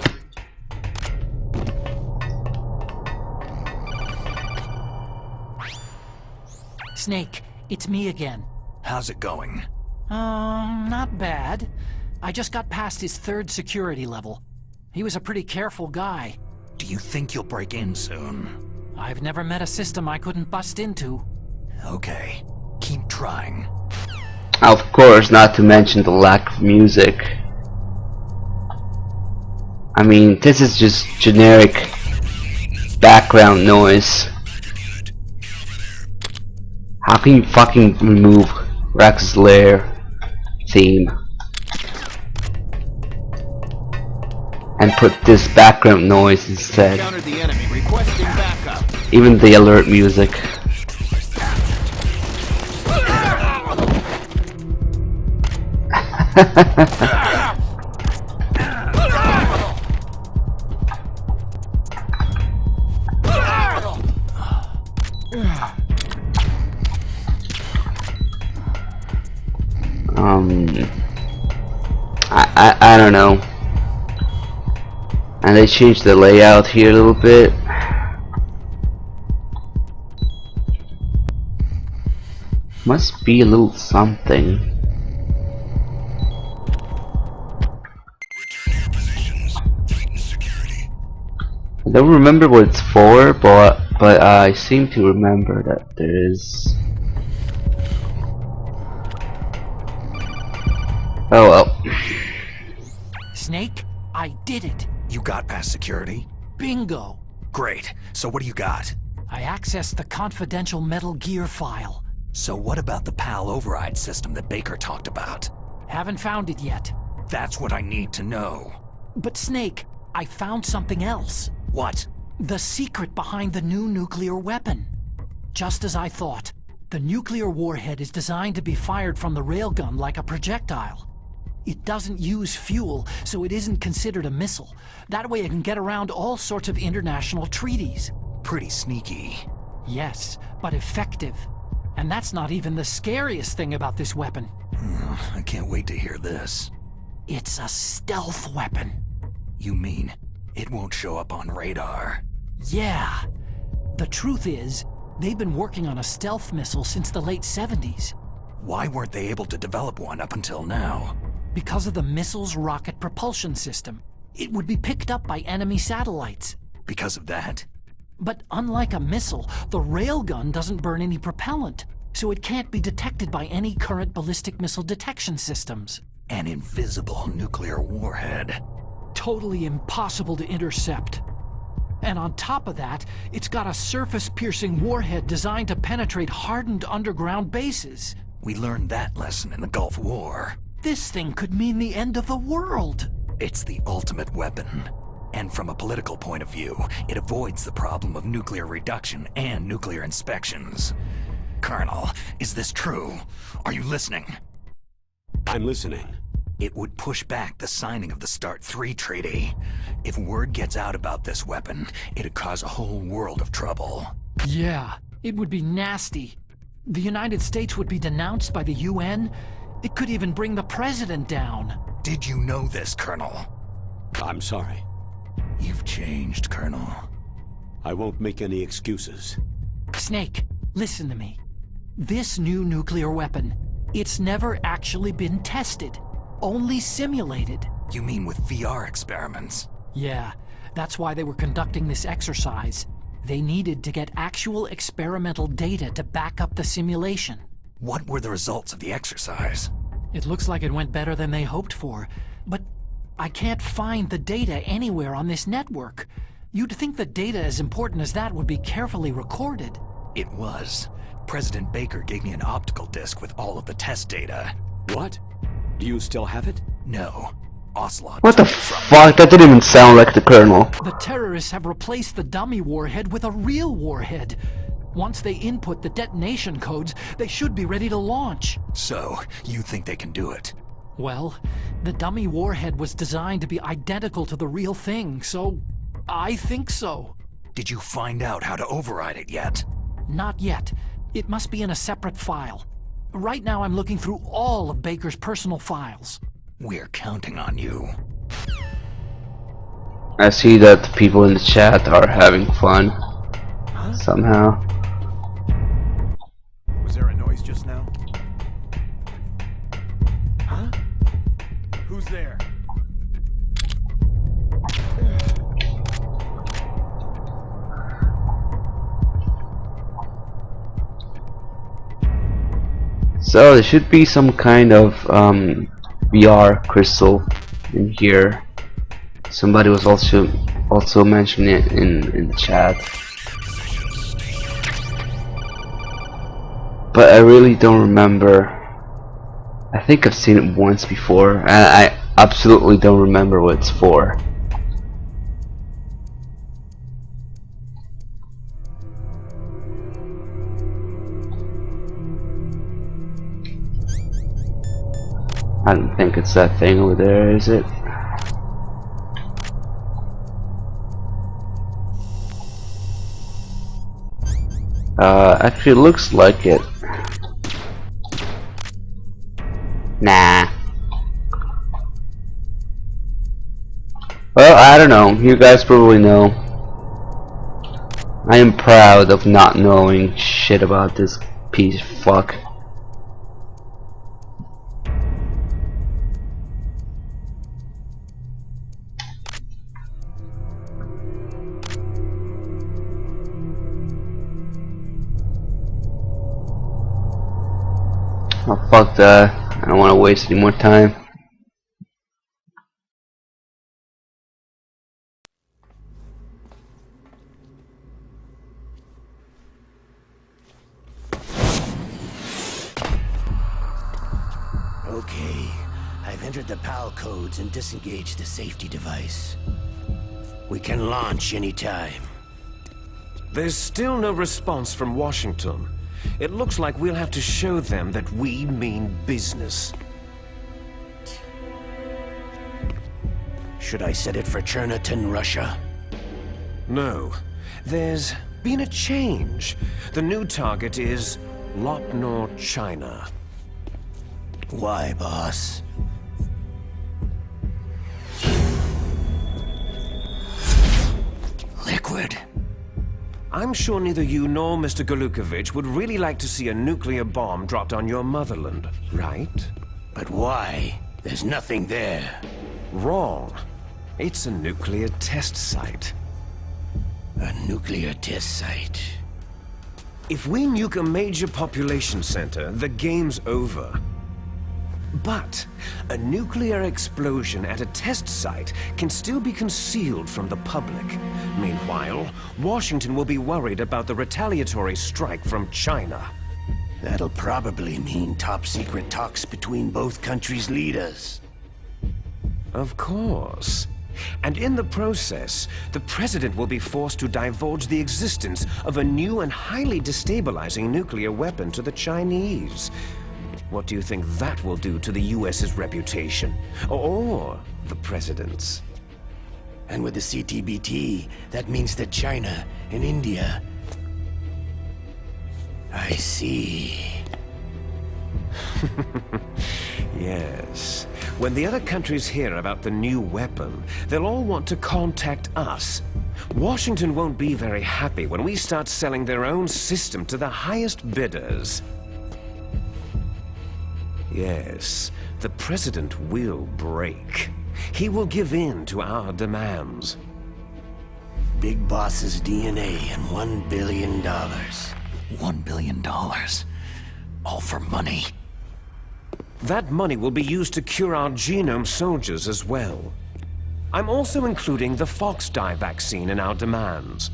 Snake, it's me again. How's it going? Not bad. I just got past his 3rd security level. He was a pretty careful guy. Do you think you'll break in soon? I've never met a system I couldn't bust into. Okay, keep trying. Of course, not to mention the lack of music. I mean, this is just generic background noise. How can you fucking remove Rex's Lair theme and put this background noise instead? Encountered the enemy. Requesting backup. Even the alert music. I don't know. And they changed the layout here a little bit. Must be a little something. I don't remember what it's for, but I seem to remember that there is. Oh well. Snake, I did it. You got past security? Bingo. Great. So what do you got? I accessed the confidential Metal Gear file. So what about the PAL override system that Baker talked about? Haven't found it yet. That's what I need to know. But Snake, I found something else. What? The secret behind the new nuclear weapon. Just as I thought, the nuclear warhead is designed to be fired from the railgun like a projectile. It doesn't use fuel, so it isn't considered a missile. That way it can get around all sorts of international treaties. Pretty sneaky. Yes, but effective. And that's not even the scariest thing about this weapon. I can't wait to hear this. It's a stealth weapon. You mean it won't show up on radar? Yeah. The truth is, they've been working on a stealth missile since the late 70s. Why weren't they able to develop one up until now? Because of the missile's rocket propulsion system. It would be picked up by enemy satellites. Because of that? But unlike a missile, the railgun doesn't burn any propellant, so it can't be detected by any current ballistic missile detection systems. An invisible nuclear warhead. Totally impossible to intercept. And on top of that, it's got a surface-piercing warhead designed to penetrate hardened underground bases. We learned that lesson in the Gulf War. This thing could mean the end of the world. It's the ultimate weapon. And from a political point of view, it avoids the problem of nuclear reduction and nuclear inspections. Colonel, is this true? Are you listening? I'm listening. It would push back the signing of the START 3 treaty. If word gets out about this weapon, it'd cause a whole world of trouble. Yeah, it would be nasty. The United States would be denounced by the UN. It could even bring the president down. Did you know this, Colonel? I'm sorry. You've changed. changed, Colonel. I won't make any excuses. Snake, listen to me. This new nuclear weapon, it's never actually been tested. Only simulated. You mean with VR experiments? Yeah, that's why they were conducting this exercise. They needed to get actual experimental data to back up the simulation. What were the results of the exercise? It looks like it went better than they hoped for, but I can't find the data anywhere on this network. You'd think the data as important as that would be carefully recorded. It was. President Baker gave me an optical disc with all of the test data. What? Do you still have it? No. Ocelot. What the fuck? That didn't even sound like the Colonel. The terrorists have replaced the dummy warhead with a real warhead. Once they input the detonation codes, they should be ready to launch. So, you think they can do it? Well, the dummy warhead was designed to be identical to the real thing, so I think so. Did you find out how to override it yet? Not yet. It must be in a separate file. Right now I'm looking through all of Baker's personal files. We're counting on you. I see that the people in the chat are having fun. Somehow. Was there a noise just now? Huh? Who's there? So there should be some kind of VR crystal in here. Somebody was also mentioning it in the chat. But I really don't remember. I think I've seen it once before, and I absolutely don't remember what it's for. I don't think it's that thing over there, is it? Actually looks like it. Nah. Well, I don't know. You guys probably know. I am proud of not knowing shit about this piece of fuck. Oh, fuck that. I don't want to waste any more time. Okay, I've entered the PAL codes and disengaged the safety device. We can launch anytime. There's still no response from Washington. It looks like we'll have to show them that we mean business. Should I set it for Chernihiv, Russia? No. There's been a change. The new target is Lopnor, China. Why, boss? Liquid. I'm sure neither you nor Mr. Golukovich would really like to see a nuclear bomb dropped on your motherland, right? But why? There's nothing there. Wrong. It's a nuclear test site. A nuclear test site? If we nuke a major population center, the game's over. But a nuclear explosion at a test site can still be concealed from the public. Meanwhile, Washington will be worried about the retaliatory strike from China. That'll probably mean top-secret talks between both countries' leaders. Of course. And in the process, the president will be forced to divulge the existence of a new and highly destabilizing nuclear weapon to the Chinese. What do you think that will do to the US's reputation? Or the president's? And with the CTBT, that means that China and India... I see. Yes. When the other countries hear about the new weapon, they'll all want to contact us. Washington won't be very happy when we start selling their own system to the highest bidders. Yes, the President will break. He will give in to our demands. Big Boss's DNA and $1 billion. $1 billion. All for money. That money will be used to cure our genome soldiers as well. I'm also including the Fox dye vaccine in our demands.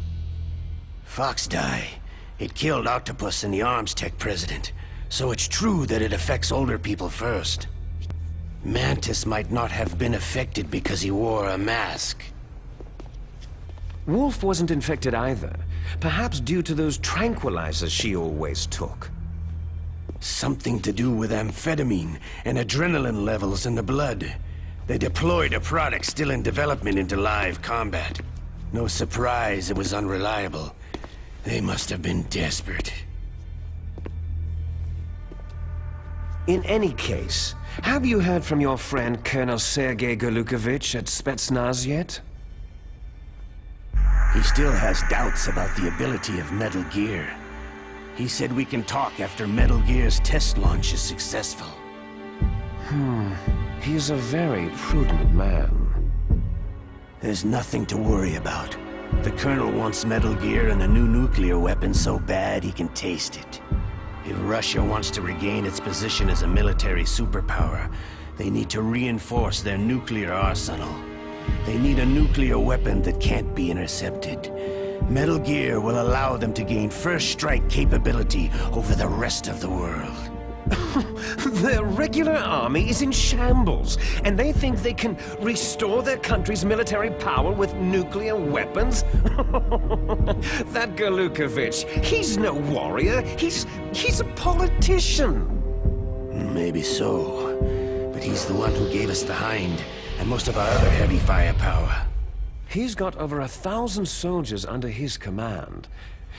Fox dye? It killed Octopus and the Arms Tech president, so it's true that it affects older people first. Mantis might not have been affected because he wore a mask. Wolf wasn't infected either, perhaps due to those tranquilizers she always took. Something to do with amphetamine and adrenaline levels in the blood. They deployed a product still in development into live combat. No surprise it was unreliable. They must have been desperate. In any case, have you heard from your friend Colonel Sergei Golukovich at Spetsnaz yet? He still has doubts about the ability of Metal Gear. He said we can talk after Metal Gear's test launch is successful. He's a very prudent man. There's nothing to worry about. The Colonel wants Metal Gear and a new nuclear weapon so bad he can taste it. If Russia wants to regain its position as a military superpower, they need to reinforce their nuclear arsenal. They need a nuclear weapon that can't be intercepted. Metal Gear will allow them to gain first strike capability over the rest of the world. Their regular army is in shambles, and they think they can restore their country's military power with nuclear weapons? That Golukovich, he's no warrior. He's a politician. Maybe so, but he's the one who gave us the Hind and most of our other heavy firepower. He's got over 1,000 soldiers under his command.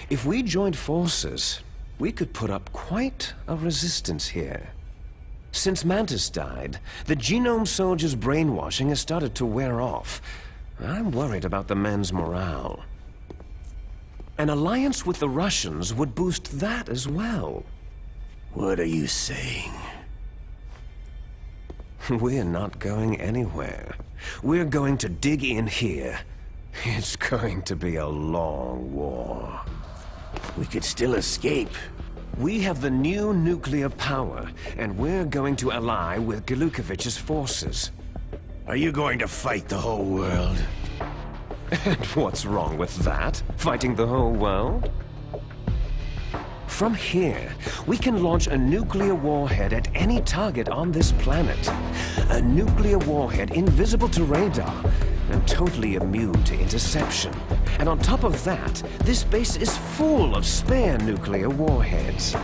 If we joined forces, we could put up quite a resistance here. Since Mantis died, the genome soldiers' brainwashing has started to wear off. I'm worried about the men's morale. An alliance with the Russians would boost that as well. What are you saying? We're not going anywhere. We're going to dig in here. It's going to be a long war. We could still escape. We have the new nuclear power, and we're going to ally with Golukovich's forces. Are you going to fight the whole world? And what's wrong with that? Fighting the whole world? From here, we can launch a nuclear warhead at any target on this planet. A nuclear warhead invisible to radar and totally immune to interception. And on top of that, this base is full of spare nuclear warheads.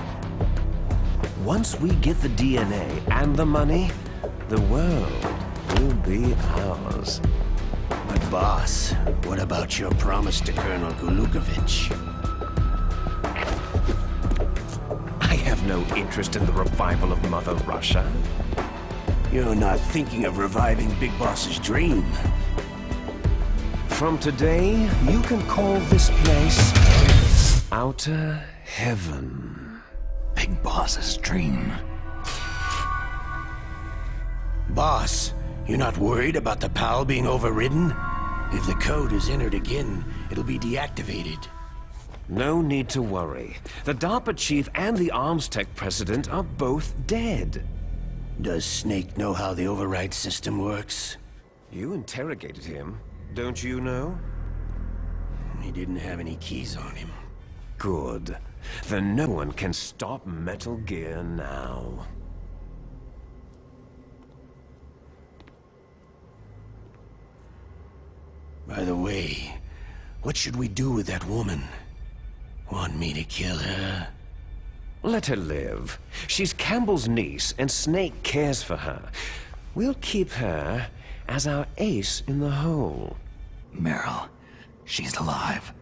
Once we get the DNA and the money, the world will be ours. But boss, what about your promise to Colonel Golukovich? I have no interest in the revival of Mother Russia. You're not thinking of reviving Big Boss's dream. From today, you can call this place Outer Heaven. Big Boss's dream. Boss, you're not worried about the PAL being overridden? If the code is entered again, it'll be deactivated. No need to worry. The DARPA chief and the Arms Tech president are both dead. Does Snake know how the override system works? You interrogated him, don't you know? He didn't have any keys on him. Good. Then no one can stop Metal Gear now. By the way, what should we do with that woman? Want me to kill her? Let her live. She's Campbell's niece, and Snake cares for her. We'll keep her as our ace in the hole. Meryl, she's alive.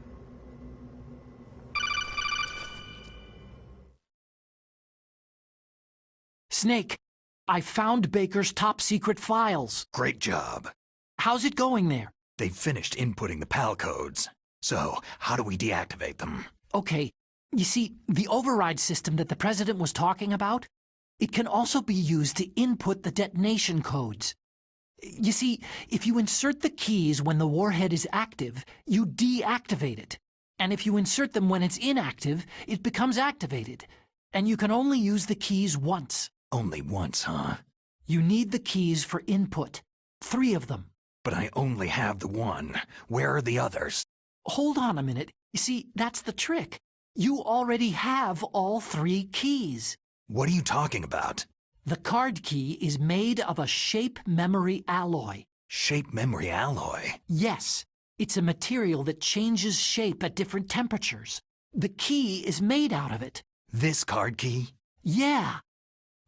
Snake, I found Baker's top-secret files. Great job. How's it going there? They've finished inputting the PAL codes. So, how do we deactivate them? Okay, you see, the override system that the President was talking about, it can also be used to input the detonation codes. You see, if you insert the keys when the warhead is active, you deactivate it. And if you insert them when it's inactive, it becomes activated. And you can only use the keys once. Only once, huh? You need the keys for input. 3 of them. But I only have the one. Where are the others? Hold on a minute. You see, that's the trick. You already have all 3 keys. What are you talking about? The card key is made of a shape memory alloy. Shape memory alloy? Yes. It's a material that changes shape at different temperatures. The key is made out of it. This card key? Yeah.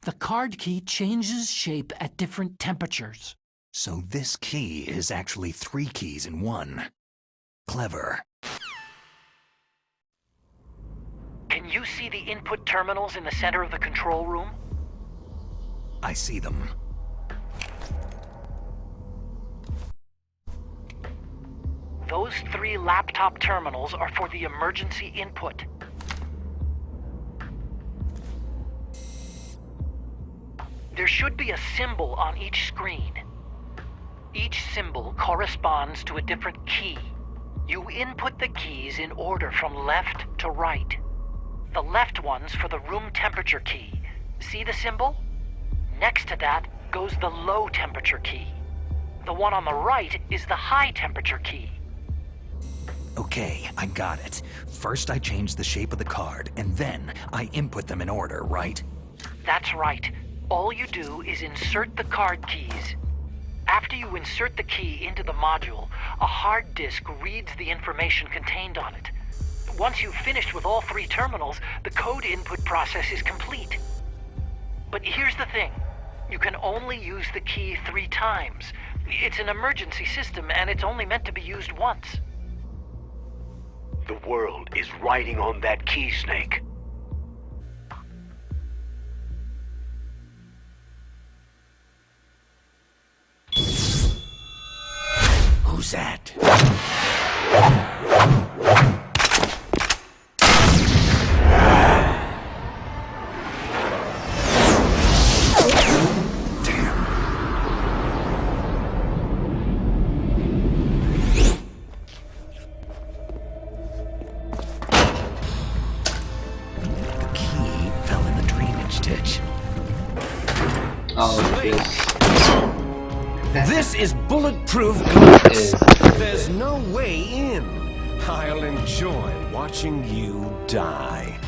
The card key changes shape at different temperatures. So this key is actually 3 keys in one. Clever. Can you see the input terminals in the center of the control room? I see them. Those 3 laptop terminals are for the emergency input. There should be a symbol on each screen. Each symbol corresponds to a different key. You input the keys in order from left to right. The left one's for the room temperature key. See the symbol? Next to that goes the low temperature key. The one on the right is the high temperature key. Okay, I got it. First I change the shape of the card, and then I input them in order, right? That's right. All you do is insert the card keys. After you insert the key into the module, a hard disk reads the information contained on it. Once you've finished with all 3 terminals, the code input process is complete. But here's the thing. You can only use the key 3 times. It's an emergency system, and it's only meant to be used once. The world is riding on that key, Snake. Who's that? This is bulletproof glass. There's no way in. I'll enjoy watching you die.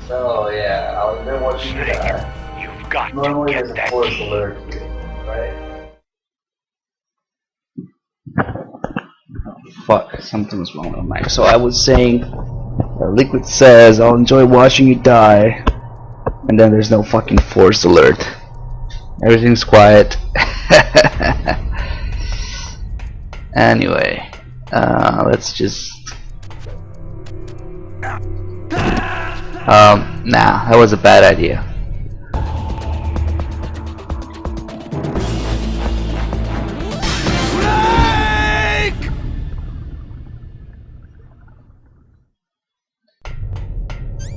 So yeah, I'll enjoy watching you die. You've got Normally to there's get a that force key. alert here, right? Oh, fuck, something's wrong with my mic. So I was saying, Liquid says, I'll enjoy watching you die. And then there's no fucking force alert. Everything's quiet. Anyway, let's just... nah, that was a bad idea.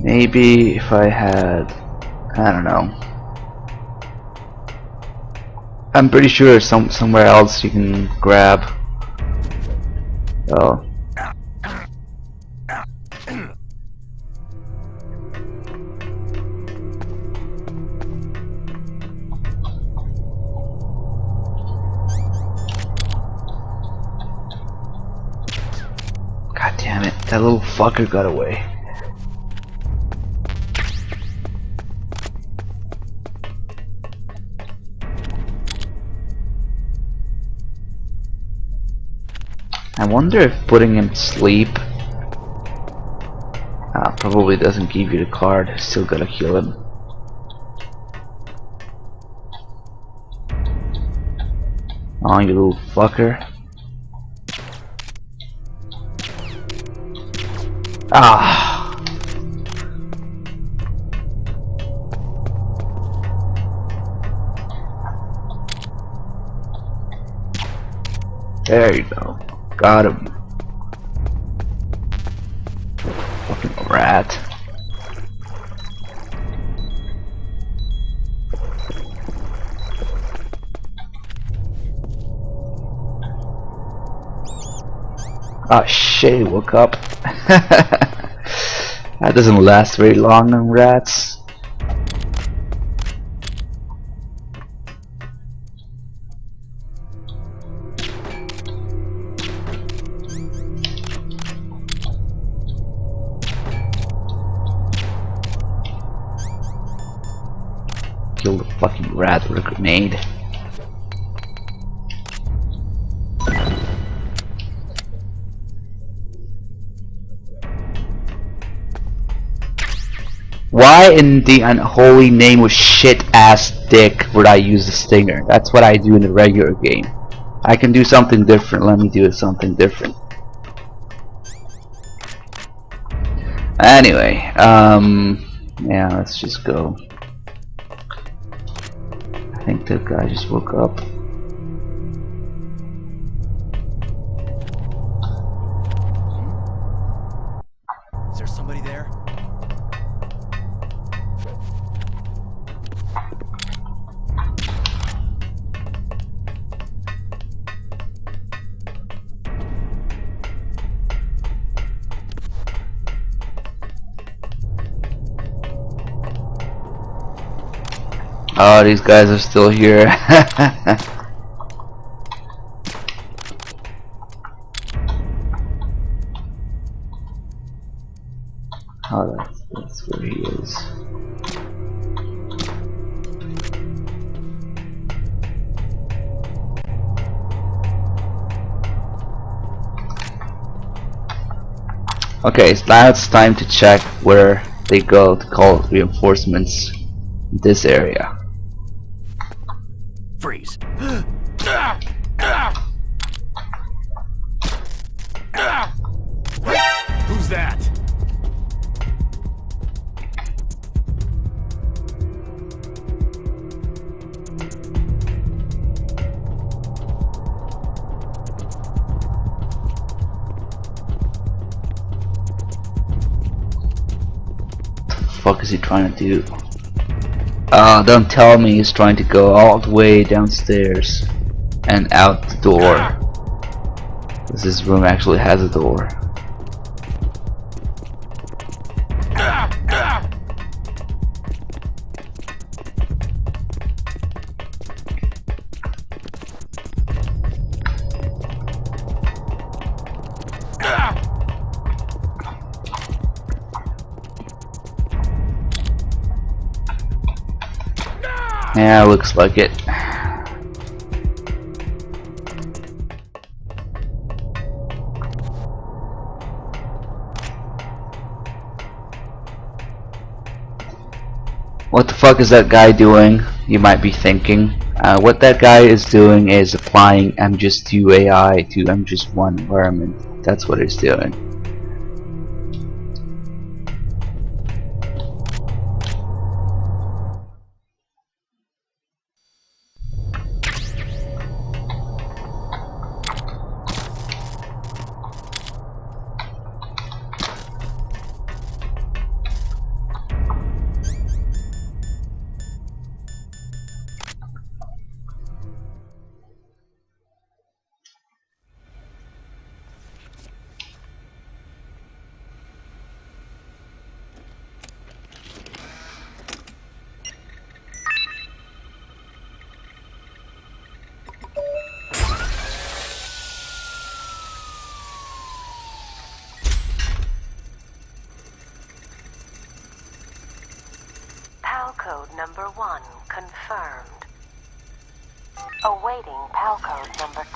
Maybe if I had... I don't know. I'm pretty sure somewhere else you can grab. Oh. God damn it, that little fucker got away. I wonder if putting him to sleep probably doesn't give you the card. Still gotta kill him. Oh, you little fucker. Ah. There you go. Got him. Fucking rat. Oh shit, he woke up. That doesn't last very long on rats. Kill the fucking rat with a grenade. Why in the unholy name of shit ass dick would I use the stinger? That's what I do in the regular game. I can do something different. Let me do something different. Anyway, yeah, let's just go. I think that guy just woke up. Is there somebody there? Oh, these guys are still here. Oh, that's where he is. Okay, so now it's time to check where they go to call reinforcements in this area. Freeze. Who's that? What the fuck is he trying to do? Don't tell me he's trying to go all the way downstairs and out the door. Because this room actually has a door. Yeah, looks like it. What the fuck is that guy doing? You might be thinking. What that guy is doing is applying MGIS2 AI to MGIS1 environment. That's what he's doing. PAL code number 1 confirmed. Awaiting PAL code number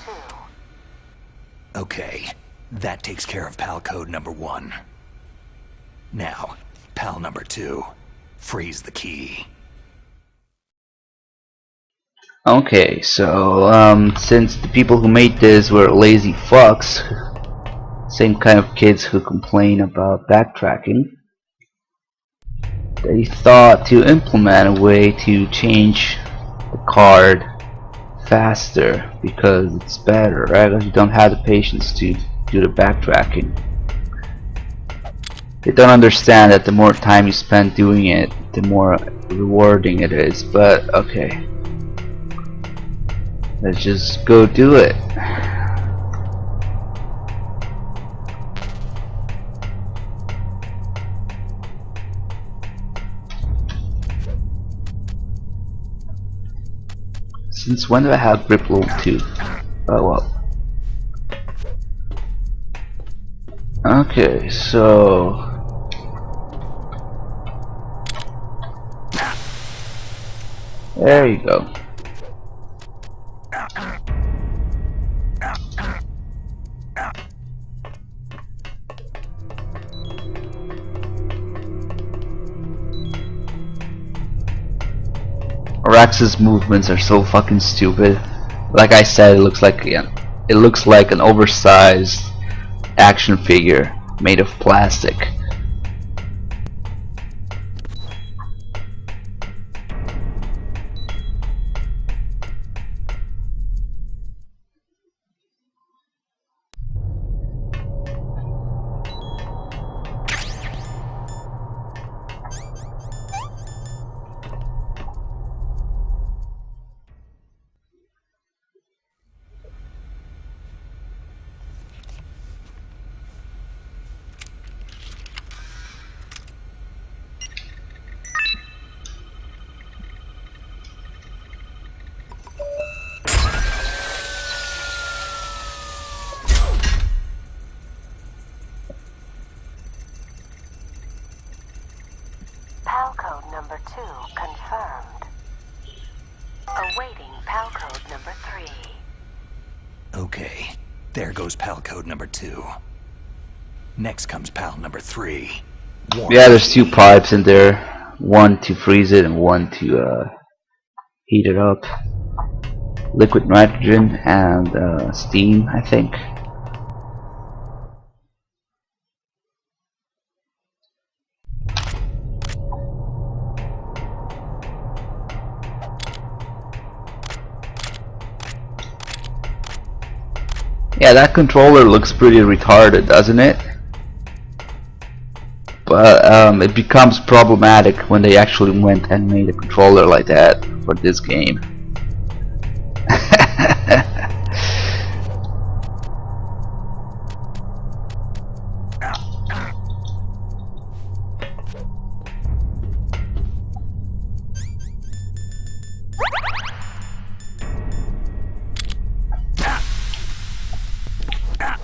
2. Okay, that takes care of PAL code number 1. Now, PAL number 2. Freeze the key. Okay, so since the people who made this were lazy fucks, same kind of kids who complain about backtracking, they thought to implement a way to change the card faster because it's better, right? Because you don't have the patience to do the backtracking. They don't understand that the more time you spend doing it, the more rewarding it is, but okay. Let's just go do it. Since when do I have grip level 2? Oh well. Okay, so there you go. Rax's movements are so fucking stupid. Like I said, it looks like an oversized action figure made of plastic. PAL code number 2 confirmed. Awaiting PAL code number 3. Okay, there goes PAL code number 2. Next comes PAL number 3. Yeah, there's 2 pipes in there. One to freeze it and one to heat it up. Liquid nitrogen and steam, I think. Yeah, that controller looks pretty retarded, doesn't it? But it becomes problematic when they actually went and made a controller like that for this game.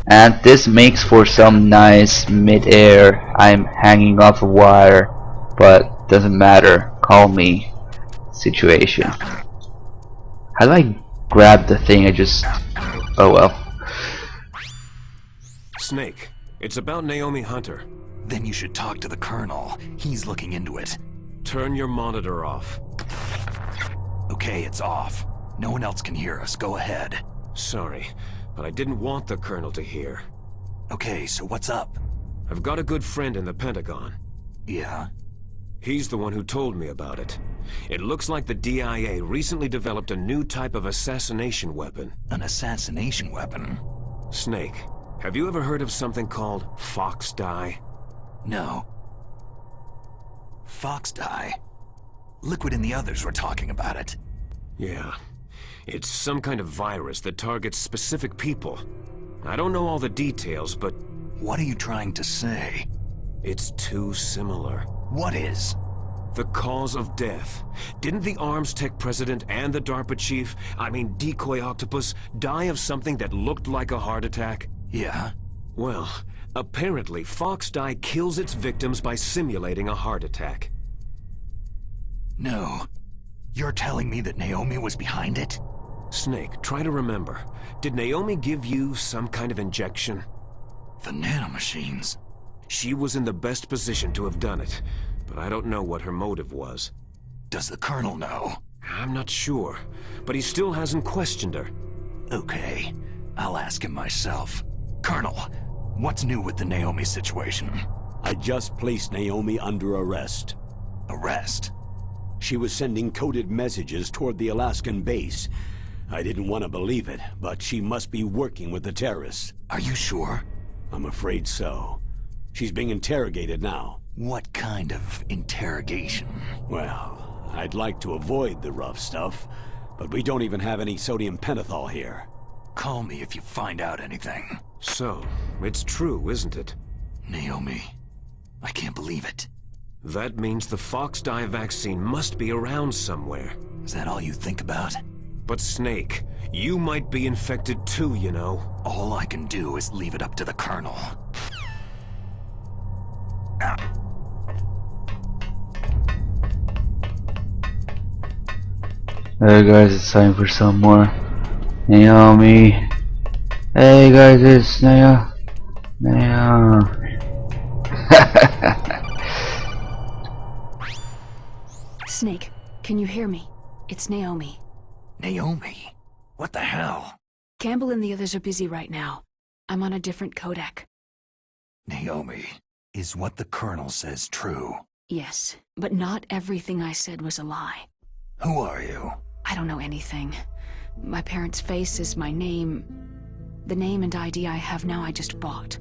And this makes for some nice mid-air, I'm hanging off a wire, but doesn't matter, call me situation. How do I grab the thing? Oh well. Snake, it's about Naomi Hunter. Then you should talk to the Colonel. He's looking into it. Turn your monitor off. Okay, it's off. No one else can hear us. Go ahead. Sorry, but I didn't want the Colonel to hear. Okay, so what's up? I've got a good friend in the Pentagon. Yeah? He's the one who told me about it. It looks like the DIA recently developed a new type of assassination weapon. An assassination weapon? Snake, have you ever heard of something called Fox dye? No. Fox dye? Liquid and the others were talking about it. Yeah. It's some kind of virus that targets specific people. I don't know all the details, but... What are you trying to say? It's too similar. What is? The cause of death. Didn't the Arms Tech president and the DARPA chief, Decoy Octopus, die of something that looked like a heart attack? Yeah? Well, apparently Fox dye kills its victims by simulating a heart attack. No. You're telling me that Naomi was behind it? Snake, try to remember. Did Naomi give you some kind of injection? The nanomachines. She was in the best position to have done it, but I don't know what her motive was. Does the Colonel know? I'm not sure, but he still hasn't questioned her. Okay, I'll ask him myself. Colonel, what's new with the Naomi situation? I just placed Naomi under arrest. Arrest? She was sending coded messages toward the Alaskan base. I didn't want to believe it, but she must be working with the terrorists. Are you sure? I'm afraid so. She's being interrogated now. What kind of interrogation? Well, I'd like to avoid the rough stuff, but we don't even have any sodium pentothal here. Call me if you find out anything. So, it's true, isn't it? Naomi, I can't believe it. That means the Fox dye vaccine must be around somewhere. Is that all you think about? But Snake, you might be infected too, you know. All I can do is leave it up to the Colonel. Hey guys, it's time for some more Naomi. Hey guys, it's Naomi. Snake, can you hear me? It's Naomi. Naomi? What the hell? Campbell and the others are busy right now. I'm on a different codec. Naomi, is what the Colonel says true? Yes, but not everything I said was a lie. Who are you? I don't know anything. My parents' face is my name. The name and ID I have now I just bought.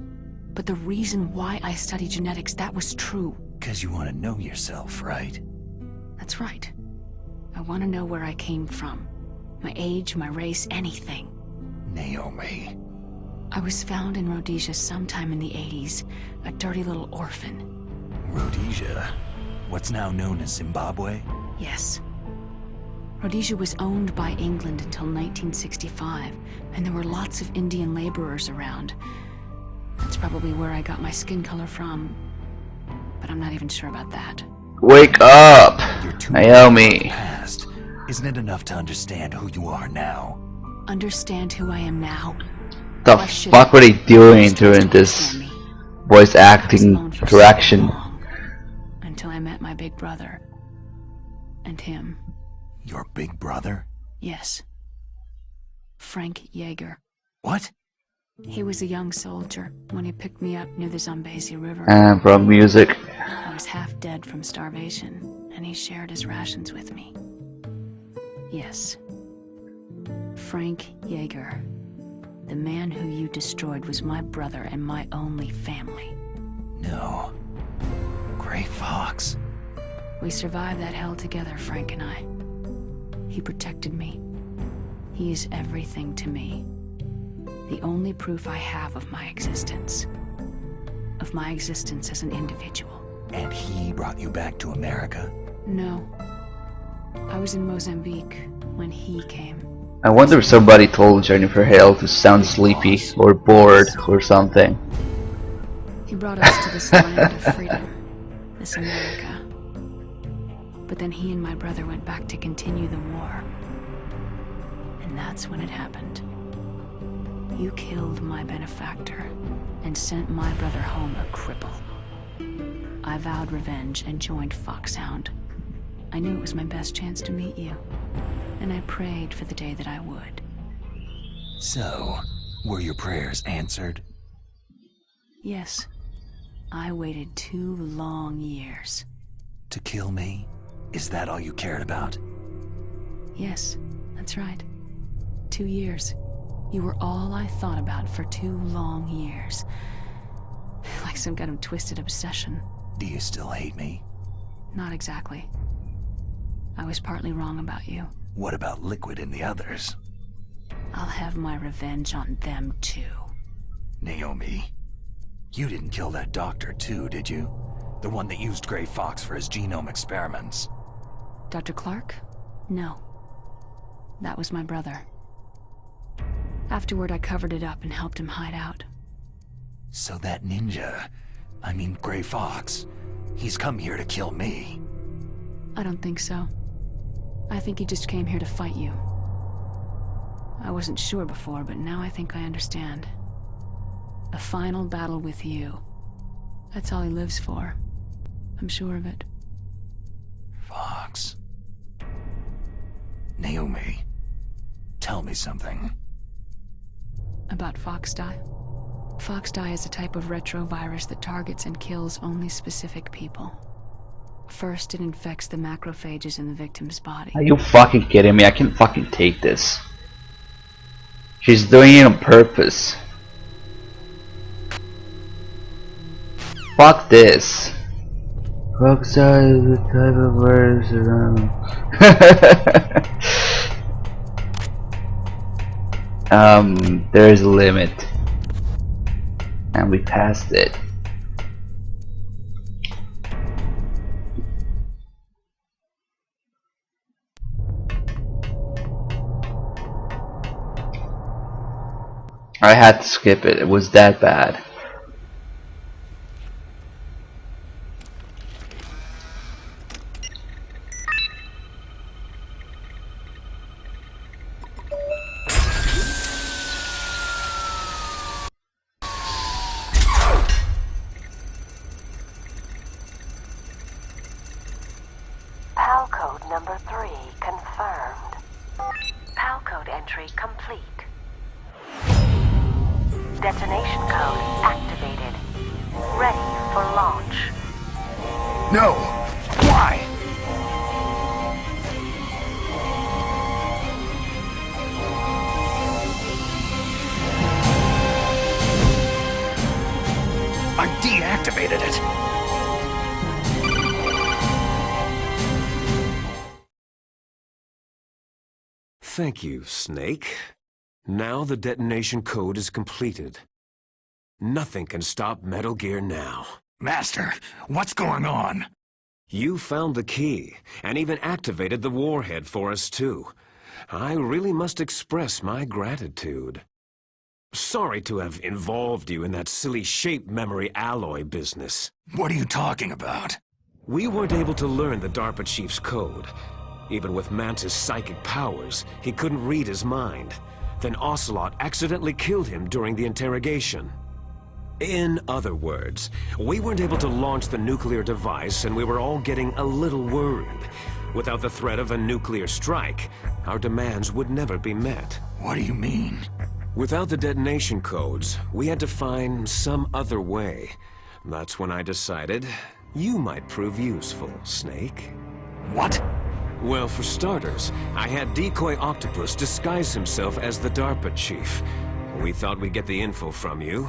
But the reason why I study genetics, that was true. 'Cause you want to know yourself, right? That's right. I want to know where I came from. My age, my race, anything. Naomi. I was found in Rhodesia sometime in the 80s, a dirty little orphan. Rhodesia? What's now known as Zimbabwe? Yes. Rhodesia was owned by England until 1965, and there were lots of Indian laborers around. That's probably where I got my skin color from, but I'm not even sure about that. Wake up, Naomi. Past. Isn't it enough to understand who you are now? Understand who I am now? The fuck were they doing during this voice acting interaction? Until I met my big brother. And him. Your big brother? Yes. Frank Yeager. What? He was a young soldier when he picked me up near the Zambezi River. And from music. I was half dead from starvation, and he shared his rations with me. Yes. Frank Yeager. The man who you destroyed was my brother and my only family. No. Gray Fox. We survived that hell together, Frank and I. He protected me. He is everything to me. The only proof I have of my existence. Of my existence as an individual. And he brought you back to America? No. I was in Mozambique when he came. I wonder if somebody told Jennifer Hale to sound sleepy or bored or something. He brought us to this land of freedom. This America. But then he and my brother went back to continue the war. And that's when it happened. You killed my benefactor and sent my brother home a cripple. I vowed revenge and joined Foxhound. I knew it was my best chance to meet you, and I prayed for the day that I would. So, were your prayers answered? Yes. I waited 2 long years. To kill me? Is that all you cared about? Yes, that's right. 2 years. You were all I thought about for 2 long years. Like some kind of twisted obsession. Do you still hate me? Not exactly. I was partly wrong about you. What about Liquid and the others? I'll have my revenge on them too. Naomi, you didn't kill that doctor too, did you? The one that used Gray Fox for his genome experiments. Dr. Clark? No. That was my brother. Afterward, I covered it up and helped him hide out. So that ninja, I mean Gray Fox, he's come here to kill me. I don't think so. I think he just came here to fight you. I wasn't sure before, but now I think I understand. A final battle with you. That's all he lives for. I'm sure of it. Fox. Naomi, tell me something. About Fox dye? Fox dye is a type of retrovirus that targets and kills only specific people. First, it infects the macrophages in the victim's body. Are you fucking kidding me? I can't fucking take this. She's doing it on purpose. Fuck this. Rockstar is the type of words around. There is a limit. And we passed it. I had to skip it. It was that bad. PAL code number 3 confirmed. PAL code entry complete. Detonation code activated. Ready for launch. No! Why? I deactivated it. Thank you, Snake. Now the detonation code is completed. Nothing can stop Metal Gear now. Master, what's going on? You found the key, and even activated the warhead for us too. I really must express my gratitude. Sorry to have involved you in that silly shape memory alloy business. What are you talking about? We weren't able to learn the DARPA chief's code. Even with Mantis' psychic powers, he couldn't read his mind. Then Ocelot accidentally killed him during the interrogation. In other words, we weren't able to launch the nuclear device, and we were all getting a little worried. Without the threat of a nuclear strike, our demands would never be met. What do you mean? Without the detonation codes, we had to find some other way. That's when I decided you might prove useful, Snake. What? Well, for starters, I had Decoy Octopus disguise himself as the DARPA chief. We thought we'd get the info from you,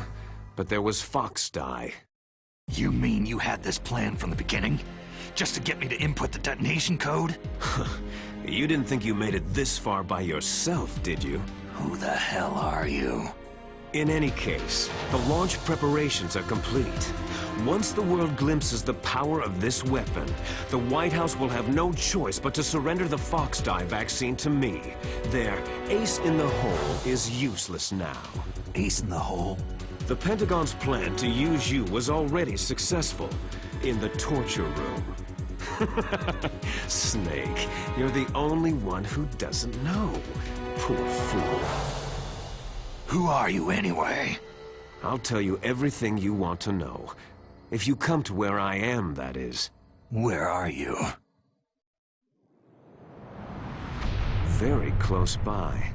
but there was Fox Die. You mean you had this plan from the beginning? Just to get me to input the detonation code? You didn't think you made it this far by yourself, did you? Who the hell are you? In any case, the launch preparations are complete. Once the world glimpses the power of this weapon, the White House will have no choice but to surrender the Fox Die vaccine to me. Their ace in the hole is useless now. Ace in the hole? The Pentagon's plan to use you was already successful in the torture room. Snake, you're the only one who doesn't know. Poor fool. Who are you anyway? I'll tell you everything you want to know. If you come to where I am, that is. Where are you? Very close by.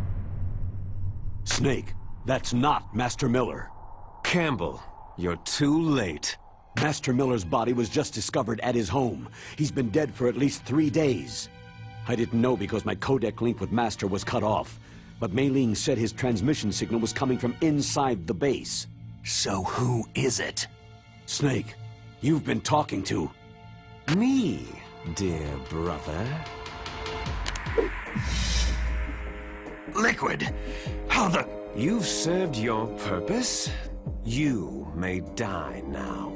Snake, that's not Master Miller. Campbell, you're too late. Master Miller's body was just discovered at his home. He's been dead for at least 3 days. I didn't know because my codec link with Master was cut off. But Mei Ling said his transmission signal was coming from inside the base. So who is it? Snake, you've been talking to... Me, dear brother. Liquid! How the... You've served your purpose. You may die now.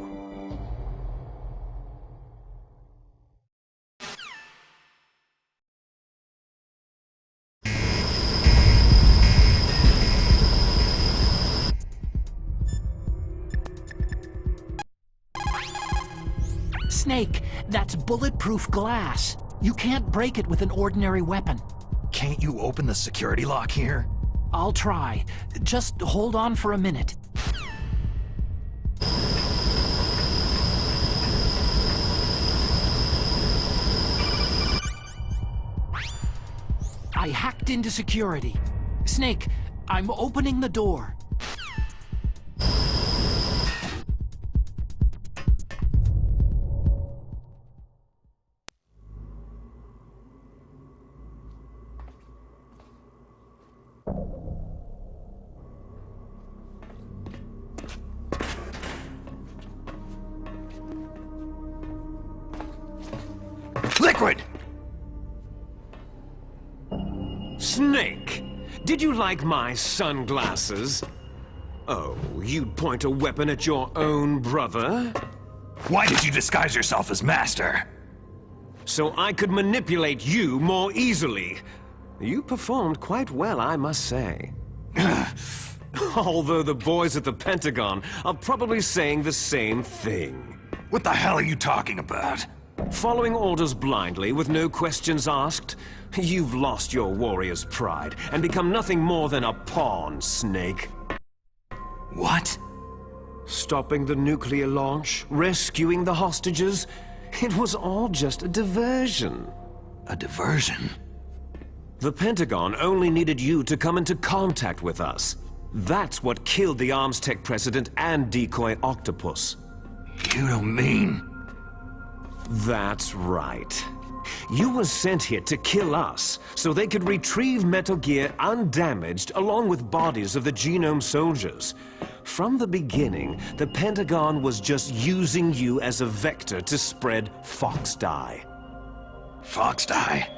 Snake, that's bulletproof glass. You can't break it with an ordinary weapon. Can't you open the security lock here? I'll try. Just hold on for a minute. I hacked into security. Snake, I'm opening the door. liquid! Snake, did you like my sunglasses? Oh, you'd point a weapon at your own brother? Why did you disguise yourself as Master? So I could manipulate you more easily. You performed quite well, I must say. Although the boys at the Pentagon are probably saying the same thing. What the hell are you talking about? Following orders blindly with no questions asked, you've lost your warrior's pride and become nothing more than a pawn, Snake. What? Stopping the nuclear launch, rescuing the hostages, it was all just a diversion. A diversion? The Pentagon only needed you to come into contact with us. That's what killed the Arms Tech president and decoy octopus. You don't mean... That's right. You were sent here to kill us, so they could retrieve Metal Gear undamaged along with bodies of the Genome soldiers. From the beginning, the Pentagon was just using you as a vector to spread Fox Dye. Fox Dye?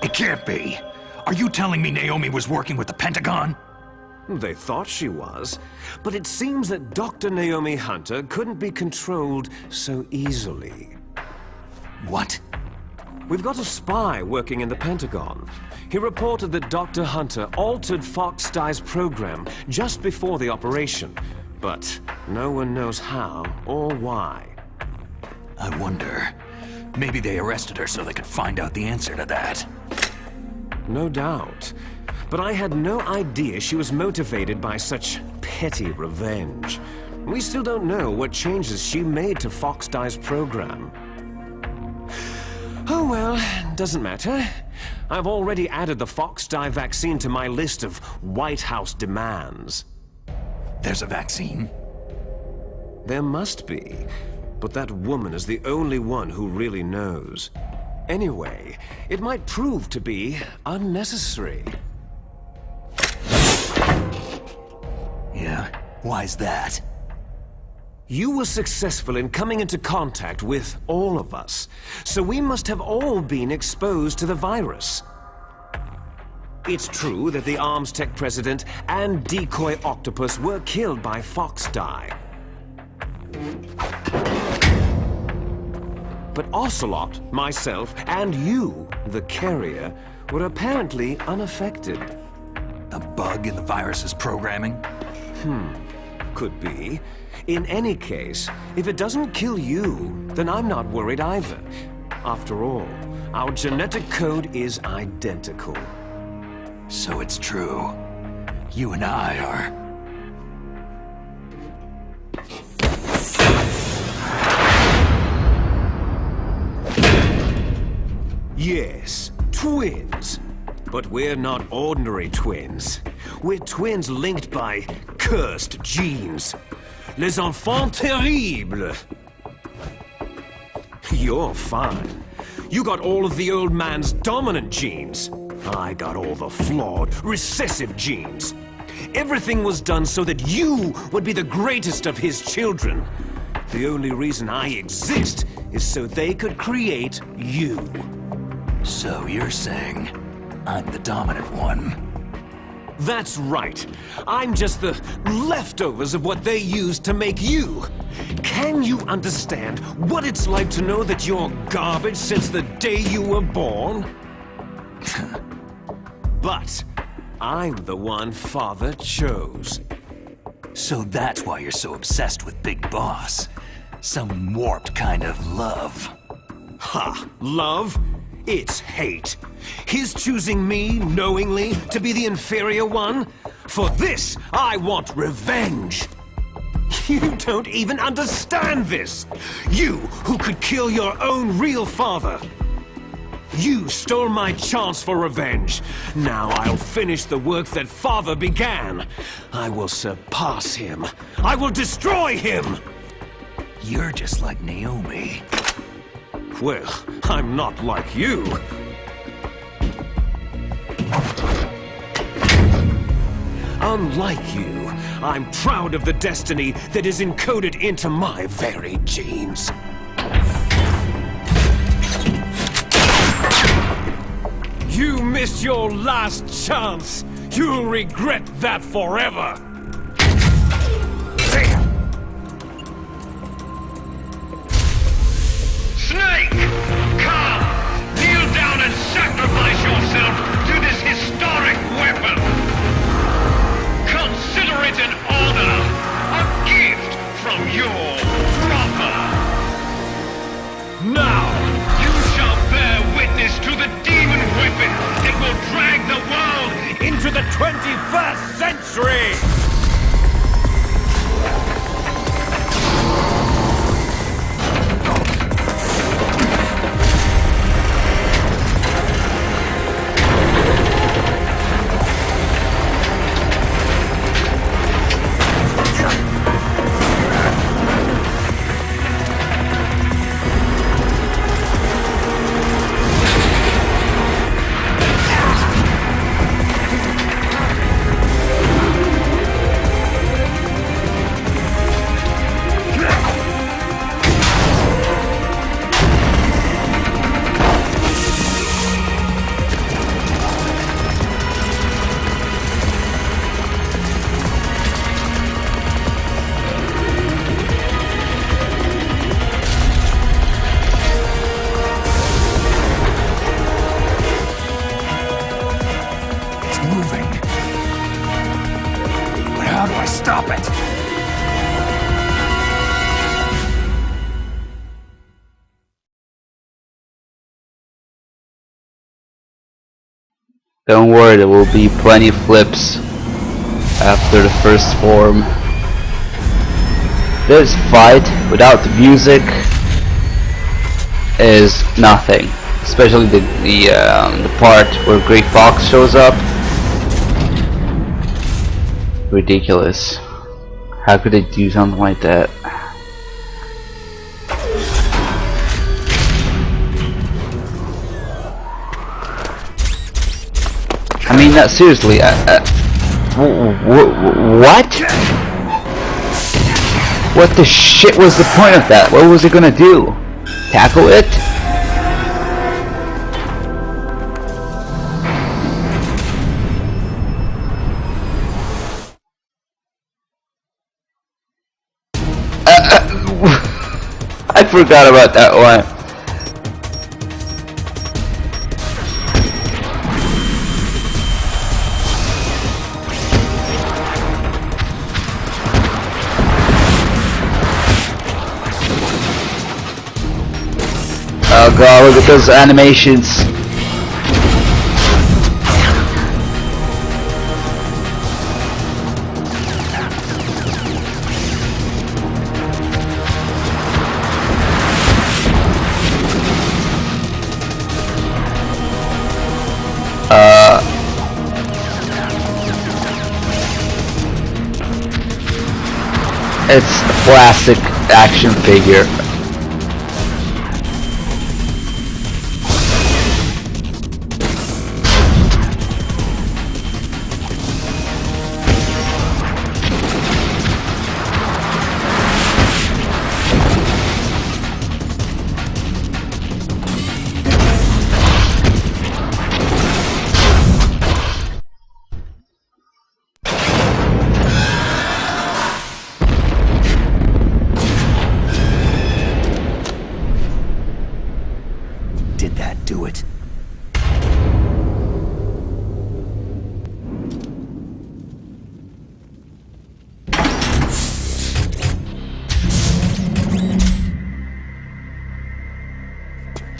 It can't be. Are you telling me Naomi was working with the Pentagon? They thought she was, but it seems that Dr. Naomi Hunter couldn't be controlled so easily. What? We've got a spy working in the Pentagon. He reported that Dr. Hunter altered Fox Dye's program just before the operation, but no one knows how or why. I wonder, maybe they arrested her so they could find out the answer to that. No doubt. But I had no idea she was motivated by such petty revenge. We still don't know what changes she made to Fox Dye's program. Oh well, doesn't matter. I've already added the Fox Dye vaccine to my list of White House demands. There's a vaccine? There must be, but that woman is the only one who really knows. Anyway, it might prove to be unnecessary. Yeah? Why's that? You were successful in coming into contact with all of us, so we must have all been exposed to the virus. It's true that the Arms Tech president and decoy octopus were killed by Fox Dye. But Ocelot, myself, and you, the carrier, were apparently unaffected. A bug in the virus's programming? Could be. In any case, if it doesn't kill you, then I'm not worried either. After all, our genetic code is identical. So it's true. You and I are... Yes, twins. But we're not ordinary twins. We're twins linked by cursed genes. Les enfants terribles. You're fine. You got all of the old man's dominant genes. I got all the flawed, recessive genes. Everything was done so that you would be the greatest of his children. The only reason I exist is so they could create you. So you're saying I'm the dominant one? That's right. I'm just the leftovers of what they used to make you. Can you understand what it's like to know that you're garbage since the day you were born? But I'm the one Father chose. So that's why you're so obsessed with Big Boss. Some warped kind of love. Ha! Love? It's hate. His choosing me, knowingly, to be the inferior one? For this, I want revenge. You don't even understand this. You, who could kill your own real father. You stole my chance for revenge. Now I'll finish the work that Father began. I will surpass him. I will destroy him. You're just like Naomi. Well, I'm not like you. Unlike you, I'm proud of the destiny that is encoded into my very genes. You missed your last chance! You'll regret that forever! Snake! Come! Kneel down and sacrifice yourself to this historic weapon! Consider it an honor! A gift from your brother! Now! You shall bear witness to the demon weapon that will drag the world into the 21st century! Stop it! Don't worry, there will be plenty of flips after the first form. This fight without the music is nothing, especially the part where Grey Fox shows up. Ridiculous. How could they do something like that? I mean, seriously, what? What the shit was the point of that? What was it gonna do? Tackle it? I forgot about that one. Oh god, look at those animations. It's a classic action figure. Did that do it?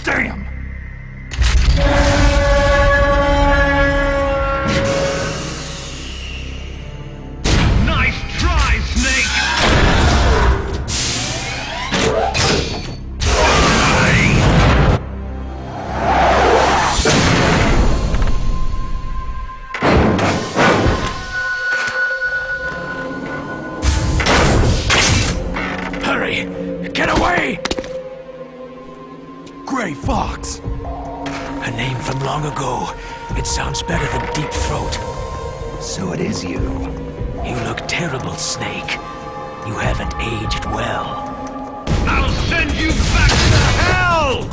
Damn! Nice try, Snake! Hurry! Get away! Grey Fox! A name from long ago. It sounds better than Deep Throat. So it is you. You look terrible, Snake. You haven't aged well. I'll send you back to hell!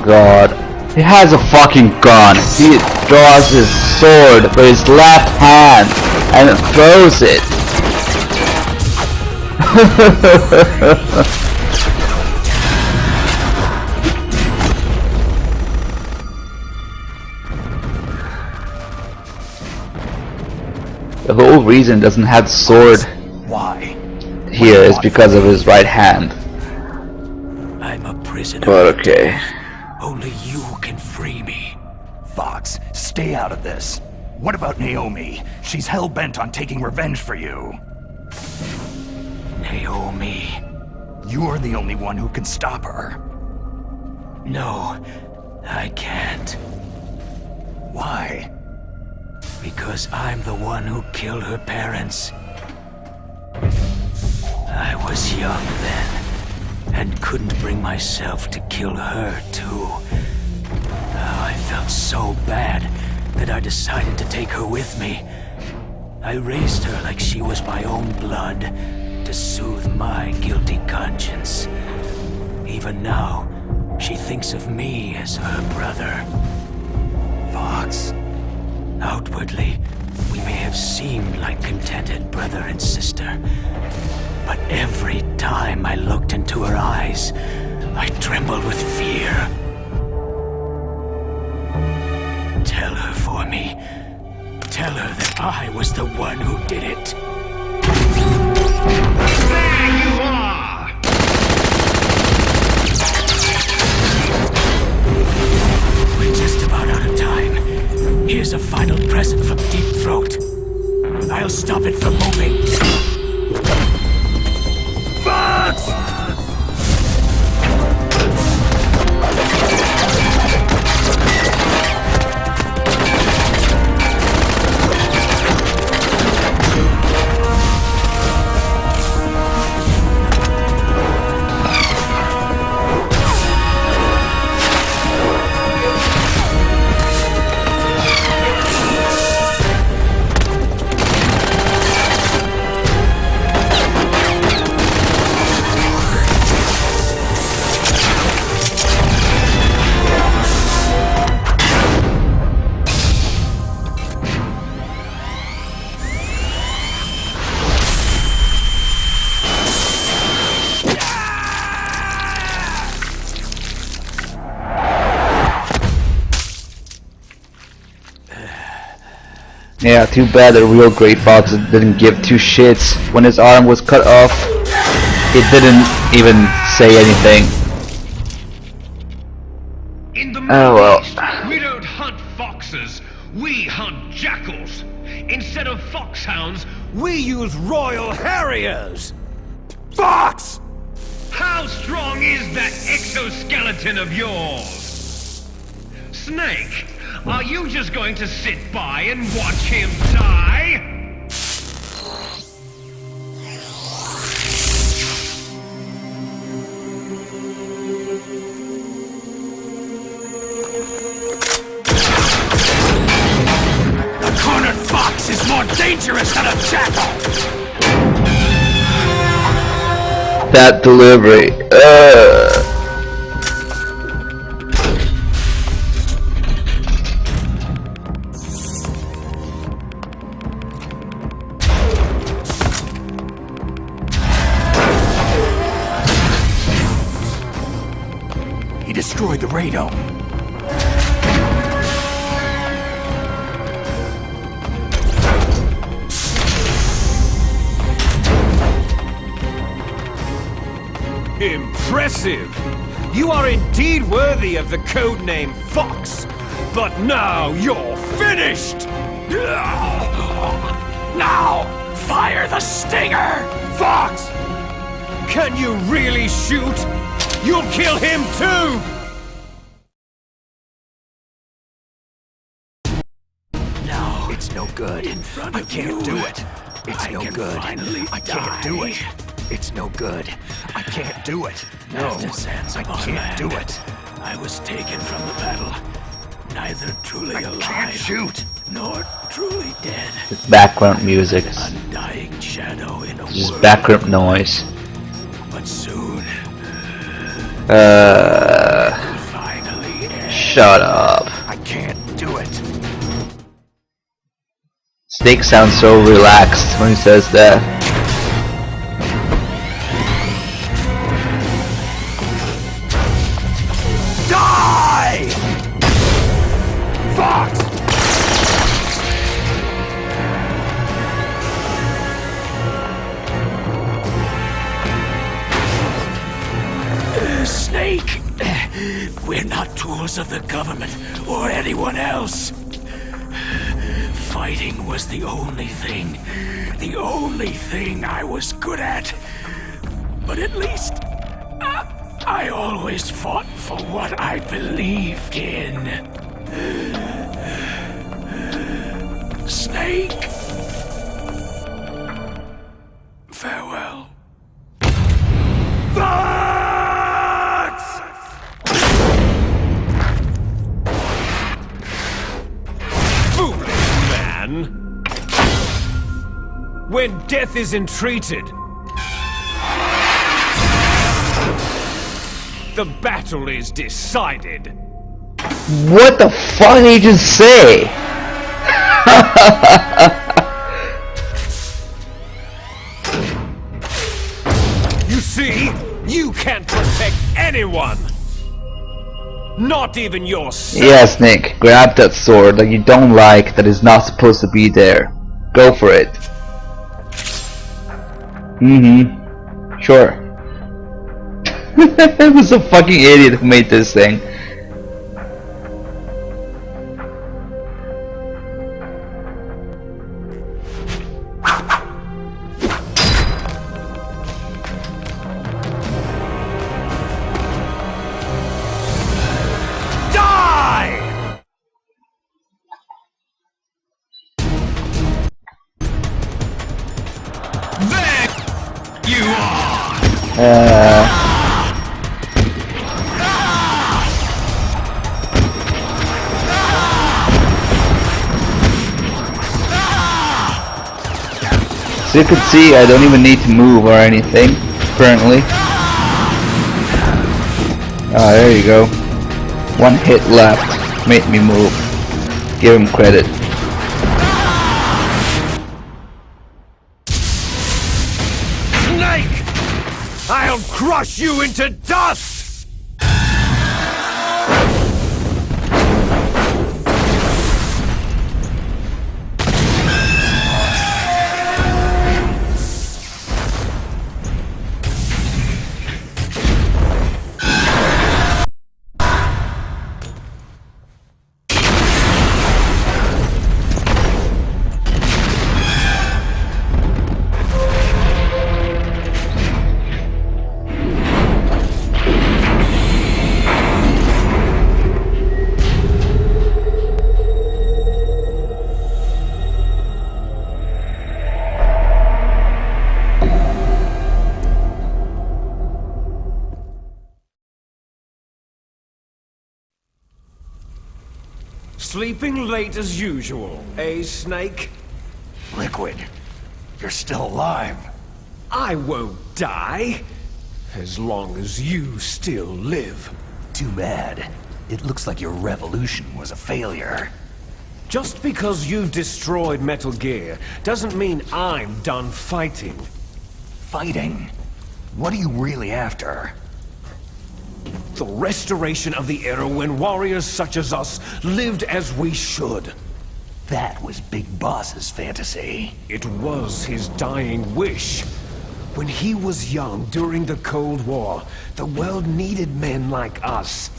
Oh god. He has a fucking gun. He draws his sword with his left hand and throws it. The whole reason he doesn't have the sword here is because of his right hand. I'm a prisoner. But okay. Only you can free me. Fox, stay out of this. What about Naomi? She's hell-bent on taking revenge for you. Naomi. You're the only one who can stop her. No, I can't. Why? Because I'm the one who killed her parents. I was young then, and couldn't bring myself to kill her too. Oh, I felt so bad that I decided to take her with me. I raised her like she was my own blood, to soothe my guilty conscience. Even now, she thinks of me as her brother. Fox. Outwardly, we may have seemed like contented brother and sister, but every time I looked into her eyes, I trembled with fear. Tell her for me. Tell her that I was the one who did it. There you are! We're just about out of time. Here's a final present from Deep Throat. I'll stop it from moving. Fox! Yeah, too bad the real Grey Fox didn't give two shits when his arm was cut off. It didn't even say anything. In the Oh well. East, we don't hunt foxes, we hunt jackals. Instead of foxhounds, We use Royal Harriers! Fox! how strong is that exoskeleton of yours? Snake, are you just going to sit by and watch him die? A cornered fox is more dangerous than a jackal! That delivery. He destroyed the radome. Impressive! You are indeed worthy of the codename Fox, but now you're finished! Now, fire the stinger! Fox! Can you really shoot? You'll kill him too! No, It's no good. I can't do it. It's no good. I can't do it. It's no good. I can't do it. No, I can't do it. I was taken from the battle, neither truly I alive can't shoot. nor truly dead. Background music. Undying shadow in a Just world, background noise. but soon Uh. will finally Shut up. I can't do it. Snake sounds so relaxed when he says that. Die! Fox! Snake! We're not tools of the government or anyone else. Fighting was the only thing I was good at. But at least I always fought for what I believed in. Snake. Farewell. When death is entreated, the battle is decided. What the fuck did he just say? You see, you can't protect anyone. Not even yourself. Yes, Nick, grab that sword that you don't like, that is not supposed to be there. Go for it. Sure. It was a fucking idiot who made this thing. So you can see I don't even need to move or anything, currently. Ah, there you go. One hit left, made me move. Give him credit. Snake! I'll crush you into dust! Sleeping late as usual, eh, Snake? Liquid, you're still alive. I won't die, as long as you still live. Too bad. It looks like your revolution was a failure. Just because you've destroyed Metal Gear doesn't mean I'm done fighting. Fighting? What are you really after? The restoration of the era when warriors such as us lived as we should. That was Big Boss's fantasy. It was his dying wish. When he was young during the Cold War, the world needed men like us.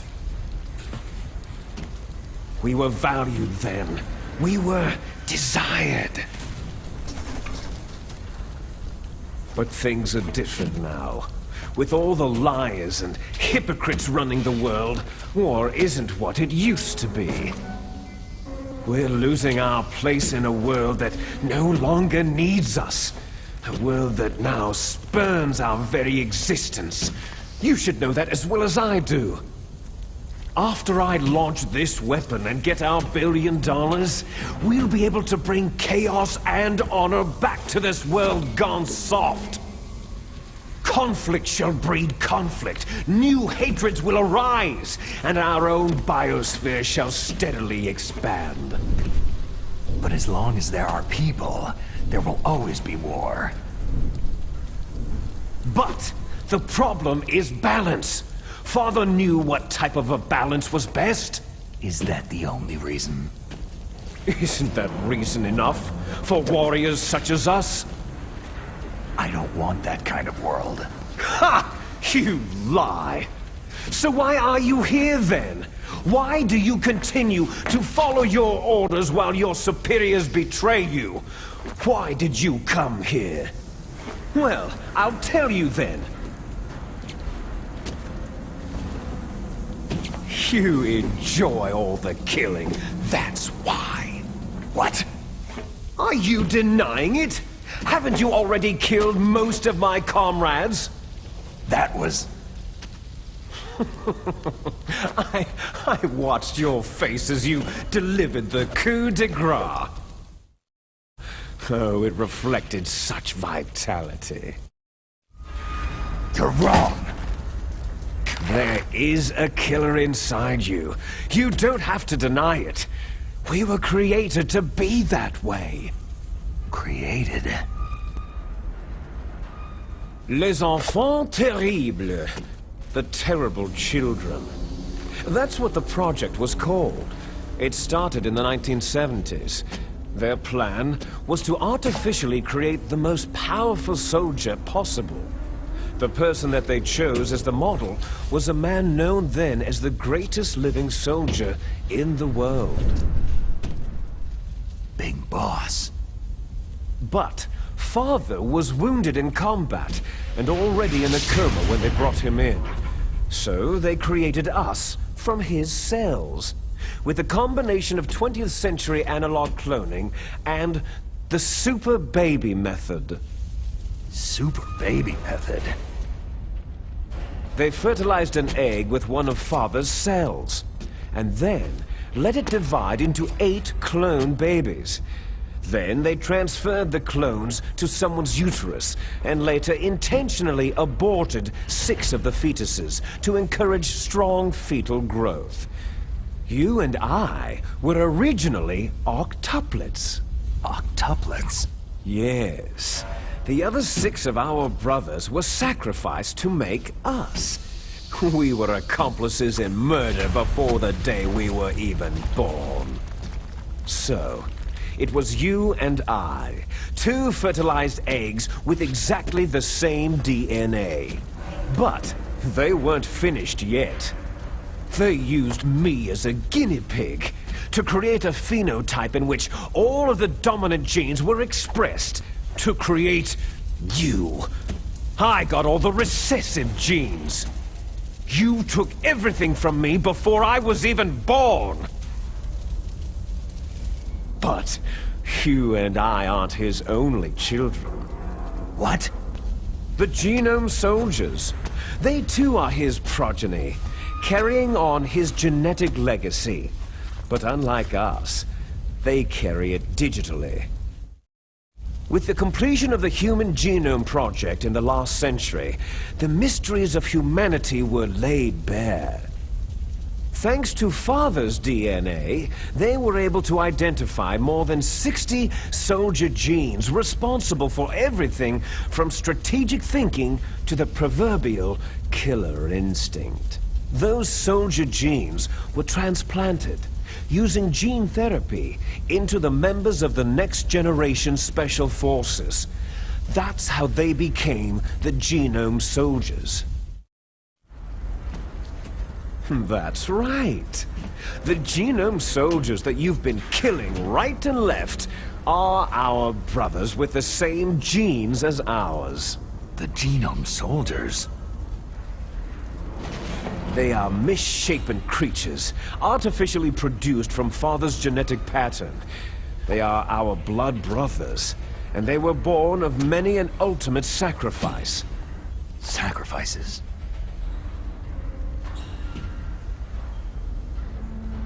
We were valued then. We were desired. But things are different now. With all the liars and hypocrites running the world, war isn't what it used to be. We're losing our place in a world that no longer needs us. A world that now spurns our very existence. You should know that as well as I do. After I launch this weapon and get our $1 billion, we'll be able to bring chaos and honor back to this world gone soft. Conflict shall breed conflict. New hatreds will arise, and our own biosphere shall steadily expand. But as long as there are people, there will always be war. But the problem is balance. Father knew what type of a balance was best. Is that the only reason? Isn't that reason enough for warriors such as us? I don't want that kind of world. Ha! You lie! So why are you here then? Why do you continue to follow your orders while your superiors betray you? Why did you come here? Well, I'll tell you then. You enjoy all the killing, that's why. What? Are you denying it? Haven't you already killed most of my comrades? That was... I watched your face as you delivered the coup de grace. Oh, it reflected such vitality. You're wrong. There is a killer inside you. You don't have to deny it. We were created to be that way. Created? Les enfants terribles. The terrible children. That's what the project was called. It started in the 1970s. Their plan was to artificially create the most powerful soldier possible. The person that they chose as the model was a man known then as the greatest living soldier in the world. Big Boss. But Father was wounded in combat and already in a coma when they brought him in. So they created us from his cells, with a combination of 20th century analog cloning and the super baby method. Super baby method? They fertilized an egg with one of Father's cells, and then let it divide into 8 clone babies. Then they transferred the clones to someone's uterus, and later intentionally aborted 6 of the fetuses to encourage strong fetal growth. You and I were originally octuplets. Octuplets? Yes. The other 6 of our brothers were sacrificed to make us. We were accomplices in murder before the day we were even born. So, it was you and I, 2 fertilized eggs with exactly the same DNA. But they weren't finished yet. They used me as a guinea pig to create a phenotype in which all of the dominant genes were expressed to create you. I got all the recessive genes. You took everything from me before I was even born. But you and I aren't his only children. What? The Genome Soldiers. They too are his progeny, carrying on his genetic legacy. But unlike us, they carry it digitally. With the completion of the Human Genome Project in the last century, the mysteries of humanity were laid bare. Thanks to Father's DNA, they were able to identify more than 60 soldier genes responsible for everything from strategic thinking to the proverbial killer instinct. Those soldier genes were transplanted, using gene therapy, into the members of the next generation special forces. That's how they became the Genome Soldiers. That's right. The Genome Soldiers that you've been killing right and left are our brothers with the same genes as ours. The Genome Soldiers? They are misshapen creatures, artificially produced from Father's genetic pattern. They are our blood brothers, and they were born of many an ultimate sacrifice. Sacrifices?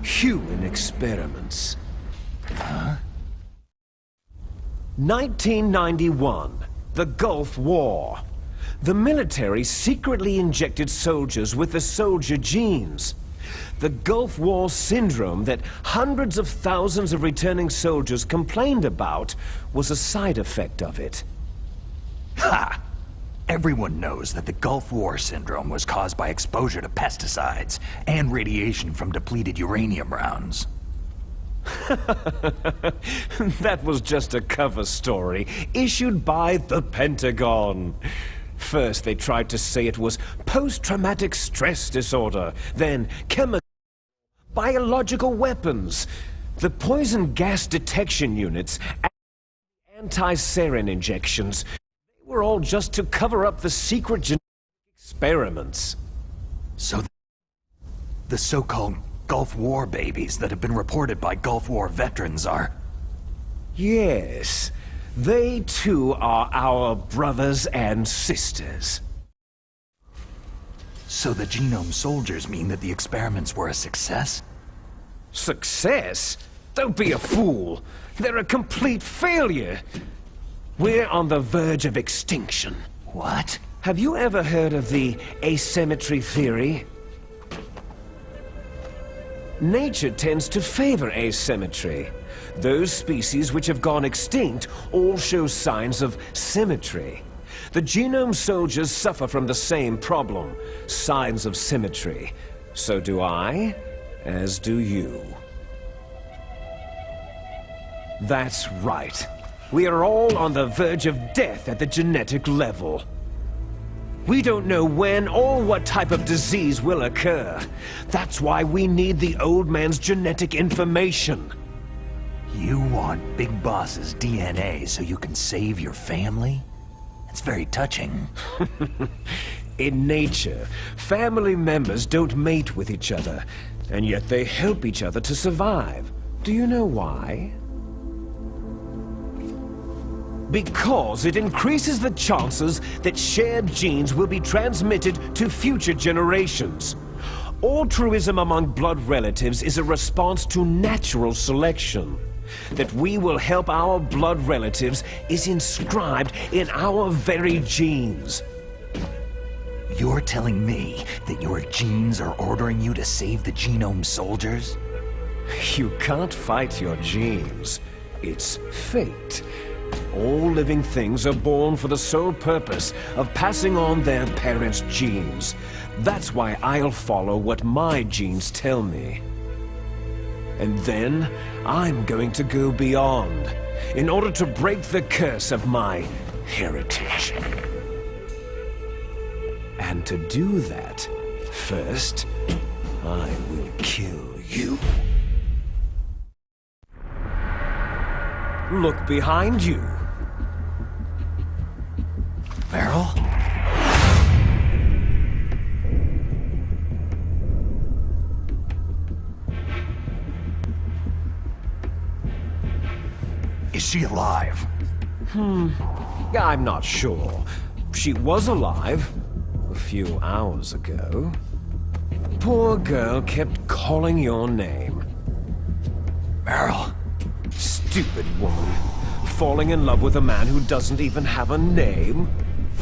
Human experiments. Huh? 1991, the Gulf War. The military secretly injected soldiers with the soldier genes. The Gulf War syndrome that hundreds of thousands of returning soldiers complained about was a side effect of it. Ha! Everyone knows that the Gulf War syndrome was caused by exposure to pesticides and radiation from depleted uranium rounds. That was just a cover story issued by the Pentagon. First, they tried to say it was post-traumatic stress disorder, then chemical, biological weapons. The poison gas detection units and anti-sarin injections, they were all just to cover up the secret genetic experiments. So the so-called Gulf War babies that have been reported by Gulf War veterans are... Yes, they too are our brothers and sisters. So the genome soldiers mean that the experiments were a success? Success? Don't be a fool. They're a complete failure. We're on the verge of extinction. What? Have you ever heard of the asymmetry theory? Nature tends to favor asymmetry. Those species which have gone extinct all show signs of symmetry. The genome soldiers suffer from the same problem, signs of symmetry. So do I, as do you. That's right. We are all on the verge of death at the genetic level. We don't know when or what type of disease will occur. That's why we need the old man's genetic information. You want Big Boss's DNA so you can save your family? It's very touching. In nature, family members don't mate with each other, and yet they help each other to survive. Do you know why? Because it increases the chances that shared genes will be transmitted to future generations. Altruism among blood relatives is a response to natural selection. That we will help our blood relatives is inscribed in our very genes. You're telling me that your genes are ordering you to save the genome soldiers? You can't fight your genes. It's fate. All living things are born for the sole purpose of passing on their parents' genes. That's why I'll follow what my genes tell me. And then, I'm going to go beyond, in order to break the curse of my heritage. And to do that, first, I will kill you. Look behind you. Meryl? Is she alive? I'm not sure. She was alive a few hours ago. Poor girl kept calling your name. Meryl? Stupid woman. Falling in love with a man who doesn't even have a name?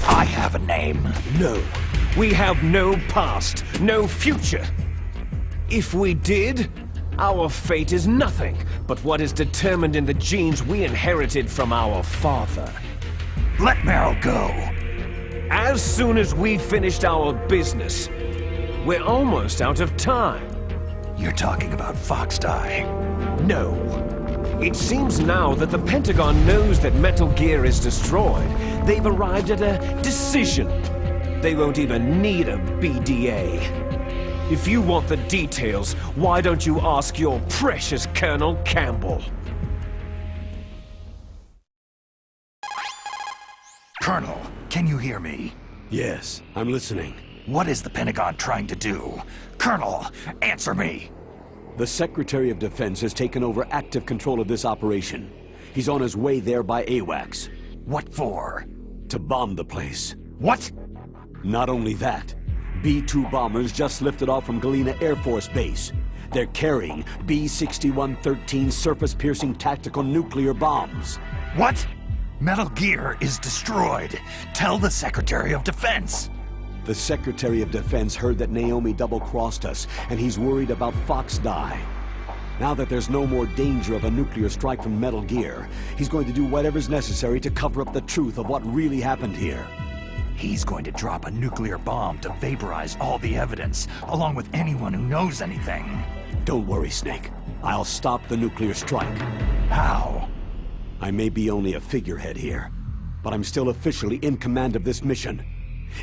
I have a name. No. We have no past, no future. If we did, our fate is nothing but what is determined in the genes we inherited from our father. Let Meryl go. As soon as we finished our business, we're almost out of time. You're talking about Foxdie. No. It seems now that the Pentagon knows that Metal Gear is destroyed. They've arrived at a decision. They won't even need a BDA. If you want the details, why don't you ask your precious Colonel Campbell? Colonel, can you hear me? Yes, I'm listening. What is the Pentagon trying to do? Colonel, answer me! The Secretary of Defense has taken over active control of this operation. He's on his way there by AWACS. What for? To bomb the place. What? Not only that, B-2 bombers just lifted off from Galena Air Force Base. They're carrying B-6113 surface-piercing tactical nuclear bombs. What? Metal Gear is destroyed. Tell the Secretary of Defense. The Secretary of Defense heard that Naomi double-crossed us, and he's worried about Fox Die. Now that there's no more danger of a nuclear strike from Metal Gear, he's going to do whatever's necessary to cover up the truth of what really happened here. He's going to drop a nuclear bomb to vaporize all the evidence, along with anyone who knows anything. Don't worry, Snake. I'll stop the nuclear strike. How? I may be only a figurehead here, but I'm still officially in command of this mission.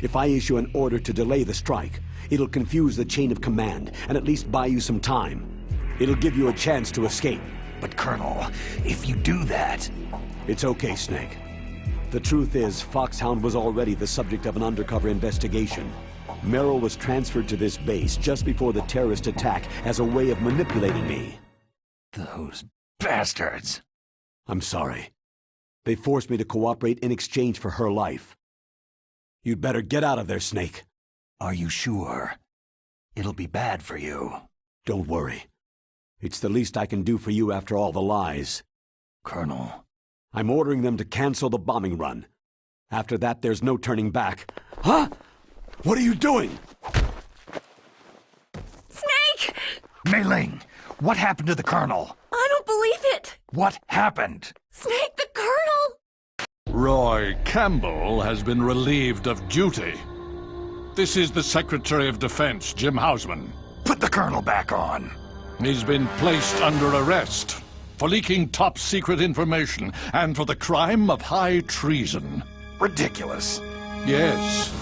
If I issue an order to delay the strike, it'll confuse the chain of command and at least buy you some time. It'll give you a chance to escape. But Colonel, if you do that... It's okay, Snake. The truth is, Foxhound was already the subject of an undercover investigation. Merrill was transferred to this base just before the terrorist attack as a way of manipulating me. Those bastards! I'm sorry. They forced me to cooperate in exchange for her life. You'd better get out of there, Snake. Are you sure? It'll be bad for you. Don't worry. It's the least I can do for you after all the lies. Colonel. I'm ordering them to cancel the bombing run. After that, there's no turning back. Huh? What are you doing? Snake! Mei Ling, what happened to the Colonel? I don't believe it! What happened? Snake, the Colonel! Roy Campbell has been relieved of duty. This is the Secretary of Defense, Jim Hausman. Put the Colonel back on. He's been placed under arrest for leaking top-secret information and for the crime of high treason. Ridiculous. Yes,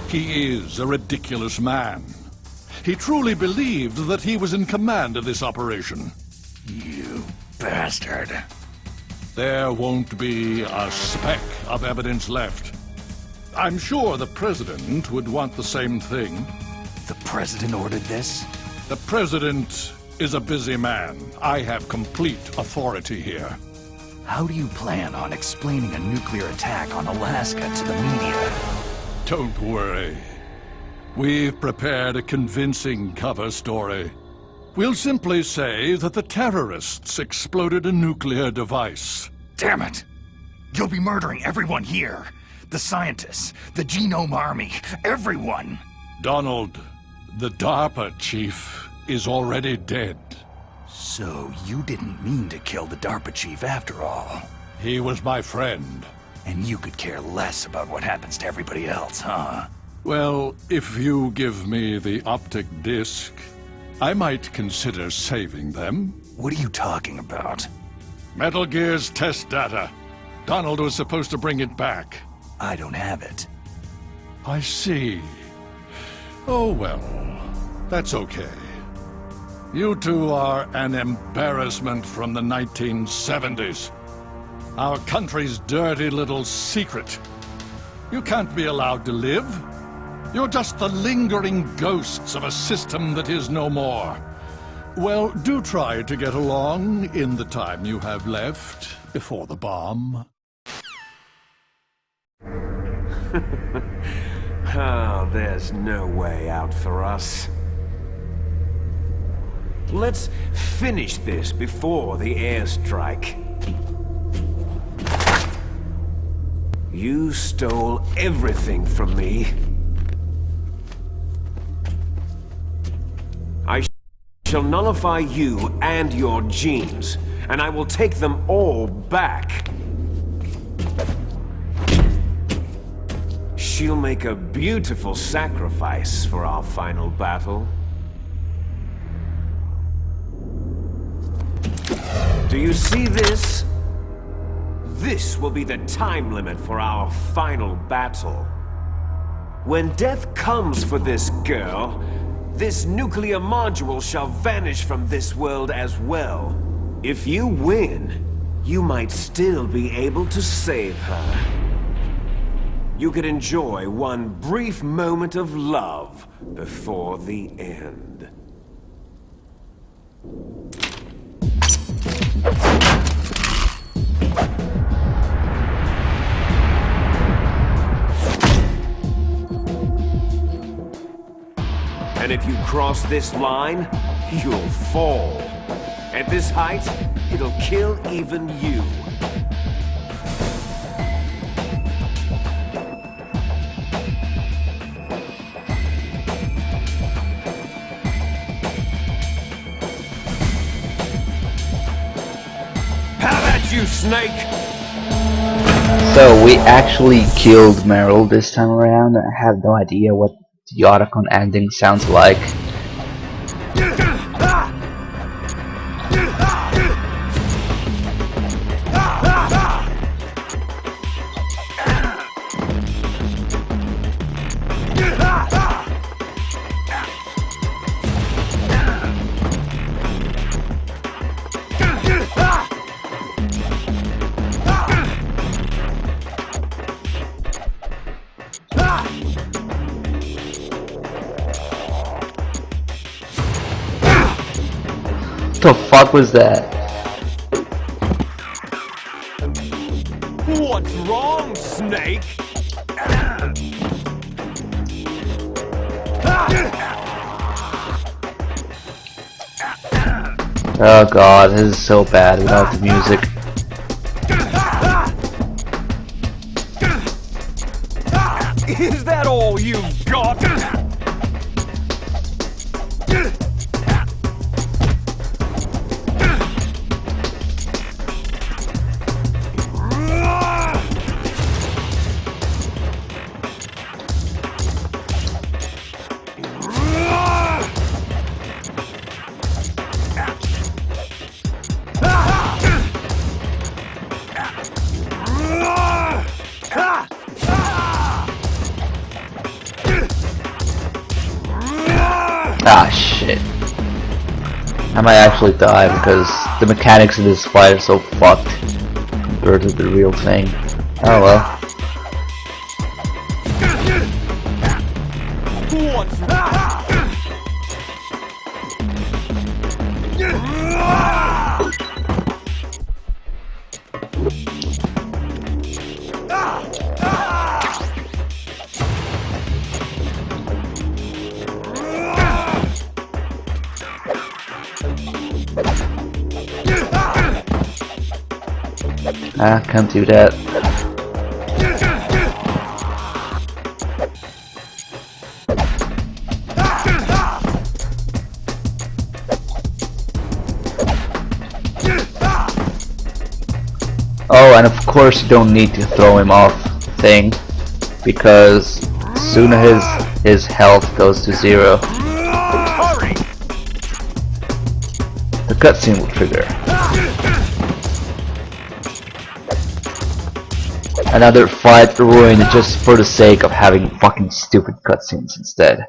he is a ridiculous man. He truly believed that he was in command of this operation. You bastard. There won't be a speck of evidence left. I'm sure the President would want the same thing. The President ordered this? The President is a busy man. I have complete authority here. How do you plan on explaining a nuclear attack on Alaska to the media? Don't worry. We've prepared a convincing cover story. We'll simply say that the terrorists exploded a nuclear device. Damn it! You'll be murdering everyone here. The scientists, the Genome Army, everyone! Donald, the DARPA chief, is already dead. So you didn't mean to kill the DARPA chief after all? He was my friend. And you could care less about what happens to everybody else, huh? Well, if you give me the optic disc, I might consider saving them. What are you talking about? Metal Gear's test data. Donald was supposed to bring it back. I don't have it. I see. Oh well, that's okay. You two are an embarrassment from the 1970s. Our country's dirty little secret. You can't be allowed to live. You're just the lingering ghosts of a system that is no more. Well, do try to get along in the time you have left before the bomb. Oh, there's no way out for us. Let's finish this before the airstrike. You stole everything from me. I shall nullify you and your genes, and I will take them all back. She'll make a beautiful sacrifice for our final battle. Do you see this? This will be the time limit for our final battle. When death comes for this girl, this nuclear module shall vanish from this world as well. If you win, you might still be able to save her. You could enjoy one brief moment of love before the end. And if you cross this line, you'll fall. At this height, it'll kill even you. you, Snake! So we actually killed Meryl this time around. I have no idea what the Otacon ending sounds like. What the fuck was that? What's wrong, Snake? Oh god, this is so bad without the music. Is that all you've got? Ah shit. I might actually die because the mechanics of this fight are so fucked compared to the real thing. Oh well. Can't do that. Oh, and of course you don't need to throw him off the thing, because as soon as his health goes to 0, the cutscene will trigger. Another fight ruined just for the sake of having fucking stupid cutscenes instead.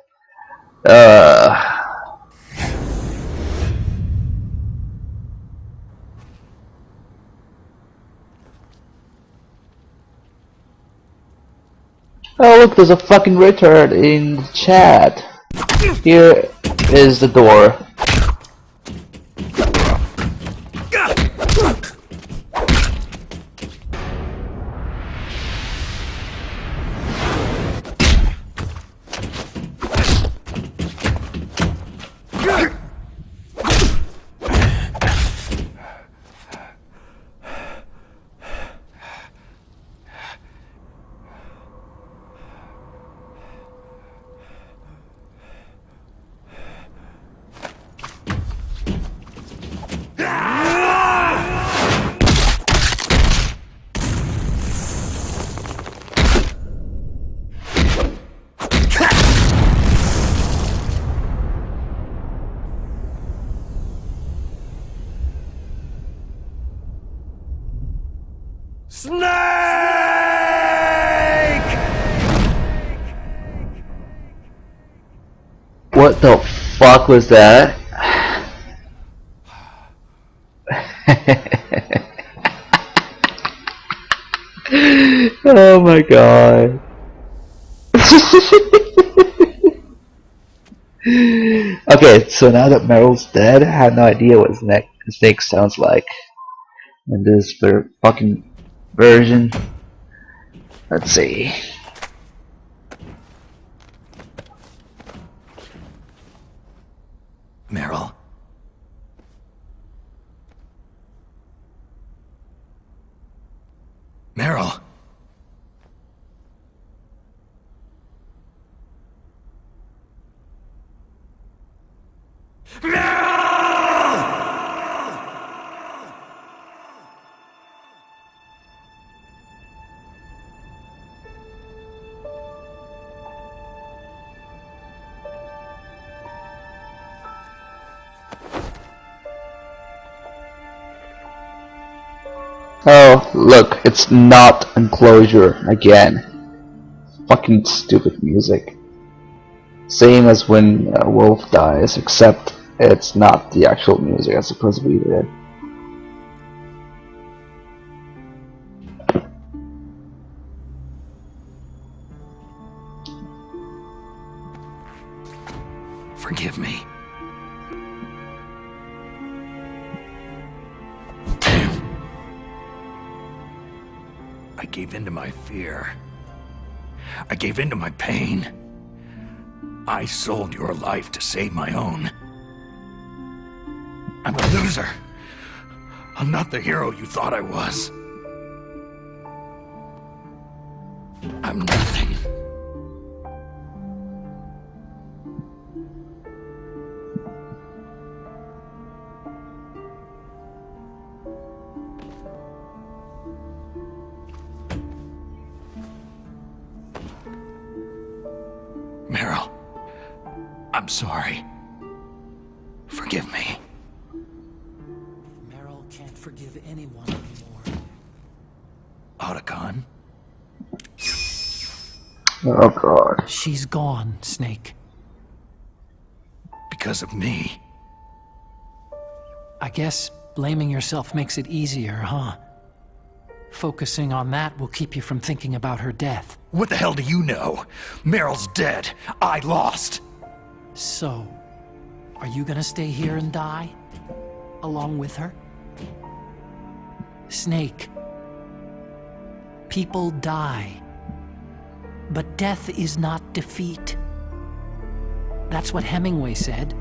Oh look, there's a fucking retard in the chat. Here is the door. Snake! What the fuck was that? Oh my god. Okay, so now that Meryl's dead, I have no idea what Snake sounds like in this fucking version. Let's see. Meryl? Meryl? Oh, look, it's not enclosure again. Fucking stupid music. Same as when Wolf dies, except it's not the actual music as supposed to be there. Forgive me. I gave in to my fear. I gave in to my pain. I sold your life to save my own. I'm a loser. I'm not the hero you thought I was. I'm nothing. Meryl, I'm sorry. Forgive me. Meryl can't forgive anyone anymore. Otacon? Oh god. She's gone, Snake. Because of me. I guess blaming yourself makes it easier, huh? Focusing on that will keep you from thinking about her death. What the hell do you know? Meryl's dead. I lost. So, are you gonna stay here and die? Along with her? Snake. People die. But death is not defeat. That's what Hemingway said.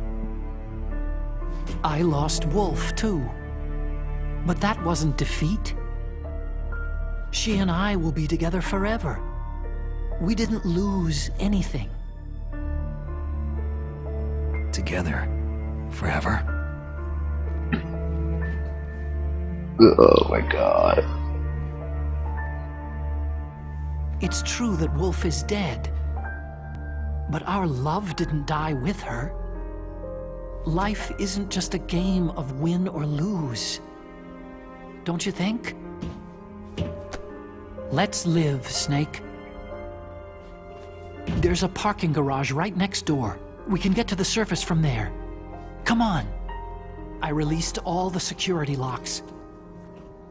I lost Wolf, too. But that wasn't defeat. She and I will be together forever. We didn't lose anything. Together. Forever. Oh my god. It's true that Wolf is dead. But our love didn't die with her. Life isn't just a game of win or lose. Don't you think? Let's live, Snake. There's a parking garage right next door. We can get to the surface from there. Come on. I released all the security locks.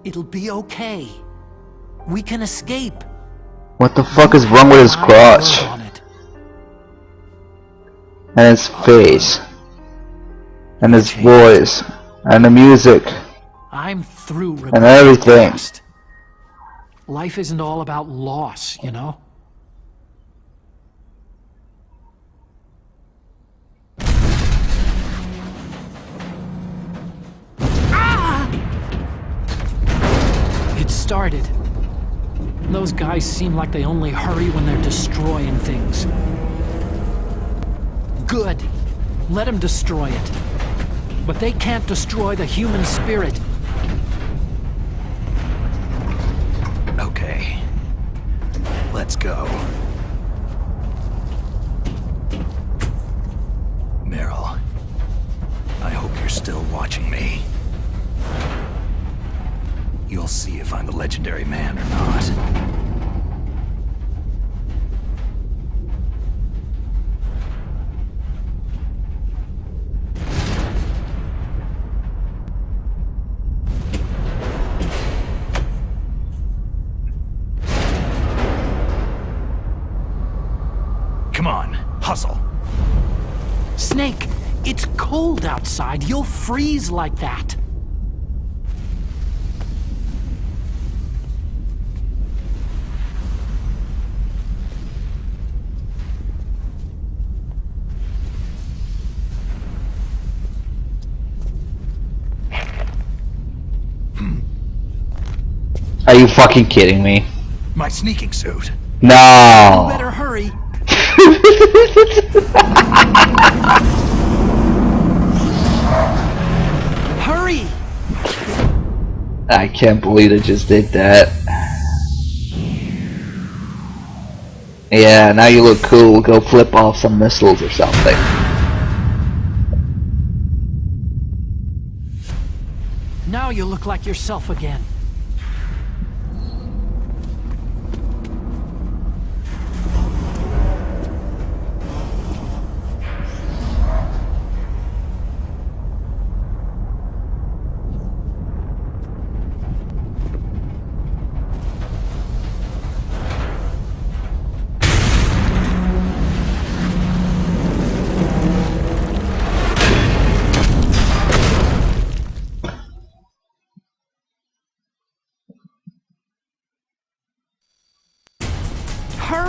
It'll be okay. We can escape. What the fuck is wrong with his crotch? And his face. And his voice. And the music. I'm through And everything. Life isn't all about loss, you know? Ah! It started. Those guys seem like they only hurry when they're destroying things. Good. Let them destroy it. But they can't destroy the human spirit. Okay. Let's go. Meryl, I hope you're still watching me. You'll see if I'm the legendary man or not. Come on, hustle. Snake, it's cold outside. You'll freeze like that. Are you fucking kidding me? My sneaking suit. No. You better hurry. Hurry! I can't believe it just did that. Yeah, now you look cool. Go flip off some missiles or something. Now you look like yourself again.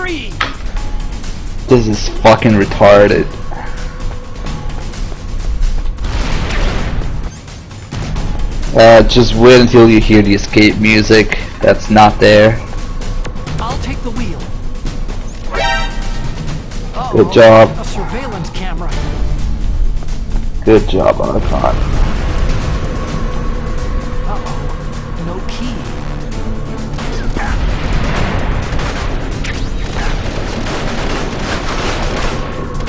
Hurry! This is fucking retarded. Just wait until you hear the escape music. That's not there. I'll take the wheel. Good job. A surveillance camera. Good job, Otacon. Uh-oh. No key.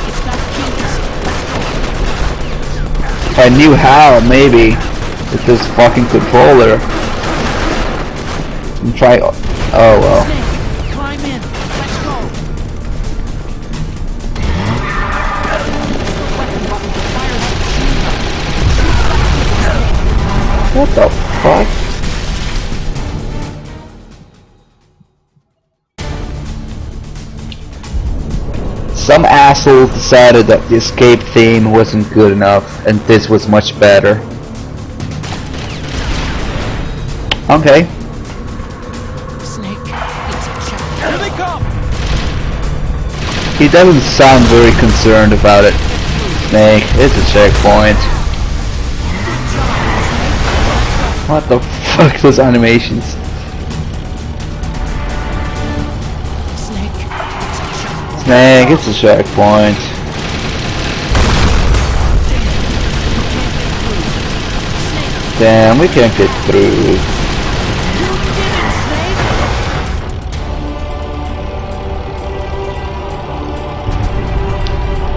It's got keys. If I knew how, maybe. With this fucking controller. And try. Oh well. Snake, climb in. Let's go. What the fuck? Some asshole decided that the escape theme wasn't good enough and this was much better. Okay. Snake, it's a check. Here they come! He doesn't sound very concerned about it. Snake, it's a checkpoint. What the fuck, those animations? Snake, it's a checkpoint. Damn, we can't get through.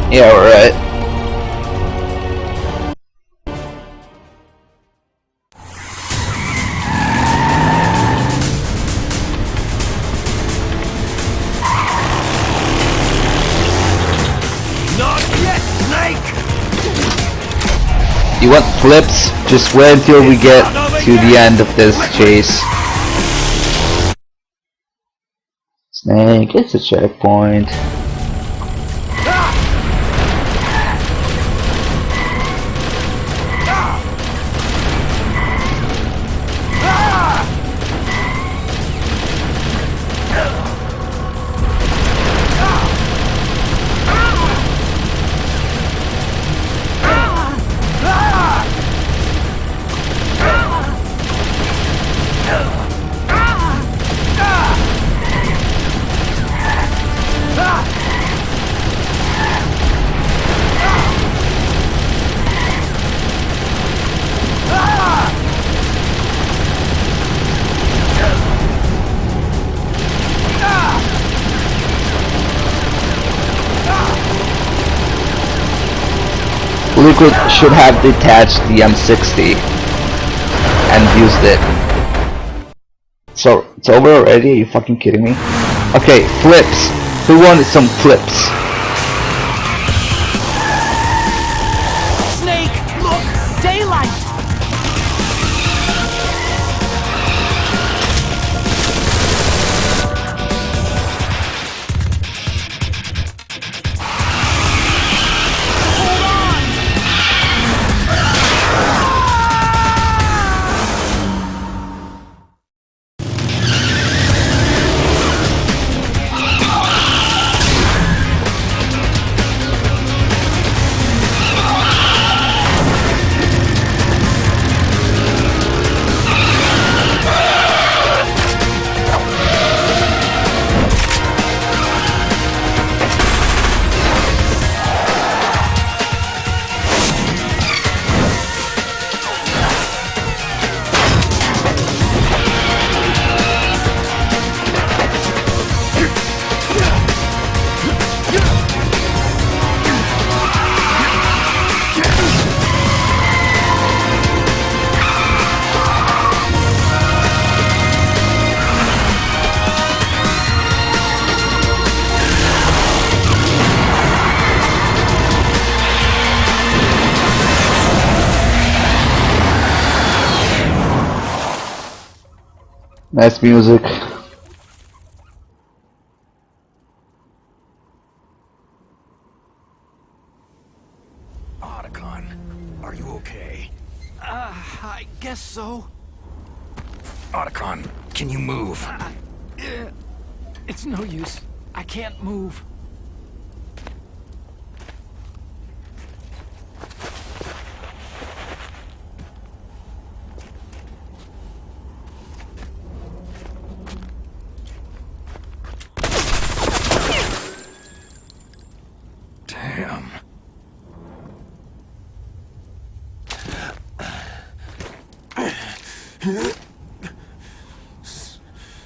Yeah, we're right. Not yet, Snake! You want flips? Just wait until we get to the end of this chase. Snake, it's a checkpoint. Liquid should have detached the M60 and used it. So, it's over already? Are you fucking kidding me? Okay, flips. Who wanted some flips? Snake, look! Daylight! Nice music. Otacon, are you okay? I guess so. Otacon, can you move? It's no use. I can't move. Damn.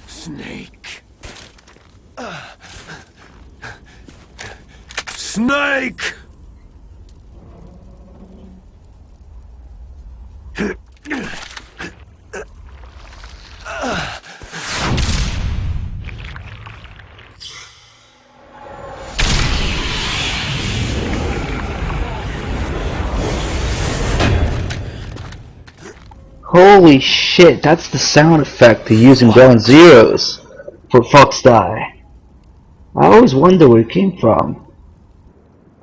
Snake. Snake! Holy shit, that's the sound effect to use in Ground Zeroes for Fox Die. I always wonder where it came from.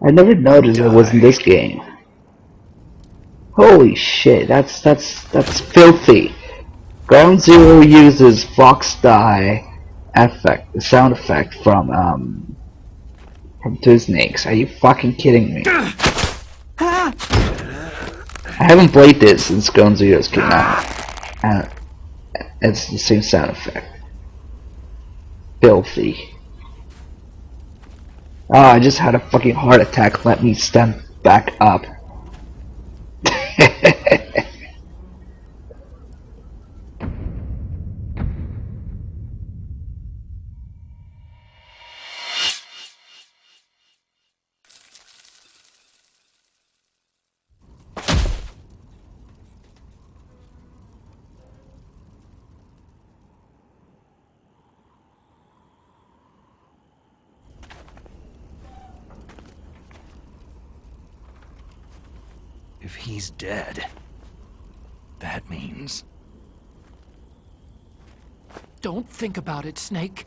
I never noticed it was in this game. Holy shit, that's filthy. Ground Zero uses Fox Die effect, the sound effect from Two Snakes. Are you fucking kidding me? I haven't played this since Ground Zeroes came out, and it's the same sound effect. Filthy. Oh, I just had a fucking heart attack. Let me stand back up. If he's dead, that means... Don't think about it, Snake.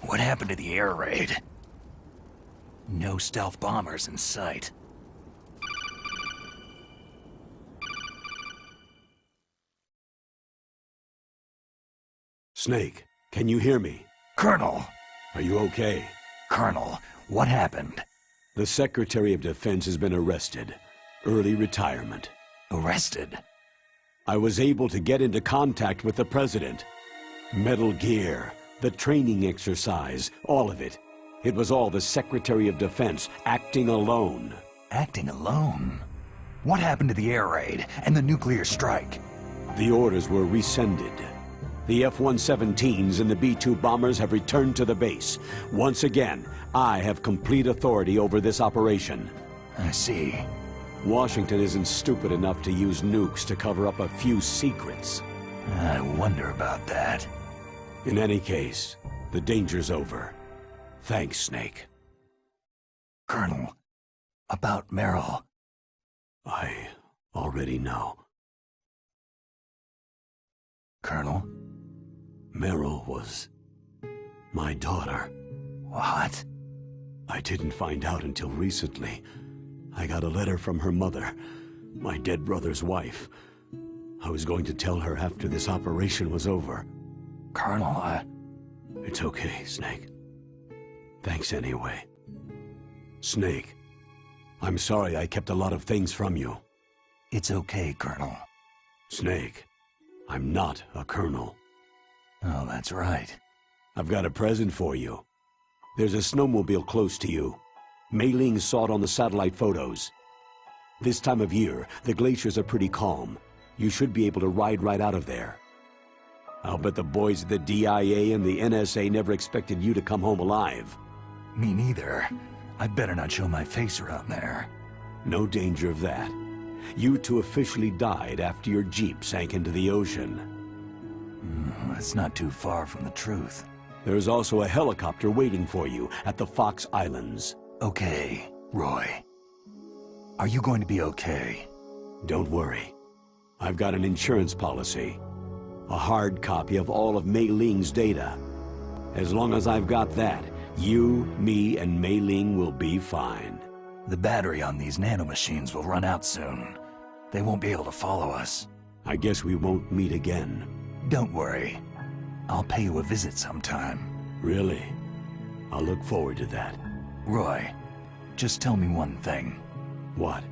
What happened to the air raid? No stealth bombers in sight. Snake, can you hear me? Colonel! Are you okay? Colonel, what happened? The Secretary of Defense has been arrested. Early retirement. Arrested? I was able to get into contact with the President. Metal Gear, the training exercise, all of it. It was all the Secretary of Defense acting alone. Acting alone? What happened to the air raid and the nuclear strike? The orders were rescinded. The F-117s and the B-2 bombers have returned to the base. Once again, I have complete authority over this operation. I see. Washington isn't stupid enough to use nukes to cover up a few secrets. I wonder about that. In any case, the danger's over. Thanks, Snake. Colonel, about Meryl. I already know. Colonel? Meryl was my daughter. What? I didn't find out until recently. I got a letter from her mother, my dead brother's wife. I was going to tell her after this operation was over. Colonel, It's okay, Snake. Thanks anyway. Snake, I'm sorry I kept a lot of things from you. It's okay, Colonel. Snake, I'm not a colonel. Oh, that's right. I've got a present for you. There's a snowmobile close to you. Mei Ling saw it on the satellite photos. This time of year, the glaciers are pretty calm. You should be able to ride right out of there. I'll bet the boys at the DIA and the NSA never expected you to come home alive. Me neither. I better not show my face around there. No danger of that. You two officially died after your Jeep sank into the ocean. That's not too far from the truth. There's also a helicopter waiting for you at the Fox Islands. Okay, Roy. Are you going to be okay? Don't worry. I've got an insurance policy. A hard copy of all of Mei Ling's data. As long as I've got that, you, me, and Mei Ling will be fine. The battery on these nanomachines will run out soon. They won't be able to follow us. I guess we won't meet again. Don't worry. I'll pay you a visit sometime. Really? I'll look forward to that. Roy, just tell me one thing. What?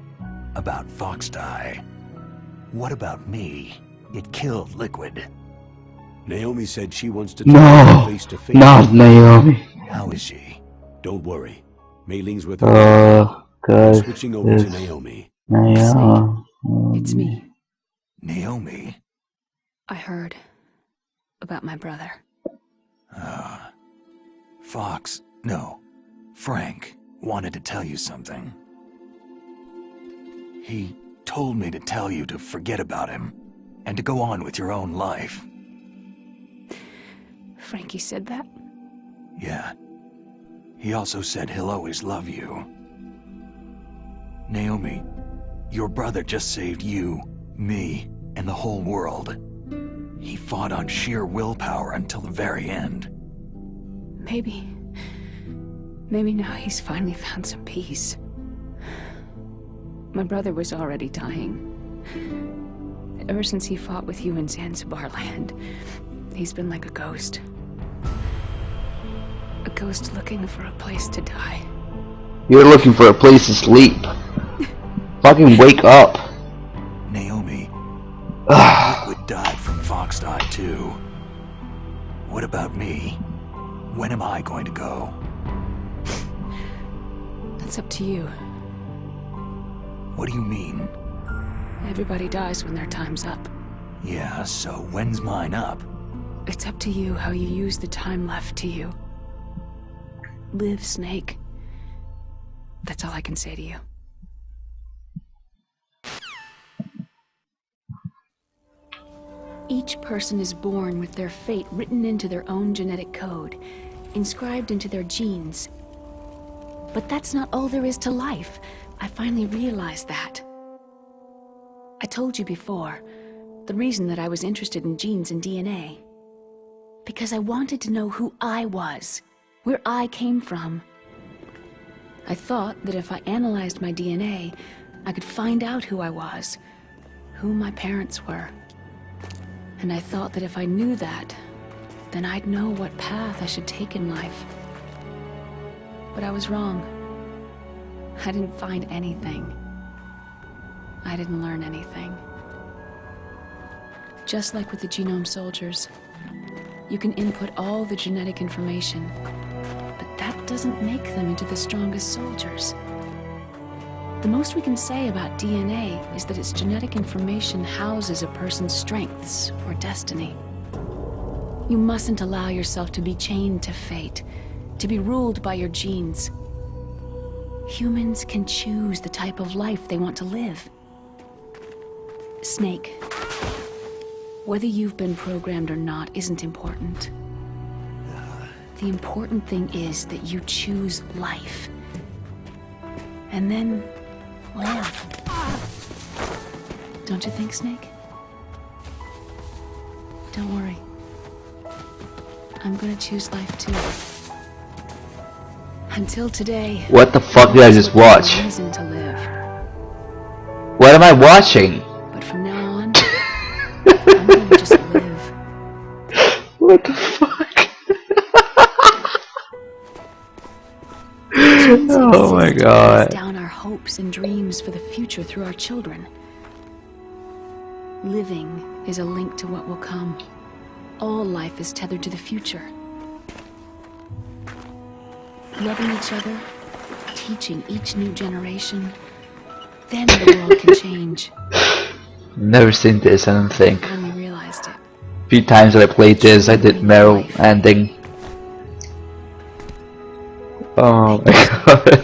About Foxdie. What about me? It killed Liquid. Naomi said she wants to talk No, face to face. not Naomi. How is she? Don't worry. Mei Ling's with her. I'm God, switching over to Naomi. Naomi. It's me. Naomi? I heard about my brother. Frank wanted to tell you something. He told me to tell you to forget about him and to go on with your own life. Frankie said that? Yeah. He also said he'll always love you. Naomi, your brother just saved you, me, and the whole world. He fought on sheer willpower until the very end. Maybe now he's finally found some peace. My brother was already dying. Ever since he fought with you in Zanzibar land, he's been like a ghost. A ghost looking for a place to die. You're looking for a place to sleep. Fucking wake up. Naomi, Liquid died from Foxdie too. What about me? When am I going to go? That's up to you. What do you mean? Everybody dies when their time's up. Yeah, so when's mine up? It's up to you how you use the time left to you. Live, Snake. That's all I can say to you. Each person is born with their fate written into their own genetic code, inscribed into their genes. But that's not all there is to life. I finally realized that. I told you before, the reason that I was interested in genes and DNA. Because I wanted to know who I was, where I came from. I thought that if I analyzed my DNA, I could find out who I was, who my parents were. And I thought that if I knew that, then I'd know what path I should take in life. But I was wrong. I didn't find anything. I didn't learn anything. Just like with the genome soldiers, you can input all the genetic information, but that doesn't make them into the strongest soldiers. The most we can say about DNA is that its genetic information houses a person's strengths or destiny. You mustn't allow yourself to be chained to fate, to be ruled by your genes. Humans can choose the type of life they want to live. Snake, whether you've been programmed or not isn't important. The important thing is that you choose life. And then live. Don't you think, Snake? Don't worry. I'm gonna choose life too. Until today. What the fuck did I just watch? Reason to live. What am I watching? But from now on, I'm gonna just live. What the fuck? Oh my god. Down our hopes and dreams for the future through our children. Living is a link to what will come. All life is tethered to the future. Loving each other, teaching each new generation, then the world can change. Never seen this, I don't think. I finally realized it. Few times that I played this, I did Meryl ending. Oh my god.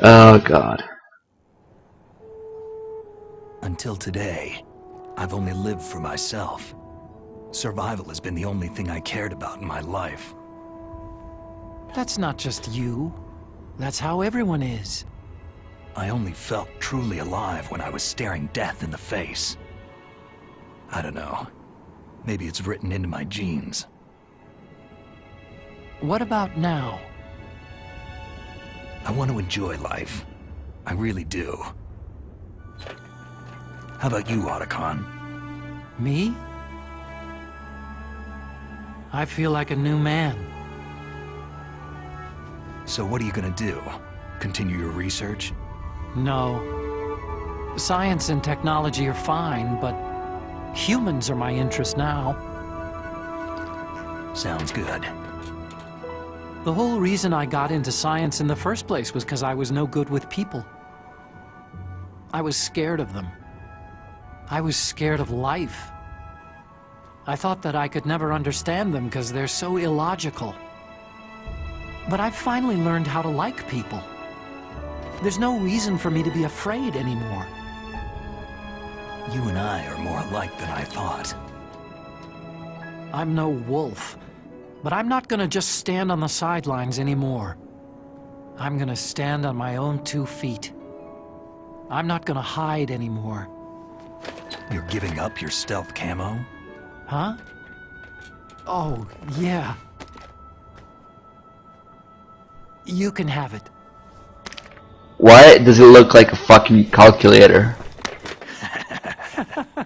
Oh god. Until today, I've only lived for myself. Survival has been the only thing I cared about in my life. That's not just you. That's how everyone is. I only felt truly alive when I was staring death in the face. I don't know. Maybe it's written into my genes. What about now? I want to enjoy life. I really do. How about you, Otacon? Me? I feel like a new man. So what are you gonna do? Continue your research? No. Science and technology are fine, but humans are my interest now. Sounds good. The whole reason I got into science in the first place was because I was no good with people. I was scared of them. I was scared of life. I thought that I could never understand them because they're so illogical. But I've finally learned how to like people. There's no reason for me to be afraid anymore. You and I are more alike than I thought. I'm no wolf, but I'm not gonna just stand on the sidelines anymore. I'm gonna stand on my own 2 feet. I'm not gonna hide anymore. You're giving up your stealth camo? Huh? Oh, yeah. You can have it. Why does it look like a fucking calculator?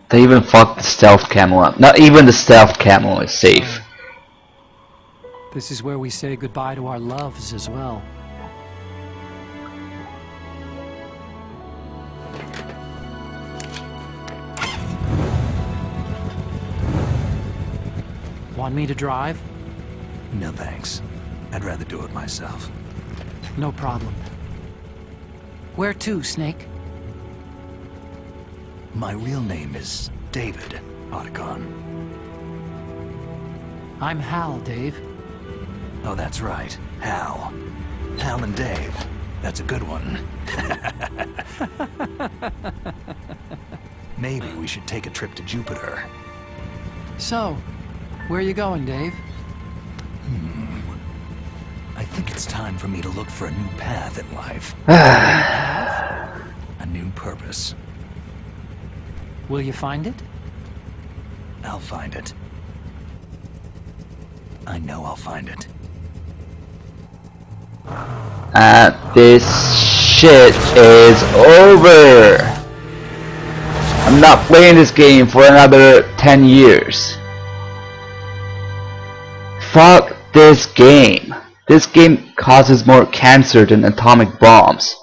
They even fucked the stealth camo up. Not even the stealth camo is safe. This is where we say goodbye to our loves as well. Want me to drive? No thanks. I'd rather do it myself. No problem. Where to, Snake? My real name is David Otacon. I'm Hal, Dave. Oh, that's right. Hal. Hal and Dave. That's a good one. Maybe we should take a trip to Jupiter. So, where are you going, Dave? I think it's time for me to look for a new path in life. A new purpose. Will you find it? I'll find it. I know I'll find it. This shit is over. I'm not playing this game for another 10 years. Fuck this game. This game causes more cancer than atomic bombs.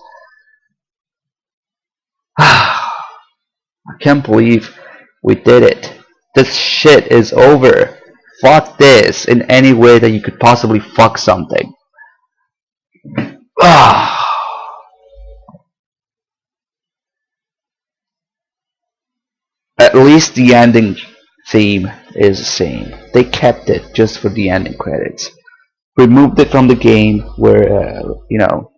I can't believe we did it. This shit is over. Fuck this in any way that you could possibly fuck something. At least the ending theme is the same. They kept it just for the ending credits. Removed it from the game where, you know,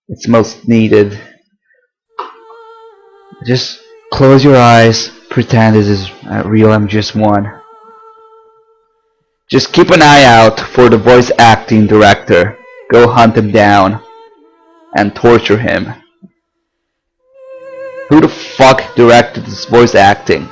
it's most needed. Just close your eyes, pretend this is real MGS1. Just keep an eye out for the voice acting director. Go hunt him down and torture him. Who the fuck directed this voice acting?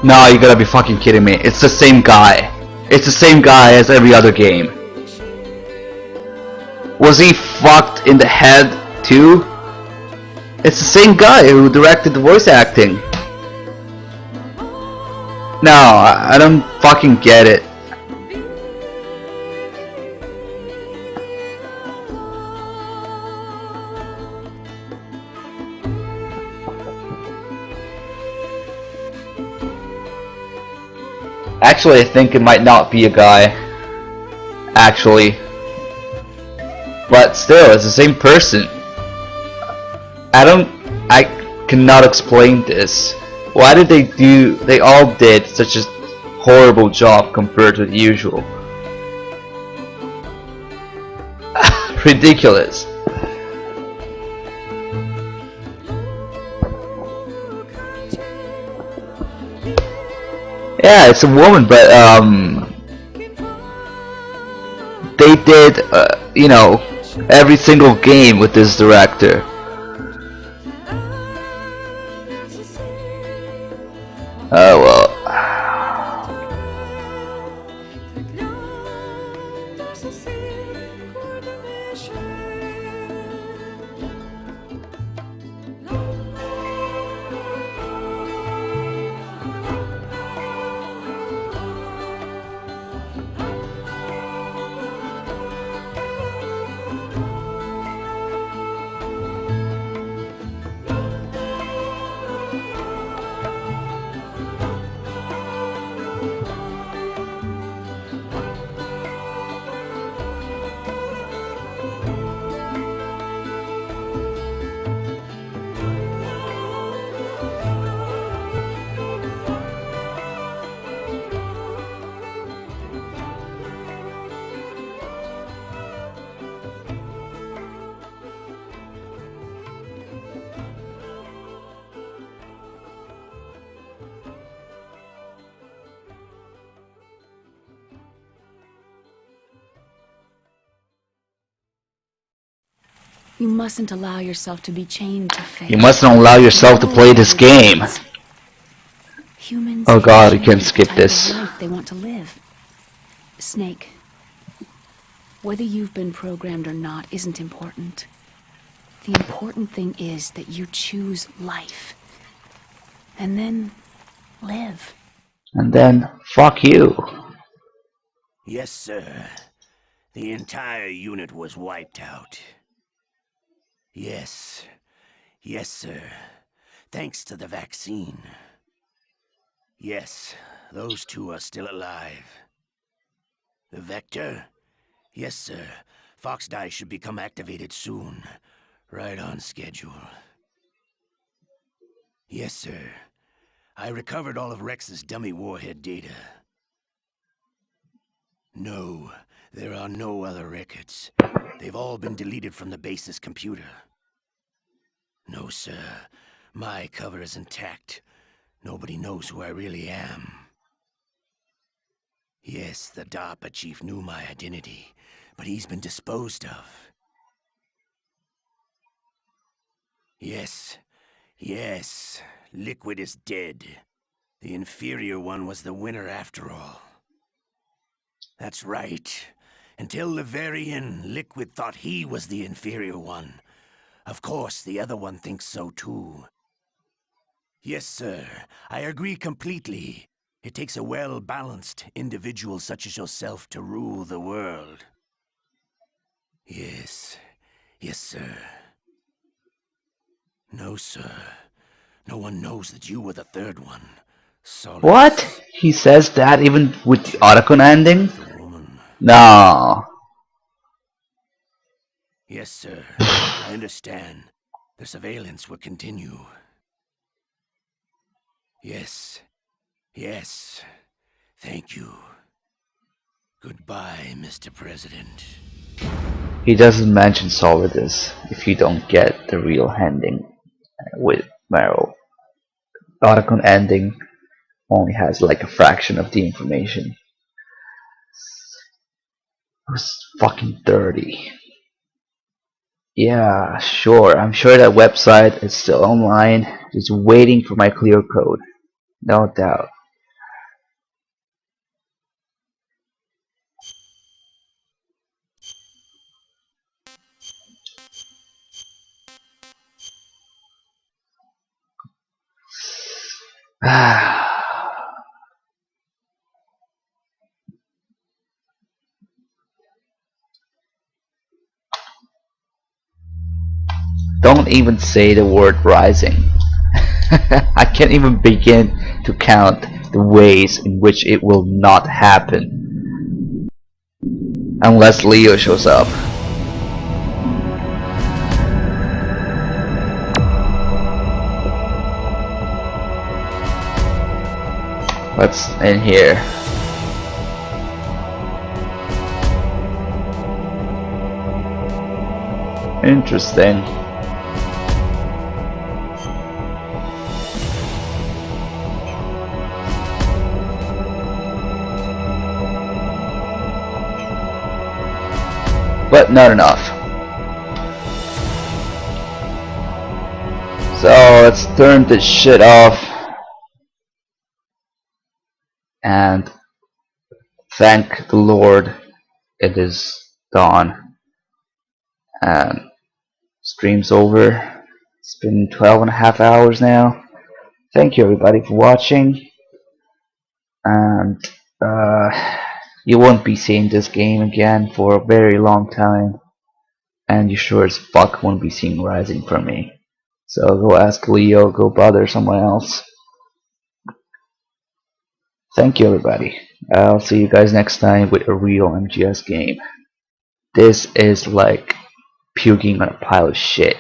No, you gotta be fucking kidding me. It's the same guy. It's the same guy as every other game. Was he fucked in the head too? It's the same guy who directed the voice acting. No, I don't fucking get it. Actually, I think it might not be a guy. Actually. But still, it's the same person. I cannot explain this. Why did they all did such a horrible job compared to the usual? Ridiculous. Yeah, it's a woman, but they did, you know, every single game with this director. Oh well. You mustn't allow yourself to be chained to fate. You mustn't allow yourself to play this game. Humans Oh god, you can can't skip the type this. of life they want to live. Snake, whether you've been programmed or not isn't important. The important thing is that you choose life. And then live. And then, fuck you. Yes, sir. The entire unit was wiped out. Yes. Yes, sir. Thanks to the vaccine. Yes, those two are still alive. The Vector? Yes, sir. Fox Die should become activated soon. Right on schedule. Yes, sir. I recovered all of Rex's dummy warhead data. No, there are no other records. They've all been deleted from the base's computer. No, sir. My cover is intact. Nobody knows who I really am. Yes, the DARPA chief knew my identity, but he's been disposed of. Yes. Yes. Liquid is dead. The inferior one was the winner after all. That's right. Until the very end, Liquid thought he was the inferior one. Of course, the other one thinks so too. Yes, sir. I agree completely. It takes a well-balanced individual such as yourself to rule the world. Yes. Yes, sir. No, sir. No one knows that you were the third one. Solid. What? He says that even with the Otacon ending? No. Yes, sir. I understand. The surveillance will continue. Yes. Yes. Thank you. Goodbye, Mr. President. He doesn't mention Solidus if you don't get the real ending with Meryl. Otacon ending only has like a fraction of the information. It was fucking dirty. Yeah, sure. I'm sure that website is still online, just waiting for my clear code. No doubt. Don't even say the word rising. I can't even begin to count the ways in which it will not happen. Unless Leo shows up. What's in here? Interesting. But not enough. So let's turn this shit off and thank the Lord it is dawn and stream's over. It's been 12.5 hours now. Thank you everybody for watching, and you won't be seeing this game again for a very long time, and you sure as fuck won't be seeing Rising from me. So go ask Leo, go bother someone else. Thank you everybody. I'll see you guys next time with a real MGS game. This is like puking on a pile of shit.